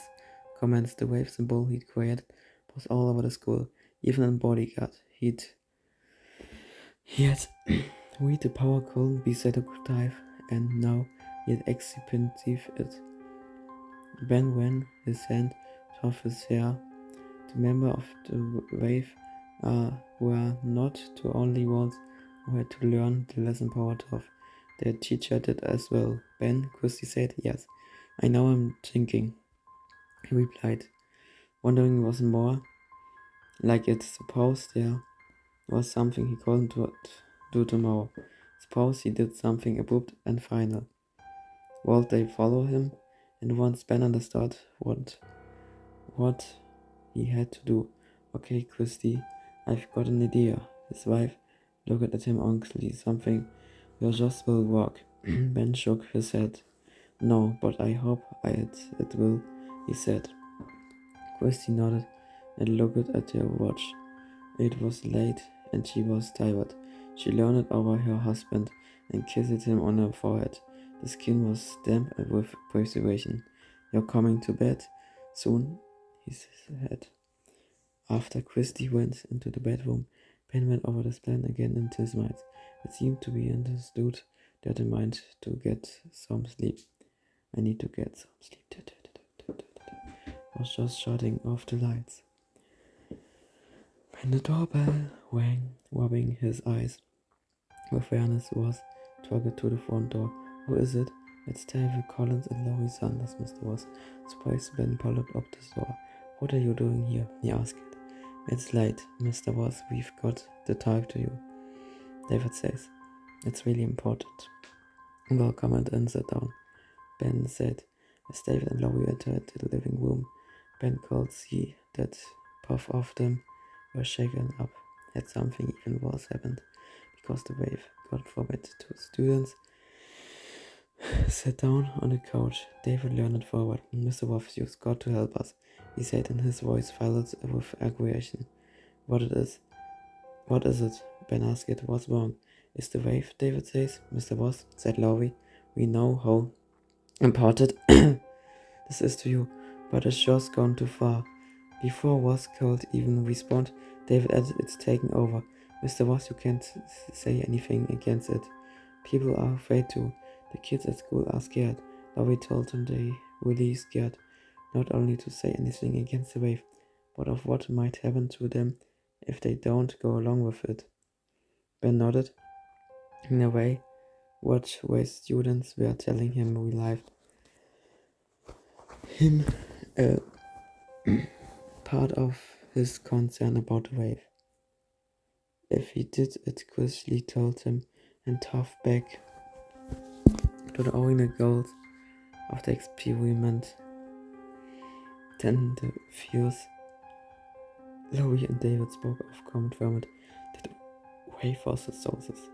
commands. The wave symbol he'd created was all over the school, even in bodyguard. He had read the power couldn't be seductive, and now he had exhibited it. Ben ran his hand off his hair. The members of the wave were not the only ones who had to learn the lesson powered off. Their teacher did as well. Ben, Christy said. Yes, I know I'm thinking, he replied, wondering was more like it. Suppose there was something he couldn't do tomorrow. Suppose he did something abrupt and final. Would they follow him? And once Ben understood what he had to do. Okay, Christy, I've got an idea. His wife looked at him anxiously. Something will just will work. Ben shook his head. No, but I hope it will, he said. Christy nodded and looked at her watch. It was late and she was tired. She leaned over her husband and kissed him on her forehead. The skin was damp and with perspiration. You're coming to bed soon, he said. After Christy went into the bedroom, Ben went over this plan again in his mind. It seemed to be understood that he meant to get some sleep. I need to get some sleep. Was just shutting off the lights when the doorbell rang, rubbing his eyes with fairness was talking to the front door. Who is it? It's David Collins and Laurie Sanders, Mr. Ross. Surprised Ben followed up the door. What are you doing here? He asked. It's late, Mr. Ross. We've got to talk to you. David says. It's really important. Well, come and sit down, Ben said, as David and Laurie entered the living room. Ben could see that both of them were shaken up. Had something even worse happened, because the wave, God forbid, two students sat down on the couch. David leaned forward. Mr. Ross, you've got to help us, he said, and his voice filled with aggravation. What is it? Ben asked. What's wrong? Is the wave, David says. Mr. Ross, said Laurie, we know how important this is to you, but it's just gone too far. Before Ross could even respond, David added, it's taking over. Mr. Ross, you can't say anything against it. People are afraid too. The kids at school are scared. Laurie told them they really scared, not only to say anything against the wave, but of what might happen to them if they don't go along with it. Ben nodded. In a way, what Wave students were telling him relieved him part of his concern about the wave. If he did it, Grizzly told him, and tough back to the original goals of the experiment. Then the fuse. Laurie and David spoke of confirmed that the wave was the sources.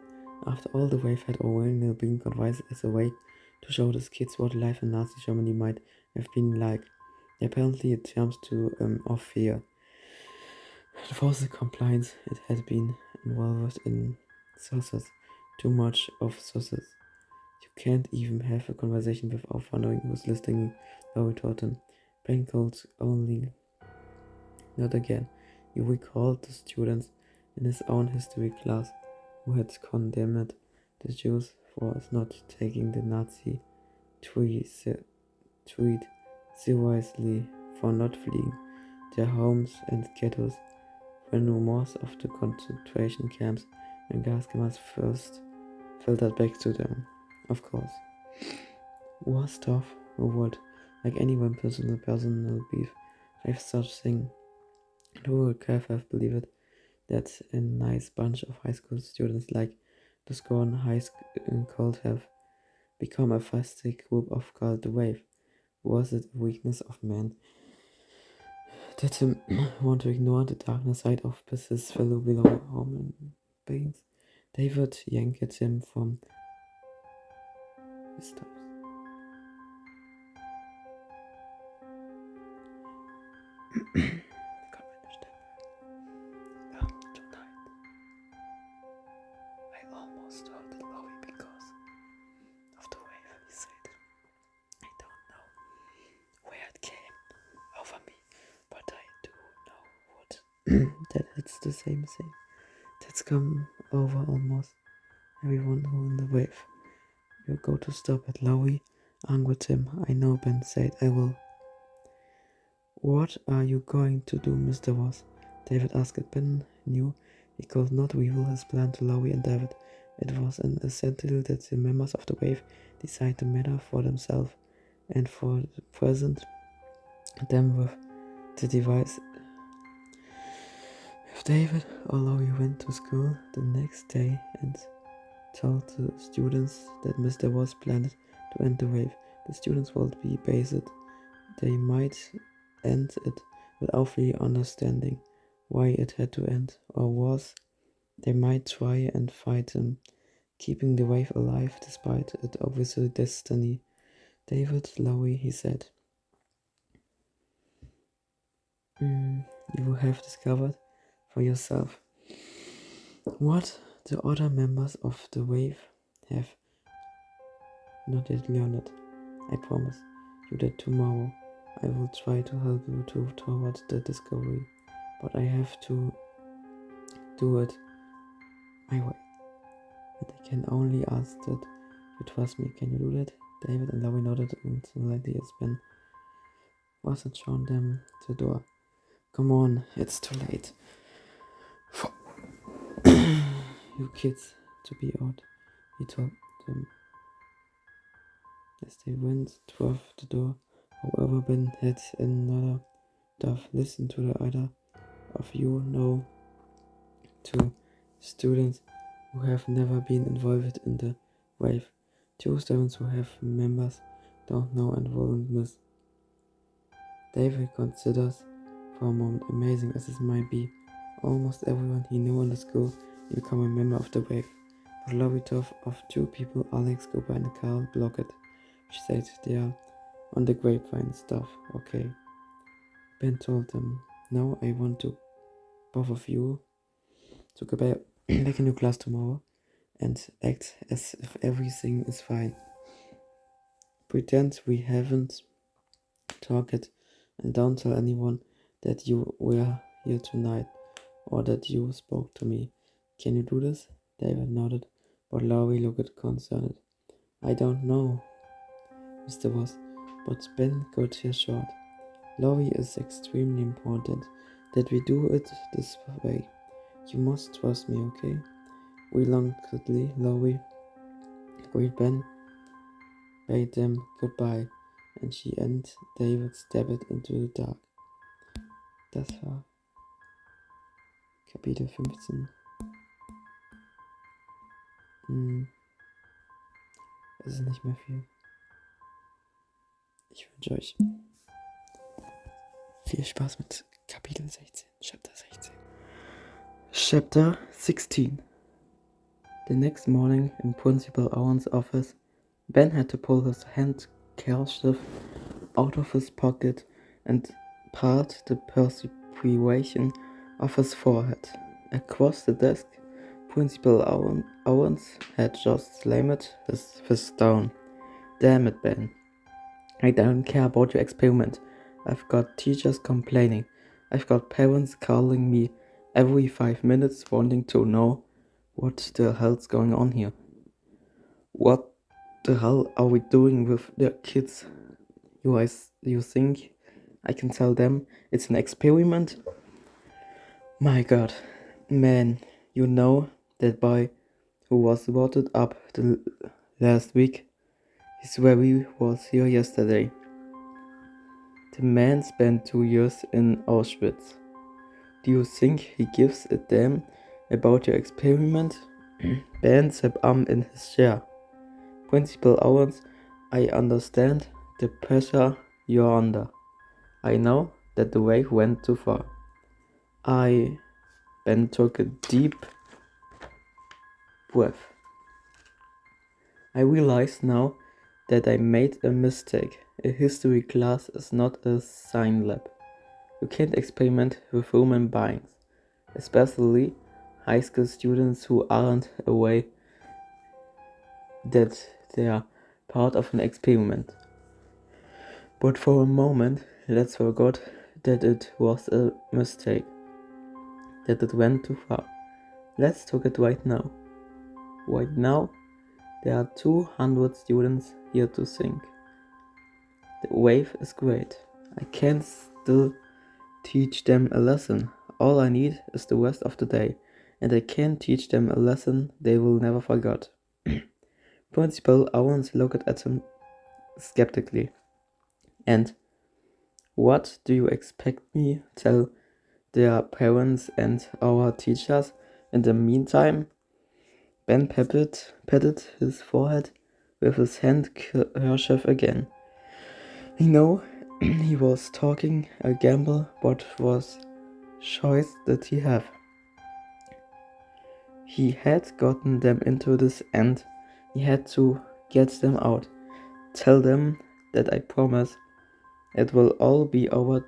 After all, the wave had originally been conceived as a way to show the kids what life in Nazi Germany might have been like. Apparently, it terms of fear. And for the compliance, it had been involved in sauces. Too much of sauces. You can't even have a conversation without wondering who's listening, Laurie told him. Ben called only. Not again. He recalled the students in his own history class who had condemned the Jews for not taking the Nazi tweet seriously, for not fleeing their homes and ghettos, when rumors of the concentration camps and gas cameras first filtered back to them. Of course, was tough, who would, like anyone personal beef, have such thing, and who would have believed that a nice bunch of high school students like the Scorn High School could have become a fascistic group of called the Wave. Was it a weakness of man? Did him want to ignore the darker side of his fellow human beings? David yanked him from his steps. Tonight, I almost told Laurie because of the wave, he said. I don't know where it came over me, but I do know what that it's the same thing that's come over almost everyone who in the wave. You're going to stop at Laurie, angered him. I know, Ben said. I will. What are you going to do, Mr. Ross? David asked. Ben knew he could not reveal his plan to Laurie and David. It was an essential that the members of the wave decide the matter for themselves, and for the present, them with the device. If David or Laurie went to school the next day and told the students that Mr. Ross planned to end the wave, the students would be based. They might end it without fully understanding why it had to end, or worse, they might try and fight him, keeping the wave alive despite its obvious destiny. David, Laurie, he said, you have discovered for yourself what the other members of the wave have not yet learned. I promise you that tomorrow I will try to help you toward the discovery, but I have to do it my way. And I can only ask that you trust me. Can you do that? David and Laurie nodded, and similarly as Ben wasn't shown them the door. Come on, it's too late for you kids to be out, he told them. As they went toward the door, however, Ben had another thought. Listen to the other of you know to students who have never been involved in the wave. Two students who have members don't know and won't miss. David considers for a moment, amazing as this might be, almost everyone he knew in the school become a member of the wave. But Lori thought of two people, Alex Cooper and Carl Blockett. She said they are on the grapevine stuff, okay. Ben told them, no, I want to both of you to go back in your class tomorrow and act as if everything is fine. Pretend we haven't talked and don't tell anyone that you were here tonight or that you spoke to me. Can you do this? David nodded, but Laurie looked concerned. I don't know, Mr. Ross, but Ben got here short. Laurie, is extremely important that we do it this way. You must trust me, okay? Reluctantly, Laurie agreed. Ben bade them goodbye, and she and David stepped into the dark. Das war Kapitel 15. Es ist nicht mehr viel. Ich wünsche euch viel Spaß mit Kapitel 16, Chapter 16. Chapter 16. The next morning in Principal Owen's office, Ben had to pull his handkerchief out of his pocket and part the perspiration of his forehead. Across the desk, Principal Owens had just slammed his fist down. Damn it, Ben. I don't care about your experiment. I've got teachers complaining. I've got parents calling me every 5 minutes wanting to know what the hell's going on here. What the hell are we doing with the kids? You think I can tell them it's an experiment? My god, man, you know that boy who was voted up the last week? He swear he was here yesterday. The man spent 2 years in Auschwitz. Do you think he gives a damn about your experiment? Ben sat in his chair. Principal Owens, I understand the pressure you're under. I know that the wave went too far. Ben took a deep breath. I realize now that I made a mistake. A history class is not a science lab. You can't experiment with human beings, especially high school students who aren't aware that they are part of an experiment. But for a moment, let's forget that it was a mistake, that it went too far. Let's talk it right now. Right now, there are 200 students here to sing. The wave is great. I can still teach them a lesson. All I need is the rest of the day, and I can teach them a lesson they will never forget. Principal Owens looked at him skeptically. And what do you expect me to tell their parents and our teachers in the meantime? Ben patted his forehead with his handkerchief again. You know, he was talking a gamble, but was choice did he have? He had gotten them into this and he had to get them out. Tell them that I promise it will all be over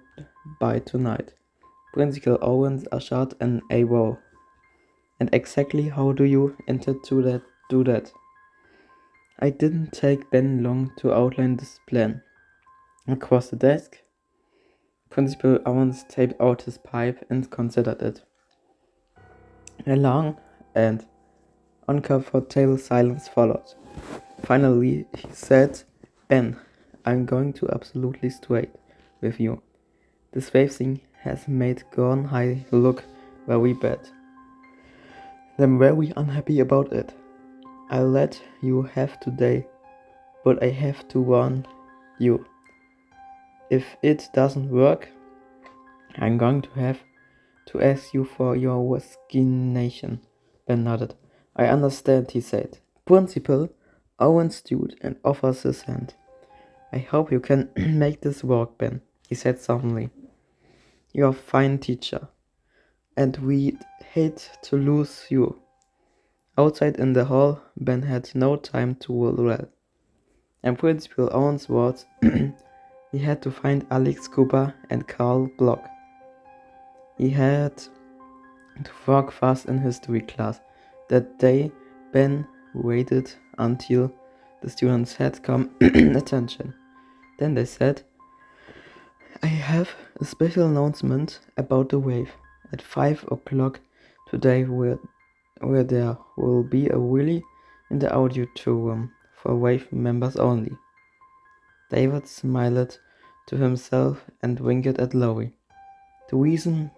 by tonight. Principal Owens ushered an AWOL. And exactly how do you intend to do that? I didn't take Ben long to outline this plan. Across the desk, Principal Owens taped out his pipe and considered it. A long and uncomfortable silence followed. Finally, he said, Ben, I'm going to absolutely straight with you. This wave thing has made Gorn High look very bad. I'm very unhappy about it. I'll let you have today, but I have to warn you. If it doesn't work, I'm going to have to ask you for your resignation. Ben nodded. I understand, he said. Principal Owen stood and offers his hand. I hope you can make this work, Ben, he said softly. You're a fine teacher, and we'd hate to lose you. Outside in the hall, Ben had no time to dwell. And Principal Owen's words, he had to find Alex Cooper and Carl Block. He had to work fast in history class. That day, Ben waited until the students had come attention. Then they said, I have a special announcement about the wave. At 5 o'clock today, where there will be a wheelie in the auditorium for wave members only. David smiled to himself and winked at Lowy. The reason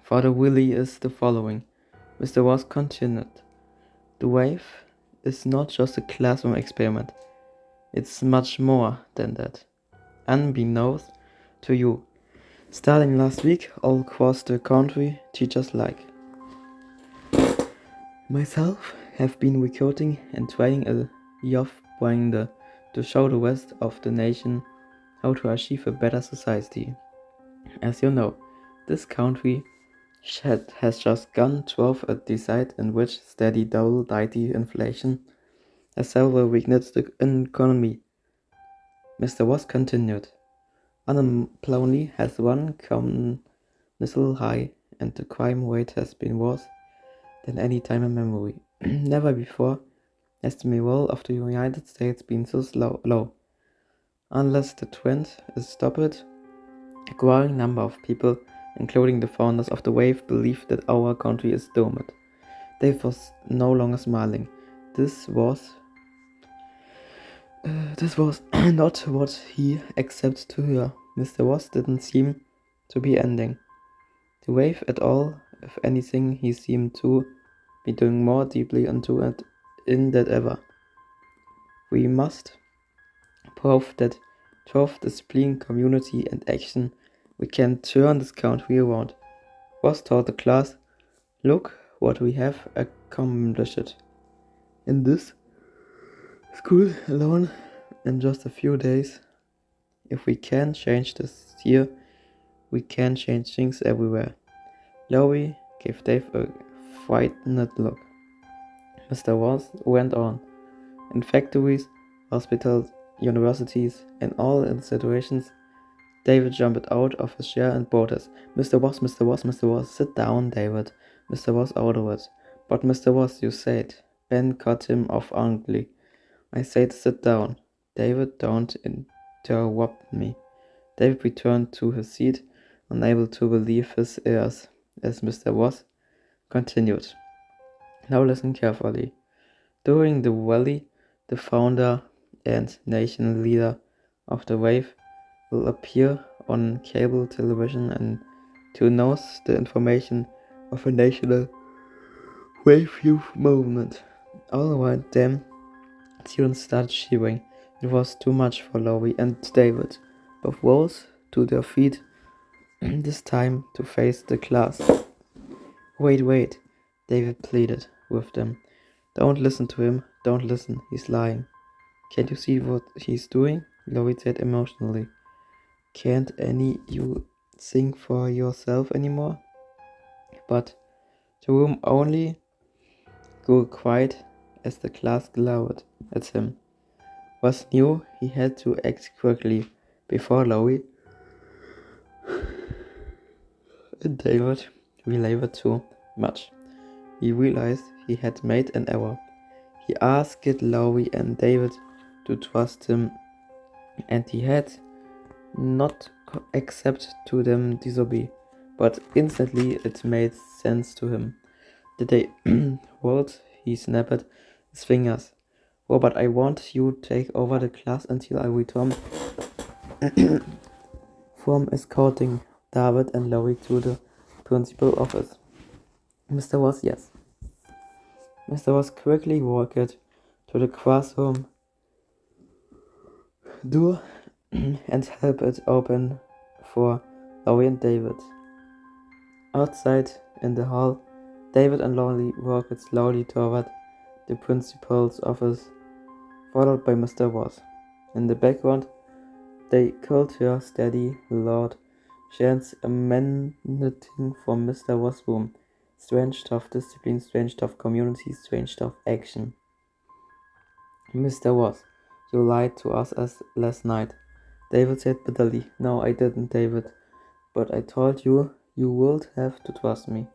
for the wheelie is the following. Mr. Ross continued. The wave is not just a classroom experiment. It's much more than that. Unbeknownst to you, starting last week all across the country, teachers like myself have been recruiting and training a youth brain to show the rest of the nation how to achieve a better society. As you know, this country has just gone through a decade in which steady double-digit inflation has severely weakened the economy. Mr. Ross continued. Unemployment has run continuously high, and the crime rate has been worse than any time in memory. Never before has the morale of the United States been so low. Unless the trend is stopped, a growing number of people, including the founders of the Wave, believe that our country is doomed. Dave was no longer smiling. This was not what he expected to hear. Mr. Ross didn't seem to be ending the wave at all. If anything, he seemed to be doing more deeply into it than ever. We must prove that through discipline, community, and action, we can turn this country around. Ross told the class, look what we have accomplished. In this school alone, in just a few days. If we can change this here, we can change things everywhere. Lowy gave Dave a frightened look. Mr. Ross went on. In factories, hospitals, universities, and all institutions, David jumped out of his chair and protested. Mr. Ross, Mr. Ross, Mr. Ross, sit down, David. Mr. Ross ordered. But Mr. Ross, you said. Ben cut him off angrily. I said sit down. David, don't interrupt me. David returned to his seat, unable to believe his ears, as Mr. Ross continued. Now listen carefully. During the rally, the founder and national leader of the Wave will appear on cable television and to announce the information of a national Wave youth movement. All around them, students started shivering. It was too much for Lowy and David. Both rose to their feet, this time to face the class. Wait, David pleaded with them. Don't listen to him, don't listen, he's lying. Can't you see what he's doing? Lowy said emotionally. Can't any you think for yourself anymore? But the room only grew quiet as the class glowered at him. Ross knew he had to act quickly before Lowy and David related too much. He realized he had made an error. He asked Lowy and David to trust him, and he had not accept to them disobey, but instantly it made sense to him. The day rolled, he snapped his fingers. Robert, I want you to take over the class until I return from escorting David and Lowy to the principal office. Mr. Ross, yes. Mr. Ross quickly walked to the classroom door and helped it open for Laurie and David. Outside in the hall, David and Laurie walked slowly toward the principal's office, followed by Mr. Ross. In the background, they could hear steady, loud chants emanating from Mr. Ross' room. Strange stuff, discipline, strange stuff, community, strange stuff, action. Mr. Ross, you lied to us last night, David said bitterly. No, I didn't, David. But I told you, you would have to trust me,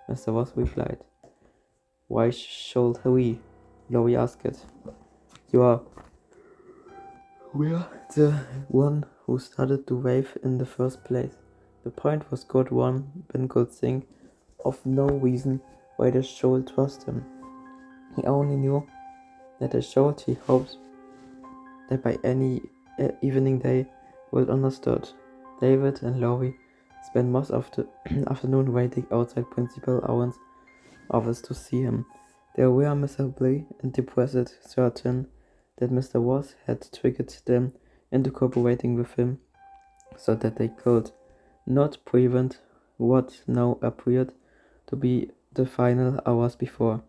Mr. Ross replied. Why should we? Laurie asked. You are the one who started the wave in the first place. The point was good one. Ben could think of no reason why they should trust him. He only knew that they showed he hoped that by any evening they would understood. David and Laurie spent most of the afternoon waiting outside Principal Owen's office to see him. They were miserably and depressed, certain that Mr. Ross had triggered them into cooperating with him so that they could not prevent what now appeared to be the final hours before.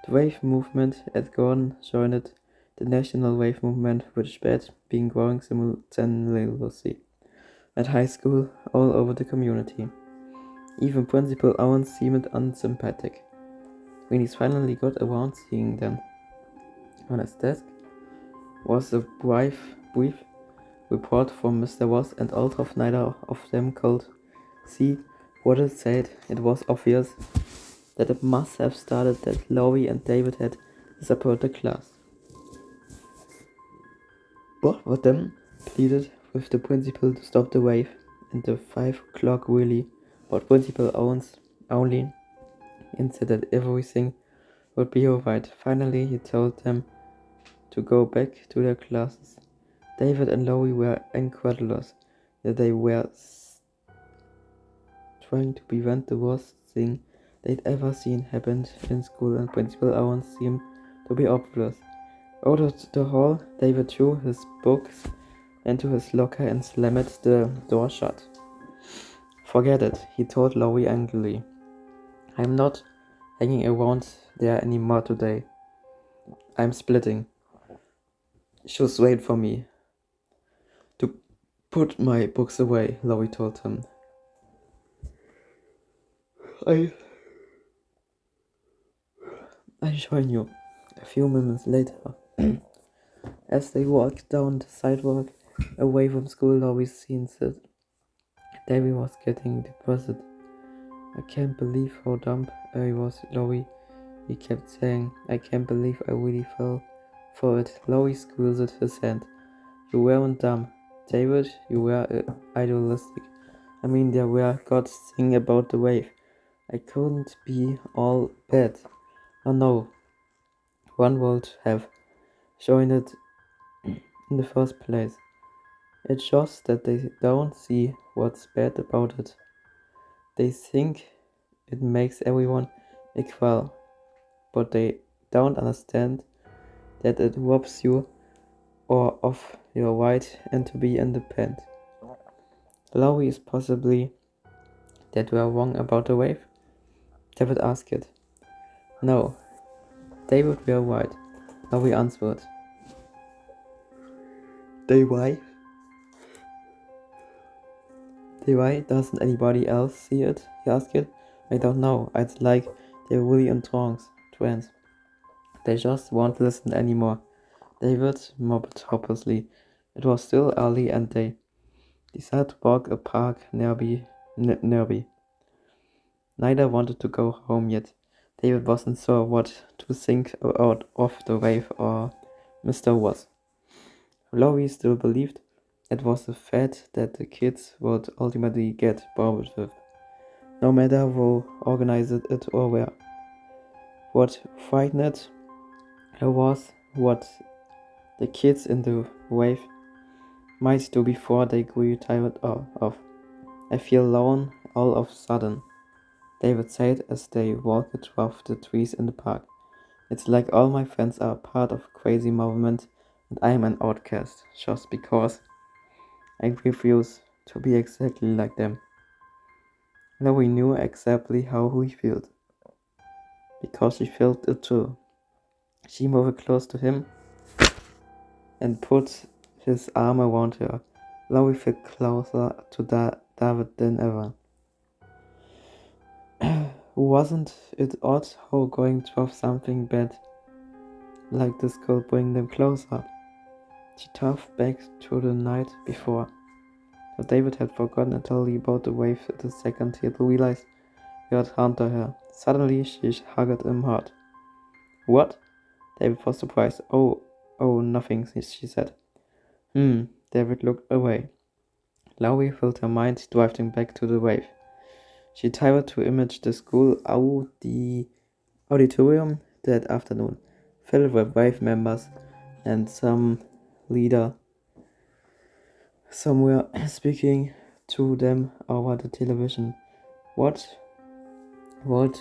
The wave movement had gone joined the national wave movement, which had been growing simultaneously at high school all over the community. Even Principal Owen seemed unsympathetic when he finally got around seeing them. On his desk was a brief report from Mr. Ross, and although neither of them could see what it said, it was obvious that it must have started that Laurie and David had disappeared the class. Both of them pleaded with the principal to stop the wave, and the 5 o'clock really, but Principal Owens only insisted that everything would be alright. Finally, he told them to go back to their classes. David and Laurie were incredulous that they were trying to prevent the worst thing they'd ever seen happen in school, and Principal Owens seemed to be oblivious. Out of the hall, David threw his books into his locker and slammed the door shut. Forget it, he told Laurie angrily. I'm not hanging around there anymore today. I'm splitting. Just wait for me to put my books away, Laurie told him. I join you. A few moments later, as they walked down the sidewalk away from school, Laurie seen that David was getting depressed. I can't believe how dumb I was, Laurie, he kept saying. I can't believe I really fell for it. Laurie squeezed his hand. You weren't dumb, David, you were idealistic. I mean, there were God's thing about the wave. I couldn't be all bad. Oh no, one would have joined it in the first place. It's just that they don't see what's bad about it. They think it makes everyone equal, but they don't understand that it robs you or of your right and to be independent. Laurie, is possibly that we are wrong about the wave? David asked it. No, David, we are right, Laurie answered. They why? Doesn't anybody else see it? He asked it. I don't know. It's like they're really in trance. They just won't listen anymore. David mopped hopelessly. It was still early and they decided to walk a park nearby. Neither wanted to go home yet. David wasn't sure what to think out of the wave or Mr. Ross. Laurie still believed it was a fate that the kids would ultimately get bored with, no matter who organized it or where. What frightened her was what the kids in the wave might do before they grew tired of. I feel alone all of a sudden, David said as they walked through the trees in the park. It's like all my friends are part of a crazy movement and I am an outcast just because I refuse to be exactly like them. Chloe knew exactly how he felt, because she felt it too. She moved close to him and put his arm around her. Chloe felt closer to David than ever. Wasn't it odd how going through something bad like this could bring them closer? She thought back to the night before. But David had forgotten entirely about the wave the second he had realized he had harmed her. Suddenly she hugged him hard. What? David was surprised. Oh, nothing, she said. David looked away. Laurie felt her mind drifting back to the wave. She tried to image the school auditorium that afternoon, filled with wave members and some leader somewhere speaking to them over the television. What would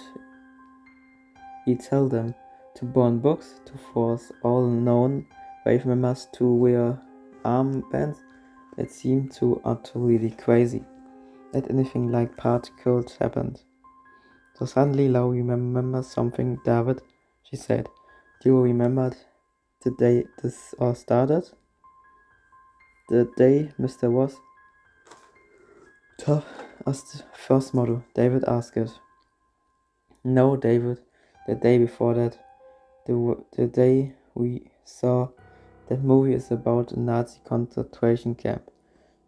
he tell them? To burn books? To force all known wave members to wear armbands? It seemed too utterly crazy that anything like part could happen. So suddenly Laurie remembered something. David, she said, do you remember the day this all started? The day Mr. was tough as the first model, David asked it. No, David, the day before that. The day we saw that movie is about a Nazi concentration camp.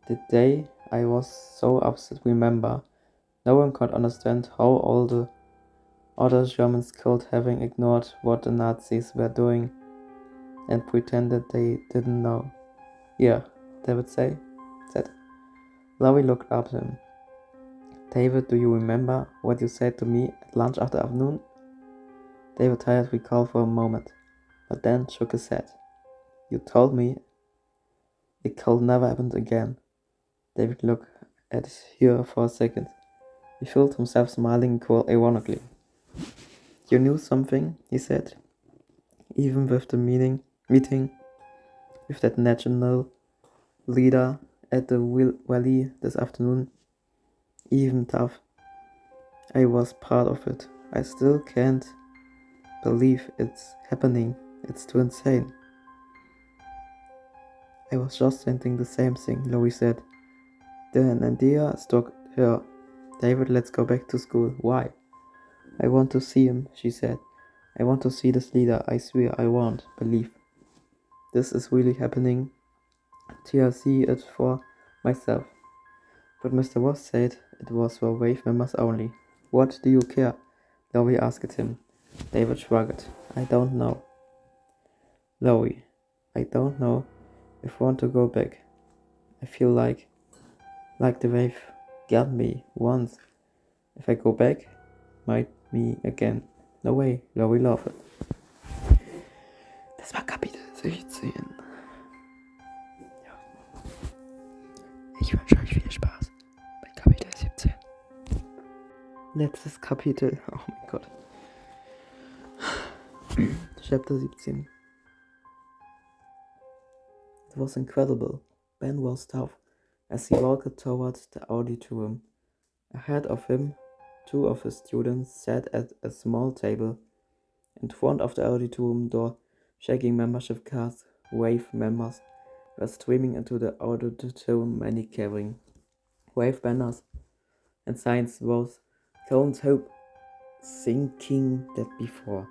The day I was so upset, remember. No one could understand how all the other Germans could having ignored what the Nazis were doing and pretended they didn't know. Yeah, David said. Laurie looked up at him. David, do you remember what you said to me at lunch after afternoon? David tried to recall for a moment, but then shook his head. You told me it could never happen again. David looked at her for a second. He felt himself smiling ironically. You knew something, he said. Even with the meeting with that national leader at the rally this afternoon, even tough, I was part of it. I still can't believe it's happening. It's too insane. I was just thinking the same thing, Laurie said. Then an idea struck her. David, let's go back to school. Why? I want to see him, she said. I want to see this leader. I swear I won't believe this is really happening till I see it for myself. But Mr. Ross said it was for wave members only. What do you care? Laurie asked him. David shrugged. I don't know. Laurie, I don't know if I want to go back. I feel like the wave got me once. If I go back, might me again. No way, Laurie laughed. Das war Kapitel 16. Ja. Ich wünsche euch viel Spaß bei Kapitel 17. Letztes Kapitel. Oh mein Gott. Chapter 17. It was incredible. Ben was tough as he walked toward the auditorium. Ahead of him, two of his students sat at a small table in front of the auditorium door. Shaking membership cards, Wave members were streaming into the auditorium, many carrying Wave banners and signs was Couldn't hope thinking that before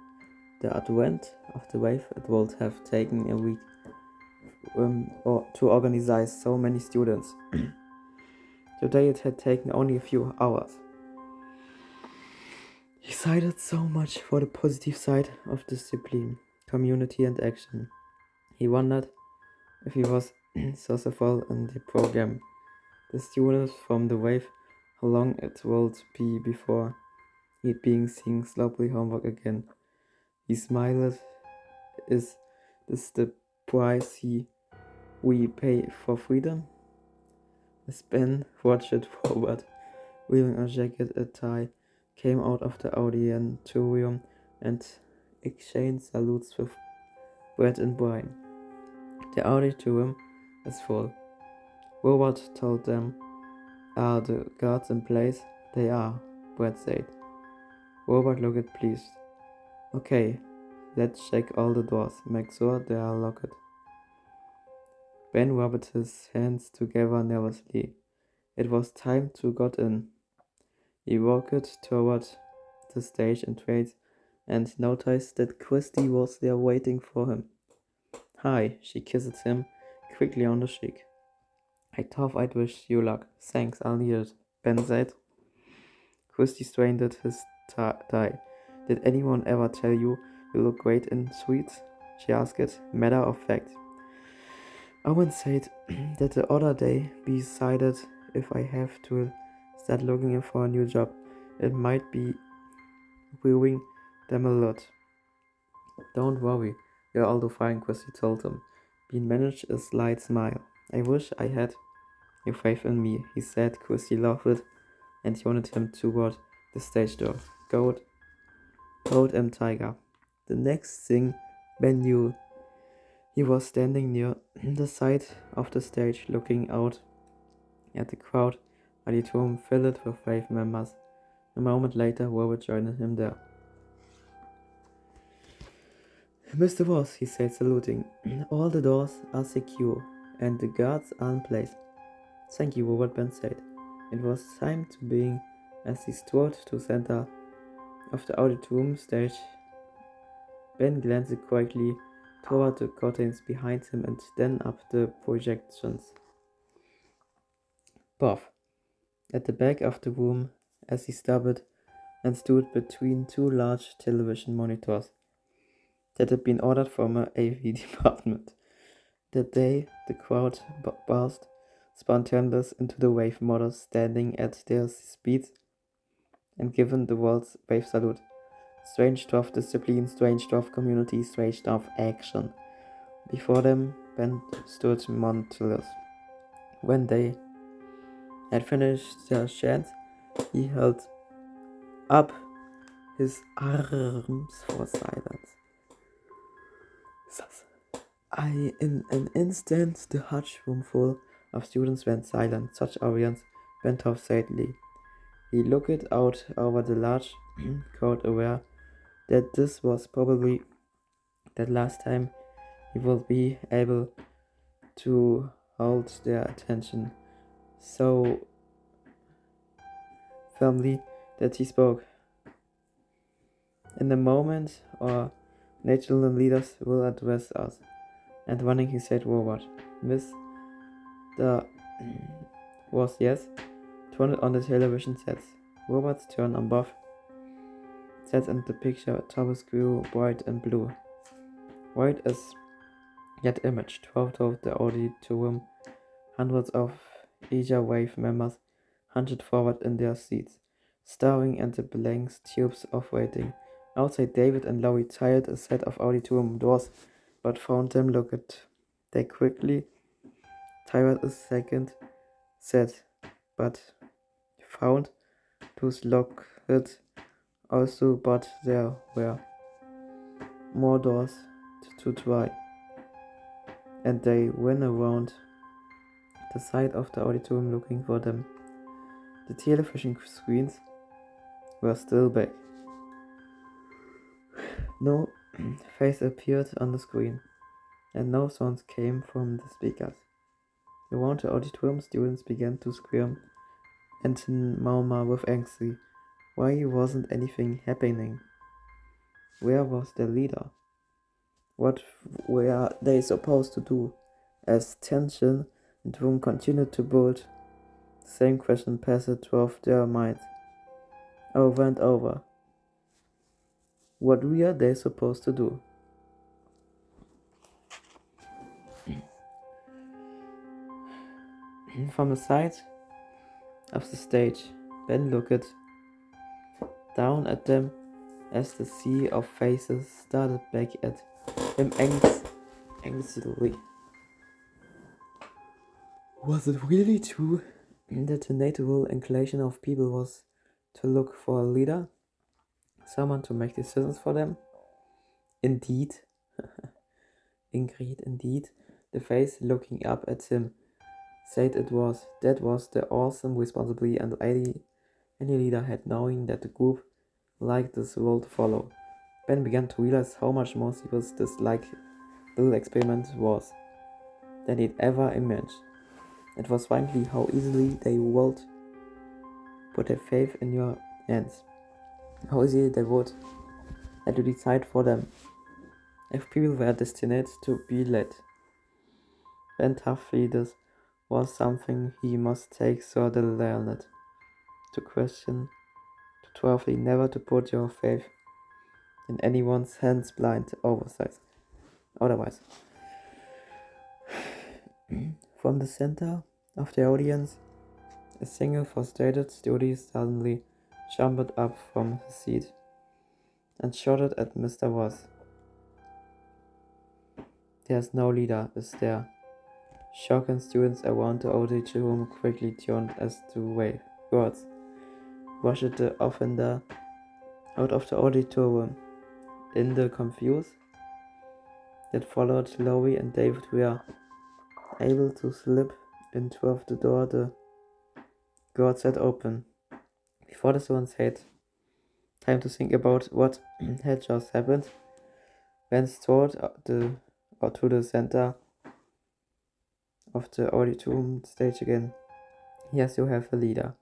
the advent of the Wave it would have taken a week to organize so many students. Today it had taken only a few hours. He cited so much for the positive side of discipline, community and action. He wondered if he was successful in the program. The students from the Wave, how long it would be before he'd being seen slowly homework again. He smiled. Is this the price we pay for freedom? As Ben watched forward, wearing a jacket and tie, came out of the auditorium and exchange salutes with bread and wine. The auditorium is full. Robert told them, "Are the guards in place?" "They are," Brett said. Robert looked pleased. "Okay, let's check all the doors, make sure they are locked." Ben rubbed his hands together nervously. It was time to get in. He walked toward the stage and noticed that Christy was there waiting for him. "Hi," she kissed him quickly on the cheek. "I thought I'd wish you luck." "Thanks, I'll need it," Ben said. Christy straightened his tie. "Did anyone ever tell you you look great in suits?" she asked, matter of fact. Owen said that the other day we decided if I have to start looking for a new job, it might be worrying them a lot. "Don't worry, you're all fine," Christy told him. Ben managed a slight smile. "I wish I had your faith in me," he said. Christy laughed and pointed him toward the stage door. Goat and Tiger." The next thing Ben knew, he was standing near the side of the stage, looking out at the crowd auditorium filled with Wave members. A moment later, Robert joined him there. "Mr. Ross," he said, saluting, "all the doors are secure and the guards are in place." "Thank you, Robert," Ben said. It was time to begin as he strode to the center of the auditorium stage. Ben glanced quickly toward the curtains behind him and then up the projections. Both, at the back of the room, as he stopped and stood between two large television monitors that had been ordered from an AV department. That day, the crowd burst spontaneous into the Wave models standing at their speeds and given the world's Wave salute. Strange stuff discipline, strange stuff community, strange stuff action. Before them, Ben stood motionless. When they had finished their chants, he held up his arms for silence. In an instant, the huge room full of students went silent. Such audience, went off sadly. He looked out over the large crowd, aware that this was probably the last time he would be able to hold their attention so firmly that he spoke. "In a moment, our national leaders will address us." And running, he said, "Robert, Mr. was yes?" Turned on the television sets. Robert's turn on both sets, and the picture Thomas grew bright and blue. White as that image throughout the auditorium. Hundreds of eager Wave members hunched forward in their seats, staring at the blank tubes of waiting. Outside, David and Laurie tried a set of auditorium doors, but found them locked. They quickly tried a second set, but found those locked also, but there were more doors to try, and they went around the side of the auditorium looking for them. The television screens were still back. No face appeared on the screen, and no sounds came from the speakers. Around the auditorium, students began to scream and murmur with anxiety. Why wasn't anything happening? Where was the leader? What were they supposed to do? As tension in the room continued to build, the same question passed through their minds over and over. What were they supposed to do? From the side of the stage, Ben looked down at them as the sea of faces started back at him anxiously. Was it really true that the natural inclination of people was to look for a leader? Someone to make decisions for them? Indeed, Ingrid, indeed, the face looking up at him said that was the awesome responsibility and any leader had, knowing that the group like this world to follow. Ben began to realize how much more serious this little experiment was than he'd ever imagined. It was frankly how easily they would put their faith in your hands, how easily they would let you decide for them, if people were destined to be led. Ben toughly this was something he must take so the learned, to question, to truthfully never to put your faith in anyone's hands blind otherwise. From the center of the audience, a single frustrated student suddenly jumped up from his seat and shouted at Mr. Ross. "There's no leader, is there?" Shock and students around the auditorium quickly tuned as to words rushed the offender out of the auditorium. In the confusion that followed, Laurie and David were able to slip in through the door the guard set open. Before the students had time to think about what had just happened, Ben strode to the center of the auditorium stage again. "Yes, you have a leader,"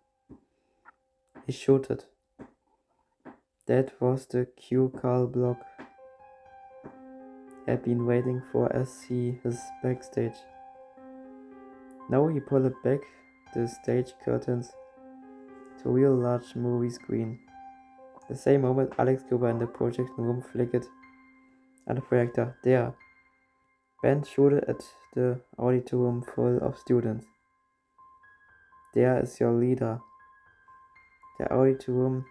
he shouted. That was the cue Carl Block had been waiting for as he was backstage. Now he pulled back the stage curtains to a real large movie screen. The same moment, Alex Cooper in the projection room flickered at the projector. "There!" Ben shouted at the auditorium full of students. "There is your leader." The auditorium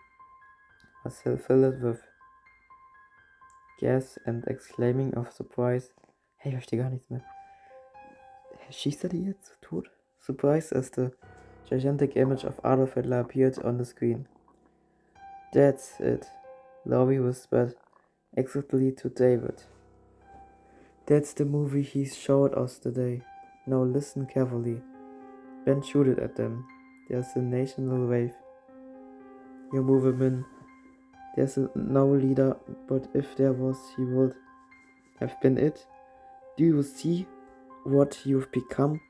was filled with gasps and exclaiming of surprise. Hey, ich verstehe gar nichts mehr. Schießt er die jetzt tot? Surprise as the gigantic image of Adolf Hitler appeared on the screen. "That's it," Laurie whispered exactly to David. "That's the movie he showed us today. Now listen carefully." Ben shouted at them. "There's a national wave. You move him in. There's no leader, but if there was, he would have been it. Do you see what you've become?"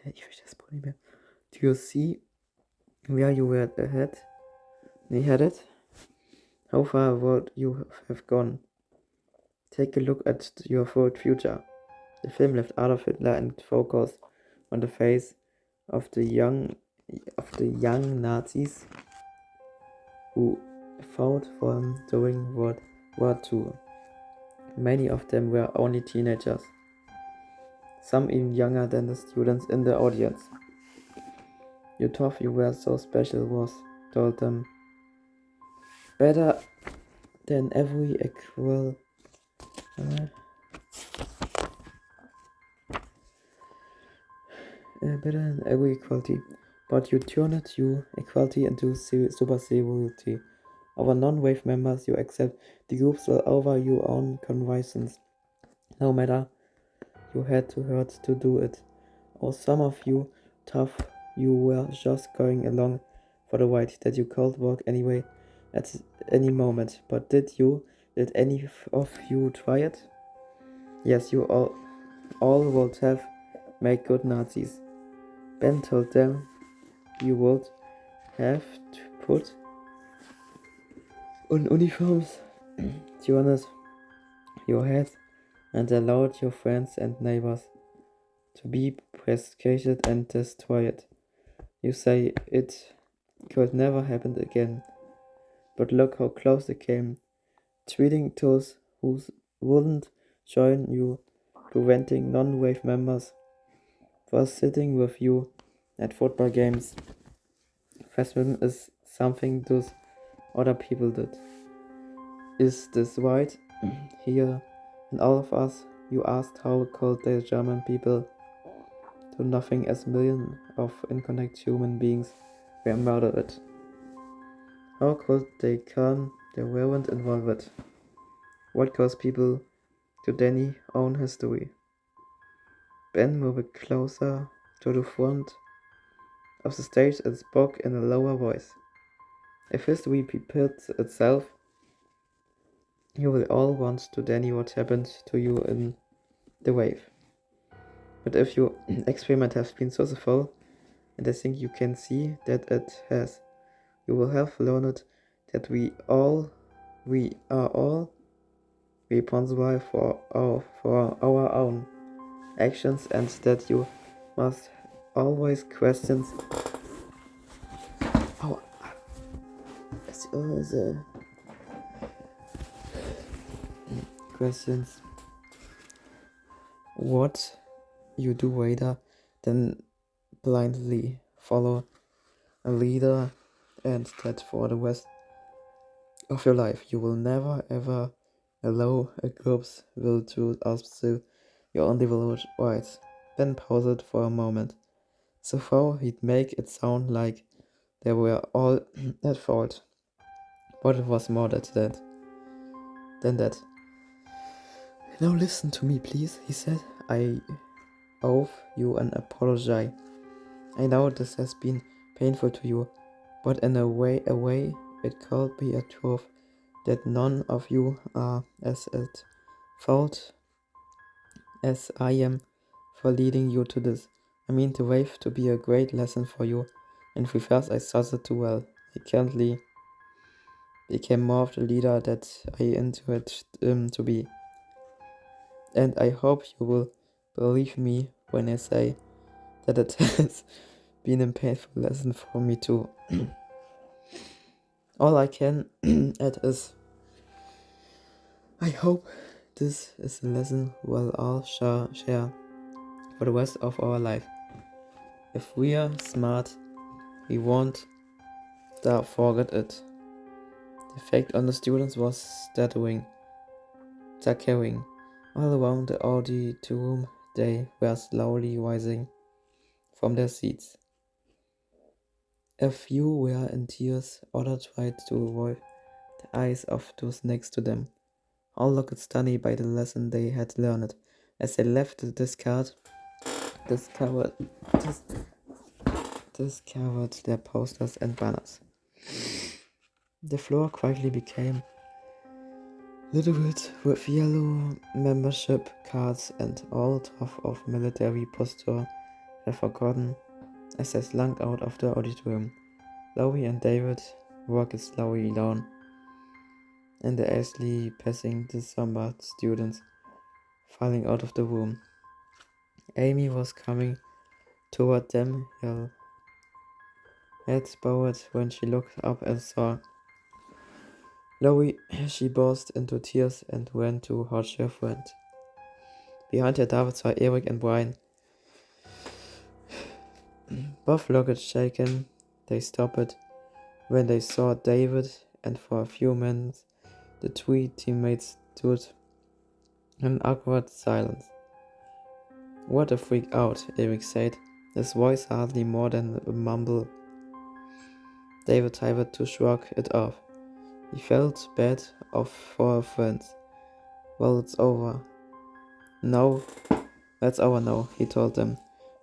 Ich verstehe das Problem mehr. "Do you see where you were headed? How far would you have gone? Take a look at your future." The film left Adolf Hitler and focused on the face of the young Nazis who fought for him during World War II. Many of them were only teenagers, some even younger than the students in the audience. "You thought you were so special," Ross told them. "Better than every equality, but you turned equality into superiority. Over non-wave members, you accept the groups well over your own convictions, no matter you had to hurt to do it. Or some of you tough, you were just going along for the ride that you could walk anyway at any moment. But did any of you try it? Yes, you all would have made good Nazis." Ben told them you would have to put on uniforms, tuned your heads, and allowed your friends and neighbors to be persecuted and destroyed. You say it could never happen again, but look how close it came. Treating those who wouldn't join you, preventing non-wave members from sitting with you at football games. Fascism is something those other people did. Is this right? Here, in all of us, you asked how could the German people do nothing as millions of incontinent human beings were murdered. How could they calm? They weren't involved. What caused people to Danny's own history? Ben moved closer to the front of the stage and spoke in a lower voice. If history repeats itself, you will all want to Danny what happened to you in the wave. But if your experiment has been successful, and I think you can see that it has, you will have learned that we are all responsible for our own actions, and that you must always question our questions what you do rather than blindly follow a leader, and that for the rest of your life you will never ever allow a group's will to outstrip your individual rights. Ben paused for a moment, so far he'd make it sound like they were all at fault, but it was more than that. Now listen to me, please, he said. I owe you an apology. I know this has been painful to you, but in a way, it could be a truth that none of you are as at fault as I am for leading you to this. I mean the wave to be a great lesson for you, and first I started too well. I currently became more of the leader that I intended to be. And I hope you will believe me when I say that it has been a painful lesson for me too. All I can add is, I hope this is a lesson we'll all share for the rest of our life. If we are smart, we won't forget it. The effect on the students was staggering. All around the auditorium, they were slowly rising from their seats. A few were in tears, others tried to avoid the eyes of those next to them. All looked stunned by the lesson they had learned. As they left the discovered their posters and banners. The floor quickly became littered with yellow membership cards, and all talk of military posture were forgotten as they slunk out of the auditorium. Lowie and David walked slowly down, and the Ashley passing the somber students filing out of the room. Amy was coming toward them, her head bowed when she looked up and saw Lowie. She burst into tears and ran to hug her friend. Behind her, David saw Eric and Brian. Both looked shaken. They stopped when they saw David, and for a few minutes the three teammates stood in awkward silence. What a freak out, Eric said, his voice hardly more than a mumble. David tried to shrug it off. He felt bad for a friend. Well, it's over. No, that's over now, he told them.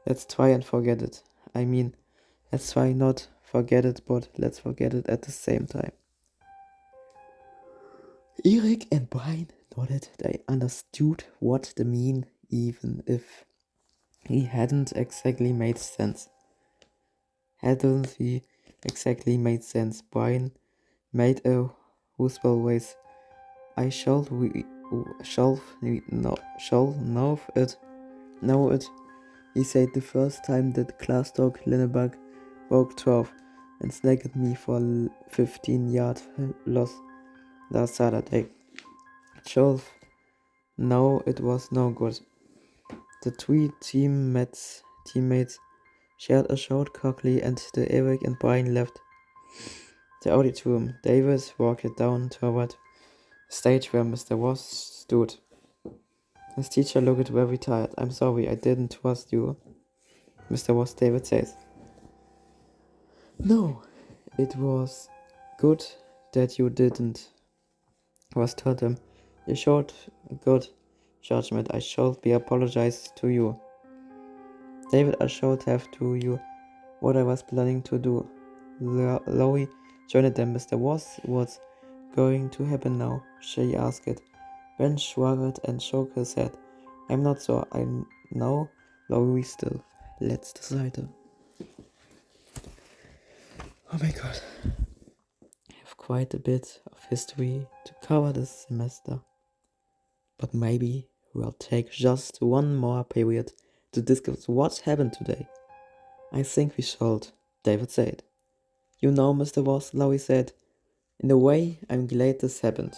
Let's try and forget it. I mean, let's try not forget it, but let's forget it at the same time. Eric and Brian nodded. They understood what they mean, even if he hadn't exactly made sense. Brian made a wistful voice. I shall know it, he said the first time that class dog Lineberg broke 12 and snagged me for 15-yard loss last Saturday. 12. No, it was no good. The three teammates shared a short cockly, and the Eric and Brian left the auditorium. David walked down toward the stage where Mr. Ross stood. His teacher looked very tired. I'm sorry, I didn't trust you, Mr. Ross, David says. No, it was Good that you didn't, was told him. You showed good judgment. I should be apologized to you. David, I should have to you what I was planning to do. Lowy joined them. Mr. What's going to happen now? She asked. Ben shrugged and shook his head. I'm not sure. I know Lowy still. Let's decide. Oh my god. I have quite a bit of history to cover this semester. But maybe we'll take just one more period to discuss what happened today. I think we should, David said. You know, Mr. Voss, Lowy said. In a way, I'm glad this happened.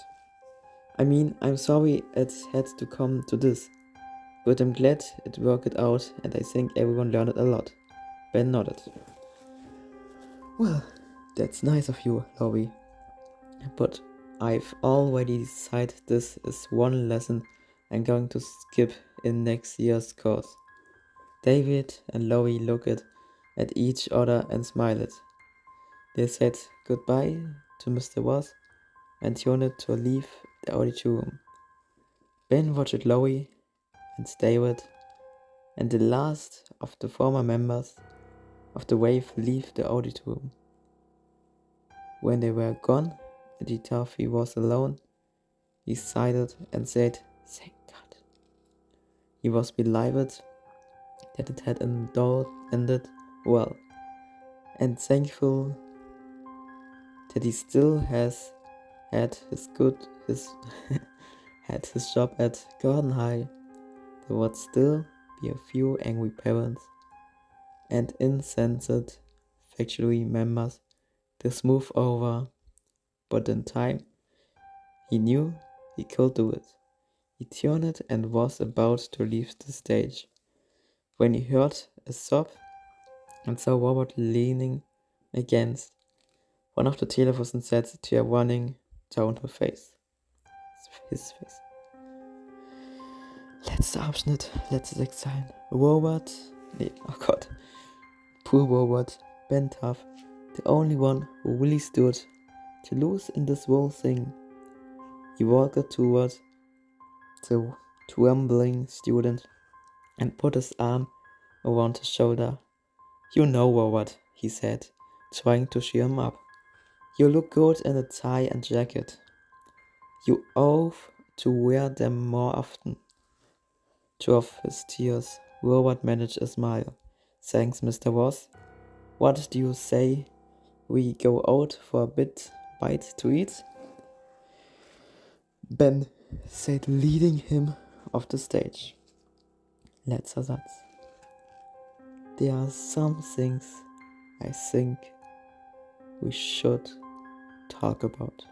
I mean, I'm sorry it had to come to this. But I'm glad it worked out and I think everyone learned a lot. Ben nodded. Well, that's nice of you, Lowy. But I've already decided this is one lesson I'm going to skip in next year's course. David and Lowy looked at each other and smiled. They said goodbye to Mr. Voss and turned to leave the auditorium. Ben watched Lowy and David and the last of the former members of the Wave leave the auditorium. When they were gone and he thought he was alone, he sighed and said, "Thank God." He was relieved that it had ended well, and thankful that he still had his job at Gordon High. There would still be a few angry parents and incensed faculty members to smooth over, but in time he knew he could do it. He turned and was about to leave the stage when he heard a sob and saw Robert leaning against one of the telephone sets, a tear running down his face. Letzter Abschnitt, letztes Examen. Oh Gott. Poor Robert, Ben Tough, the only one who really stood to lose in this whole thing. He walked toward the trembling student and put his arm around his shoulder. You know, Robert, he said, trying to cheer him up. You look good in a tie and jacket. You ought to wear them more often. Through his tears, Robert managed a smile. Thanks, Mr. Voss. What do you say we go out for a bite to eat? Ben said, leading him off the stage. Letzter Satz. There are some things I think we should talk about.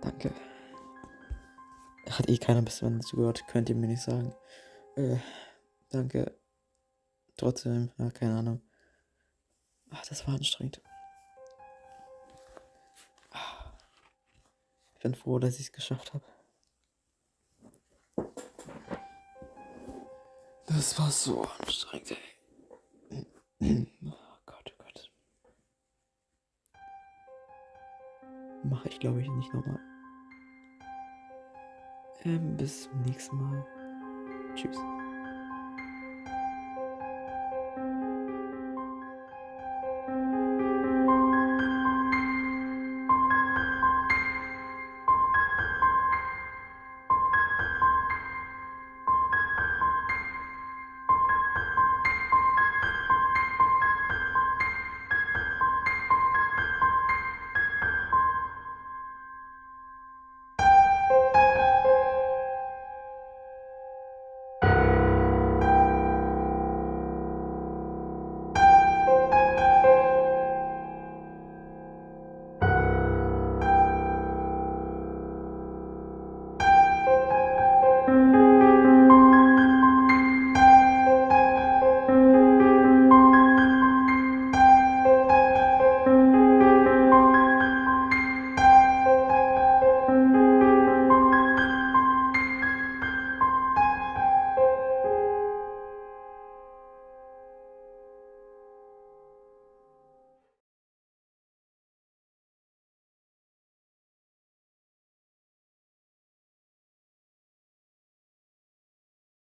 Danke. Hat keiner bis zum Ende zugehört, könnt ihr mir nicht sagen. Danke. Trotzdem, ja, keine Ahnung. Das war anstrengend. Ich bin froh, dass ich es geschafft habe. Das war so anstrengend, ey. Oh Gott, oh Gott. Mache ich, glaube ich, nicht nochmal. Bis zum nächsten Mal. Tschüss.